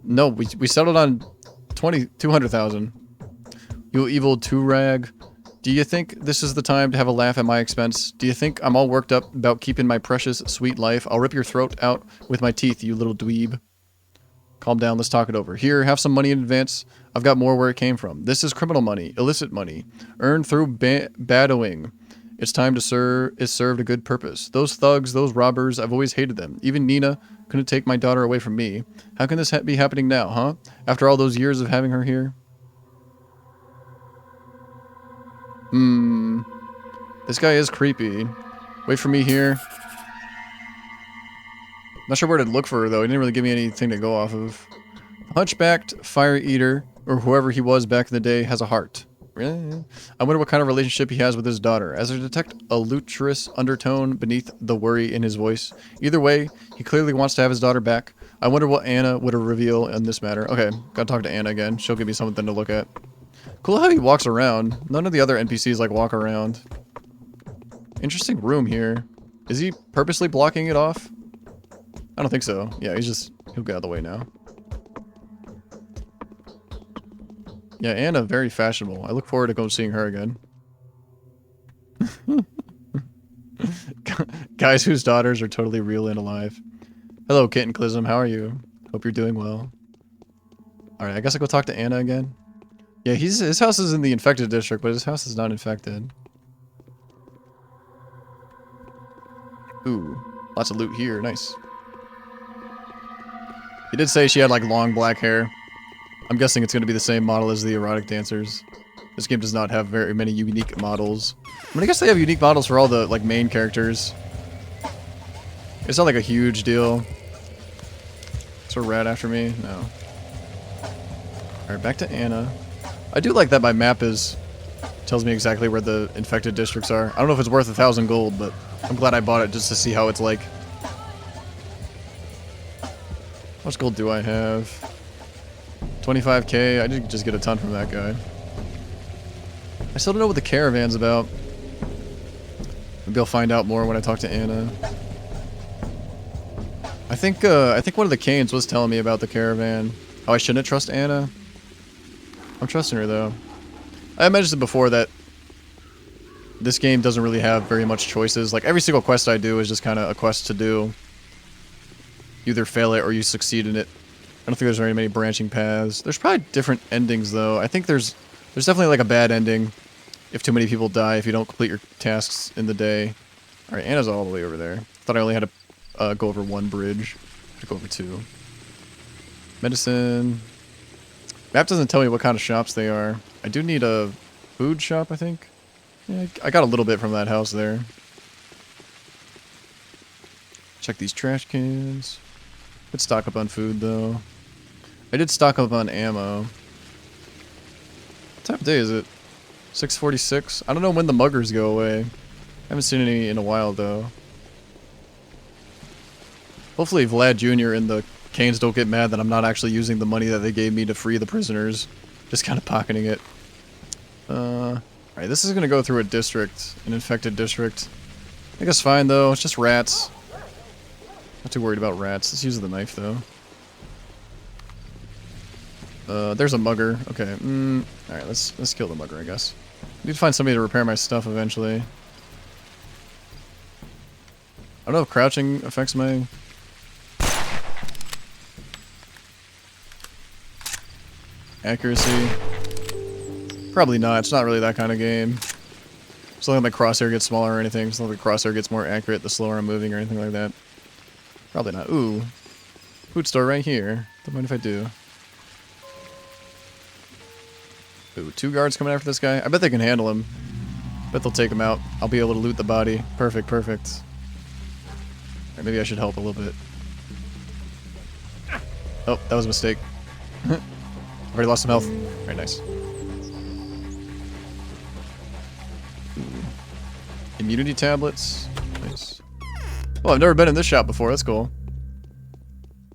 No, we settled on 200,000. You evil two-rag. Do you think this is the time to have a laugh at my expense? Do you think I'm all worked up about keeping my precious, sweet life? I'll rip your throat out with my teeth, you little dweeb. Calm down, let's talk it over. Here, have some money in advance. I've got more where it came from. This is criminal money, illicit money, earned through badowing. It's time to served a good purpose. Those thugs, those robbers, I've always hated them. Even Nina couldn't take my daughter away from me. How can this be happening now, huh? After all those years of having her here? This guy is creepy. Wait for me here. Not sure where to look for her, though. He didn't really give me anything to go off of. Hunchbacked fire eater, or whoever he was back in the day, has a heart. Really? I wonder what kind of relationship he has with his daughter, as I detect a lustrous undertone beneath the worry in his voice. Either way, he clearly wants to have his daughter back. I wonder what Anna would reveal in this matter. Okay, gotta talk to Anna again. She'll give me something to look at. Cool how he walks around. None of the other NPCs like walk around. Interesting room here. Is he purposely blocking it off? I don't think so. Yeah, he'll get out of the way now. Yeah, Anna, very fashionable. I look forward to go seeing her again. Guys whose daughters are totally real and alive. Hello, Kitten Clism. How are you? Hope you're doing well. Alright, I guess I'll go talk to Anna again. Yeah, his house is in the infected district, but his house is not infected. Ooh, lots of loot here. Nice. He did say she had like long black hair. I'm guessing it's going to be the same model as the erotic dancers. This game does not have very many unique models. I mean, I guess they have unique models for all the like main characters. It's not like a huge deal. Is there a rat after me? No. Alright, back to Anna. I do like that my map tells me exactly where the infected districts are. I don't know if it's worth 1,000 gold, but I'm glad I bought it just to see how it's like. How much gold do I have? 25k. I did just get a ton from that guy. I still don't know what the caravan's about. Maybe I'll find out more when I talk to Anna. I think one of the Canes was telling me about the caravan. Oh, I shouldn't trust Anna. I'm trusting her though. I mentioned before that this game doesn't really have very much choices. Like, every single quest I do is just kind of a quest to do. You either fail it or you succeed in it. I don't think there's very many branching paths. There's probably different endings, though. I think there's definitely, like, a bad ending if too many people die, if you don't complete your tasks in the day. Alright, Anna's all the way over there. Thought I only had to go over one bridge. I have to go over two. Medicine. Map doesn't tell me what kind of shops they are. I do need a food shop, I think. Yeah, I got a little bit from that house there. Check these trash cans. Could stock up on food, though. I did stock up on ammo. What time of day is it? 6:46? I don't know when the muggers go away. I haven't seen any in a while, though. Hopefully Vlad Jr. and the Canes don't get mad that I'm not actually using the money that they gave me to free the prisoners. Just kind of pocketing it. Alright, this is going to go through a district. An infected district. I think it's fine, though. It's just rats. Not too worried about rats. Let's use the knife, though. There's a mugger. Okay. Alright, let's kill the mugger, I guess. Need to find somebody to repair my stuff eventually. I don't know if crouching affects my... accuracy. Probably not. It's not really that kind of game. It's not like my crosshair gets smaller or anything. It's not like the crosshair gets more accurate the slower I'm moving or anything like that. Probably not. Ooh. Food store right here. Don't mind if I do. Ooh, 2 guards coming after this guy. I bet they can handle him. Bet they'll take him out. I'll be able to loot the body. Perfect, perfect. Alright, maybe I should help a little bit. Oh, that was a mistake. Already lost some health. Very nice. Ooh. Immunity tablets. Nice. Well, I've never been in this shop before. That's cool.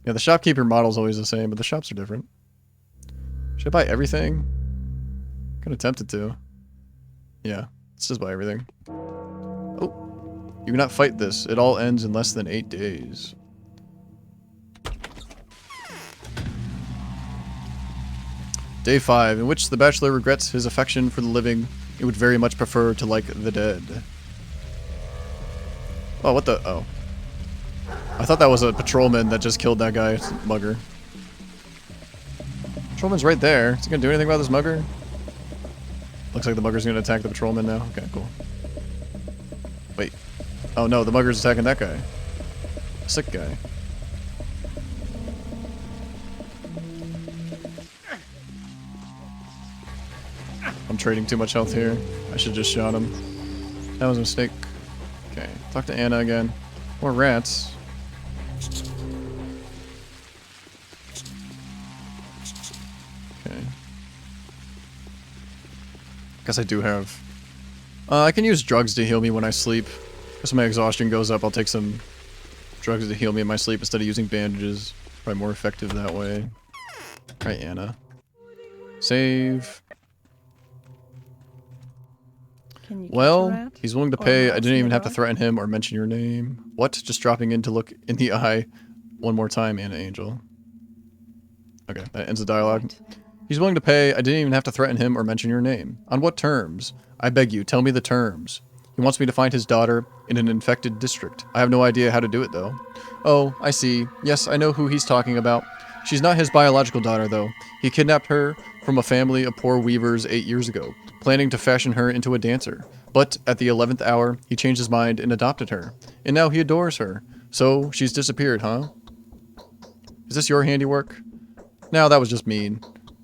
Yeah, the shopkeeper model's always the same, but the shops are different. Should I buy everything? Kinda tempted to. Yeah, let's just buy everything. Oh. You cannot fight this. It all ends in less than 8 days. Day 5, in which the bachelor regrets his affection for the living and would very much prefer to like the dead. Oh, what the? Oh. I thought that was a patrolman that just killed that guy, mugger. Patrolman's right there. Is he gonna do anything about this mugger? Looks like the mugger's gonna attack the patrolman now. Okay, cool. Wait. Oh no, the mugger's attacking that guy. Sick guy. I'm trading too much health here. I should just shot him. That was a mistake. Okay, talk to Anna again. More rats. Okay. Guess I do have... I can use drugs to heal me when I sleep. As my exhaustion goes up, I'll take some drugs to heal me in my sleep instead of using bandages. Probably more effective that way. Alright, Anna. Save. Well, he's willing to pay. I didn't even have to threaten him or mention your name. What? Just dropping in to look in the eye one more time, Anna Angel. Okay, that ends the dialogue. He's willing to pay. I didn't even have to threaten him or mention your name. On what terms? I beg you, tell me the terms. He wants me to find his daughter in an infected district. I have no idea how to do it, though. Oh, I see. Yes, I know who he's talking about. She's not his biological daughter, though. He kidnapped her from a family of poor weavers 8 years ago, planning to fashion her into a dancer. But at the 11th hour, he changed his mind and adopted her. And now he adores her. So, she's disappeared, huh? Is this your handiwork? No, that was just mean.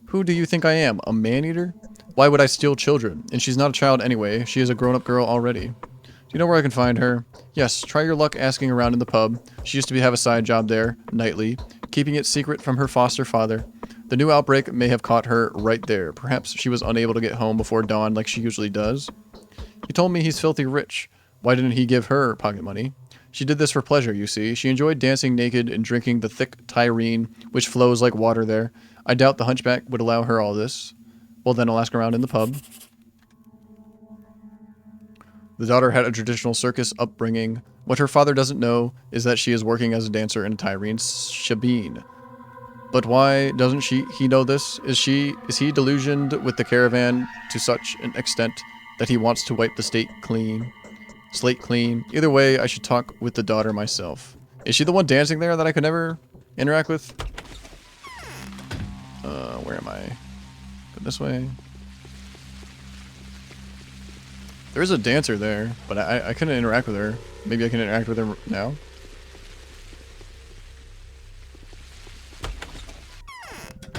Who do you think I am, a man-eater? Why would I steal children? And she's not a child anyway. She is a grown-up girl already. Do you know where I can find her? Yes, try your luck asking around in the pub. She used to have a side job there, nightly, keeping it secret from her foster father. The new outbreak may have caught her right there. Perhaps she was unable to get home before dawn like she usually does. He told me he's filthy rich. Why didn't he give her pocket money? She did this for pleasure, you see. She enjoyed dancing naked and drinking the thick Tyrene, which flows like water there. I doubt the hunchback would allow her all this. Well, then I'll ask around in the pub. The daughter had a traditional circus upbringing. What her father doesn't know is that she is working as a dancer in a Tyrene shebeen. But why doesn't he know this? Is he delusioned with the caravan to such an extent that he wants to wipe the slate clean. Either way, I should talk with the daughter myself. Is she the one dancing there that I could never interact with? Where am I? Go this way. There's a dancer there, but I couldn't interact with her. Maybe I can interact with her now?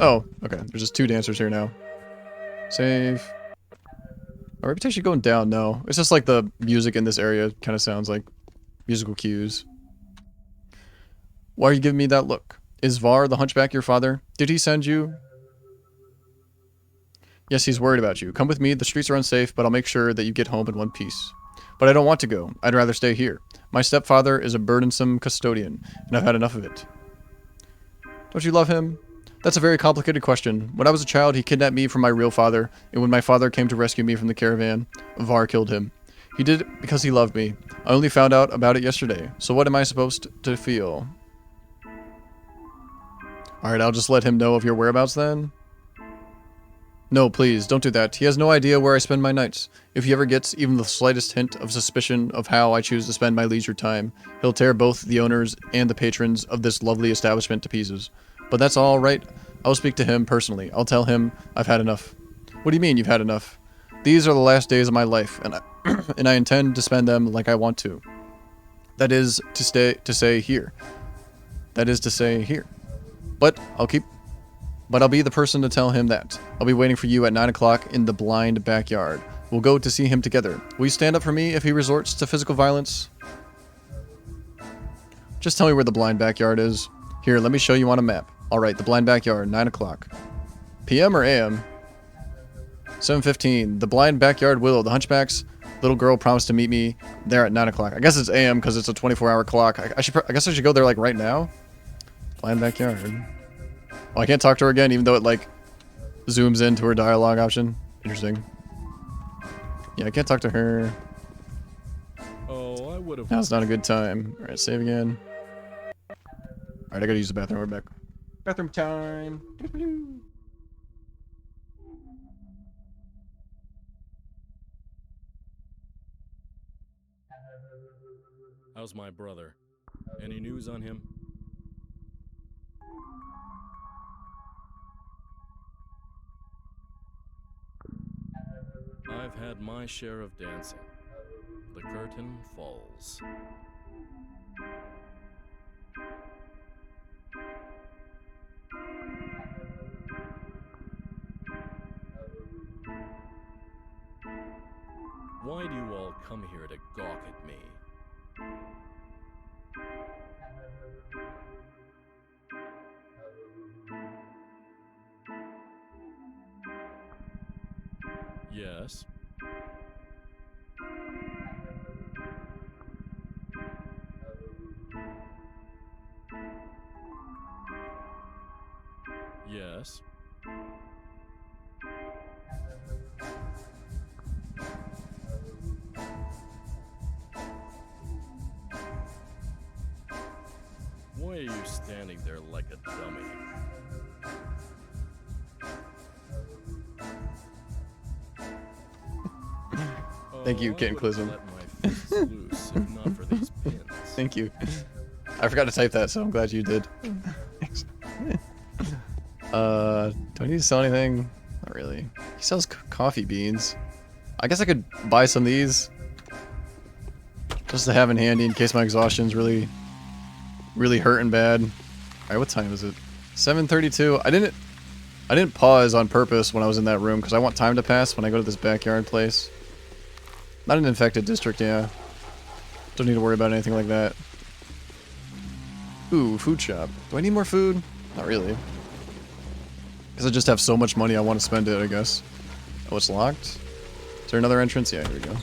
Oh, okay. There's just 2 dancers here now. Save. My reputation going down? No. It's just like the music in this area kind of sounds like musical cues. Why are you giving me that look? Is Var the hunchback your father? Did he send you? Yes, he's worried about you. Come with me. The streets are unsafe, but I'll make sure that you get home in one piece. But I don't want to go. I'd rather stay here. My stepfather is a burdensome custodian, and I've had enough of it. Don't you love him? That's a very complicated question. When I was a child, he kidnapped me from my real father, and when my father came to rescue me from the caravan, Var killed him. He did it because he loved me. I only found out about it yesterday, so what am I supposed to feel? Alright, I'll just let him know of your whereabouts then. No, please, don't do that. He has no idea where I spend my nights. If he ever gets even the slightest hint of suspicion of how I choose to spend my leisure time, he'll tear both the owners and the patrons of this lovely establishment to pieces. But that's all right. I'll speak to him personally. I'll tell him I've had enough. What do you mean you've had enough? These are the last days of my life, and I intend to spend them like I want to. That is to say here. That is to say here. But I'll be the person to tell him that. I'll be waiting for you at 9 o'clock in the blind backyard. We'll go to see him together. Will you stand up for me if he resorts to physical violence? Just tell me where the blind backyard is. Here, let me show you on a map. Alright, the blind backyard, 9 o'clock. PM or AM? 7:15. The blind backyard Willow. The hunchback's little girl promised to meet me there at 9 o'clock. I guess it's AM because it's a 24-hour clock. I guess I should go there like right now? Blind backyard. Oh, I can't talk to her again, even though it, like, zooms into her dialogue option. Interesting. Yeah, I can't talk to her. Oh, I would have. Now's not a good time. Alright, save again. Alright, I gotta use the bathroom. We're back. Bathroom time. How's my brother? Any news on him? I've had my share of dancing. The curtain falls. Why do you all come here to gawk at me? Yes. Yes. Why are you standing there like a dummy? Thank you, Kitten Clism. Thank you. I forgot to type that, so I'm glad you did. Thanks. Do I need to sell anything? Not really. He sells coffee beans. I guess I could buy some of these. Just to have in handy in case my exhaustion's really hurting bad. Alright, what time is it? 7:32. I didn't pause on purpose when I was in that room because I want time to pass when I go to this backyard place. Not an infected district, yeah. Don't need to worry about anything like that. Ooh, food shop. Do I need more food? Not really. Because I just have so much money I want to spend it, I guess. Oh, it's locked? Is there another entrance? Yeah, here we go.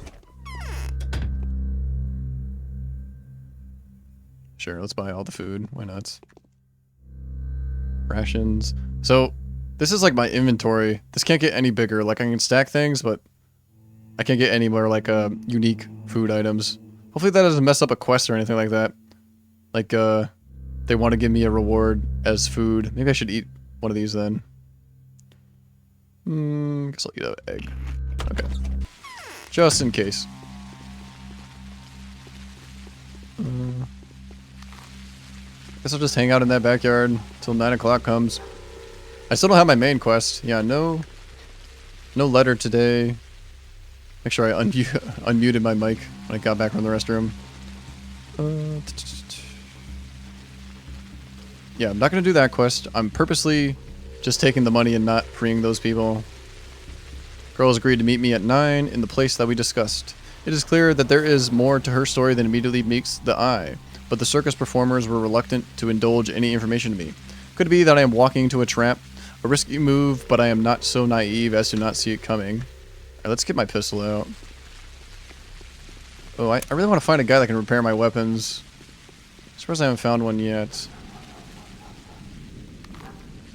Sure, let's buy all the food. Why not? Rations. So, this is like my inventory. This can't get any bigger. Like, I can stack things, but I can't get any more, like, unique food items. Hopefully that doesn't mess up a quest or anything like that. Like, they want to give me a reward as food. Maybe I should eat one of these then. Guess I'll eat an egg. Okay. Just in case. Guess I'll just hang out in that backyard until 9 o'clock comes. I still don't have my main quest. Yeah, no letter today. Make sure I unmuted my mic when I got back from the restroom. Yeah, I'm not going to do that quest. I'm purposely just taking the money and not freeing those people. Girls agreed to meet me at 9 in the place that we discussed. It is clear that there is more to her story than immediately meets the eye, but the circus performers were reluctant to indulge any information to me. Could it be that I am walking into a trap? A risky move, but I am not so naive as to not see it coming. Alright, let's get my pistol out. Oh, I really want to find a guy that can repair my weapons. I suppose I haven't found one yet.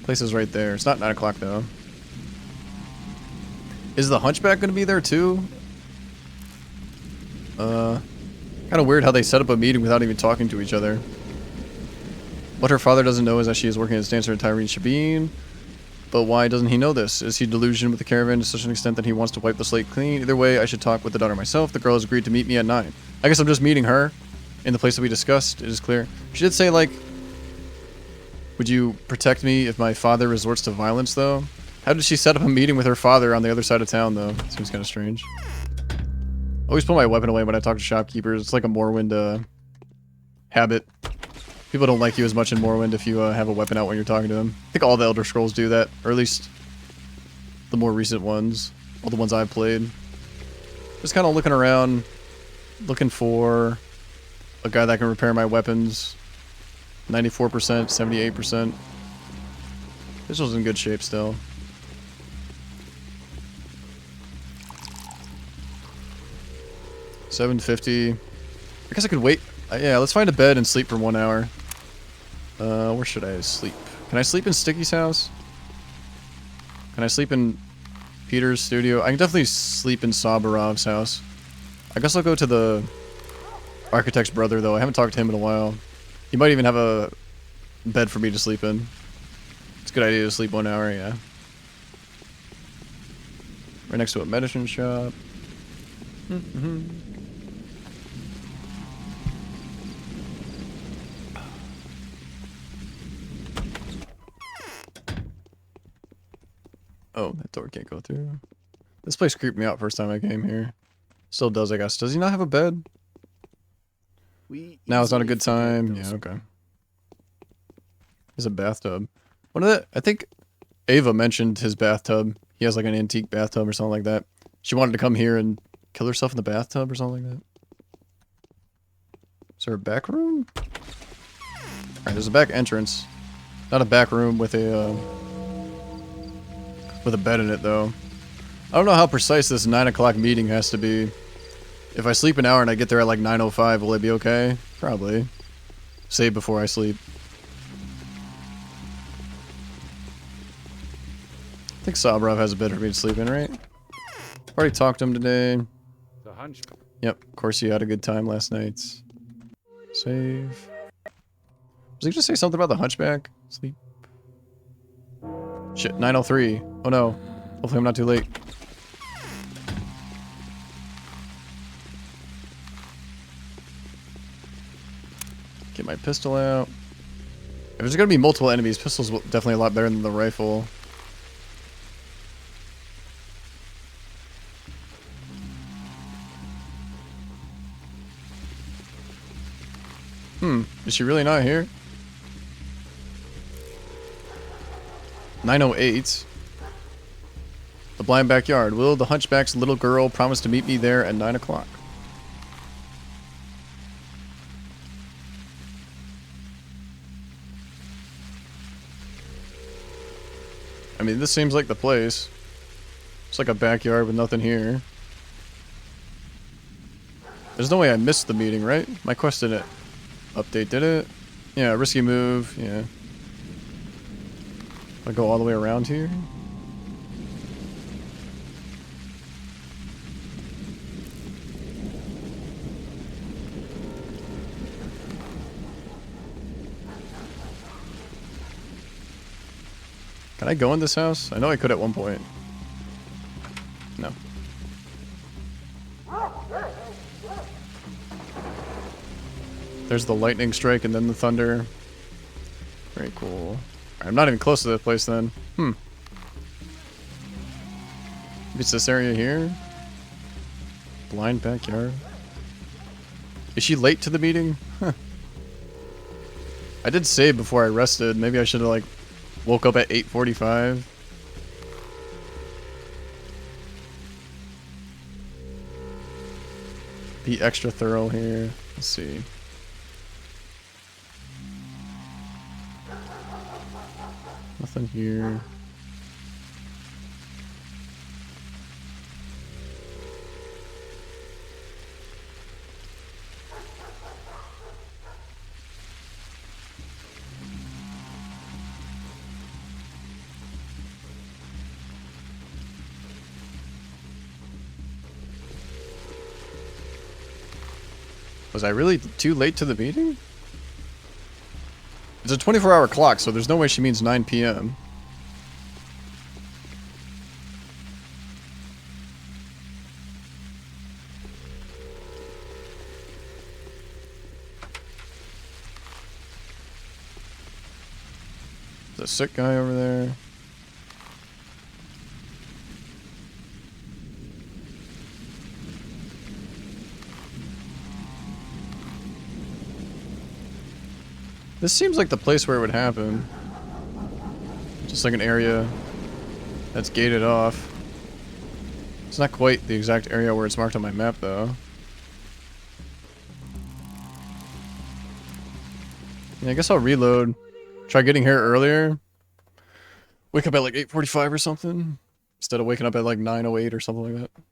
Place is right there. It's not 9 o'clock though. Is the hunchback going to be there too? Kind of weird how they set up a meeting without even talking to each other. What her father doesn't know is that she is working as dancer at Tyrene Shabin. But why doesn't he know this? Is he delusioned with the caravan to such an extent that he wants to wipe the slate clean? Either way, I should talk with the daughter myself. The girl has agreed to meet me at 9. I guess I'm just meeting her in the place that we discussed. It is clear. She did say, like, would you protect me if my father resorts to violence, though? How did she set up a meeting with her father on the other side of town, though? Seems kind of strange. I always put my weapon away when I talk to shopkeepers. It's like a Morrowind habit. People don't like you as much in Morrowind if you have a weapon out when you're talking to them. I think all the Elder Scrolls do that, or at least the more recent ones. All the ones I've played. Just kind of looking around, looking for a guy that can repair my weapons. 94%, 78%. This was in good shape still. $750. I guess I could wait. Yeah, let's find a bed and sleep for 1 hour. Where should I sleep? Can I sleep in Sticky's house? Can I sleep in Peter's studio? I can definitely sleep in Sabarov's house. I guess I'll go to the architect's brother, though. I haven't talked to him in a while. He might even have a bed for me to sleep in. It's a good idea to sleep 1 hour, yeah. Right next to a medicine shop. Oh, that door can't go through. This place creeped me out first time I came here. Still does, I guess. Does he not have a bed? Now it's not a good time. Yeah, okay. There's a bathtub. I think Ava mentioned his bathtub. He has like an antique bathtub or something like that. She wanted to come here and kill herself in the bathtub or something like that. Is there a back room? Alright, there's a back entrance. Not a back room with a bed in it, though. I don't know how precise this 9 o'clock meeting has to be. If I sleep an hour and I get there at like 9:05, will it be okay? Probably. Save before I sleep. I think Sabrov has a bed for me to sleep in, right? Already talked to him today. The hunch. Yep, of course he had a good time last night. Save. Was he gonna say something about the hunchback? Sleep. Shit, 9:03. Oh no. Hopefully I'm not too late. Get my pistol out. If there's gonna be multiple enemies, pistol's definitely a lot better than the rifle. Is she really not here? 9:08. The blind backyard. Will the hunchback's little girl promise to meet me there at 9 o'clock? I mean, this seems like the place. It's like a backyard with nothing here. There's no way I missed the meeting, right? My quest didn't update, did it? Yeah, risky move, yeah. I go all the way around here? Can I go in this house? I know I could at one point. No. There's the lightning strike and then the thunder. Very cool. I'm not even close to that place then. Maybe it's this area here? Blind backyard. Is she late to the meeting? Huh. I did save before I rested. Maybe I should have like woke up at 8:45. Be extra thorough here. Let's see. Nothing here. Was I really too late to the meeting? It's a 24-hour clock, so there's no way she means 9 p.m. There's a sick guy over there. This seems like the place where it would happen. Just like an area that's gated off. It's not quite the exact area where it's marked on my map, though. Yeah, I guess I'll reload. Try getting here earlier. Wake up at like 8:45 or something. Instead of waking up at like 9:08 or something like that.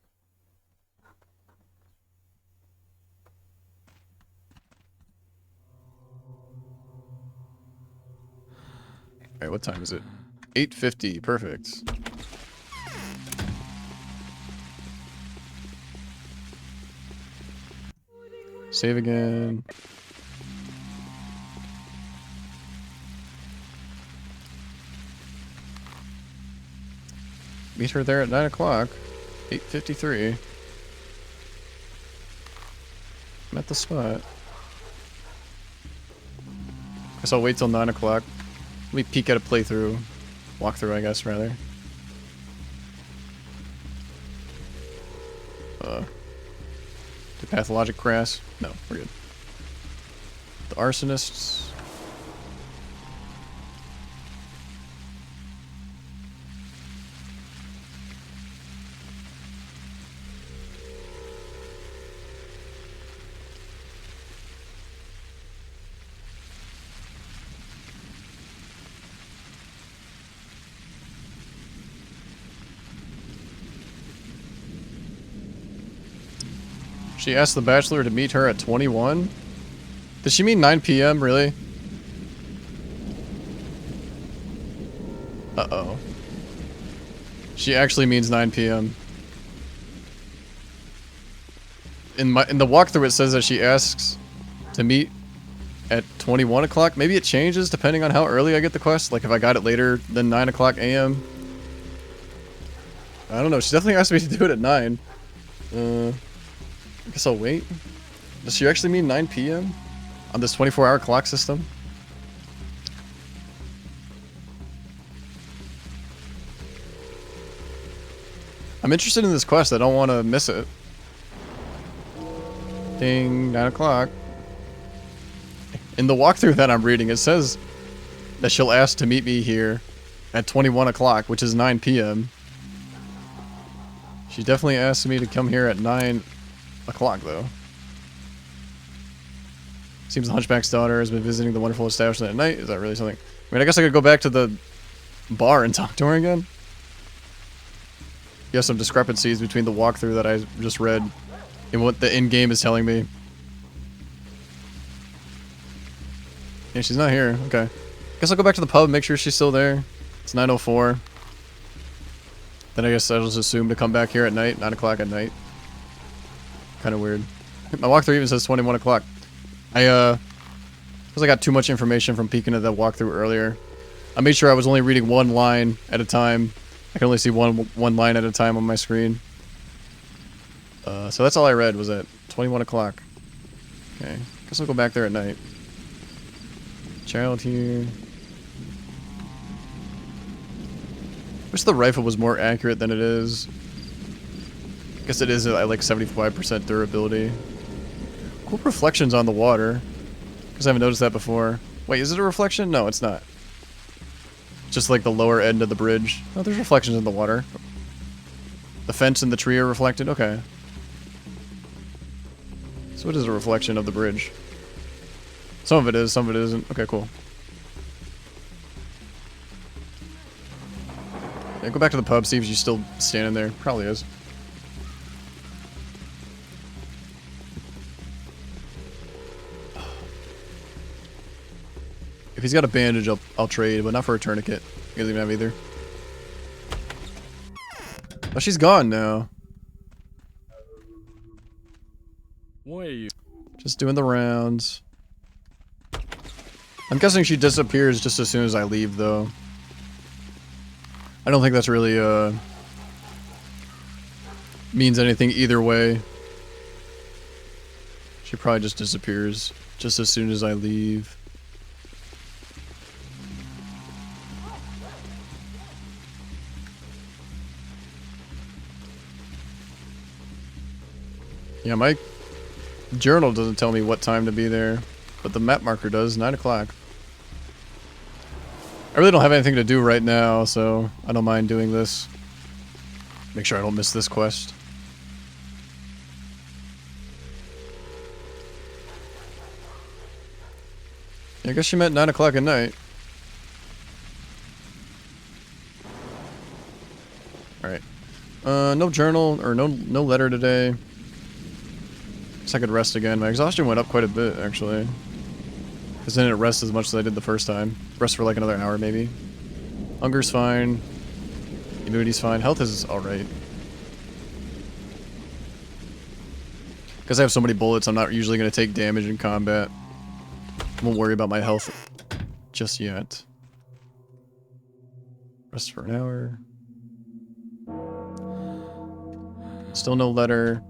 Alright, what time is it? 8:50, perfect. Save again. Meet her there at 9 o'clock. 8:53. I'm at the spot. Guess I'll wait till 9 o'clock. Let me peek at a playthrough. Walkthrough, I guess, rather. Did Pathologic crash? No, we're good. The arsonists. She asked the Bachelor to meet her at 21? Does she mean 9 p.m., really? Uh-oh. She actually means 9 p.m. In the walkthrough it says that she asks to meet at 21 o'clock. Maybe it changes depending on how early I get the quest. Like if I got it later than 9 o'clock a.m. I don't know. She definitely asked me to do it at 9. I guess I'll wait. Does she actually mean 9 p.m. on this 24-hour clock system? I'm interested in this quest. I don't want to miss it. Ding, 9 o'clock. In the walkthrough that I'm reading, it says that she'll ask to meet me here at 21 o'clock, which is 9 p.m. She definitely asked me to come here at 9 o'clock, though. Seems the Hunchback's daughter has been visiting the wonderful establishment at night. Is that really something? I mean, I guess I could go back to the bar and talk to her again. You have some discrepancies between the walkthrough that I just read and what the in-game is telling me. Yeah, she's not here. Okay. Guess I'll go back to the pub and make sure she's still there. It's 9:04. Then I guess I'll just assume to come back here at night, 9 o'clock at night. Kind of weird. My walkthrough even says 21 o'clock. Because I got too much information from peeking at that walkthrough earlier. I made sure I was only reading one line at a time. I can only see one line at a time on my screen. So that's all I read was at 21 o'clock. Okay. Guess I'll go back there at night. Child here. Wish the rifle was more accurate than it is. Guess it is at like 75% durability. Cool reflections on the water. Because I haven't noticed that before. Wait, is it a reflection? No, it's not. Just like the lower end of the bridge. Oh, there's reflections in the water. The fence and the tree are reflected? Okay. So it is a reflection of the bridge. Some of it is, some of it isn't. Okay, cool. Yeah, go back to the pub, see if she's still standing there. Probably is. If he's got a bandage, I'll trade, but not for a tourniquet. He doesn't even have either. Oh, she's gone now. Why are you? Just doing the rounds. I'm guessing she disappears just as soon as I leave, though. I don't think that's really, means anything either way. She probably just disappears just as soon as I leave. Yeah, my journal doesn't tell me what time to be there, but the map marker does, 9 o'clock. I really don't have anything to do right now, so I don't mind doing this. Make sure I don't miss this quest. Yeah, I guess she meant 9 o'clock at night. Alright. No journal, or no letter today. Guess I could rest again. My exhaustion went up quite a bit, actually. Because I didn't rest as much as I did the first time. Rest for like another hour, maybe. Hunger's fine. Immunity's fine. Health is alright. Because I have so many bullets, I'm not usually going to take damage in combat. I won't worry about my health just yet. Rest for an hour. Still no letter.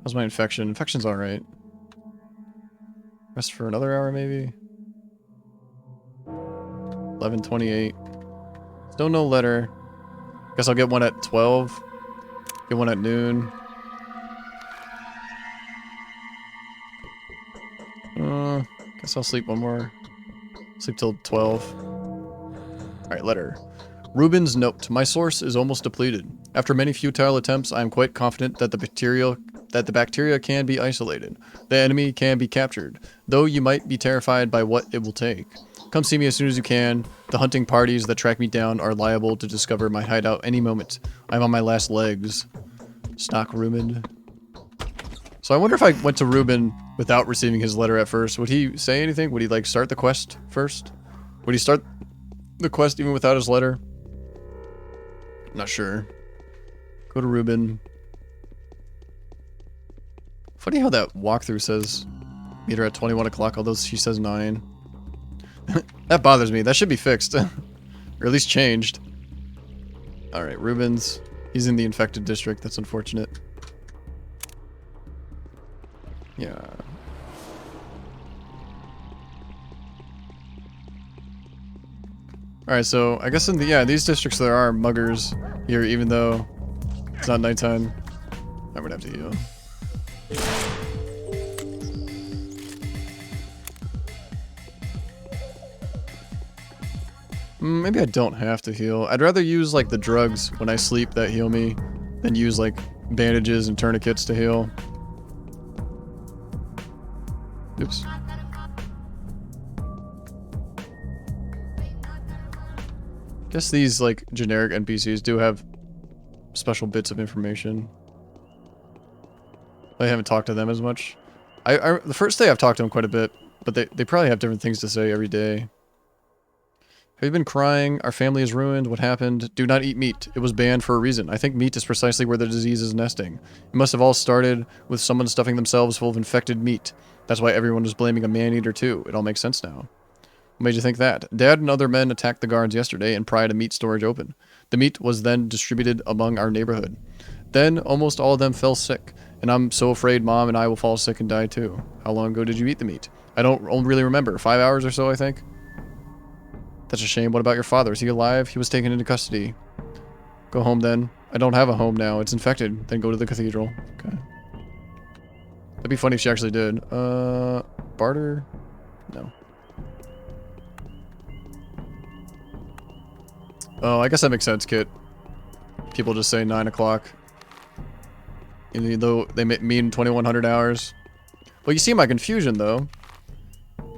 How's my infection? Infection's alright. Rest for another hour, maybe? 11:28. Still no letter. Guess I'll get one at 12. Get one at noon. Guess I'll sleep one more. Sleep till 12. Alright, letter. Ruben's note. My source is almost depleted. After many futile attempts, I am quite confident that the bacteria can be isolated. The enemy can be captured, though you might be terrified by what it will take. Come see me as soon as you can. The hunting parties that track me down are liable to discover my hideout any moment. I'm on my last legs. Stock Ruben. So I wonder if I went to Ruben without receiving his letter at first. Would he say anything? Would he like start the quest first? Would he start the quest even without his letter? Not sure. Go to Ruben. Funny how that walkthrough says meet her at 21 o'clock, although she says 9. That bothers me. That should be fixed. Or at least changed. Alright, Ruben's. He's in the infected district. That's unfortunate. Yeah. Alright, so I guess in the these districts there are muggers here, even though it's not nighttime. I'm gonna have to heal. Maybe I don't have to heal. I'd rather use like the drugs when I sleep that heal me than use like bandages and tourniquets to heal. Oops. Guess these like generic NPCs do have special bits of information. I haven't talked to them as much. The first day I've talked to them quite a bit, but they probably have different things to say every day. Have you been crying? Our family is ruined. What happened? Do not eat meat. It was banned for a reason. I think meat is precisely where the disease is nesting. It must have all started with someone stuffing themselves full of infected meat. That's why everyone was blaming a man-eater too. It all makes sense now. What made you think that? Dad and other men attacked the guards yesterday and pried a meat storage open. The meat was then distributed among our neighborhood. Then almost all of them fell sick. And I'm so afraid Mom and I will fall sick and die too. How long ago did you eat the meat? I don't really remember. 5 hours or so, I think. That's a shame. What about your father? Is he alive? He was taken into custody. Go home then. I don't have a home now. It's infected. Then go to the cathedral. Okay. That'd be funny if she actually did. Barter? No. Oh, I guess that makes sense, Kit. People just say 9 o'clock. Even though they mean 2100 hours. Well, you see my confusion, though.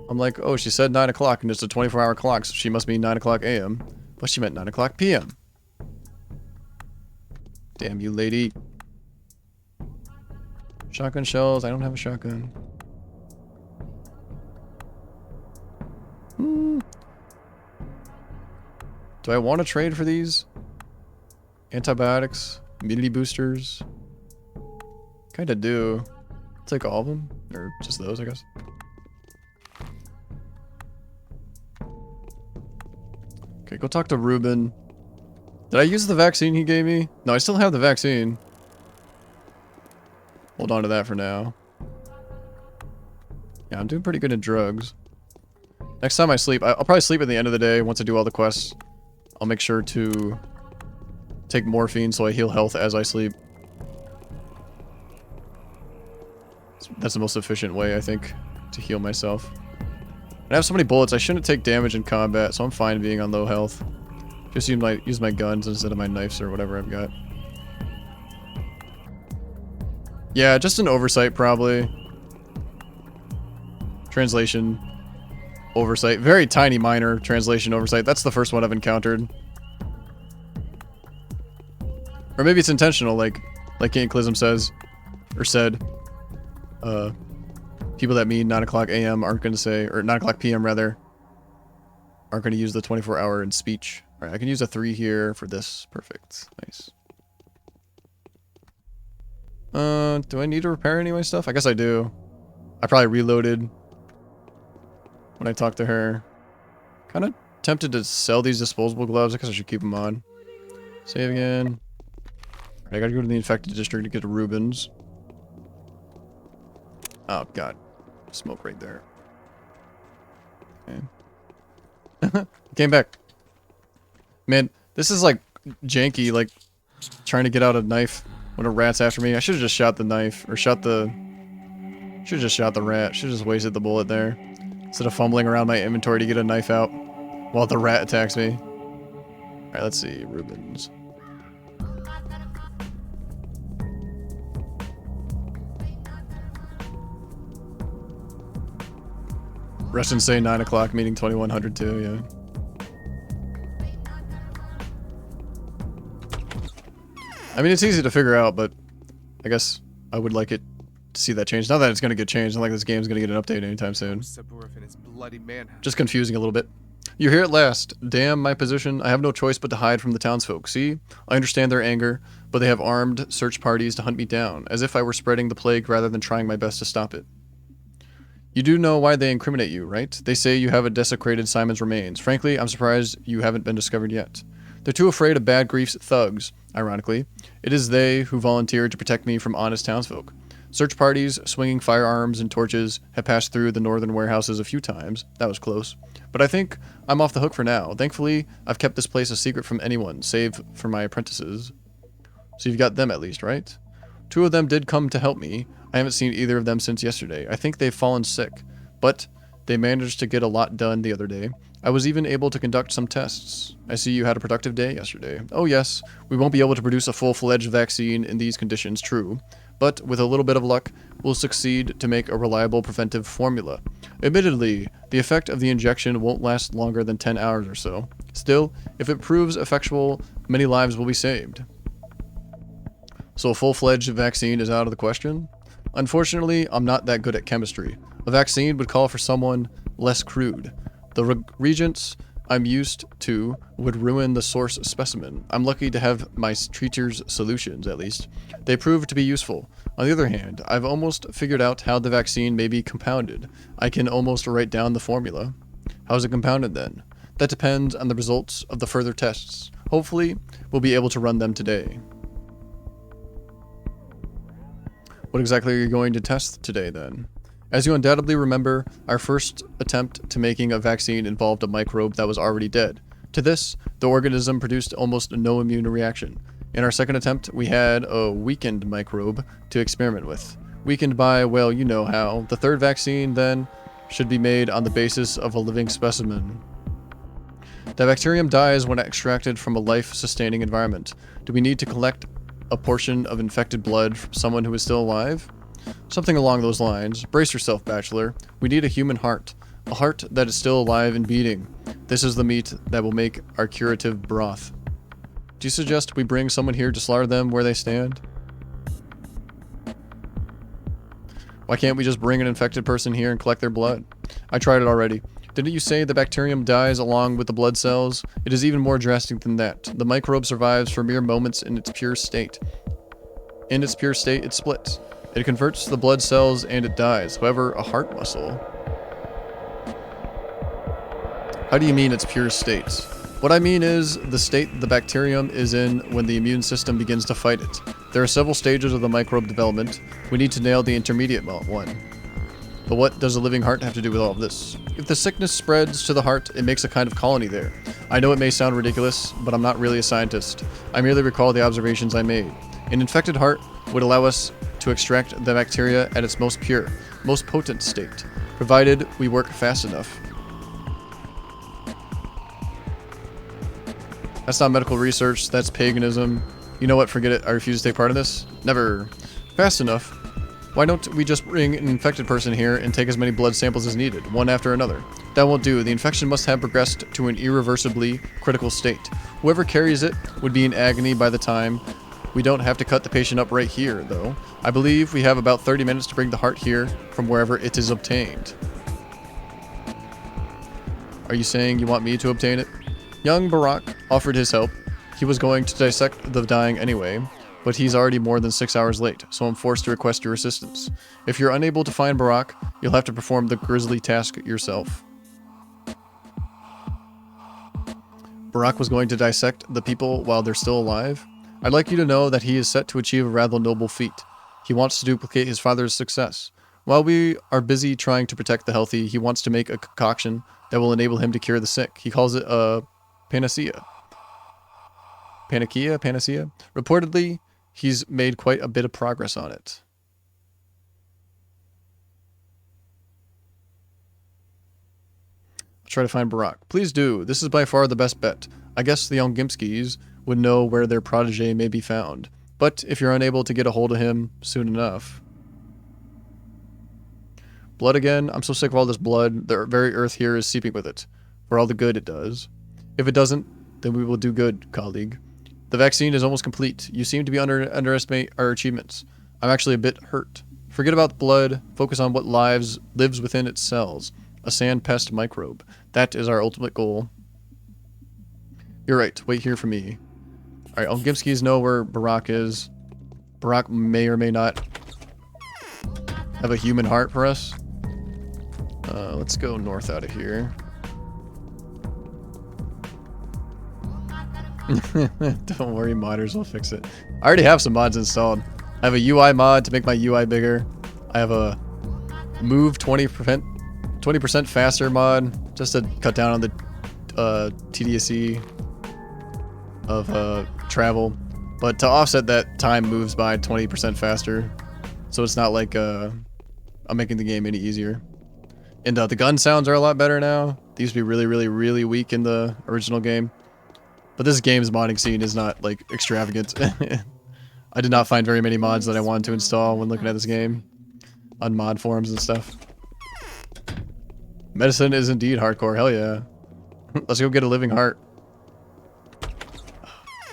I'm like, oh, she said 9 o'clock, and it's a 24-hour clock, so she must mean 9 o'clock a.m. But she meant 9 o'clock p.m. Damn you, lady. Shotgun shells. I don't have a shotgun. Do I want to trade for these? Antibiotics? Immunity boosters? Kinda do. I'll take all of them. Or just those, I guess. Okay, go talk to Ruben. Did I use the vaccine he gave me? No, I still have the vaccine. Hold on to that for now. Yeah, I'm doing pretty good at drugs. Next time I sleep, I'll probably sleep at the end of the day once I do all the quests. I'll make sure to take morphine so I heal health as I sleep. That's the most efficient way, I think, to heal myself. I have so many bullets, I shouldn't take damage in combat, so I'm fine being on low health. Just use my guns instead of my knives or whatever I've got. Yeah, just an oversight, probably. Translation oversight. Very tiny, minor translation oversight. That's the first one I've encountered. Or maybe it's intentional, like Cataclysm says, or said. People that mean 9 o'clock a.m. aren't going to say, or 9 o'clock p.m. rather, aren't going to use the 24-hour in speech. Alright, I can use a 3 here for this. Perfect. Nice. Do I need to repair any of my stuff? I guess I do. I probably reloaded when I talked to her. Kind of tempted to sell these disposable gloves. I guess I should keep them on. Save again. Alright, I gotta go to the infected district to get to Rubens. Oh, God. Smoke right there. Okay. Came back. Man, this is like janky, like trying to get out a knife when a rat's after me. I should have just shot the knife, or shot the... Should have just shot the rat. Should have just wasted the bullet there. Instead of fumbling around my inventory to get a knife out while the rat attacks me. Alright, let's see. Rubens. Russians say 9 o'clock, meaning 2100 too, yeah. I mean, it's easy to figure out, but I guess I would like it to see that change. Not that it's going to get changed. Not like this game's going to get an update anytime soon. Just confusing a little bit. You're here at last. Damn my position. I have no choice but to hide from the townsfolk. See? I understand their anger, but they have armed search parties to hunt me down, as if I were spreading the plague rather than trying my best to stop it. You do know why they incriminate you, right? They say you have a desecrated Simon's remains. Frankly, I'm surprised you haven't been discovered yet. They're too afraid of Bad Grief's thugs, ironically. It is they who volunteered to protect me from honest townsfolk. Search parties, swinging firearms and torches, have passed through the northern warehouses a few times. That was close. But I think I'm off the hook for now. Thankfully, I've kept this place a secret from anyone, save for my apprentices. So you've got them at least, right? 2 of them did come to help me. I haven't seen either of them since yesterday. I think they've fallen sick, but they managed to get a lot done the other day. I was even able to conduct some tests. I see you had a productive day yesterday. Oh yes, we won't be able to produce a full-fledged vaccine in these conditions, true. But with a little bit of luck, we'll succeed to make a reliable preventive formula. Admittedly, the effect of the injection won't last longer than 10 hours or so. Still, if it proves effectual, many lives will be saved. So a full-fledged vaccine is out of the question? Unfortunately, I'm not that good at chemistry. A vaccine would call for someone less crude. The reagents I'm used to would ruin the source specimen. I'm lucky to have my treacher's solutions, at least. They prove to be useful. On the other hand, I've almost figured out how the vaccine may be compounded. I can almost write down the formula. How's it compounded then? That depends on the results of the further tests. Hopefully, we'll be able to run them today. What exactly are you going to test today, then? As you undoubtedly remember, our first attempt to making a vaccine involved a microbe that was already dead. To this, the organism produced almost no immune reaction. In our second attempt, we had a weakened microbe to experiment with. Weakened by, well, you know how. The third vaccine, then, should be made on the basis of a living specimen. The bacterium dies when extracted from a life-sustaining environment. Do we need to collect a portion of infected blood from someone who is still alive? Something along those lines. Brace yourself, Bachelor. We need a human heart. A heart that is still alive and beating. This is the meat that will make our curative broth. Do you suggest we bring someone here to slaughter them where they stand? Why can't we just bring an infected person here and collect their blood? I tried it already. Didn't you say the bacterium dies along with the blood cells? It is even more drastic than that. The microbe survives for mere moments in its pure state. In its pure state, it splits. It converts the blood cells and it dies. However, a heart muscle... How do you mean its pure state? What I mean is the state the bacterium is in when the immune system begins to fight it. There are several stages of the microbe development. We need to nail the intermediate one. But what does a living heart have to do with all of this? If the sickness spreads to the heart, it makes a kind of colony there. I know it may sound ridiculous, but I'm not really a scientist. I merely recall the observations I made. An infected heart would allow us to extract the bacteria at its most pure, most potent state, provided we work fast enough. That's not medical research, that's paganism. You know what, forget it, I refuse to take part in this. Never. Fast enough. Why don't we just bring an infected person here and take as many blood samples as needed, one after another? That won't do. The infection must have progressed to an irreversibly critical state. Whoever carries it would be in agony by the time. We don't have to cut the patient up right here, though. I believe we have about 30 minutes to bring the heart here from wherever it is obtained. Are you saying you want me to obtain it? Young Barack offered his help. He was going to dissect the dying anyway, but he's already more than 6 hours late, so I'm forced to request your assistance. If you're unable to find Barack, you'll have to perform the grisly task yourself. Barack was going to dissect the people while they're still alive? I'd like you to know that he is set to achieve a rather noble feat. He wants to duplicate his father's success. While we are busy trying to protect the healthy, he wants to make a concoction that will enable him to cure the sick. He calls it a panacea. Panacea? Reportedly, he's made quite a bit of progress on it. I'll try to find Barack. Please do. This is by far the best bet. I guess the Ongimskis would know where their protege may be found. But if you're unable to get a hold of him soon enough... Blood again? I'm so sick of all this blood. The very earth here is seeping with it. For all the good it does. If it doesn't, then we will do good, colleague. The vaccine is almost complete. You seem to be underestimate our achievements. I'm actually a bit hurt. Forget about the blood. Focus on what lives within its cells. A sand pest microbe. That is our ultimate goal. You're right. Wait here for me. Alright, Ongimskis know where Barack is. Barack may or may not have a human heart for us. Let's go north out of here. Don't worry, modders will fix it. I already have some mods installed. I have a UI mod to make my UI bigger. I have a move 20% faster mod just to cut down on the TDSE of travel. But to offset that, time moves by 20% faster. So it's not like I'm making the game any easier. And the gun sounds are a lot better now. They used to be really weak in the original game. But this game's modding scene is not, like, extravagant. I did not find very many mods that I wanted to install when looking at this game. On mod forums and stuff. Medicine is indeed hardcore, hell yeah. Let's go get a living heart.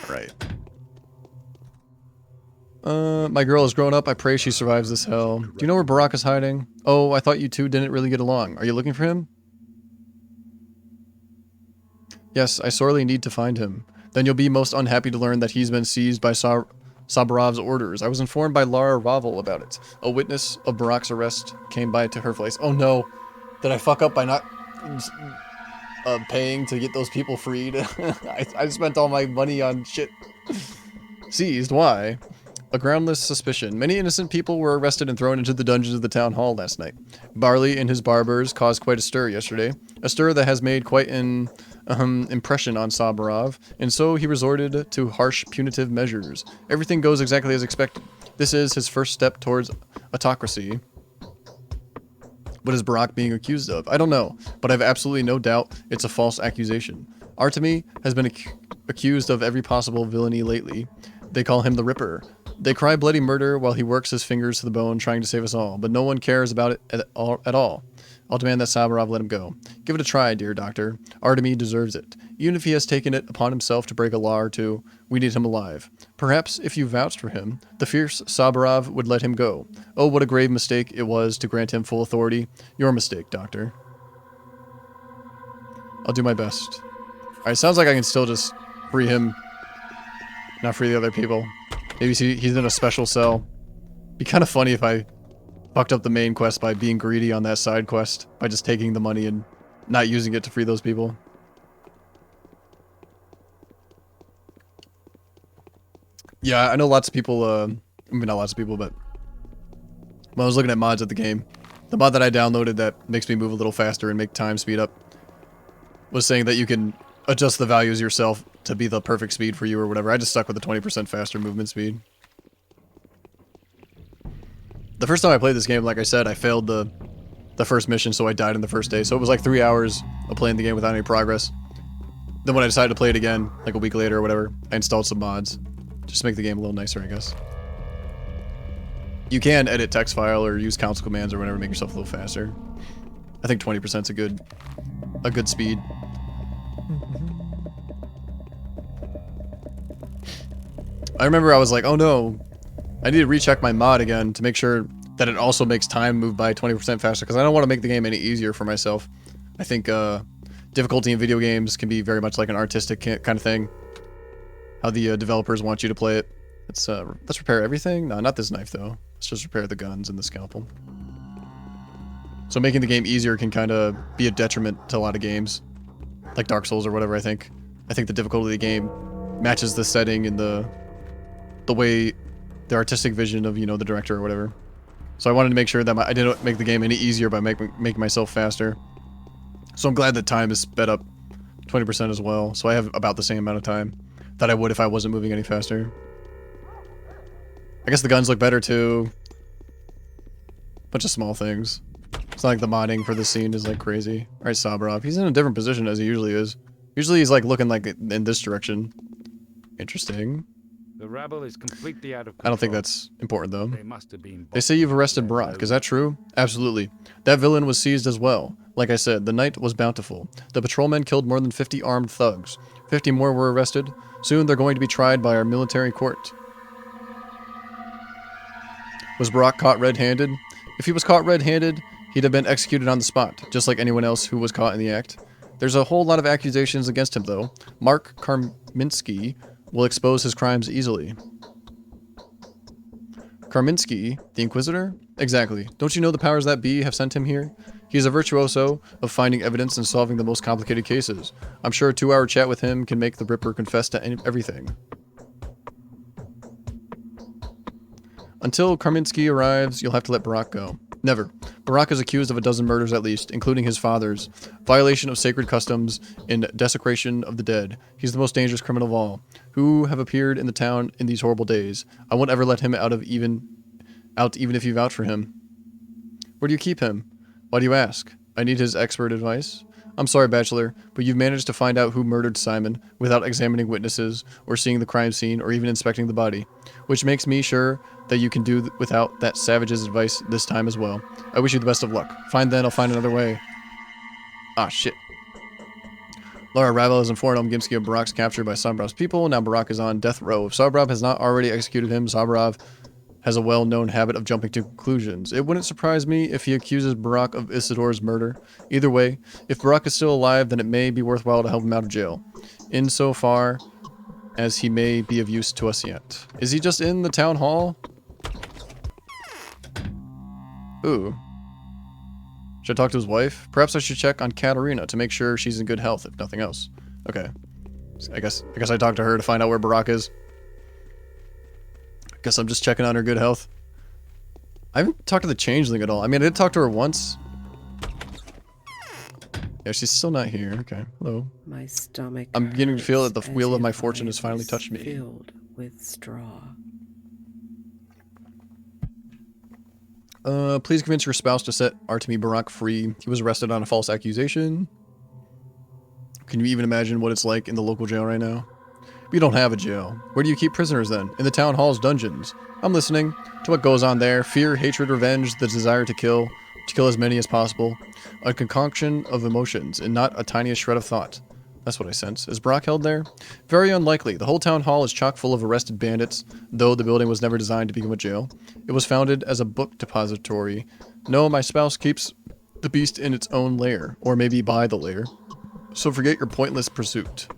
Alright. My girl is grown up. I pray she survives this hell. Do you know where Barack is hiding? Oh, I thought you two didn't really get along. Are you looking for him? Yes, I sorely need to find him. Then you'll be most unhappy to learn that he's been seized by Sabarov's orders. I was informed by Lara Ravel about it. A witness of Barack's arrest came by to her place. Oh no! Did I fuck up by not paying to get those people freed? I spent all my money on shit. Seized? Why? a groundless suspicion. Many innocent people were arrested and thrown into the dungeons of the town hall last night. Barley and his barbers caused quite a stir yesterday, a stir that has made quite an impression on Saburov, and so he resorted to harsh punitive measures. Everything goes exactly as expected. This is his first step towards autocracy. What is Barak being accused of? I don't know, but I have absolutely no doubt it's a false accusation. Artemy has been accused of every possible villainy lately. They call him the Ripper. They cry bloody murder while he works his fingers to the bone trying to save us all, but no one cares about it at all. I'll demand that Saburov let him go. Give it a try, dear doctor. Artemy deserves it. Even if he has taken it upon himself to break a law or two, we need him alive. Perhaps if you vouched for him, the fierce Saburov would let him go. Oh, what a grave mistake it was to grant him full authority. Your mistake, doctor. I'll do my best. Alright, sounds like I can still just free him. Not free the other people. Maybe he's in a special cell. Be kind of funny if I fucked up the main quest by being greedy on that side quest. By just taking the money and not using it to free those people. Yeah, I know lots of people, I mean not lots of people, but when I was looking at mods at the game, the mod that I downloaded that makes me move a little faster and make time speed up was saying that you can adjust the values yourself to be the perfect speed for you or whatever. I just stuck with the 20% faster movement speed. The first time I played this game, like I said, I failed the first mission, so I died in the first day. So it was like 3 hours of playing the game without any progress. Then when I decided to play it again, like a week later or whatever, I installed some mods. Just to make the game a little nicer, I guess. You can edit text file or use console commands or whatever to make yourself a little faster. I think 20% is a good speed. I remember I was like, oh no, I need to recheck my mod again to make sure that it also makes time move by 20% faster, because I don't want to make the game any easier for myself. I think difficulty in video games can be very much like an artistic kind of thing. How the developers want you to play it. Let's repair everything. No, not this knife though. Let's just repair the guns and the scalpel. So making the game easier can kind of be a detriment to a lot of games, like Dark Souls or whatever. I think the difficulty of the game matches the setting and the way, the artistic vision of, you know, the director or whatever. So I wanted to make sure that I didn't make the game any easier by making myself faster. So I'm glad that time is sped up 20% as well. So I have about the same amount of time that I would if I wasn't moving any faster. I guess the guns look better too. Bunch of small things. It's not like the modding for this scene is like crazy. Alright, Saburov. He's in a different position as he usually is. Usually he's like looking like in this direction. Interesting. The rabble is completely out of control. I don't think that's important though. They must have been. They say you've arrested Barak. Is that true? Absolutely. That villain was seized as well. Like I said, the night was bountiful. The patrolmen killed more than 50 armed thugs. 50 more were arrested. Soon they're going to be tried by our military court. Was Barak caught red-handed? If he was caught red-handed, he'd have been executed on the spot, just like anyone else who was caught in the act. There's a whole lot of accusations against him, though. Mark Karminsky will expose his crimes easily. Karminsky, the Inquisitor? Exactly. Don't you know the powers that be have sent him here? He's a virtuoso of finding evidence and solving the most complicated cases. I'm sure a 2-hour chat with him can make the Ripper confess to everything. Until Karminsky arrives, you'll have to let Barak go. Never. Barak is accused of a dozen murders at least, including his father's, violation of sacred customs, and desecration of the dead. He's the most dangerous criminal of all, who have appeared in the town in these horrible days. I won't ever let him out even if you vouch for him. Where do you keep him? Why do you ask? I need his expert advice. I'm sorry, Bachelor, but you've managed to find out who murdered Simon without examining witnesses, or seeing the crime scene, or even inspecting the body, which makes me sure that you can do without that savage's advice this time as well. I wish you the best of luck. Fine then, I'll find another way. Ah, shit. Laura Ravel has informed Omgimsky of Barak's capture by Sabrov's people. Now Barak is on death row. If Sabrov has not already executed him, Sabrov has a well-known habit of jumping to conclusions. It wouldn't surprise me if he accuses Barak of Isidore's murder. Either way, if Barak is still alive, then it may be worthwhile to help him out of jail, insofar as he may be of use to us yet. Is he just in the town hall? Ooh. Should I talk to his wife? Perhaps I should check on Katerina to make sure she's in good health, if nothing else. Okay. I guess I talked to her to find out where Barak is. Guess I'm just checking on her good health. I haven't talked to the changeling at all. I mean, I did talk to her once. Yeah, she's still not here. Okay, hello. My stomach. I'm beginning to feel that the hurts wheel of as my if fortune I has finally was touched me. Filled with straw. Please convince your spouse to set Artemi Barak free. He was arrested on a false accusation. Can you even imagine what it's like in the local jail right now? We don't have a jail. Where do you keep prisoners then? In the town hall's dungeons. I'm listening to what goes on there. Fear, hatred, revenge, the desire to kill as many as possible. A concoction of emotions, and not a tiniest shred of thought. That's what I sense. Is Brock held there? Very unlikely. The whole town hall is chock full of arrested bandits, though the building was never designed to become a jail. It was founded as a book depository. No, my spouse keeps the beast in its own lair, or maybe by the lair. So forget your pointless pursuit.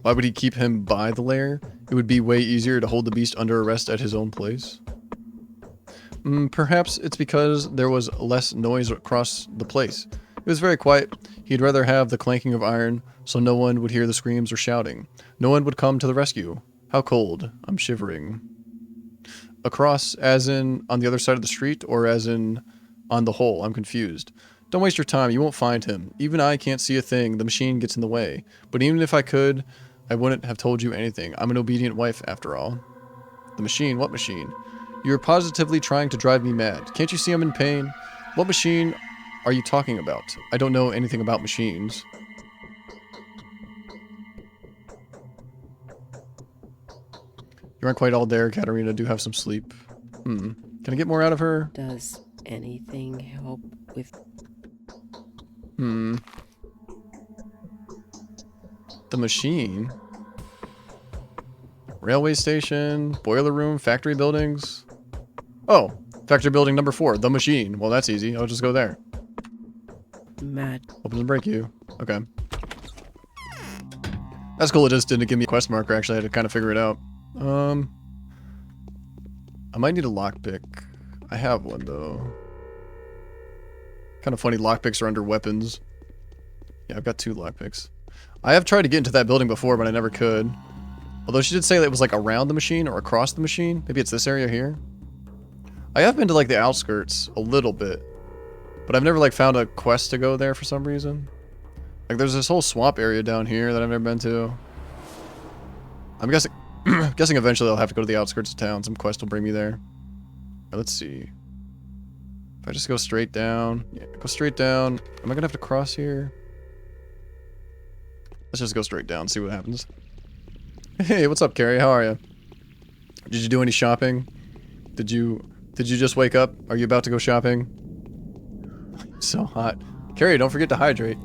Why would he keep him by the lair? It would be way easier to hold the beast under arrest at his own place. Perhaps it's because there was less noise across the place. It was very quiet. He'd rather have the clanking of iron, so no one would hear the screams or shouting. No one would come to the rescue. How cold. I'm shivering. Across, as in on the other side of the street, or as in on the whole? I'm confused. Don't waste your time. You won't find him. Even I can't see a thing. The machine gets in the way. But even if I could, I wouldn't have told you anything. I'm an obedient wife, after all. The machine? What machine? You're positively trying to drive me mad. Can't you see I'm in pain? What machine are you talking about? I don't know anything about machines. You aren't quite all there, Katarina. Do have some sleep. Can I get more out of her? Does anything help with... The machine? Railway station, boiler room, factory buildings. Oh, factory building number 4, the machine. Well, that's easy. I'll just go there. Mad. Hope it doesn't break you. Okay. That's cool. It just didn't give me a quest marker. Actually, I had to kind of figure it out. I might need a lockpick. I have one, though. Kind of funny, lockpicks are under weapons. Yeah, I've got 2 lockpicks. I have tried to get into that building before, but I never could. Although she did say that it was like around the machine or across the machine. Maybe it's this area here. I have been to like the outskirts a little bit, but I've never like found a quest to go there for some reason. Like there's this whole swamp area down here that I've never been to. I'm guessing guessing eventually I'll have to go to the outskirts of town. Some quest will bring me there. Let's see. If I just go straight down. Yeah, go straight down. Am I gonna have to cross here? Let's just go straight down, see what happens. Hey, what's up, Carrie? How are you? Did you do any shopping? Did you just wake up? Are you about to go shopping? So hot. Carrie, don't forget to hydrate.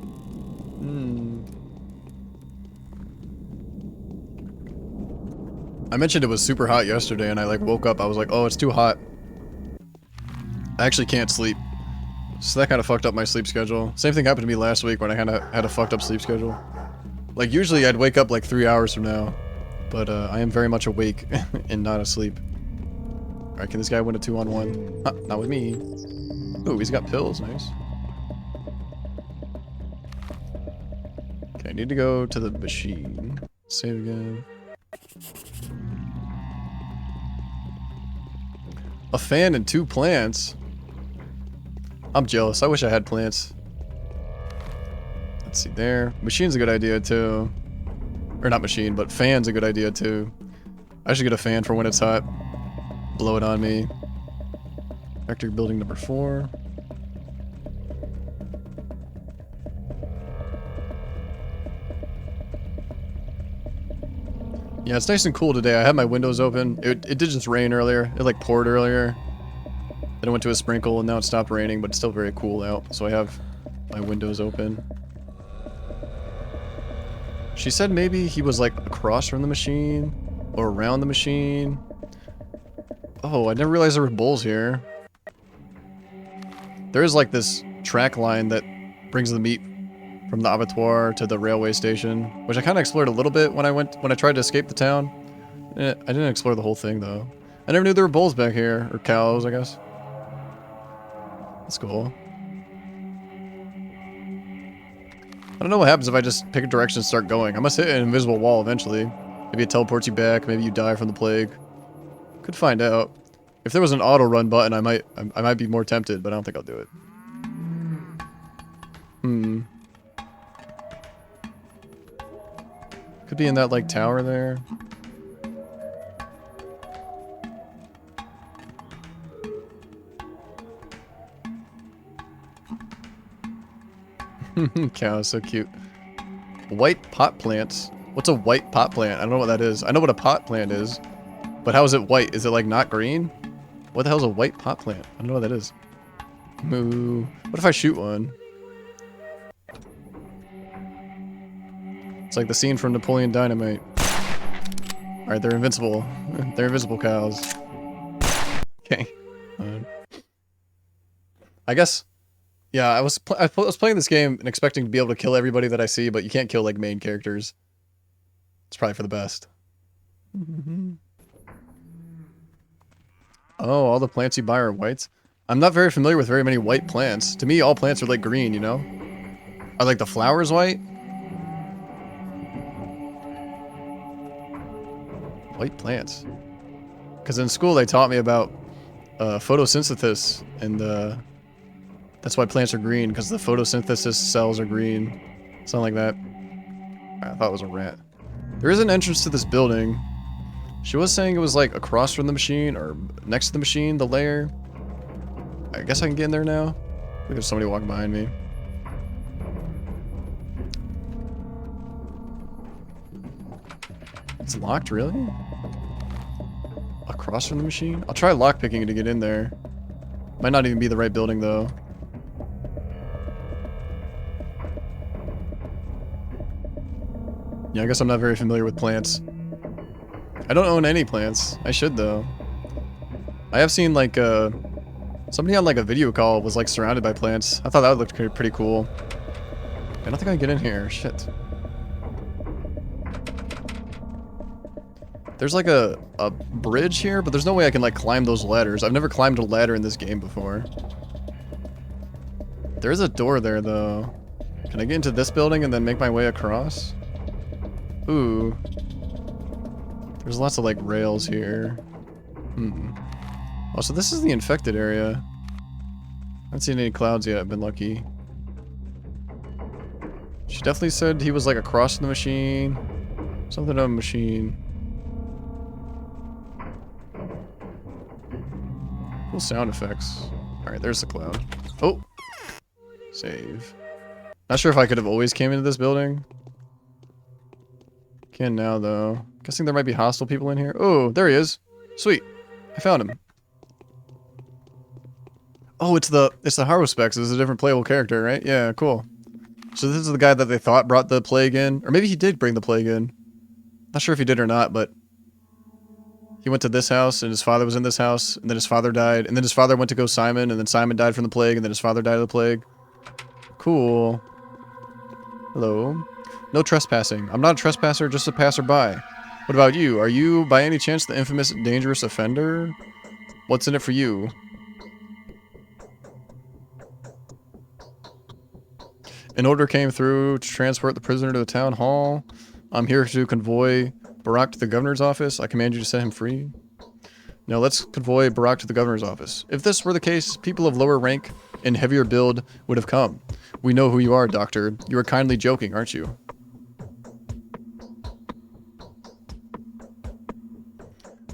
I mentioned it was super hot yesterday and I like woke up. I was like, oh, it's too hot. I actually can't sleep. So that kind of fucked up my sleep schedule. Same thing happened to me last week when I kind of had a fucked up sleep schedule. Like usually I'd wake up like 3 hours from now. But I am very much awake and not asleep. Alright, can this guy win a 2-on-1? Not with me. Ooh, he's got pills. Nice. Okay, I need to go to the machine. Save again. A fan and 2 plants? I'm jealous. I wish I had plants. Let's see there. Machine's a good idea too. Or not machine, but fan's a good idea too. I should get a fan for when it's hot. Blow it on me. Factory building number 4. Yeah, it's nice and cool today. I had my windows open. It did just rain earlier. It like poured earlier. Then it went to a sprinkle and now it stopped raining, but it's still very cool out. So I have my windows open. She said maybe he was like across from the machine or around the machine. Oh, I never realized there were bulls here. There is like this track line that brings the meat from the abattoir to the railway station, which I kind of explored a little bit when I tried to escape the town. I didn't explore the whole thing though. I never knew there were bulls back here, or cows, I guess. That's cool. I don't know what happens if I just pick a direction and start going. I must hit an invisible wall eventually. Maybe it teleports you back. Maybe you die from the plague. Could find out. If there was an auto run button, I might be more tempted, but I don't think I'll do it. Hmm. Could be in that like tower there. Cow, so cute. White pot plants. What's a white pot plant? I don't know what that is. I know what a pot plant is, but how is it white? Is it like not green? What the hell is a white pot plant? I don't know what that is. Moo. What if I shoot one? It's like the scene from Napoleon Dynamite. Alright, they're invincible. They're invisible cows. Okay. I guess... Yeah, I was playing this game and expecting to be able to kill everybody that I see, but you can't kill, like, main characters. It's probably for the best. Oh, all the plants you buy are whites? I'm not very familiar with very many white plants. To me, all plants are, like, green, you know? Are, like, the flowers white? White plants. Because in school they taught me about photosynthesis, and that's why plants are green, because the photosynthesis cells are green. Something like that. I thought it was a rat. There is an entrance to this building. She was saying it was like across from the machine, or next to the machine, the lair. I guess I can get in there now. I think there's somebody walking behind me. It's locked, really? Across from the machine? I'll try lockpicking to get in there. Might not even be the right building, though. Yeah, I guess I'm not very familiar with plants. I don't own any plants. I should, though. I have seen, like, somebody on, like, a video call was, like, surrounded by plants. I thought that looked pretty cool. I don't think I can get in here. Shit. There's, like, a bridge here, but there's no way I can, like, climb those ladders. I've never climbed a ladder in this game before. There is a door there, though. Can I get into this building and then make my way across? Ooh. There's lots of, like, rails here. Oh, so this is the infected area. I haven't seen any clouds yet. I've been lucky. She definitely said he was, like, across the machine. Something on a machine. Cool sound effects. Alright, there's the cloud. Oh! Save. Not sure if I could have always came into this building. Can now, though. Guessing there might be hostile people in here. Oh, there he is. Sweet. I found him. Oh, it's the Haruspex. It's a different playable character, right? Yeah, cool. So this is the guy that they thought brought the plague in. Or maybe he did bring the plague in. Not sure if he did or not, but... He went to this house, and his father was in this house, and then his father died, and then his father went to go Simon, and then Simon died from the plague, and then his father died of the plague. Cool. Hello. No trespassing. I'm not a trespasser, just a passerby. What about you? Are you, by any chance, the infamous dangerous offender? What's in it for you? An order came through to transport the prisoner to the town hall. I'm here to convoy Barak to the governor's office. I command you to set him free. Now let's convoy Barak to the governor's office. If this were the case, people of lower rank and heavier build would have come. We know who you are, Doctor. You are kindly joking, aren't you?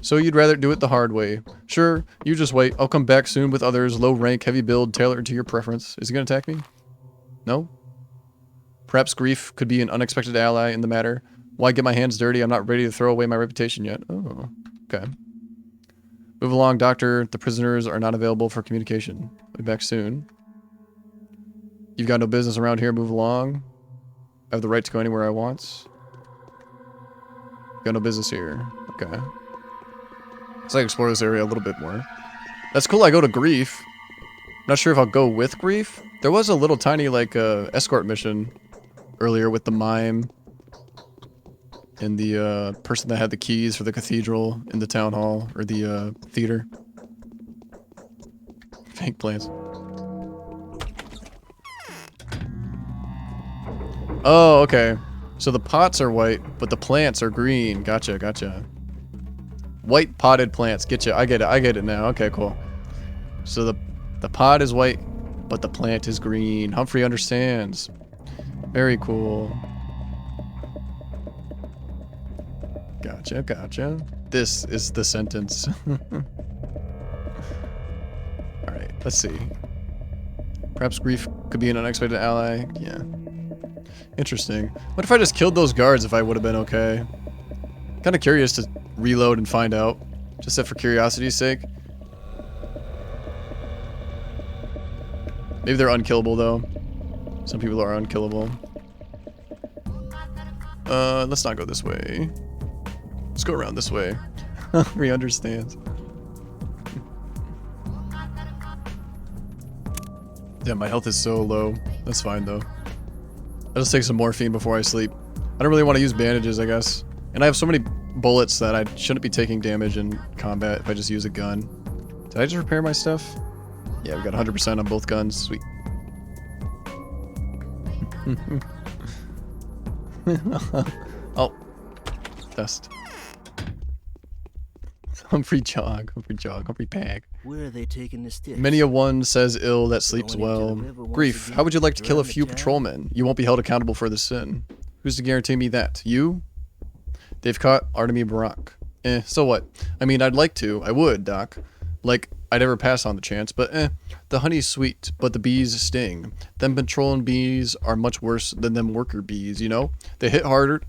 So you'd rather do it the hard way. Sure, you just wait. I'll come back soon with others, low rank, heavy build, tailored to your preference. Is he gonna attack me? No? Perhaps grief could be an unexpected ally in the matter. Why get my hands dirty? I'm not ready to throw away my reputation yet. Oh, okay. Move along, Doctor. The prisoners are not available for communication. I'll be back soon. You've got no business around here. Move along. I have the right to go anywhere I want. Got no business here. Okay. So I explore this area a little bit more. That's cool. I go to Grief. Not sure if I'll go with Grief. There was a little tiny, like, escort mission earlier with the mime and the person that had the keys for the cathedral in the town hall, or the theater. Fake plants. Oh, okay. So the pots are white, but the plants are green. Gotcha, gotcha. White potted plants. Getcha. I get it now. Okay, cool. So the pot is white, but the plant is green. Humfrey understands. Very cool. Gotcha, gotcha. This is the sentence. Alright, let's see. Perhaps grief could be an unexpected ally. Yeah. Interesting. What if I just killed those guards if I would have been okay? Kind of curious to reload and find out. Just for curiosity's sake. Maybe they're unkillable though. Some people are unkillable. Let's not go this way. Let's go around this way. He understands. Yeah, my health is so low. That's fine though. I'll just take some morphine before I sleep. I don't really want to use bandages, I guess. And I have so many bullets that I shouldn't be taking damage in combat if I just use a gun. Did I just repair my stuff? Yeah, we got 100% on both guns. Sweet. Oh. Dust. Humfrey jog, Humfrey pack. Where are they taking the sticks? Many a one says ill that sleeps well. Grief, how would you like to kill a few patrolmen? You won't be held accountable for the sin. Who's to guarantee me that? You? They've caught Artemy Barak. So what? I mean, I'd like to. I would, Doc. Like, I'd ever pass on the chance, but the honey's sweet, but the bees sting. Them patrolling bees are much worse than them worker bees, you know? They hit hard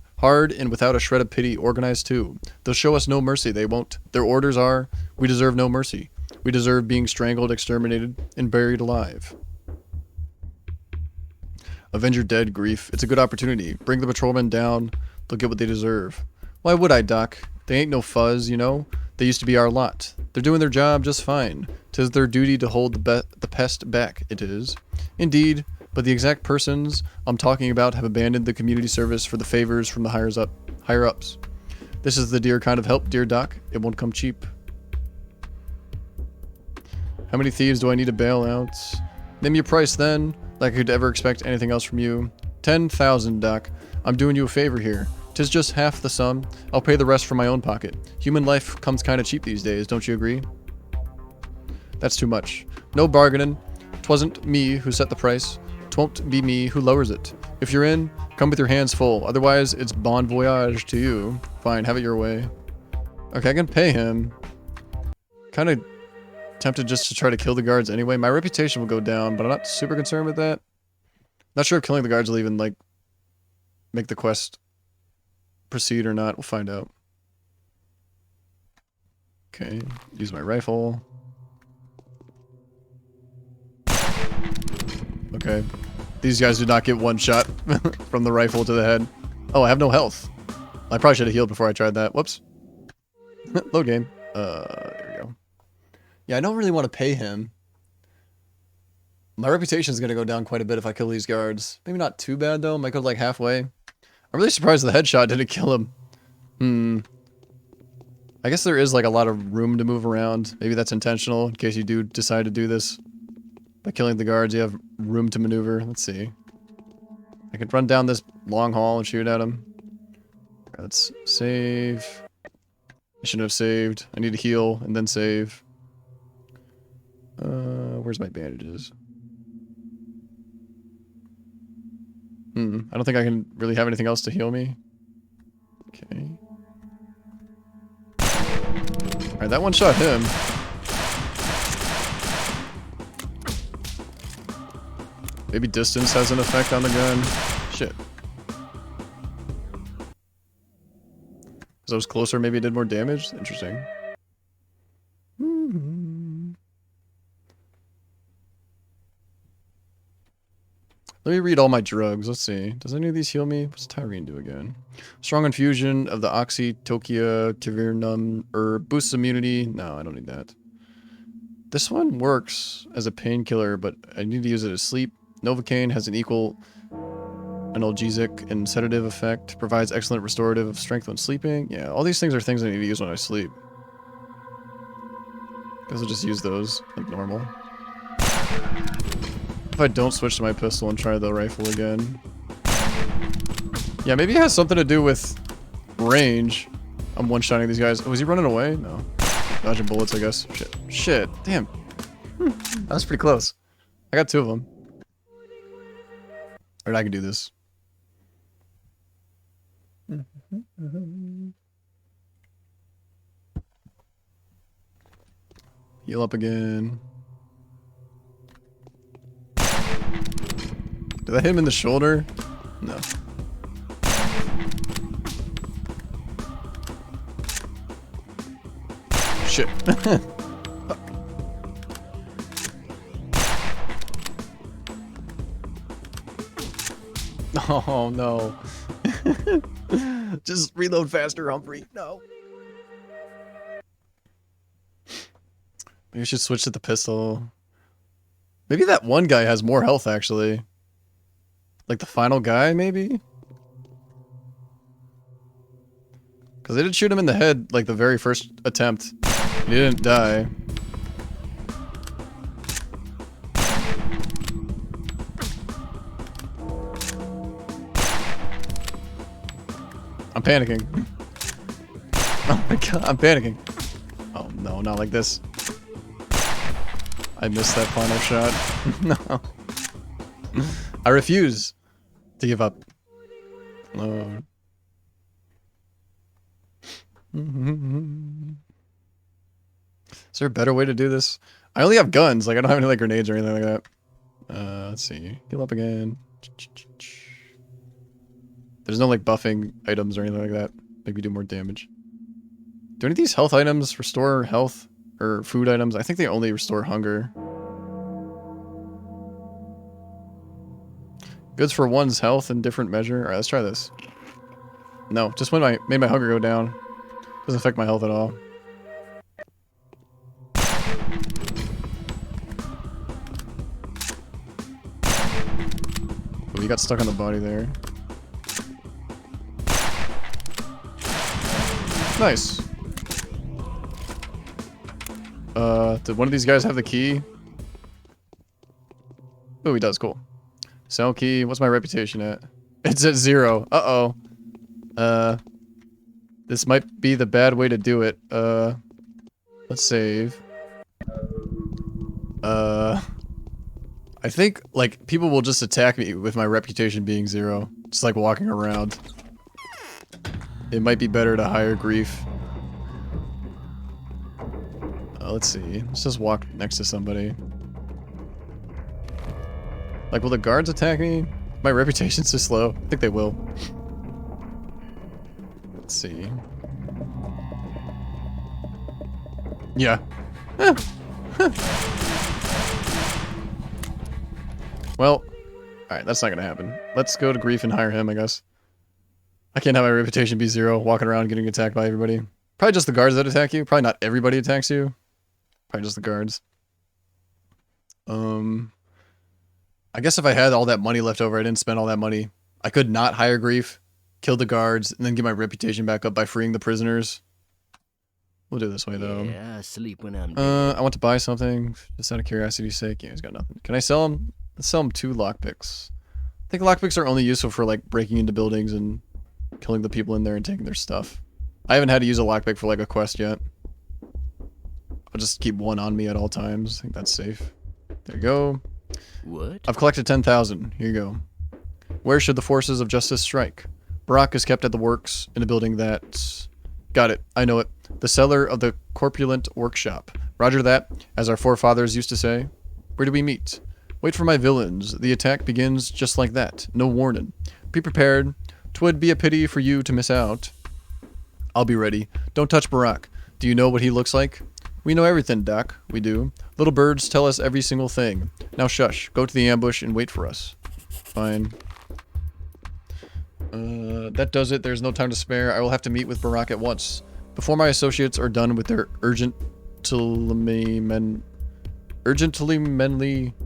and without a shred of pity, organized too. They'll show us no mercy, they won't. Their orders are, we deserve no mercy. We deserve being strangled, exterminated, and buried alive. Avenge your dead, Grief. It's a good opportunity. Bring the patrolmen down. They'll get what they deserve. Why would I, Doc? They ain't no fuzz, you know? They used to be our lot. They're doing their job just fine. 'Tis their duty to hold the pest back, it is. Indeed, but the exact persons I'm talking about have abandoned the community service for the favors from the higher ups. This is the dear kind of help, dear Doc. It won't come cheap. How many thieves do I need to bail out? Name your price then, like I could ever expect anything else from you. 10,000, Doc. I'm doing you a favor here. 'Tis just half the sum. I'll pay the rest from my own pocket. Human life comes kinda cheap these days, don't you agree? That's too much. No bargaining. 'Twasn't me who set the price. 'Twon't be me who lowers it. If you're in, come with your hands full. Otherwise, it's bon voyage to you. Fine, have it your way. Okay, I can pay him. Kinda tempted just to try to kill the guards anyway. My reputation will go down, but I'm not super concerned with that. Not sure if killing the guards will even, like, make the quest proceed or not. We'll find out. Okay, use my rifle. Okay. These guys did not get one shot from the rifle to the head. Oh, I have no health. I probably should have healed before I tried that. Whoops. Load game. There we go. Yeah, I don't really want to pay him. My reputation is going to go down quite a bit if I kill these guards. Maybe not too bad, though. Might go, like, halfway. I'm really surprised the headshot didn't kill him. I guess there is, like, a lot of room to move around. Maybe that's intentional, in case you do decide to do this. By killing the guards, you have room to maneuver. Let's see. I could run down this long hall and shoot at him. Let's save. I shouldn't have saved. I need to heal and then save. Where's my bandages? I don't think I can really have anything else to heal me. Okay. Alright, that one shot him. Maybe distance has an effect on the gun. Shit. As I was closer, maybe it did more damage? Interesting. Let me read all my drugs. Let's see. Does any of these heal me? What's Tyrene do again? Strong infusion of the Oxytokia Tivernum herb boosts immunity. No, I don't need that. This one works as a painkiller, but I need to use it as sleep. Novocaine has an equal analgesic and sedative effect. Provides excellent restorative of strength when sleeping. Yeah, all these things are things I need to use when I sleep. Guess I'll just use those like normal. If I don't switch to my pistol and try the rifle again. Yeah, maybe it has something to do with range. I'm one-shotting these guys. Oh, is he running away? No. Dodging bullets, I guess. Shit. Shit. Damn. That was pretty close. I got 2 of them. Alright, I can do this. Heal up again. Did I hit him in the shoulder? No. Shit. Oh no. Just reload faster, Humphrey. No. Maybe I should switch to the pistol. Maybe that one guy has more health, actually. Like the final guy, maybe? Because they did shoot him in the head, like the very first attempt. He didn't die. I'm panicking. Oh my god, I'm panicking. Oh no, not like this. I missed that final shot. No. I refuse to give up. Oh. Is there a better way to do this? I only have guns. Like, I don't have any like grenades or anything like that. Let's see. Heal up again. There's no like buffing items or anything like that. Make me do more damage. Do any of these health items restore health? Or food items? I think they only restore hunger. Goods for one's health in different measure. Alright, let's try this. No, just when made my hunger go down. Doesn't affect my health at all. Oh, he got stuck on the body there. Nice. Did one of these guys have the key? Oh, he does. Cool. Sell key. What's my reputation at? It's at 0. Uh-oh. This might be the bad way to do it. Let's save. I think, like, people will just attack me with my reputation being 0. Just, like, walking around. It might be better to hire grief. Let's see. Let's just walk next to somebody. Like, will the guards attack me? My reputation's too slow. I think they will. Let's see. Yeah. Well, alright, that's not gonna happen. Let's go to grief and hire him, I guess. I can't have my reputation be 0, walking around getting attacked by everybody. Probably just the guards that attack you. Probably not everybody attacks you. Probably just the guards. I guess if I had all that money left over, I didn't spend all that money. I could not hire grief, kill the guards, and then get my reputation back up by freeing the prisoners. We'll do it this way, though. Yeah, I sleep when I'm dead. I want to buy something, just out of curiosity's sake. Yeah, he's got nothing. Can I sell him? Let's sell him 2 lockpicks. I think lockpicks are only useful for, like, breaking into buildings and killing the people in there and taking their stuff. I haven't had to use a lockpick for, like, a quest yet. I'll just keep one on me at all times. I think that's safe. There you go. What? I've collected 10,000. Here you go. Where should the forces of justice strike? Barack is kept at the works in a building that... Got it. I know it. The cellar of the corpulent workshop. Roger that, as our forefathers used to say. Where do we meet? Wait for my villains. The attack begins just like that. No warning. Be prepared. 'Twould be a pity for you to miss out. I'll be ready. Don't touch Barack. Do you know what he looks like? We know everything, Doc. We do. Little birds tell us every single thing. Now shush. Go to the ambush and wait for us. Fine. That does it. There's no time to spare. I will have to meet with Barack at once. Before my associates are done with their ungentlemanly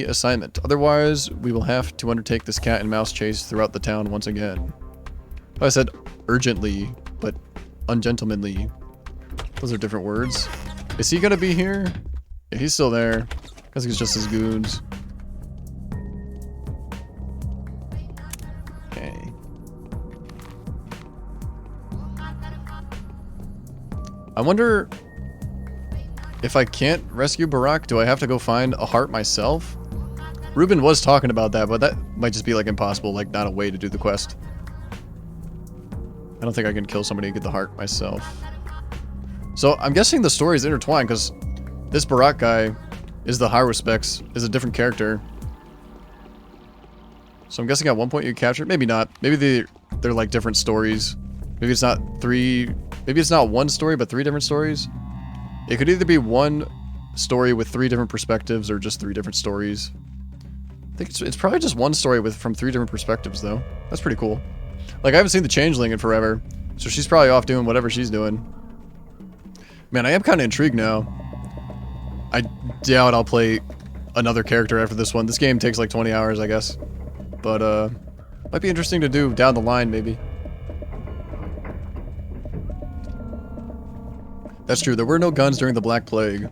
assignment. Otherwise, we will have to undertake this cat and mouse chase throughout the town once again. I said urgently, but ungentlemanly. Those are different words. Is he gonna be here? Yeah, he's still there. Guess it's just his goons. Okay. I wonder if I can't rescue Barack, do I have to go find a heart myself? Ruben was talking about that, but that might just be like impossible, like not a way to do the quest. I don't think I can kill somebody and get the heart myself. So I'm guessing the story is intertwined because this Barack guy is the high respects, is a different character. So I'm guessing at one point you captured, maybe not. Maybe they're like different stories. Maybe it's not maybe it's not one story, but 3 different stories. It could either be one story with 3 different perspectives or just 3 different stories. I think it's probably just one story from 3 different perspectives though. That's pretty cool. Like I haven't seen the Changeling in forever, so she's probably off doing whatever she's doing. Man, I am kind of intrigued now. I doubt I'll play another character after this one. This game takes like 20 hours, I guess. But, might be interesting to do down the line, maybe. That's true, there were no guns during the Black Plague.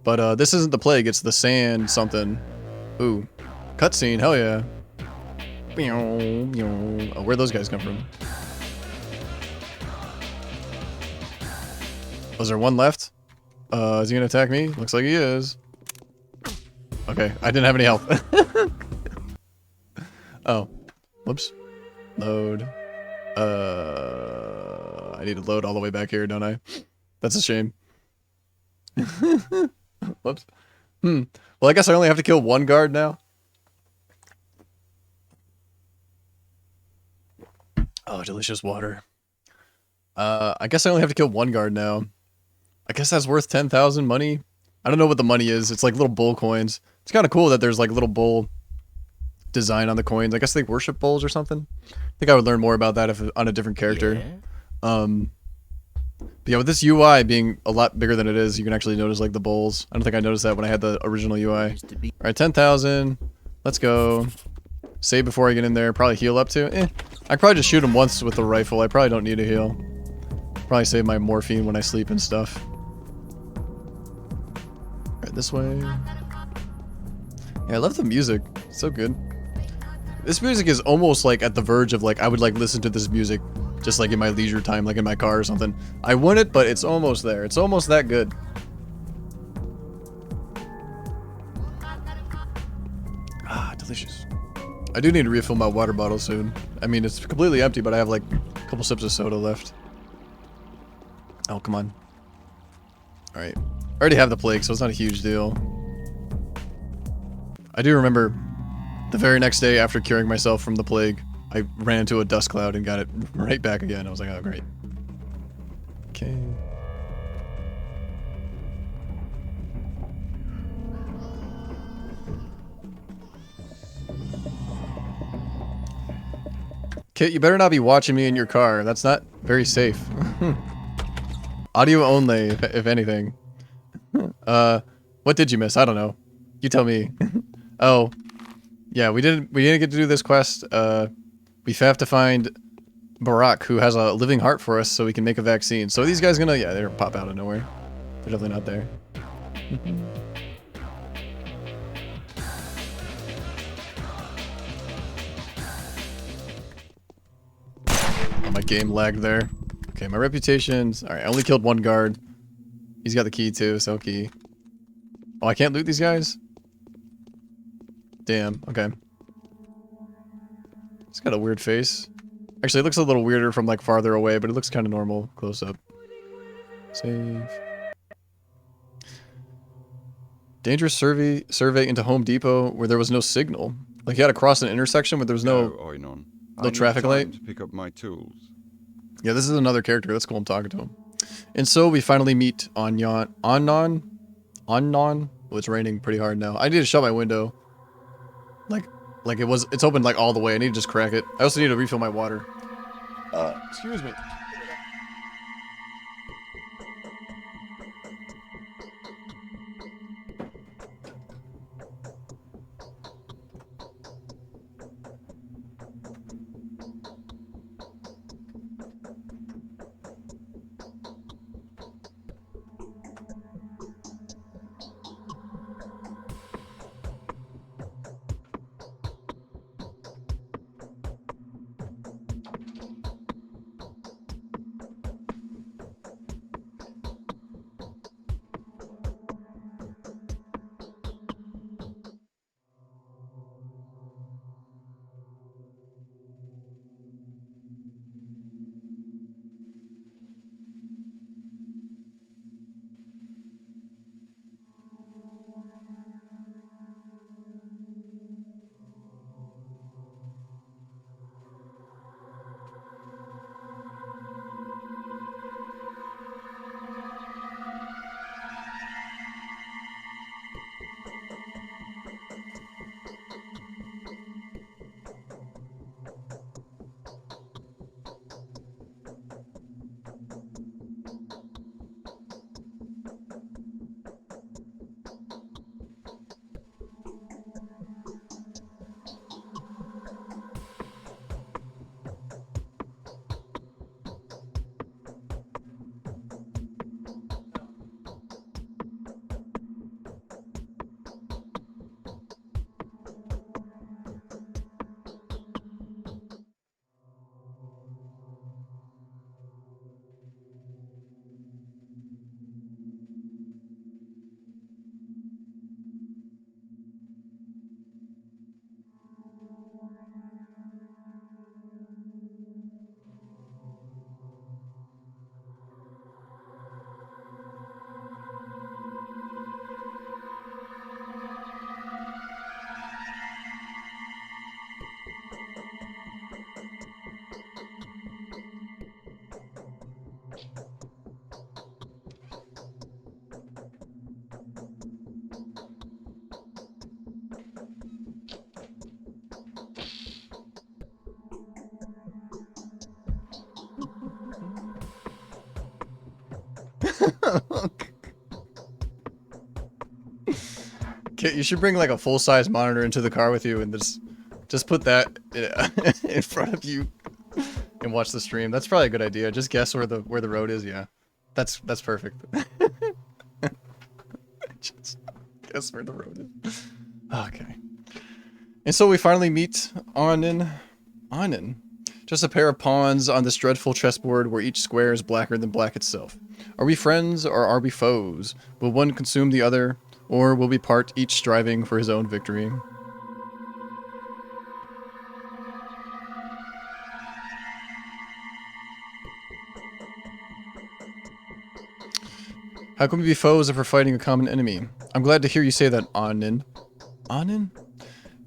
But, this isn't the plague, it's the sand something. Ooh. Cutscene, hell yeah. Oh, where'd those guys come from? Was there one left? Is he gonna attack me? Looks like he is. Okay, I didn't have any health. Oh. Whoops. Load. I need to load all the way back here, don't I? That's a shame. Whoops. Well, I guess I only have to kill 1 guard now. Oh, delicious water. I guess I only have to kill 1 guard now. I guess that's worth 10,000 money. I don't know what the money is. It's like little bull coins. It's kind of cool that there's like little bull design on the coins. I guess they worship bulls or something. I think I would learn more about that if on a different character. Yeah. But yeah, with this UI being a lot bigger than it is, you can actually notice like the bulls. I don't think I noticed that when I had the original UI. Alright, 10,000. Let's go. Save before I get in there. Probably heal up too. I could probably just shoot him once with the rifle. I probably don't need a heal. Probably save my morphine when I sleep and stuff. Right, this way. Yeah, I love the music. It's so good. This music is almost like at the verge of like, I would like listen to this music just like in my leisure time, like in my car or something. I wouldn't, but it's almost there. It's almost that good. Ah, delicious. I do need to refill my water bottle soon. I mean, it's completely empty, but I have like a couple sips of soda left. Oh, come on. Alright. I already have the plague, so it's not a huge deal. I do remember the very next day after curing myself from the plague, I ran into a dust cloud and got it right back again. I was like, oh, great. Okay. Kit, you better not be watching me in your car. That's not very safe. Audio only, if anything. What did you miss? I don't know. You tell me. Oh. Yeah, we didn't get to do this quest. We have to find Barack, who has a living heart for us, so we can make a vaccine. So are these guys gonna... Yeah, they're gonna pop out of nowhere. They're definitely not there. Oh, my game lagged there. Okay, my reputation's... Alright, I only killed 1 guard. He's got the key too, so key. Oh, I can't loot these guys? Damn, okay. He's got a weird face. Actually, it looks a little weirder from like farther away, but it looks kind of normal close up. Save. Dangerous survey into Home Depot where there was no signal. Like you had to cross an intersection where there was no traffic light. To pick up my tools. Yeah, this is another character. That's cool. I'm talking to him. And so we finally meet Annon. Well, it's raining pretty hard now. I need to shut my window. Like it's open like all the way. I need to just crack it. I also need to refill my water. Excuse me. You should bring like a full-size monitor into the car with you and just put that in front of you and watch the stream. That's probably a good idea. Just guess where the road is. Yeah, that's perfect. Just guess where the road is. Okay. And so we finally meet Anin. Just a pair of pawns on this dreadful chessboard where each square is blacker than black itself. Are we friends or are we foes? Will one consume the other, or will we part each striving for his own victory? How can we be foes if we're fighting a common enemy? I'm glad to hear you say that, Anin. Anin?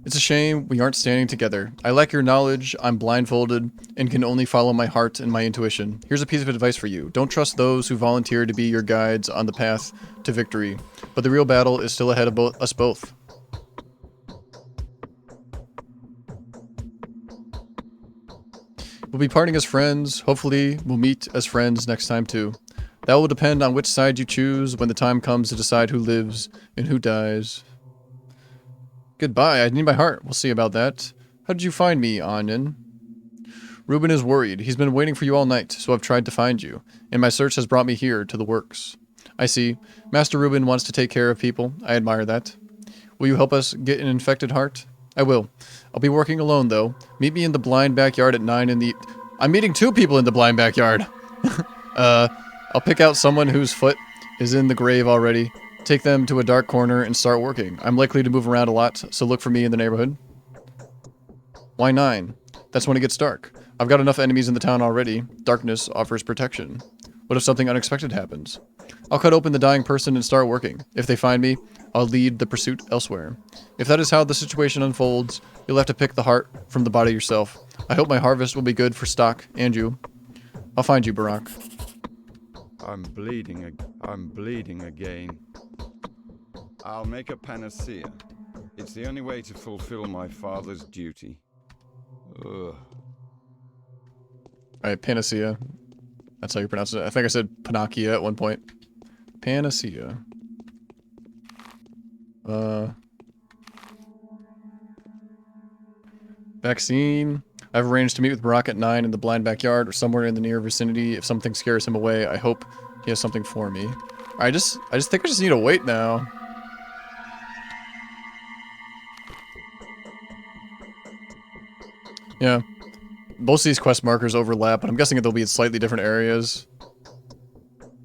It's a shame we aren't standing together. I lack your knowledge, I'm blindfolded, and can only follow my heart and my intuition. Here's a piece of advice for you. Don't trust those who volunteer to be your guides on the path to victory. But the real battle is still ahead of us both. We'll be parting as friends. Hopefully, we'll meet as friends next time too. That will depend on which side you choose when the time comes to decide who lives and who dies. Goodbye, I need my heart. We'll see about that. How did you find me, Anin? Reuben is worried. He's been waiting for you all night, so I've tried to find you. And my search has brought me here, to the works. I see. Master Reuben wants to take care of people. I admire that. Will you help us get an infected heart? I will. I'll be working alone, though. Meet me in the blind backyard at 9 in the... I'm meeting 2 people in the blind backyard! I'll pick out someone whose foot is in the grave already. Take them to a dark corner and start working. I'm likely to move around a lot, so look for me in the neighborhood. Why 9? That's when it gets dark. I've got enough enemies in the town already. Darkness offers protection. What if something unexpected happens? I'll cut open the dying person and start working. If they find me, I'll lead the pursuit elsewhere. If that is how the situation unfolds, you'll have to pick the heart from the body yourself. I hope my harvest will be good for stock and you. I'll find you, Barack. I'm bleeding again. I'll make a panacea. It's the only way to fulfill my father's duty. Ugh. Alright, panacea. That's how you pronounce it. I think I said Panacea at one point. Panacea. Vaccine. I've arranged to meet with Barack at 9 in the blind backyard or somewhere in the near vicinity. If something scares him away, I hope he has something for me. I just think I just need to wait now. Yeah. Most of these quest markers overlap, but I'm guessing they'll be in slightly different areas.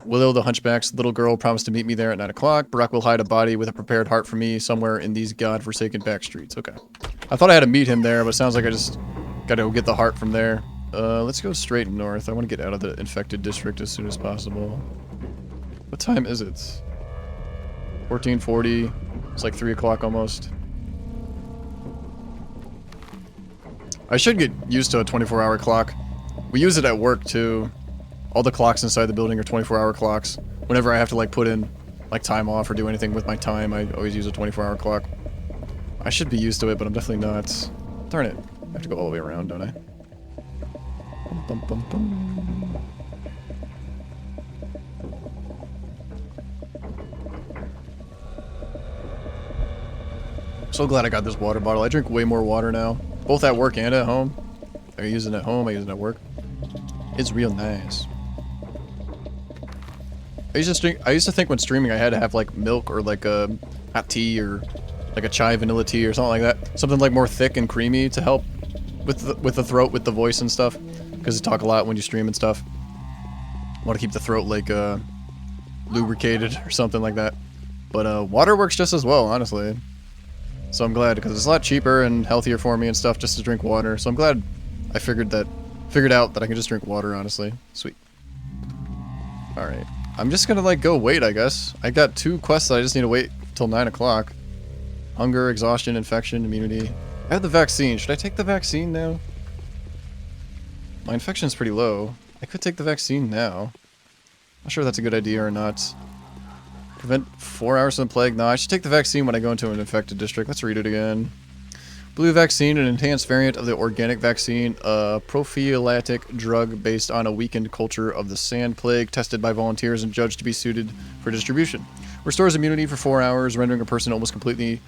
Willow, the Hunchback's little girl, promised to meet me there at 9 o'clock. Barack will hide a body with a prepared heart for me somewhere in these godforsaken back streets. Okay. I thought I had to meet him there, but it sounds like I just gotta go get the heart from there. Let's go straight north. I want to get out of the infected district as soon as possible. What time is it? 14:40. It's like 3 o'clock almost. I should get used to a 24-hour clock. We use it at work too. All the clocks inside the building are 24-hour clocks. Whenever I have to like put in like time off or do anything with my time, I always use a 24-hour clock. I should be used to it, but I'm definitely not. Darn it. I have to go all the way around, don't I? Bum, bum, bum. So glad I got this water bottle. I drink way more water now. Both at work and at home. I use it at home, I use it at work. It's real nice. I used to think when streaming I had to have like milk or like a hot tea or like a chai vanilla tea or something like that. Something like more thick and creamy to help with the throat, with the voice and stuff. Because you talk a lot when you stream and stuff. Want to keep the throat like lubricated or something like that. But water works just as well, honestly. So I'm glad, because it's a lot cheaper and healthier for me and stuff just to drink water. So I'm glad I figured out that I can just drink water, honestly. Sweet. Alright. I'm just gonna like go wait, I guess. I got 2 quests that I just need to wait till 9 o'clock. Hunger, exhaustion, infection, immunity. I have the vaccine. Should I take the vaccine now? My infection's pretty low. I could take the vaccine now. Not sure if that's a good idea or not. Prevent 4 hours from the plague. No, I should take the vaccine when I go into an infected district. Let's read it again. Blue vaccine, an enhanced variant of the organic vaccine, a prophylactic drug based on a weakened culture of the sand plague, tested by volunteers and judged to be suited for distribution. Restores immunity for 4 hours, rendering a person almost completely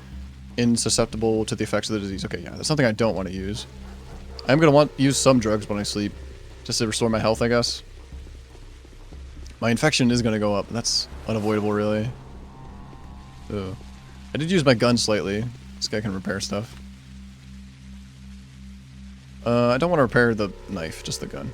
insusceptible to the effects of the disease. Okay, yeah, that's something I don't want to use. I'm going to use some drugs when I sleep, just to restore my health, I guess. My infection is going to go up. That's unavoidable, really. Ugh. I did use my gun slightly. This guy can repair stuff. I don't want to repair the knife, just the gun.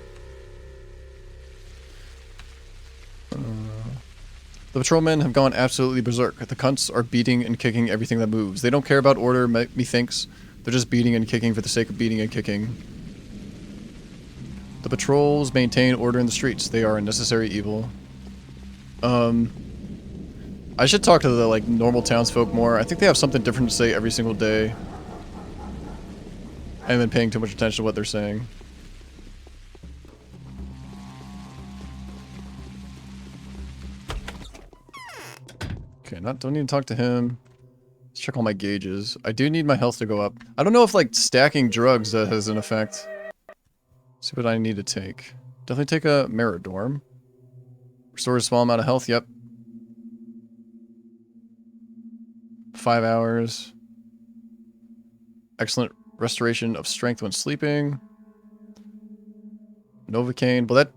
The patrolmen have gone absolutely berserk. The cunts are beating and kicking everything that moves. They don't care about order, methinks. They're just beating and kicking for the sake of beating and kicking. The patrols maintain order in the streets. They are a necessary evil. I should talk to the, like, normal townsfolk more. I think they have something different to say every single day. I haven't been paying too much attention to what they're saying. Okay, don't need to talk to him. Let's check all my gauges. I do need my health to go up. I don't know if, like, stacking drugs has an effect. Let's see what I need to take. Definitely take a Meridorm. Restores a small amount of health, yep. 5 hours. Excellent restoration of strength when sleeping. Novocaine. Well, that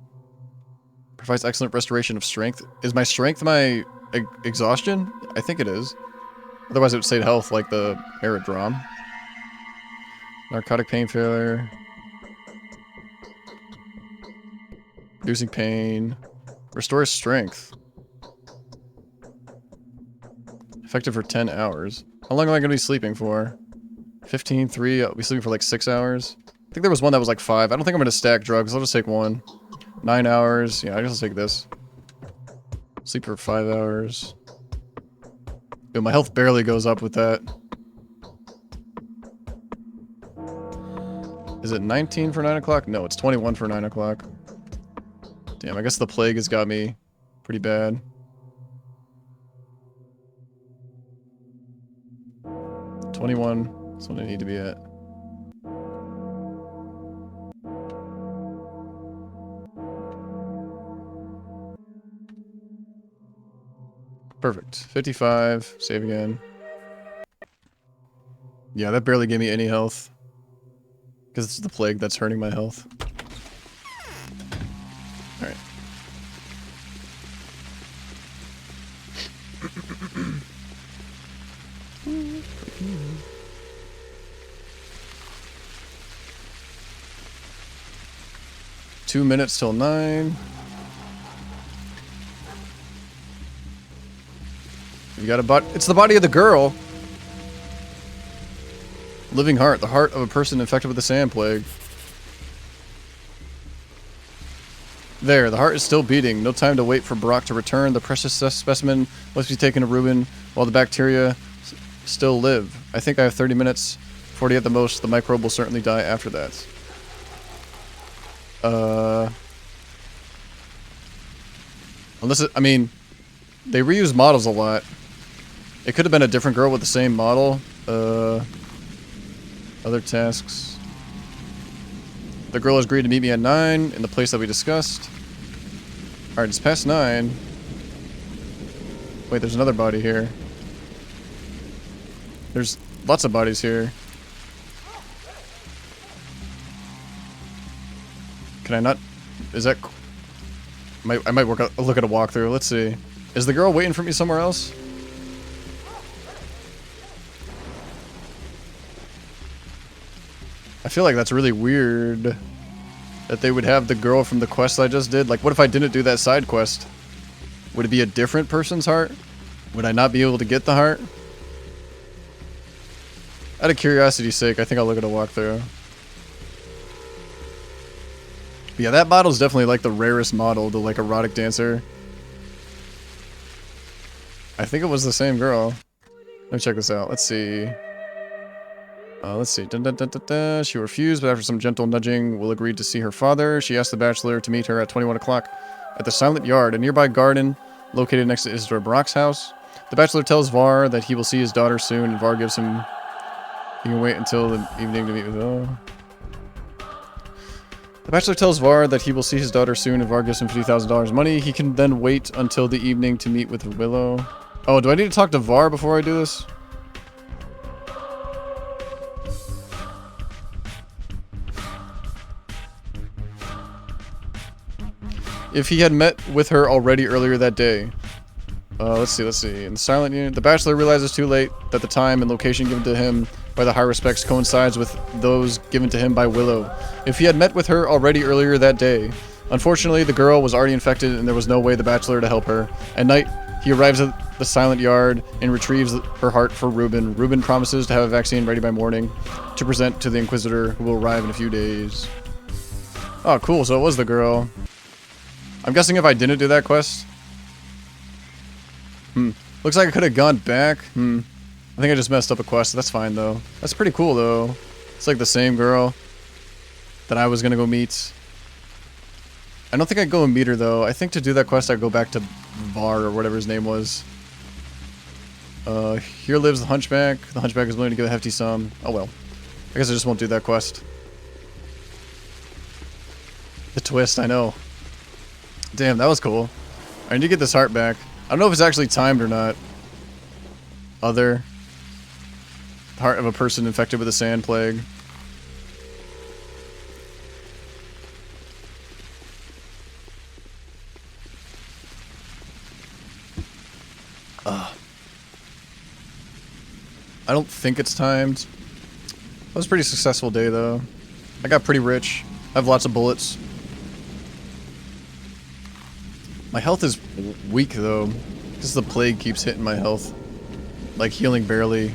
provides excellent restoration of strength. Is my strength my exhaustion? I think it is. Otherwise it would say health like the Aerodrome. Narcotic pain failure. Reducing pain. Restores strength. Effective for 10 hours. How long am I going to be sleeping for? 15, 3, I'll be sleeping for like 6 hours. I think there was one that was like 5. I don't think I'm going to stack drugs. I'll just take one. 9 hours. Yeah, I guess I'll take this. Sleep for 5 hours. Yo, my health barely goes up with that. Is it 19 for 9 o'clock? No, it's 21 for 9 o'clock. Damn, I guess the plague has got me pretty bad. That's what I need to be at. Perfect. 55. Save again. Yeah, that barely gave me any health. Because it's the plague that's hurting my health. Alright. 2 minutes till 9. You got a butt. It's the body of the girl. Living heart. The heart of a person infected with the sand plague. There, the heart is still beating. No time to wait for Brock to return. The precious specimen must be taken to Ruben while the bacteria still live. I think I have 30 minutes. 40 at the most. The microbe will certainly die after that. Unless it, I mean, they reuse models a lot. It could have been a different girl with the same model. Other tasks. The girl has agreed to meet me at 9 in the place that we discussed. Alright, it's past 9. Wait, there's another body here. There's lots of bodies here. Can I not? Is that? I might look at a walkthrough. Let's see. Is the girl waiting for me somewhere else? I feel like that's really weird. That they would have the girl from the quest I just did. Like, what if I didn't do that side quest? Would it be a different person's heart? Would I not be able to get the heart? Out of curiosity's sake, I think I'll look at a walkthrough. But yeah, that model's definitely like the rarest model, the like erotic dancer. I think it was the same girl. Let me check this out. Let's see. Let's see. Dun, dun, dun, dun, dun. She refused, but after some gentle nudging, will agree to see her father. She asked the bachelor to meet her at 21 o'clock at the Silent Yard, a nearby garden located next to Isidore Brock's house. The bachelor tells Var that he will see his daughter soon, and Var gives him... He can wait until the evening to meet with... Oh. The bachelor tells Var that he will see his daughter soon, and Var gives him $50,000 money. He can then wait until the evening to meet with Willow. Oh, do I need to talk to Var before I do this? If he had met with her already earlier that day. Let's see. In the silent unit, the bachelor realizes too late that the time and location given to him by the high respects coincides with those given to him by Willow. If he had met with her already earlier that day. Unfortunately, the girl was already infected and there was no way the bachelor to help her. At night, he arrives at the silent yard and retrieves her heart for Reuben. Reuben promises to have a vaccine ready by morning to present to the Inquisitor, who will arrive in a few days. Oh, cool. So it was the girl. I'm guessing if I didn't do that quest. Looks like I could have gone back. I think I just messed up a quest. That's fine, though. That's pretty cool, though. It's like the same girl that I was going to go meet. I don't think I'd go and meet her, though. I think to do that quest, I'd go back to Var, or whatever his name was. Here lives the Hunchback. The Hunchback is willing to give a hefty sum. Oh, well. I guess I just won't do that quest. The twist, I know. Damn, that was cool. I need to get this heart back. I don't know if it's actually timed or not. Other. Heart of a person infected with a sand plague. I don't think it's timed. It was a pretty successful day, though. I got pretty rich. I have lots of bullets. My health is weak, though, because the plague keeps hitting my health. Like, healing barely.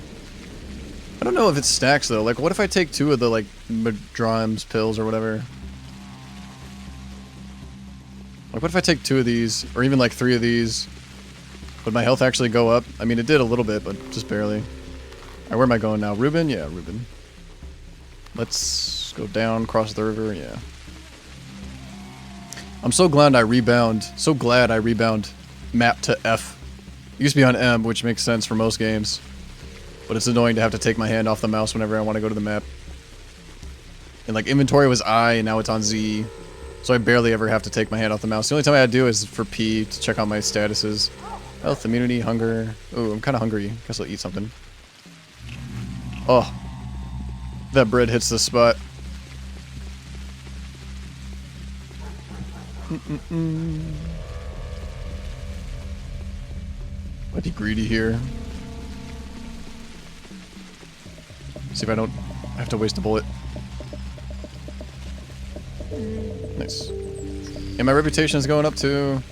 I don't know if it stacks, though. Like, what if I take 2 of the, like, Madrom's pills or whatever? Like, what if I take 2 of these, or even, like, 3 of these? Would my health actually go up? I mean, it did a little bit, but just barely. Alright, where am I going now? Reuben? Yeah, Reuben. Let's go down, cross the river, yeah. I'm so glad I rebound. So glad I rebound map to F. It used to be on M, which makes sense for most games. But it's annoying to have to take my hand off the mouse whenever I want to go to the map. And like inventory was I, and now it's on Z. So I barely ever have to take my hand off the mouse. The only time I had to do is for P to check on my statuses. Health, immunity, hunger. Ooh, I'm kind of hungry. Guess I'll eat something. Oh. That bread hits the spot. Mighty greedy here. See if I don't have to waste a bullet. Nice. And my reputation is going up too.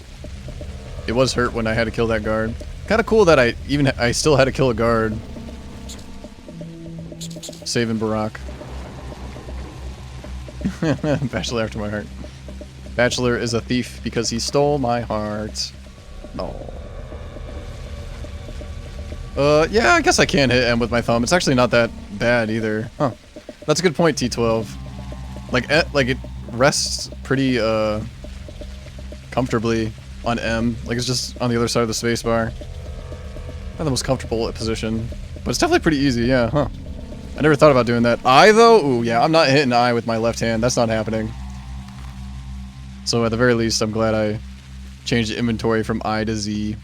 It was hurt when I had to kill that guard. Kind of cool that I still had to kill a guard. Saving Barack. Bachelor after my heart. Bachelor is a thief because he stole my heart. Oh. Yeah, I guess I can hit M with my thumb. It's actually not that bad either. Huh. That's a good point, T12. Like it rests pretty, comfortably on M. Like, it's just on the other side of the spacebar. Not the most comfortable position. But it's definitely pretty easy, yeah, huh. I never thought about doing that. I, though? Ooh, yeah, I'm not hitting I with my left hand. That's not happening. So at the very least, I'm glad I changed the inventory from I to Z.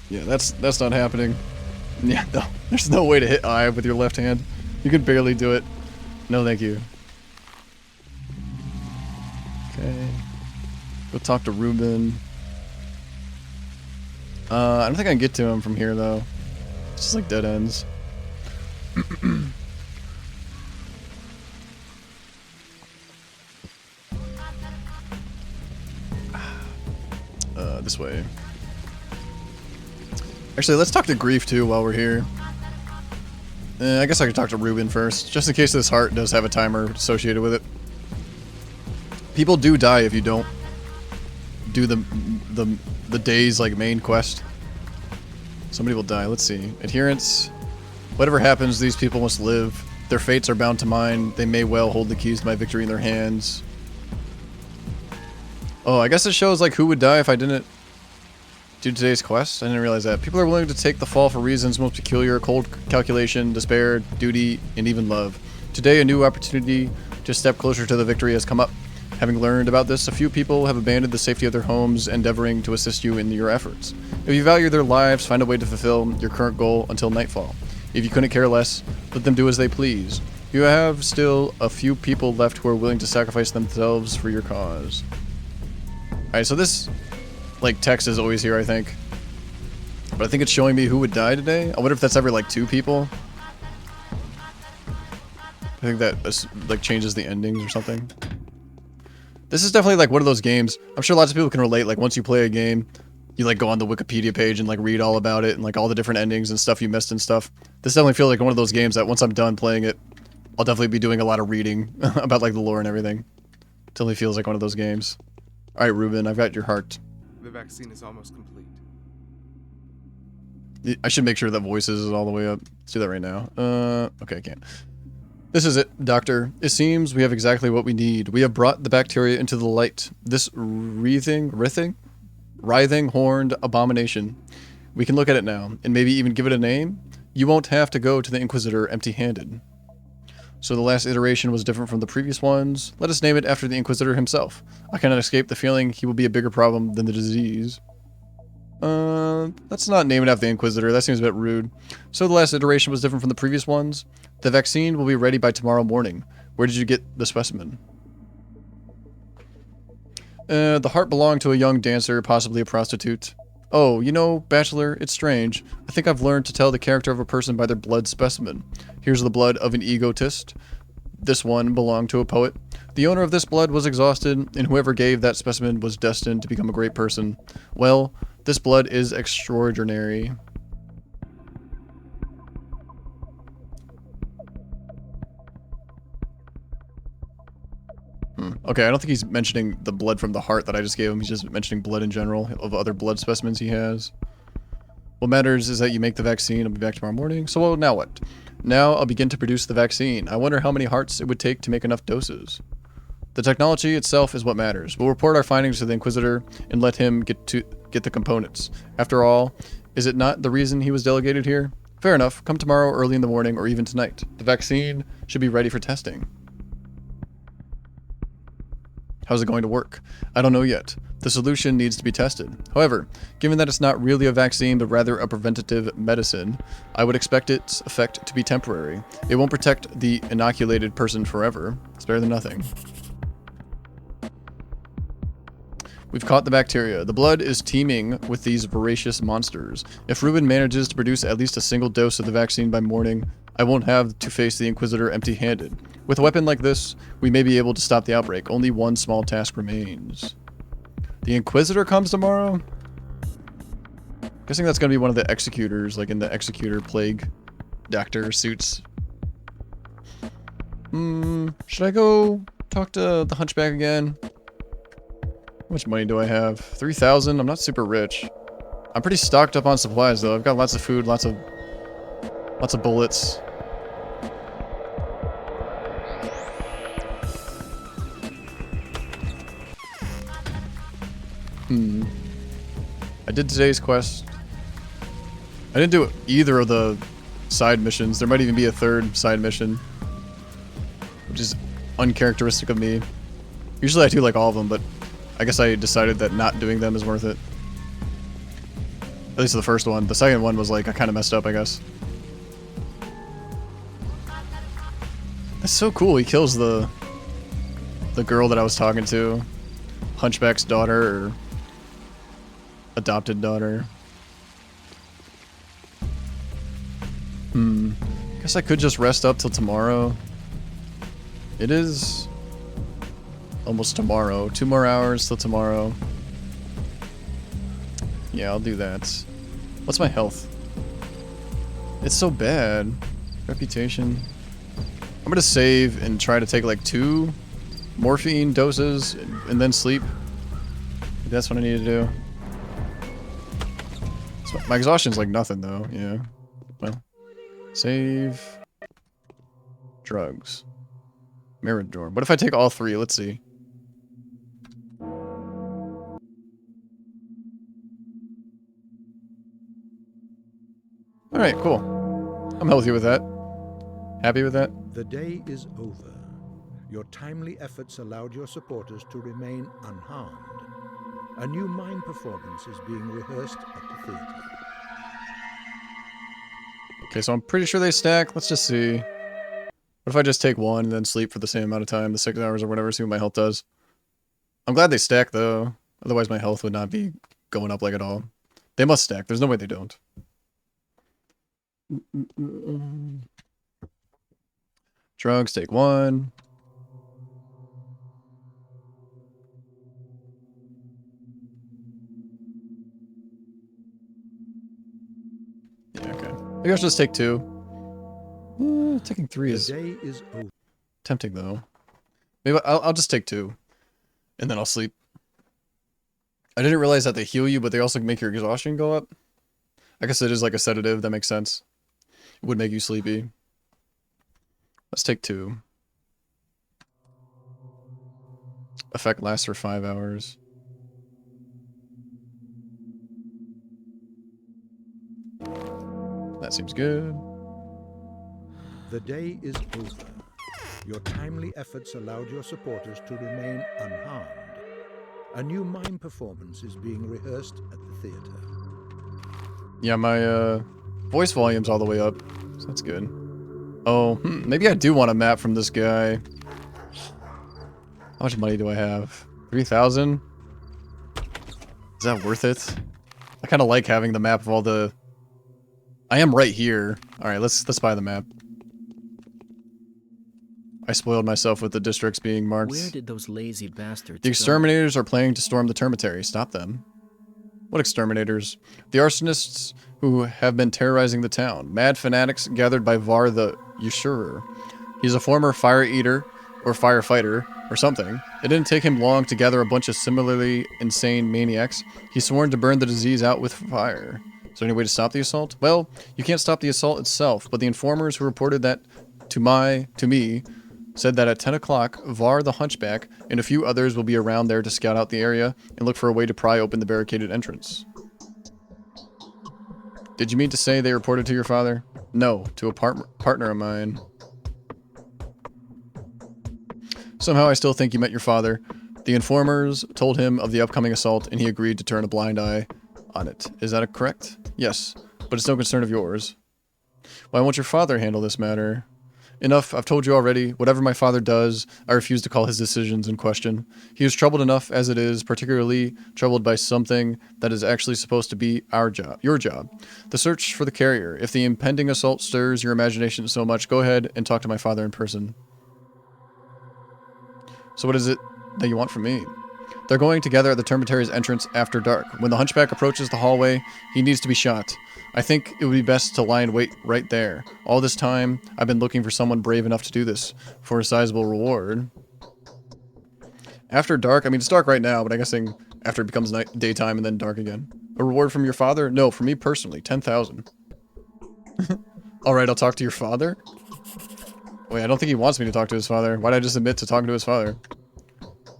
Yeah, that's not happening. Yeah, no, there's no way to hit I with your left hand. You can barely do it. No, thank you. Okay. Go talk to Reuben. I don't think I can get to him from here, though. It's just like dead ends. This way. Actually, let's talk to Grief too while we're here. I guess I could talk to Reuben first, just in case this heart does have a timer associated with it. People do die if you don't do the day's like main quest. Somebody will die. Let's see. Adherence. Whatever happens, these people must live. Their fates are bound to mine. They may well hold the keys to my victory in their hands. Oh, I guess it shows like who would die if I didn't do today's quest. I didn't realize that. People are willing to take the fall for reasons most peculiar: cold calculation, despair, duty, and even love. Today, a new opportunity to step closer to the victory has come up. Having learned about this, a few people have abandoned the safety of their homes, endeavoring to assist you in your efforts. If you value their lives, find a way to fulfill your current goal until nightfall. If you couldn't care less, let them do as they please. You have still a few people left who are willing to sacrifice themselves for your cause. Alright, so this, like, text is always here, I think. But I think it's showing me who would die today. I wonder if that's every, like, 2 people. I think that, like, changes the endings or something. This is definitely, like, one of those games. I'm sure lots of people can relate. Like, once you play a game, you, like, go on the Wikipedia page and, like, read all about it and, like, all the different endings and stuff you missed and stuff. This definitely feels like one of those games that once I'm done playing it, I'll definitely be doing a lot of reading about, like, the lore and everything. Definitely feels like one of those games. Alright, Ruben, I've got your heart. The vaccine is almost complete. I should make sure that voices is all the way up. Let's do that right now. Okay, I can't. This is it, Doctor. It seems we have exactly what we need. We have brought the bacteria into the light. This writhing, horned abomination. We can look at it now, and maybe even give it a name. You won't have to go to the Inquisitor empty-handed. So the last iteration was different from the previous ones. Let us name it after the Inquisitor himself. I cannot escape the feeling he will be a bigger problem than the disease. Let's not name it after the Inquisitor. That seems a bit rude. So the last iteration was different from the previous ones. The vaccine will be ready by tomorrow morning. Where did you get the specimen? The heart belonged to a young dancer, possibly a prostitute. Oh, you know, Bachelor, it's strange. I think I've learned to tell the character of a person by their blood specimen. Here's the blood of an egotist. This one belonged to a poet. The owner of this blood was exhausted, and whoever gave that specimen was destined to become a great person. Well, this blood is extraordinary. Okay, I don't think he's mentioning the blood from the heart that I just gave him. He's just mentioning blood in general of other blood specimens he has. What matters is that you make the vaccine. I'll be back tomorrow morning. So well, now what? Now I'll begin to produce the vaccine. I wonder how many hearts it would take to make enough doses. The technology itself is what matters. We'll report our findings to the Inquisitor and let him get the components. After all, is it not the reason he was delegated here? Fair enough. Come tomorrow early in the morning or even tonight. The vaccine should be ready for testing. How's it going to work? I don't know yet. The solution needs to be tested. However, given that it's not really a vaccine but rather a preventative medicine, I would expect its effect to be temporary. It won't protect the inoculated person forever. It's better than nothing. We've caught the bacteria. The blood is teeming with these voracious monsters. If Ruben manages to produce at least a single dose of the vaccine by morning, I won't have to face the Inquisitor empty-handed. With a weapon like this, we may be able to stop the outbreak. Only one small task remains. The Inquisitor comes tomorrow? Guessing that's going to be one of the executors, like in the Executor Plague Doctor suits. Should I go talk to the Hunchback again? How much money do I have? 3,000? I'm not super rich. I'm pretty stocked up on supplies though. I've got lots of food, lots of bullets. I did today's quest. I didn't do either of the side missions. There might even be a third side mission, which is uncharacteristic of me. Usually I do like all of them, but I guess I decided that not doing them is worth it. At least the first one. The second one was like, I kind of messed up, I guess. That's so cool. He kills the girl that I was talking to. Hunchback's daughter, or adopted daughter. Guess I could just rest up till tomorrow. It is almost tomorrow. 2 more hours till tomorrow. Yeah, I'll do that. What's my health? It's so bad. Reputation. I'm gonna save and try to take like 2 morphine doses and then sleep. That's what I need to do. So my exhaustion's like nothing though, yeah. Well, save. Drugs. Mirador. What if I take all 3? Let's see. Alright, cool. I'm healthy with that. Happy with that. The day is over. Your timely efforts allowed your supporters to remain unharmed. A new mime performance is being rehearsed at the theater. Okay, so I'm pretty sure they stack. Let's just see. What if I just take one and then sleep for the same amount of time, the 6 hours or whatever, see what my health does? I'm glad they stack, though. Otherwise, my health would not be going up like at all. They must stack. There's no way they don't. Drugs, take one. Yeah, okay. Maybe I should just take 2. Taking 3 is tempting, though. Maybe I'll just take 2. And then I'll sleep. I didn't realize that they heal you, but they also make your exhaustion go up. I guess it is like a sedative. That makes sense. It would make you sleepy. Let's take 2. Effect lasts for 5 hours. That seems good. The day is over. Your timely efforts allowed your supporters to remain unharmed. A new mime performance is being rehearsed at the theater. Yeah, my voice volume's all the way up, so that's good. Oh, maybe I do want a map from this guy. How much money do I have? 3,000? Is that worth it? I kind of like having the map of all the... I am right here. All right, let's buy the map. I spoiled myself with the districts being marked. Where did those lazy bastards The exterminators are planning to storm the termitary. Stop them. What exterminators? The arsonists who have been terrorizing the town. Mad fanatics gathered by Var the Usurer. He's a former fire eater or firefighter or something. It didn't take him long to gather a bunch of similarly insane maniacs. He's sworn to burn the disease out with fire. Is there any way to stop the assault? Well, you can't stop the assault itself, but the informers who reported that to me said that at 10 o'clock, Var the Hunchback and a few others will be around there to scout out the area and look for a way to pry open the barricaded entrance. Did you mean to say they reported to your father? No, to a partner of mine. Somehow I still think you met your father. The informers told him of the upcoming assault and he agreed to turn a blind eye on it. Is that correct? Yes, but it's no concern of yours. Why won't your father handle this matter? Enough, I've told you already. Whatever my father does, I refuse to call his decisions in question. He is troubled enough as it is, particularly troubled by something that is actually supposed to be your job. The search for the carrier. If the impending assault stirs your imagination so much, go ahead and talk to my father in person. So what is it that you want from me? They're going together at the termitary's entrance after dark. When the hunchback approaches the hallway, he needs to be shot. I think it would be best to lie in wait right there. All this time, I've been looking for someone brave enough to do this, for a sizable reward. After dark? I mean, it's dark right now, but I'm guessing after it becomes daytime and then dark again. A reward from your father? No, for me personally, 10,000. Alright, I'll talk to your father? Wait, I don't think he wants me to talk to his father. Why'd I just admit to talking to his father?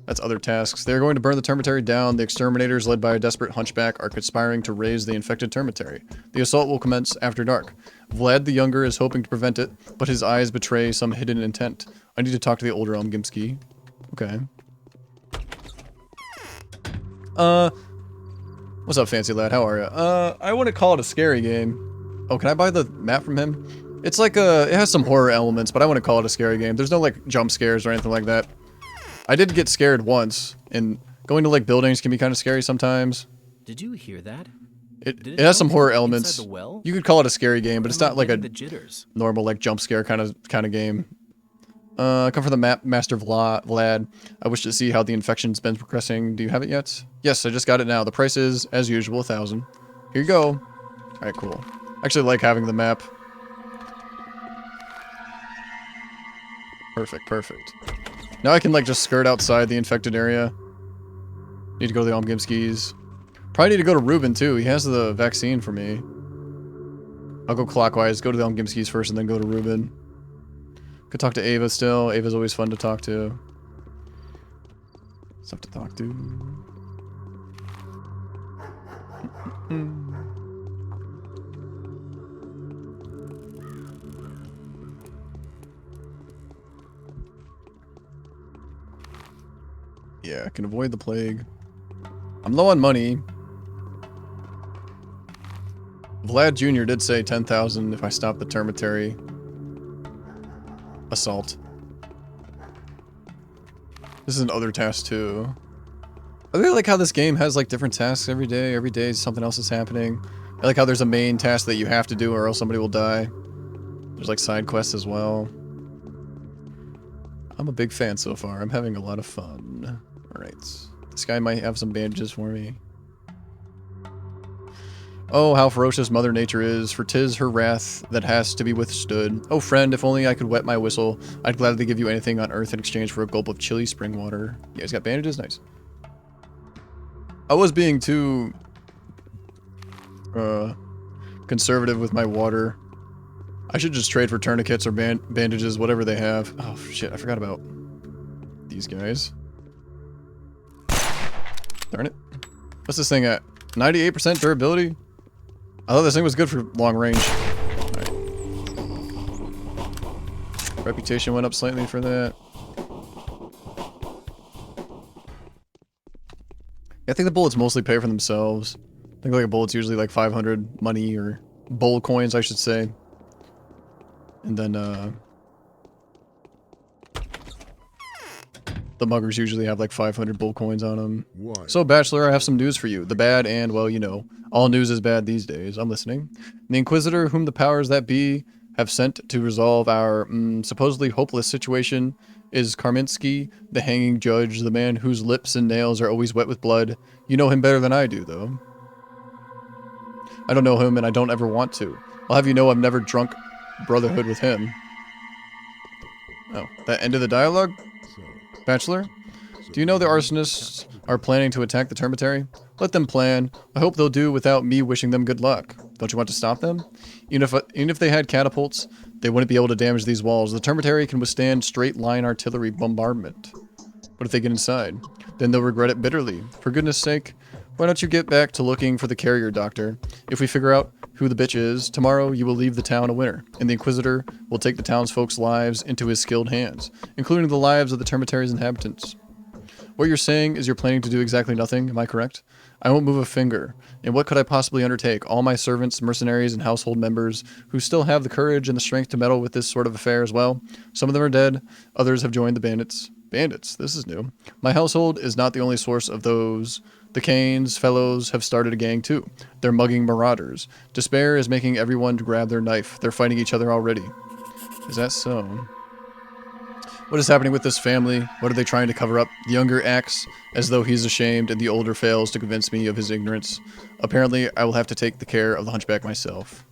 That's other tasks. They're going to burn the termitary down. The exterminators, led by a desperate hunchback, are conspiring to raise the infected termitary. The assault will commence after dark. Vlad the Younger is hoping to prevent it, but his eyes betray some hidden intent. I need to talk to the older Gimski. Okay. What's up, fancy lad? How are ya? I want to call it a scary game. Oh, can I buy the map from him? It's like it has some horror elements, but I want to call it a scary game. There's no, like, jump scares or anything like that. I did get scared once, and going to, like, buildings can be kind of scary sometimes. Did you hear that? It has some horror elements. The well? You could call it a scary game, but it's not like a jitters. normal, like, jump scare kind of game. Come for the map, Master Vlad. I wish to see how the infection's been progressing. Do you have it yet? Yes, I just got it now. The price is, as usual, 1,000. Here you go. Alright, cool. I actually like having the map. Perfect, perfect. Now I can, like, just skirt outside the infected area. Need to go to the Omgimskis. Probably need to go to Ruben, too. He has the vaccine for me. I'll go clockwise. Go to the Omgimskis first and then go to Ruben. Could talk to Ava still. Ava's always fun to talk to. Stuff to talk to. Yeah, I can avoid the plague. I'm low on money. Vlad Jr. did say 10,000 if I stop the termitary assault. This is another task too. I really like how this game has like different tasks every day. Every day something else is happening. I like how there's a main task that you have to do or else somebody will die. There's like side quests as well. I'm a big fan so far. I'm having a lot of fun. Alright. This guy might have some bandages for me. Oh, how ferocious Mother Nature is, for 'tis her wrath that has to be withstood. Oh friend, if only I could wet my whistle, I'd gladly give you anything on earth in exchange for a gulp of chilly spring water. Yeah, he's got bandages? Nice. I was being too conservative with my water. I should just trade for tourniquets or bandages, whatever they have. Oh shit, I forgot about these guys. Darn it. What's this thing at? 98% durability? I thought this thing was good for long range. Alright. Reputation went up slightly for that. I think the bullets mostly pay for themselves. I think like a bullet's usually like 500 money or bull coins, I should say. And then the muggers usually have like 500 bull coins on them. So Bachelor, I have some news for you. The bad and, well, you know, all news is bad these days. I'm listening. The Inquisitor, whom the powers that be have sent to resolve our supposedly hopeless situation, is Karminski, the hanging judge, the man whose lips and nails are always wet with blood. You know him better than I do, though. I don't know him, and I don't ever want to. I'll have you know I've never drunk brotherhood with him. Oh, that ended the dialogue? Bachelor? Do you know the arsonists are planning to attack the termitary? Let them plan. I hope they'll do without me wishing them good luck. Don't you want to stop them? Even if they had catapults, they wouldn't be able to damage these walls. The termitary can withstand straight-line artillery bombardment. What if they get inside? Then they'll regret it bitterly. For goodness sake, why don't you get back to looking for the carrier doctor? If we figure out who the bitch is, tomorrow you will leave the town a winner, and the Inquisitor will take the townsfolk's lives into his skilled hands, including the lives of the termitary's inhabitants. What you're saying is you're planning to do exactly nothing, am I correct? I won't move a finger. And what could I possibly undertake? All my servants, mercenaries, and household members who still have the courage and the strength to meddle with this sort of affair as well. Some of them are dead, others have joined the bandits. Bandits? This is new. My household is not the only source of those. The Kane's fellows have started a gang too. They're mugging marauders. Despair is making everyone grab their knife. They're fighting each other already. Is that so? What is happening with this family? What are they trying to cover up? The younger acts as though he's ashamed, and the older fails to convince me of his ignorance. Apparently, I will have to take the care of the hunchback myself.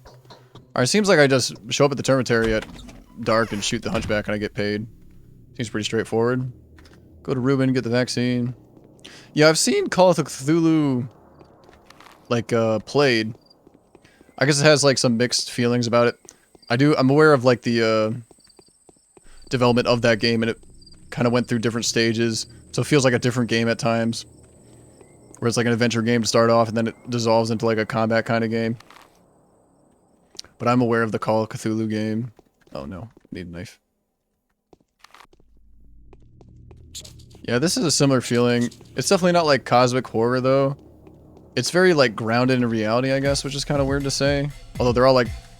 Alright, seems like I just show up at the termitary at dark and shoot the hunchback and I get paid. Seems pretty straightforward. Go to Reuben, get the vaccine. Yeah, I've seen Call of Cthulhu, like, played. I guess it has, like, some mixed feelings about it. I'm aware of, like, the, development of that game, and it kind of went through different stages, so it feels like a different game at times. Where it's like an adventure game to start off, and then it dissolves into, like, a combat kind of game. But I'm aware of the Call of Cthulhu game. Oh, no. Need a knife. Yeah, this is a similar feeling. It's definitely not like cosmic horror, though. It's very, like, grounded in reality, I guess, which is kind of weird to say. Although there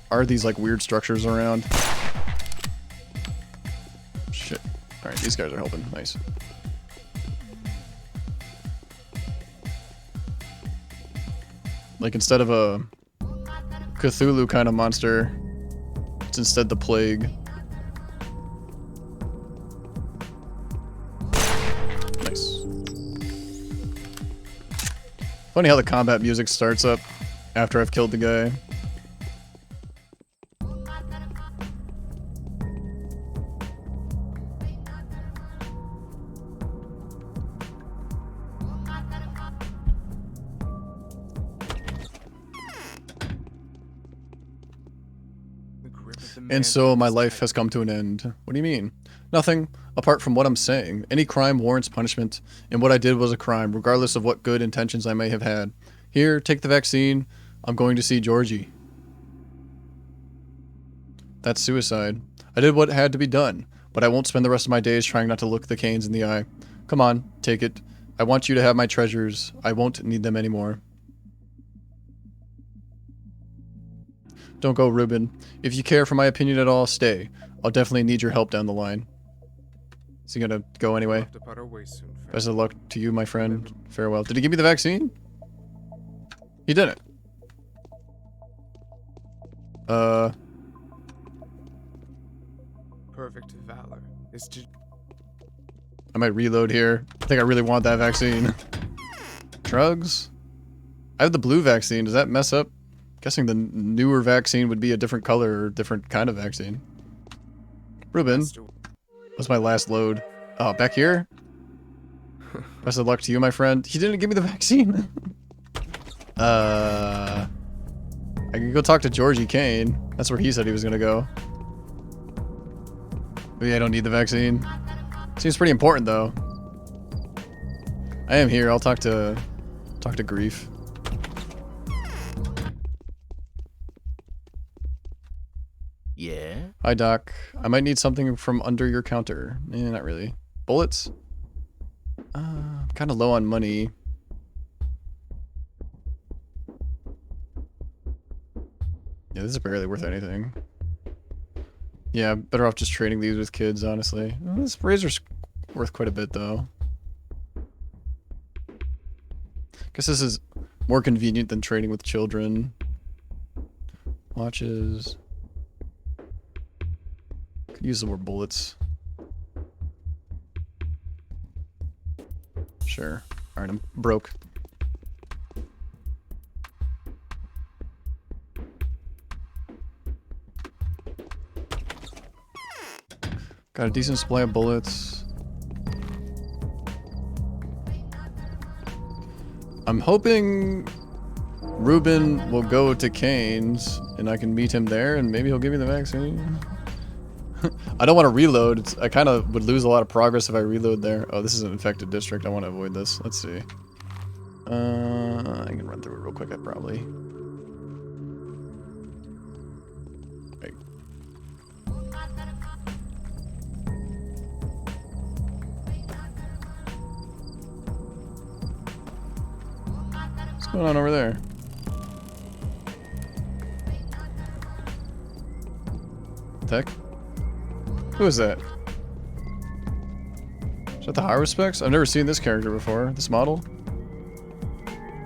are these, like, weird structures around. Shit. Alright, these guys are helping. Nice. Like, instead of a Cthulhu kind of monster, it's instead the plague. Funny how the combat music starts up after I've killed the guy. And so my life has come to an end. What do you mean? Nothing, apart from what I'm saying. Any crime warrants punishment, and what I did was a crime, regardless of what good intentions I may have had. Here, take the vaccine. I'm going to see Georgie. That's suicide. I did what had to be done, but I won't spend the rest of my days trying not to look the Canes in the eye. Come on, take it. I want you to have my treasures. I won't need them anymore. Don't go, Ruben. If you care for my opinion at all, stay. I'll definitely need your help down the line. Is he gonna go anyway? Best of luck to you, my friend. Farewell. Did he give me the vaccine? He didn't. Perfect valor is to... I might reload here. I think I really want that vaccine. Drugs? I have the blue vaccine. Does that mess up? Guessing the newer vaccine would be a different color or different kind of vaccine. Ruben. What's my last load? Oh, back here? Best of luck to you, my friend. He didn't give me the vaccine. I can go talk to Georgie Kane. That's where he said he was gonna go. Maybe I don't need the vaccine. Seems pretty important though. I am here. I'll talk to Grief. Yeah? Hi, Doc. I might need something from under your counter. Not really. Bullets? I'm kind of low on money. Yeah, this is barely worth anything. Yeah, better off just trading these with kids, honestly. This razor's worth quite a bit, though. Guess this is more convenient than trading with children. Watches. Could use some more bullets. Sure. Alright, I'm broke. Got a decent supply of bullets. I'm hoping Ruben will go to Kane's and I can meet him there and maybe he'll give me the vaccine. I don't want to reload. I kind of would lose a lot of progress if I reload there. Oh, this is an infected district. I want to avoid this. Let's see. I can run through it real quick, probably. Wait. What's going on over there? Tech? Who is that? Is that the High Respects? I've never seen this character before. This model?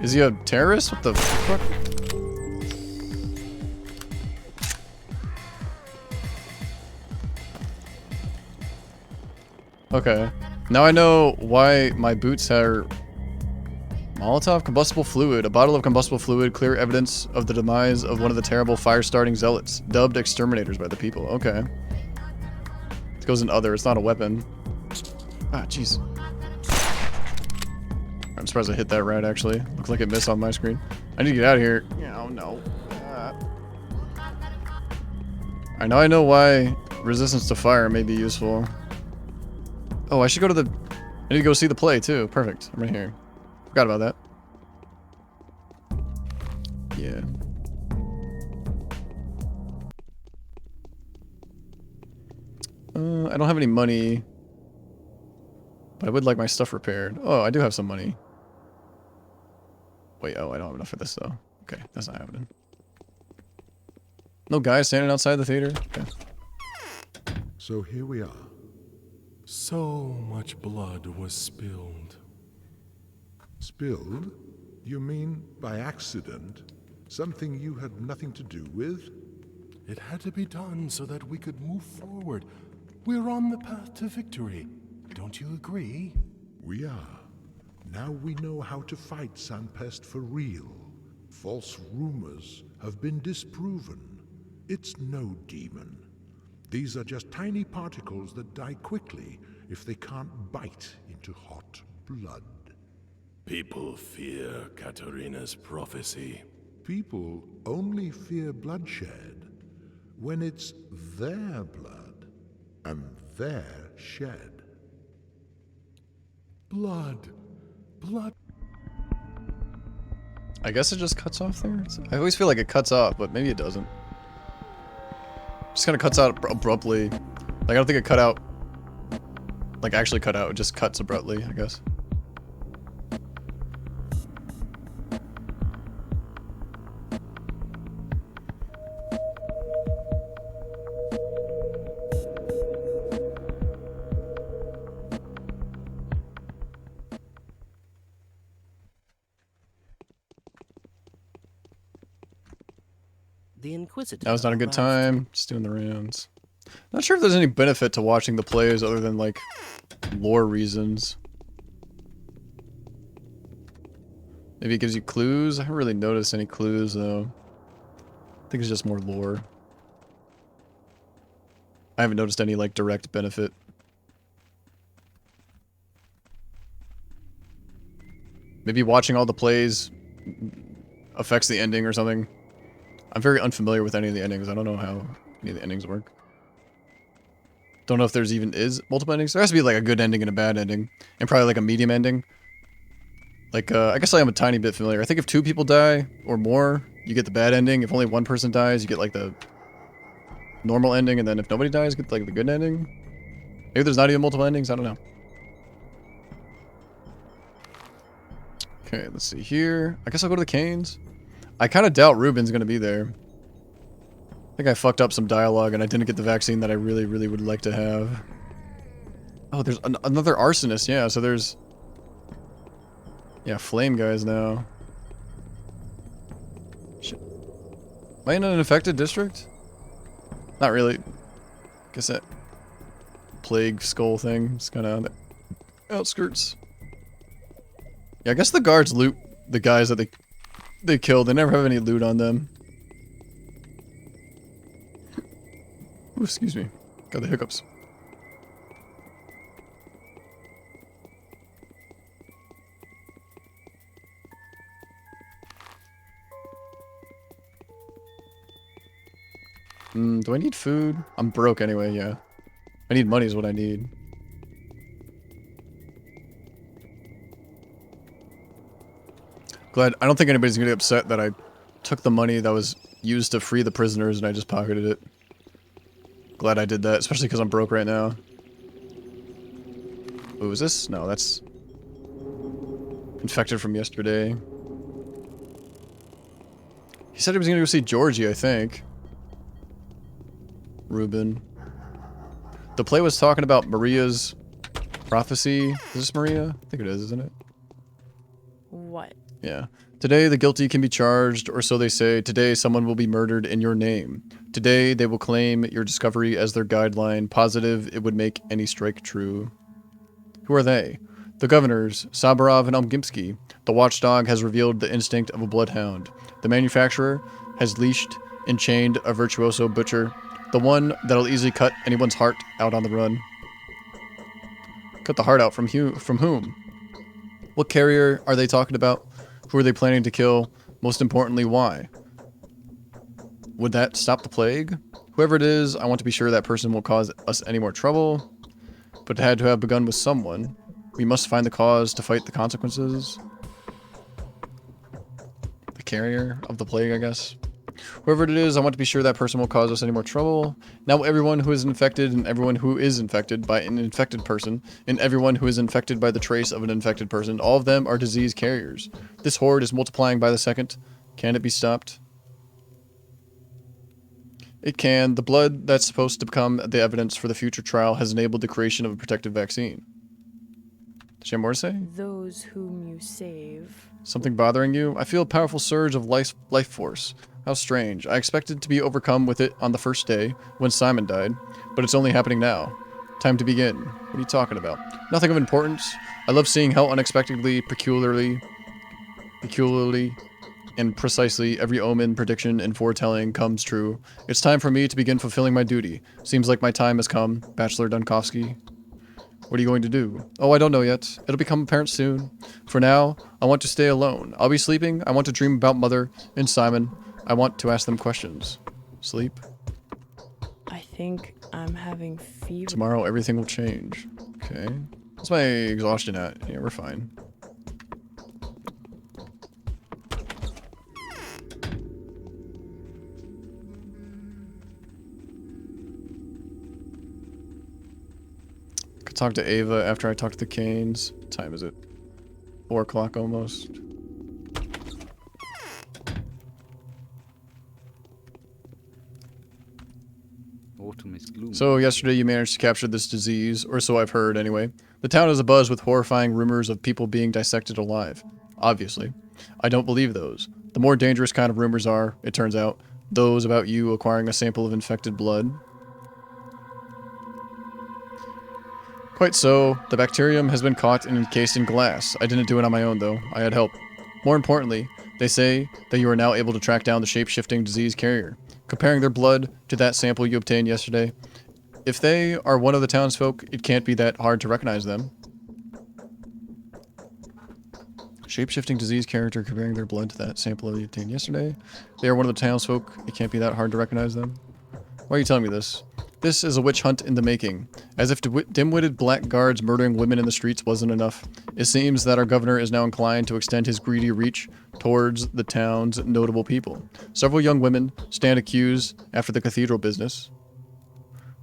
Is he a terrorist? What the fuck? Okay. Now I know why my boots are... Molotov? Combustible fluid. A bottle of combustible fluid. Clear evidence of the demise of one of the terrible fire-starting zealots. Dubbed exterminators by the people. Okay. Goes in other, it's not a weapon. Ah, jeez. I'm surprised I hit that right, actually. Looks like it missed on my screen. I need to get out of here. Oh, no. I know why resistance to fire may be useful. Oh, I should go to the... I need to go see the play, too. Perfect. I'm right here. Forgot about that. Yeah. I don't have any money, but I would like my stuff repaired. Oh, I do have some money. Wait, oh, I don't have enough for this, though. Okay, that's not happening. No guy standing outside the theater? Okay. So here we are. So much blood was spilled. Spilled? You mean by accident? Something you had nothing to do with? It had to be done so that we could move forward. We're on the path to victory. Don't you agree? We are. Now we know how to fight Sanpest for real. False rumors have been disproven. It's no demon. These are just tiny particles that die quickly if they can't bite into hot blood. People fear Katarina's prophecy. People only fear bloodshed when it's their blood and their shed. Blood. I guess it just cuts off there? I always feel like it cuts off, but maybe it doesn't. Just kind of cuts out abruptly. Like, I don't think it cut out, like actually cut out. It just cuts abruptly, I guess. The Inquisitor. That was not a good arrives time. Just doing the rounds. Not sure if there's any benefit to watching the plays other than like lore reasons. Maybe it gives you clues. I haven't really noticed any clues though. I think it's just more lore. I haven't noticed any like direct benefit. Maybe watching all the plays affects the ending or something. I'm very unfamiliar with any of the endings. I don't know how any of the endings work. Don't know if there's even is multiple endings. There has to be like a good ending and a bad ending. And probably like a medium ending. Like, I guess I am a tiny bit familiar. I think if 2 people die or more, you get the bad ending. If only 1 person dies, you get like the normal ending. And then if nobody dies, you get like the good ending. Maybe there's not even multiple endings. I don't know. Okay, let's see here. I guess I'll go to the Canes. I kind of doubt Ruben's going to be there. I think I fucked up some dialogue and I didn't get the vaccine that I really, really would like to have. Oh, there's another arsonist. Yeah, so there's... Yeah, flame guys now. Shit. Am I in an infected district? Not really. Guess that plague skull thing is kind of on the outskirts. Yeah, I guess the guards loot the guys that they killed. They never have any loot on them. Ooh, excuse me. Got the hiccups. Do I need food? I'm broke anyway, yeah. I need money is what I need. Glad. I don't think anybody's gonna get upset that I took the money that was used to free the prisoners and I just pocketed it. Glad I did that, especially because I'm broke right now. Ooh, is this? No, that's infected from yesterday. He said he was gonna go see Georgie, I think. Ruben. The play was talking about Maria's prophecy. Is this Maria? I think it is, isn't it? What? Yeah. Today the guilty can be charged, or so they say. Today someone will be murdered in your name. Today they will claim your discovery as their guideline, positive it would make any strike true. Who are they? The governors, Sabarov and Omgimsky. The watchdog has revealed the instinct of a bloodhound. The manufacturer has leashed and chained a virtuoso butcher. The one that'll easily cut anyone's heart out on the run. Cut the heart out from whom? What carrier are they talking about? Who are they planning to kill? Most importantly, why? Would that stop the plague? Whoever it is, I want to be sure that person won't cause us any more trouble. But it had to have begun with someone. We must find the cause to fight the consequences. The carrier of the plague, I guess. Whoever it is, I want to be sure that person won't cause us any more trouble. Now everyone who is infected and everyone who is infected by an infected person and everyone who is infected by the trace of an infected person, all of them are disease carriers. This horde is multiplying by the second. Can it be stopped? It can. The blood that's supposed to become the evidence for the future trial has enabled the creation of a protective vaccine. Does she have more to say? Those whom you save. Something bothering you? I feel a powerful surge of life force. How strange. I expected to be overcome with it on the first day, when Simon died, but it's only happening now. Time to begin. What are you talking about? Nothing of importance. I love seeing how unexpectedly, peculiarly, and precisely every omen, prediction, and foretelling comes true. It's time for me to begin fulfilling my duty. Seems like my time has come, Bachelor Dunkowski. What are you going to do? Oh, I don't know yet. It'll become apparent soon. For now, I want to stay alone. I'll be sleeping. I want to dream about Mother and Simon. I want to ask them questions. Sleep. I think I'm having fever. Tomorrow, everything will change. Okay. What's my exhaustion at? Yeah, we're fine. talk to Ava after I talk to the Canes. What time is it? 4 o'clock almost. Autumn is gloomy. So yesterday you managed to capture this disease, or so I've heard anyway. The town is abuzz with horrifying rumors of people being dissected alive. Obviously. I don't believe those. The more dangerous kind of rumors are, it turns out, those about you acquiring a sample of infected blood. Quite so. The bacterium has been caught and encased in glass. I didn't do it on my own, though. I had help. More importantly, they say that you are now able to track down the shape-shifting disease carrier. Comparing their blood to that sample you obtained yesterday, if they are one of the townsfolk, it can't be that hard to recognize them. Shape-shifting disease character comparing their blood to that sample you obtained yesterday. They are one of the townsfolk. It can't be that hard to recognize them. Why are you telling me this? This is a witch hunt in the making. As if dim-witted blackguards murdering women in the streets wasn't enough, it seems that our governor is now inclined to extend his greedy reach towards the town's notable people. Several young women stand accused after the cathedral business.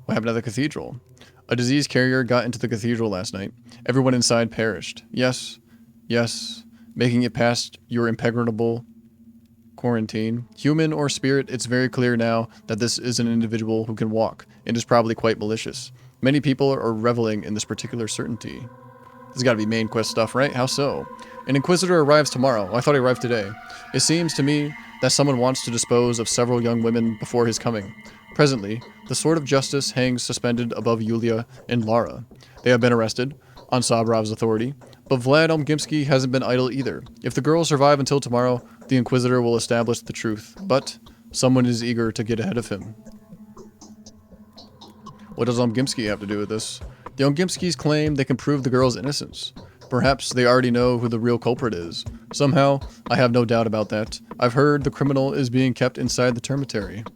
What happened at the cathedral? A disease carrier got into the cathedral last night. Everyone inside perished. Yes, making it past your impenetrable quarantine. Human or spirit, it's very clear now that this is an individual who can walk, and is probably quite malicious. Many people are reveling in this particular certainty. This has got to be main quest stuff, right? How so? An Inquisitor arrives tomorrow. I thought he arrived today. It seems to me that someone wants to dispose of several young women before his coming. Presently, the sword of justice hangs suspended above Yulia and Lara. They have been arrested, on Sabrov's authority, but Vlad Omgimsky hasn't been idle either. If the girls survive until tomorrow, the Inquisitor will establish the truth, but someone is eager to get ahead of him. What does Omgimsky have to do with this? The Omgimskys claim they can prove the girl's innocence. Perhaps they already know who the real culprit is. Somehow, I have no doubt about that. I've heard the criminal is being kept inside the termitary.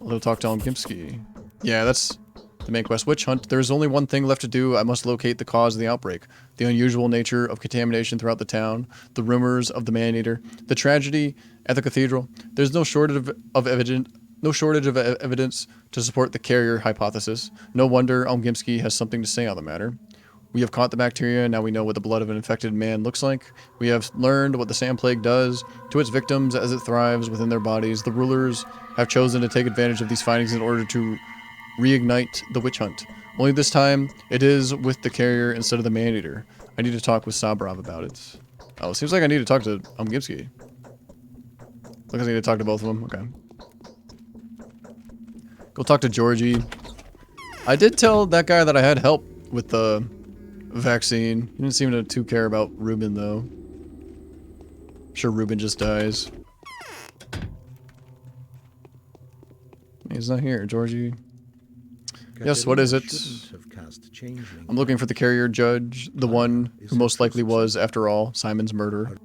I'll talk to Omgimsky. Yeah, that's the main quest. Witch hunt. There is only one thing left to do. I must locate the cause of the outbreak. The unusual nature of contamination throughout the town. The rumors of the man-eater. The tragedy at the cathedral. There's no shortage of evidence to support the carrier hypothesis. No wonder Omgimsky has something to say on the matter. We have caught the bacteria, now we know what the blood of an infected man looks like. We have learned what the sand plague does to its victims as it thrives within their bodies. The rulers have chosen to take advantage of these findings in order to reignite the witch hunt. Only this time, it is with the carrier instead of the man-eater. I need to talk with Sabrov about it. Oh, it seems like I need to talk to Omgimsky. Looks like I need to talk to both of them. Okay. Go talk to Georgie. I did tell that guy that I had help with the vaccine. He didn't seem to too care about Ruben, though. I'm sure Ruben just dies. He's not here, Georgie. Yes, what is it? I'm looking for the carrier judge, the one who most likely was, after all, Simon's murderer.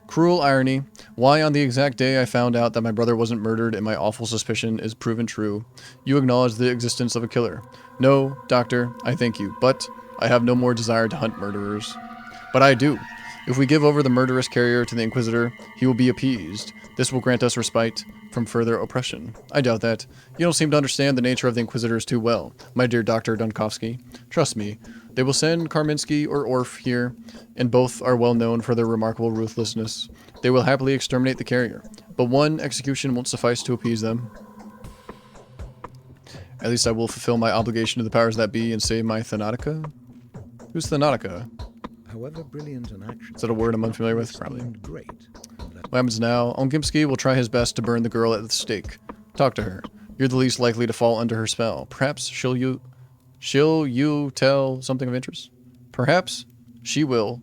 Cruel irony. Why on the exact day I found out that my brother wasn't murdered and my awful suspicion is proven true, you acknowledge the existence of a killer. No, Doctor, I thank you, but I have no more desire to hunt murderers. But I do. If we give over the murderous carrier to the Inquisitor, he will be appeased. This will grant us respite from further oppression. I doubt that. You don't seem to understand the nature of the Inquisitors too well, my dear Dr. Dunkovsky. Trust me, they will send Karminsky or Orff here, and both are well known for their remarkable ruthlessness. They will happily exterminate the carrier, but one execution won't suffice to appease them. At least I will fulfill my obligation to the powers that be and save my Thanatica? Who's Thanatica? However brilliant an action, is that a word I'm unfamiliar with? Probably. What happens now? Omgimsky will try his best to burn the girl at the stake. Talk to her. You're the least likely to fall under her spell. Perhaps she'll you tell something of interest? Perhaps she will.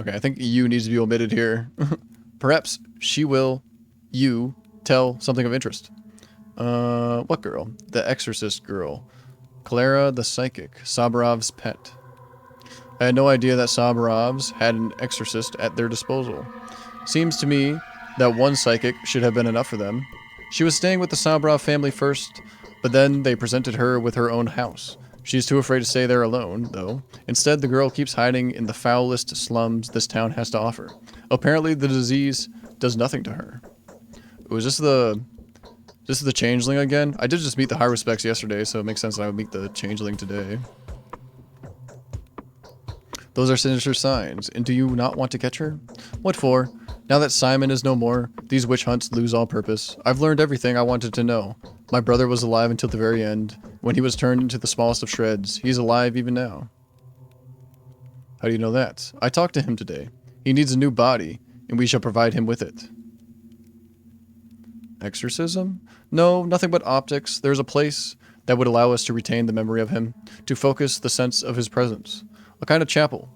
Okay, I think you needs to be omitted here. Perhaps she will you tell something of interest. What girl? The exorcist girl. Clara the psychic, Sabrov's pet. I had no idea that Sabrovs had an exorcist at their disposal. Seems to me that one psychic should have been enough for them. She was staying with the Sabrov family first, but then they presented her with her own house. She's too afraid to stay there alone, though. Instead, the girl keeps hiding in the foulest slums this town has to offer. Apparently, the disease does nothing to her. Was this the This is the changeling again? I did just meet the high respects yesterday, so it makes sense that I would meet the changeling today. Those are sinister signs, and do you not want to catch her? What for? Now that Simon is no more, these witch hunts lose all purpose. I've learned everything I wanted to know. My brother was alive until the very end. When he was turned into the smallest of shreds, he's alive even now. How do you know that? I talked to him today. He needs a new body, and we shall provide him with it. Exorcism? No, nothing but optics. There's a place that would allow us to retain the memory of him, to focus the sense of his presence. A kind of chapel,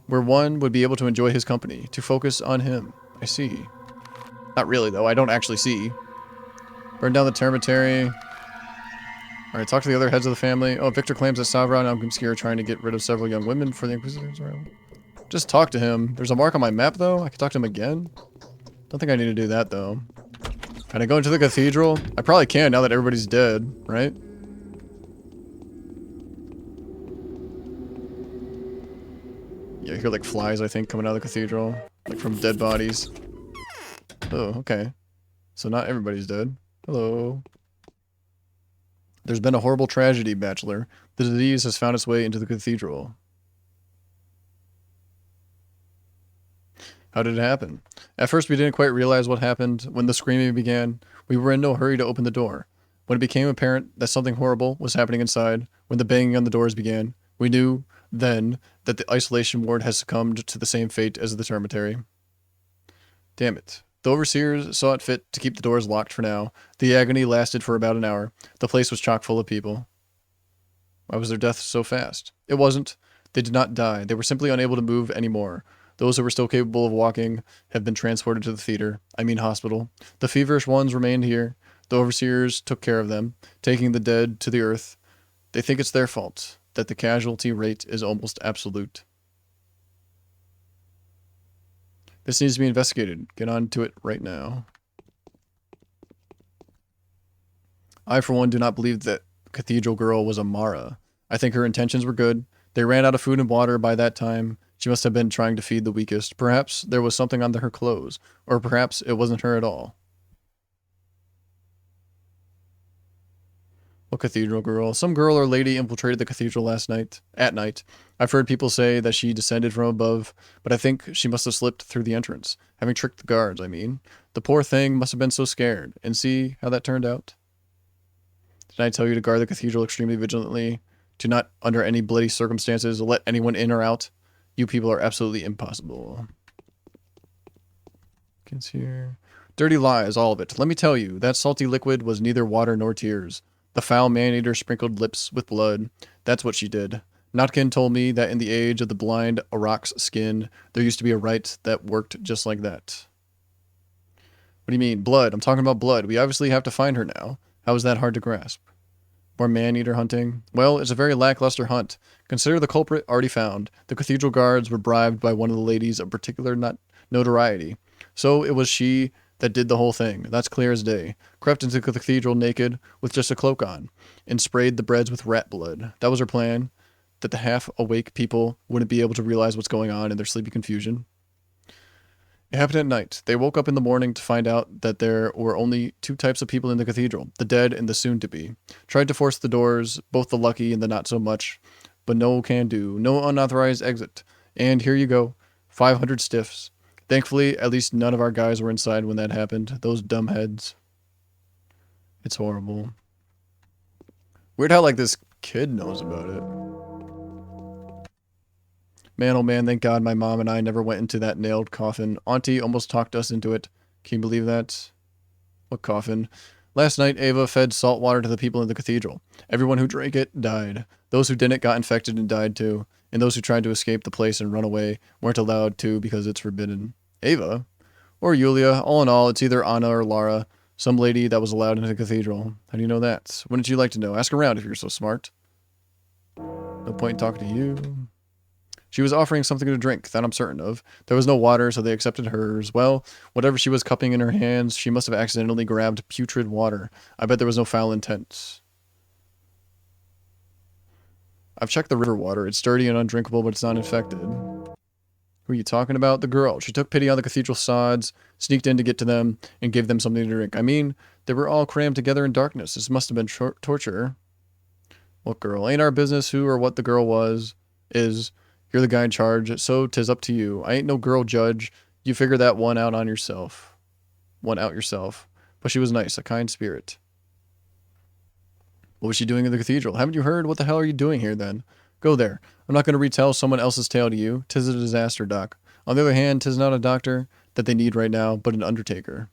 where one would be able to enjoy his company, to focus on him. I see. Not really, though. I don't actually see. Burn down the termitary. Alright, talk to the other heads of the family. Oh, Victor claims that Savra and Algrimski are trying to get rid of several young women before the Inquisitors are around. Just talk to him. There's a mark on my map, though. I can talk to him again. Don't think I need to do that, though. Can I go into the cathedral? I probably can now that everybody's dead, right? Yeah, I hear like flies, I think, coming out of the cathedral. Like from dead bodies. Oh, okay. So not everybody's dead. Hello. There's been a horrible tragedy, Bachelor. The disease has found its way into the cathedral. How did it happen? At first we didn't quite realize what happened. When the screaming began, we were in no hurry to open the door. When it became apparent that something horrible was happening inside, when the banging on the doors began, we knew then that the isolation ward has succumbed to the same fate as the termitary. Damn it. The overseers saw it fit to keep the doors locked for now. The agony lasted for about an hour. The place was chock full of people. Why was their death so fast? It wasn't. They did not die. They were simply unable to move anymore. Those who were still capable of walking have been transported to the theater. I mean hospital. The feverish ones remained here. The overseers took care of them, taking the dead to the earth. They think it's their fault that the casualty rate is almost absolute. This needs to be investigated. Get on to it right now. I, for one, do not believe that Cathedral Girl was a Mara. I think her intentions were good. They ran out of food and water by that time. She must have been trying to feed the weakest. Perhaps there was something under her clothes. Or perhaps it wasn't her at all. What cathedral girl? Some girl or lady infiltrated the cathedral at night. I've heard people say that she descended from above, but I think she must have slipped through the entrance. Having tricked the guards, I mean. The poor thing must have been so scared. And see how that turned out? Did I tell you to guard the cathedral extremely vigilantly? To not, under any bloody circumstances, let anyone in or out? You people are absolutely impossible. Kids here. Dirty lies, all of it. Let me tell you, that salty liquid was neither water nor tears. The foul man-eater sprinkled lips with blood. That's what she did. Notkin told me that in the age of the blind Arak's skin, there used to be a rite that worked just like that. What do you mean, blood? I'm talking about blood. We obviously have to find her now. How is that hard to grasp? More man-eater hunting? Well, it's a very lackluster hunt. Consider the culprit already found. The cathedral guards were bribed by one of the ladies of particular notoriety. So it was she that did the whole thing. That's clear as day. Crept into the cathedral naked, with just a cloak on, and sprayed the breads with rat blood. That was her plan, that the half-awake people wouldn't be able to realize what's going on in their sleepy confusion. It happened at night. They woke up in the morning to find out that there were only two types of people in the cathedral, the dead and the soon-to-be. Tried to force the doors, both the lucky and the not-so-much, but no can do, no unauthorized exit. And here you go, 500 stiffs. Thankfully, at least none of our guys were inside when that happened. Those dumbheads. It's horrible. Weird how, like, this kid knows about it. Man, oh man, thank God my mom and I never went into that nailed coffin. Auntie almost talked us into it. Can you believe that? What coffin? Last night, Ava fed salt water to the people in the cathedral. Everyone who drank it died. Those who didn't got infected and died too. And those who tried to escape the place and run away weren't allowed to because it's forbidden. Ava? Or Yulia. All in all, it's either Anna or Lara. Some lady that was allowed into the cathedral. How do you know that? Wouldn't you like to know? Ask around if you're so smart. No point in talking to you. She was offering something to drink, that I'm certain of. There was no water, so they accepted hers. Well, whatever she was cupping in her hands, she must have accidentally grabbed putrid water. I bet there was no foul intent. I've checked the river water. It's dirty and undrinkable, but it's not infected. Who are you talking about? The girl. She took pity on the cathedral sods, sneaked in to get to them, and gave them something to drink. I mean, they were all crammed together in darkness. This must have been torture. What girl? Ain't our business who or what the girl is. You're the guy in charge, so 'tis up to you. I ain't no girl judge. You figure that one out yourself. But she was nice, a kind spirit. What was she doing in the cathedral? Haven't you heard? What the hell are you doing here, then? Go there. I'm not going to retell someone else's tale to you. 'Tis a disaster, Doc. On the other hand, 'tis not a doctor that they need right now, but an undertaker.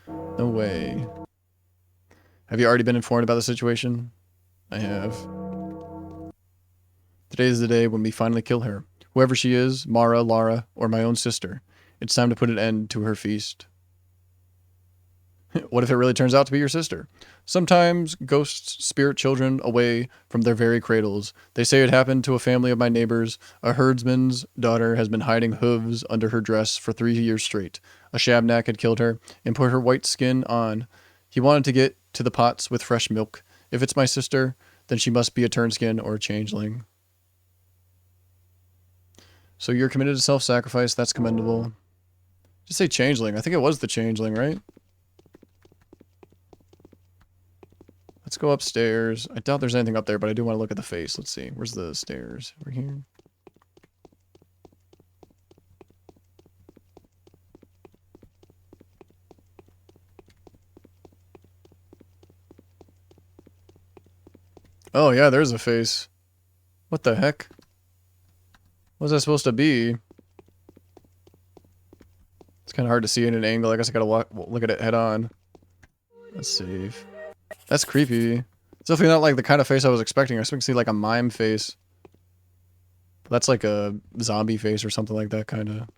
No way. Have you already been informed about the situation? I have. Today is the day when we finally kill her. Whoever she is, Mara, Lara, or my own sister. It's time to put an end to her feast. What if it really turns out to be your sister? Sometimes ghosts spirit children away from their very cradles. They say it happened to a family of my neighbors. A herdsman's daughter has been hiding hooves under her dress for 3 years straight. A shabnak had killed her and put her white skin on. He wanted to get to the pots with fresh milk. If it's my sister, then she must be a turnskin or a changeling. So you're committed to self-sacrifice. That's commendable. Just say changeling. I think it was the changeling, right? Let's go upstairs. I doubt there's anything up there, but I do want to look at the face. Let's see. Where's the stairs? Over here? Oh, yeah, there's a face. What the heck? What's that supposed to be? It's kind of hard to see in an angle. I guess I gotta look at it head on. Let's save. That's creepy. It's definitely not like the kind of face I was expecting. I was expecting to see like a mime face. But that's like a zombie face or something like that, kind of.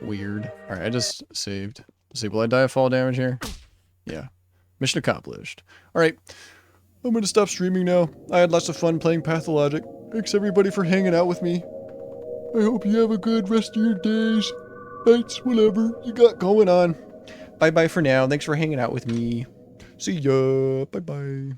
Weird. Alright, I just saved. Let's see, will I die of fall damage here? Yeah. Mission accomplished. Alright. I'm gonna stop streaming now. I had lots of fun playing Pathologic. Thanks everybody for hanging out with me. I hope you have a good rest of your days, nights, whatever you got going on. Bye-bye for now. Thanks for hanging out with me. See ya. Bye-bye.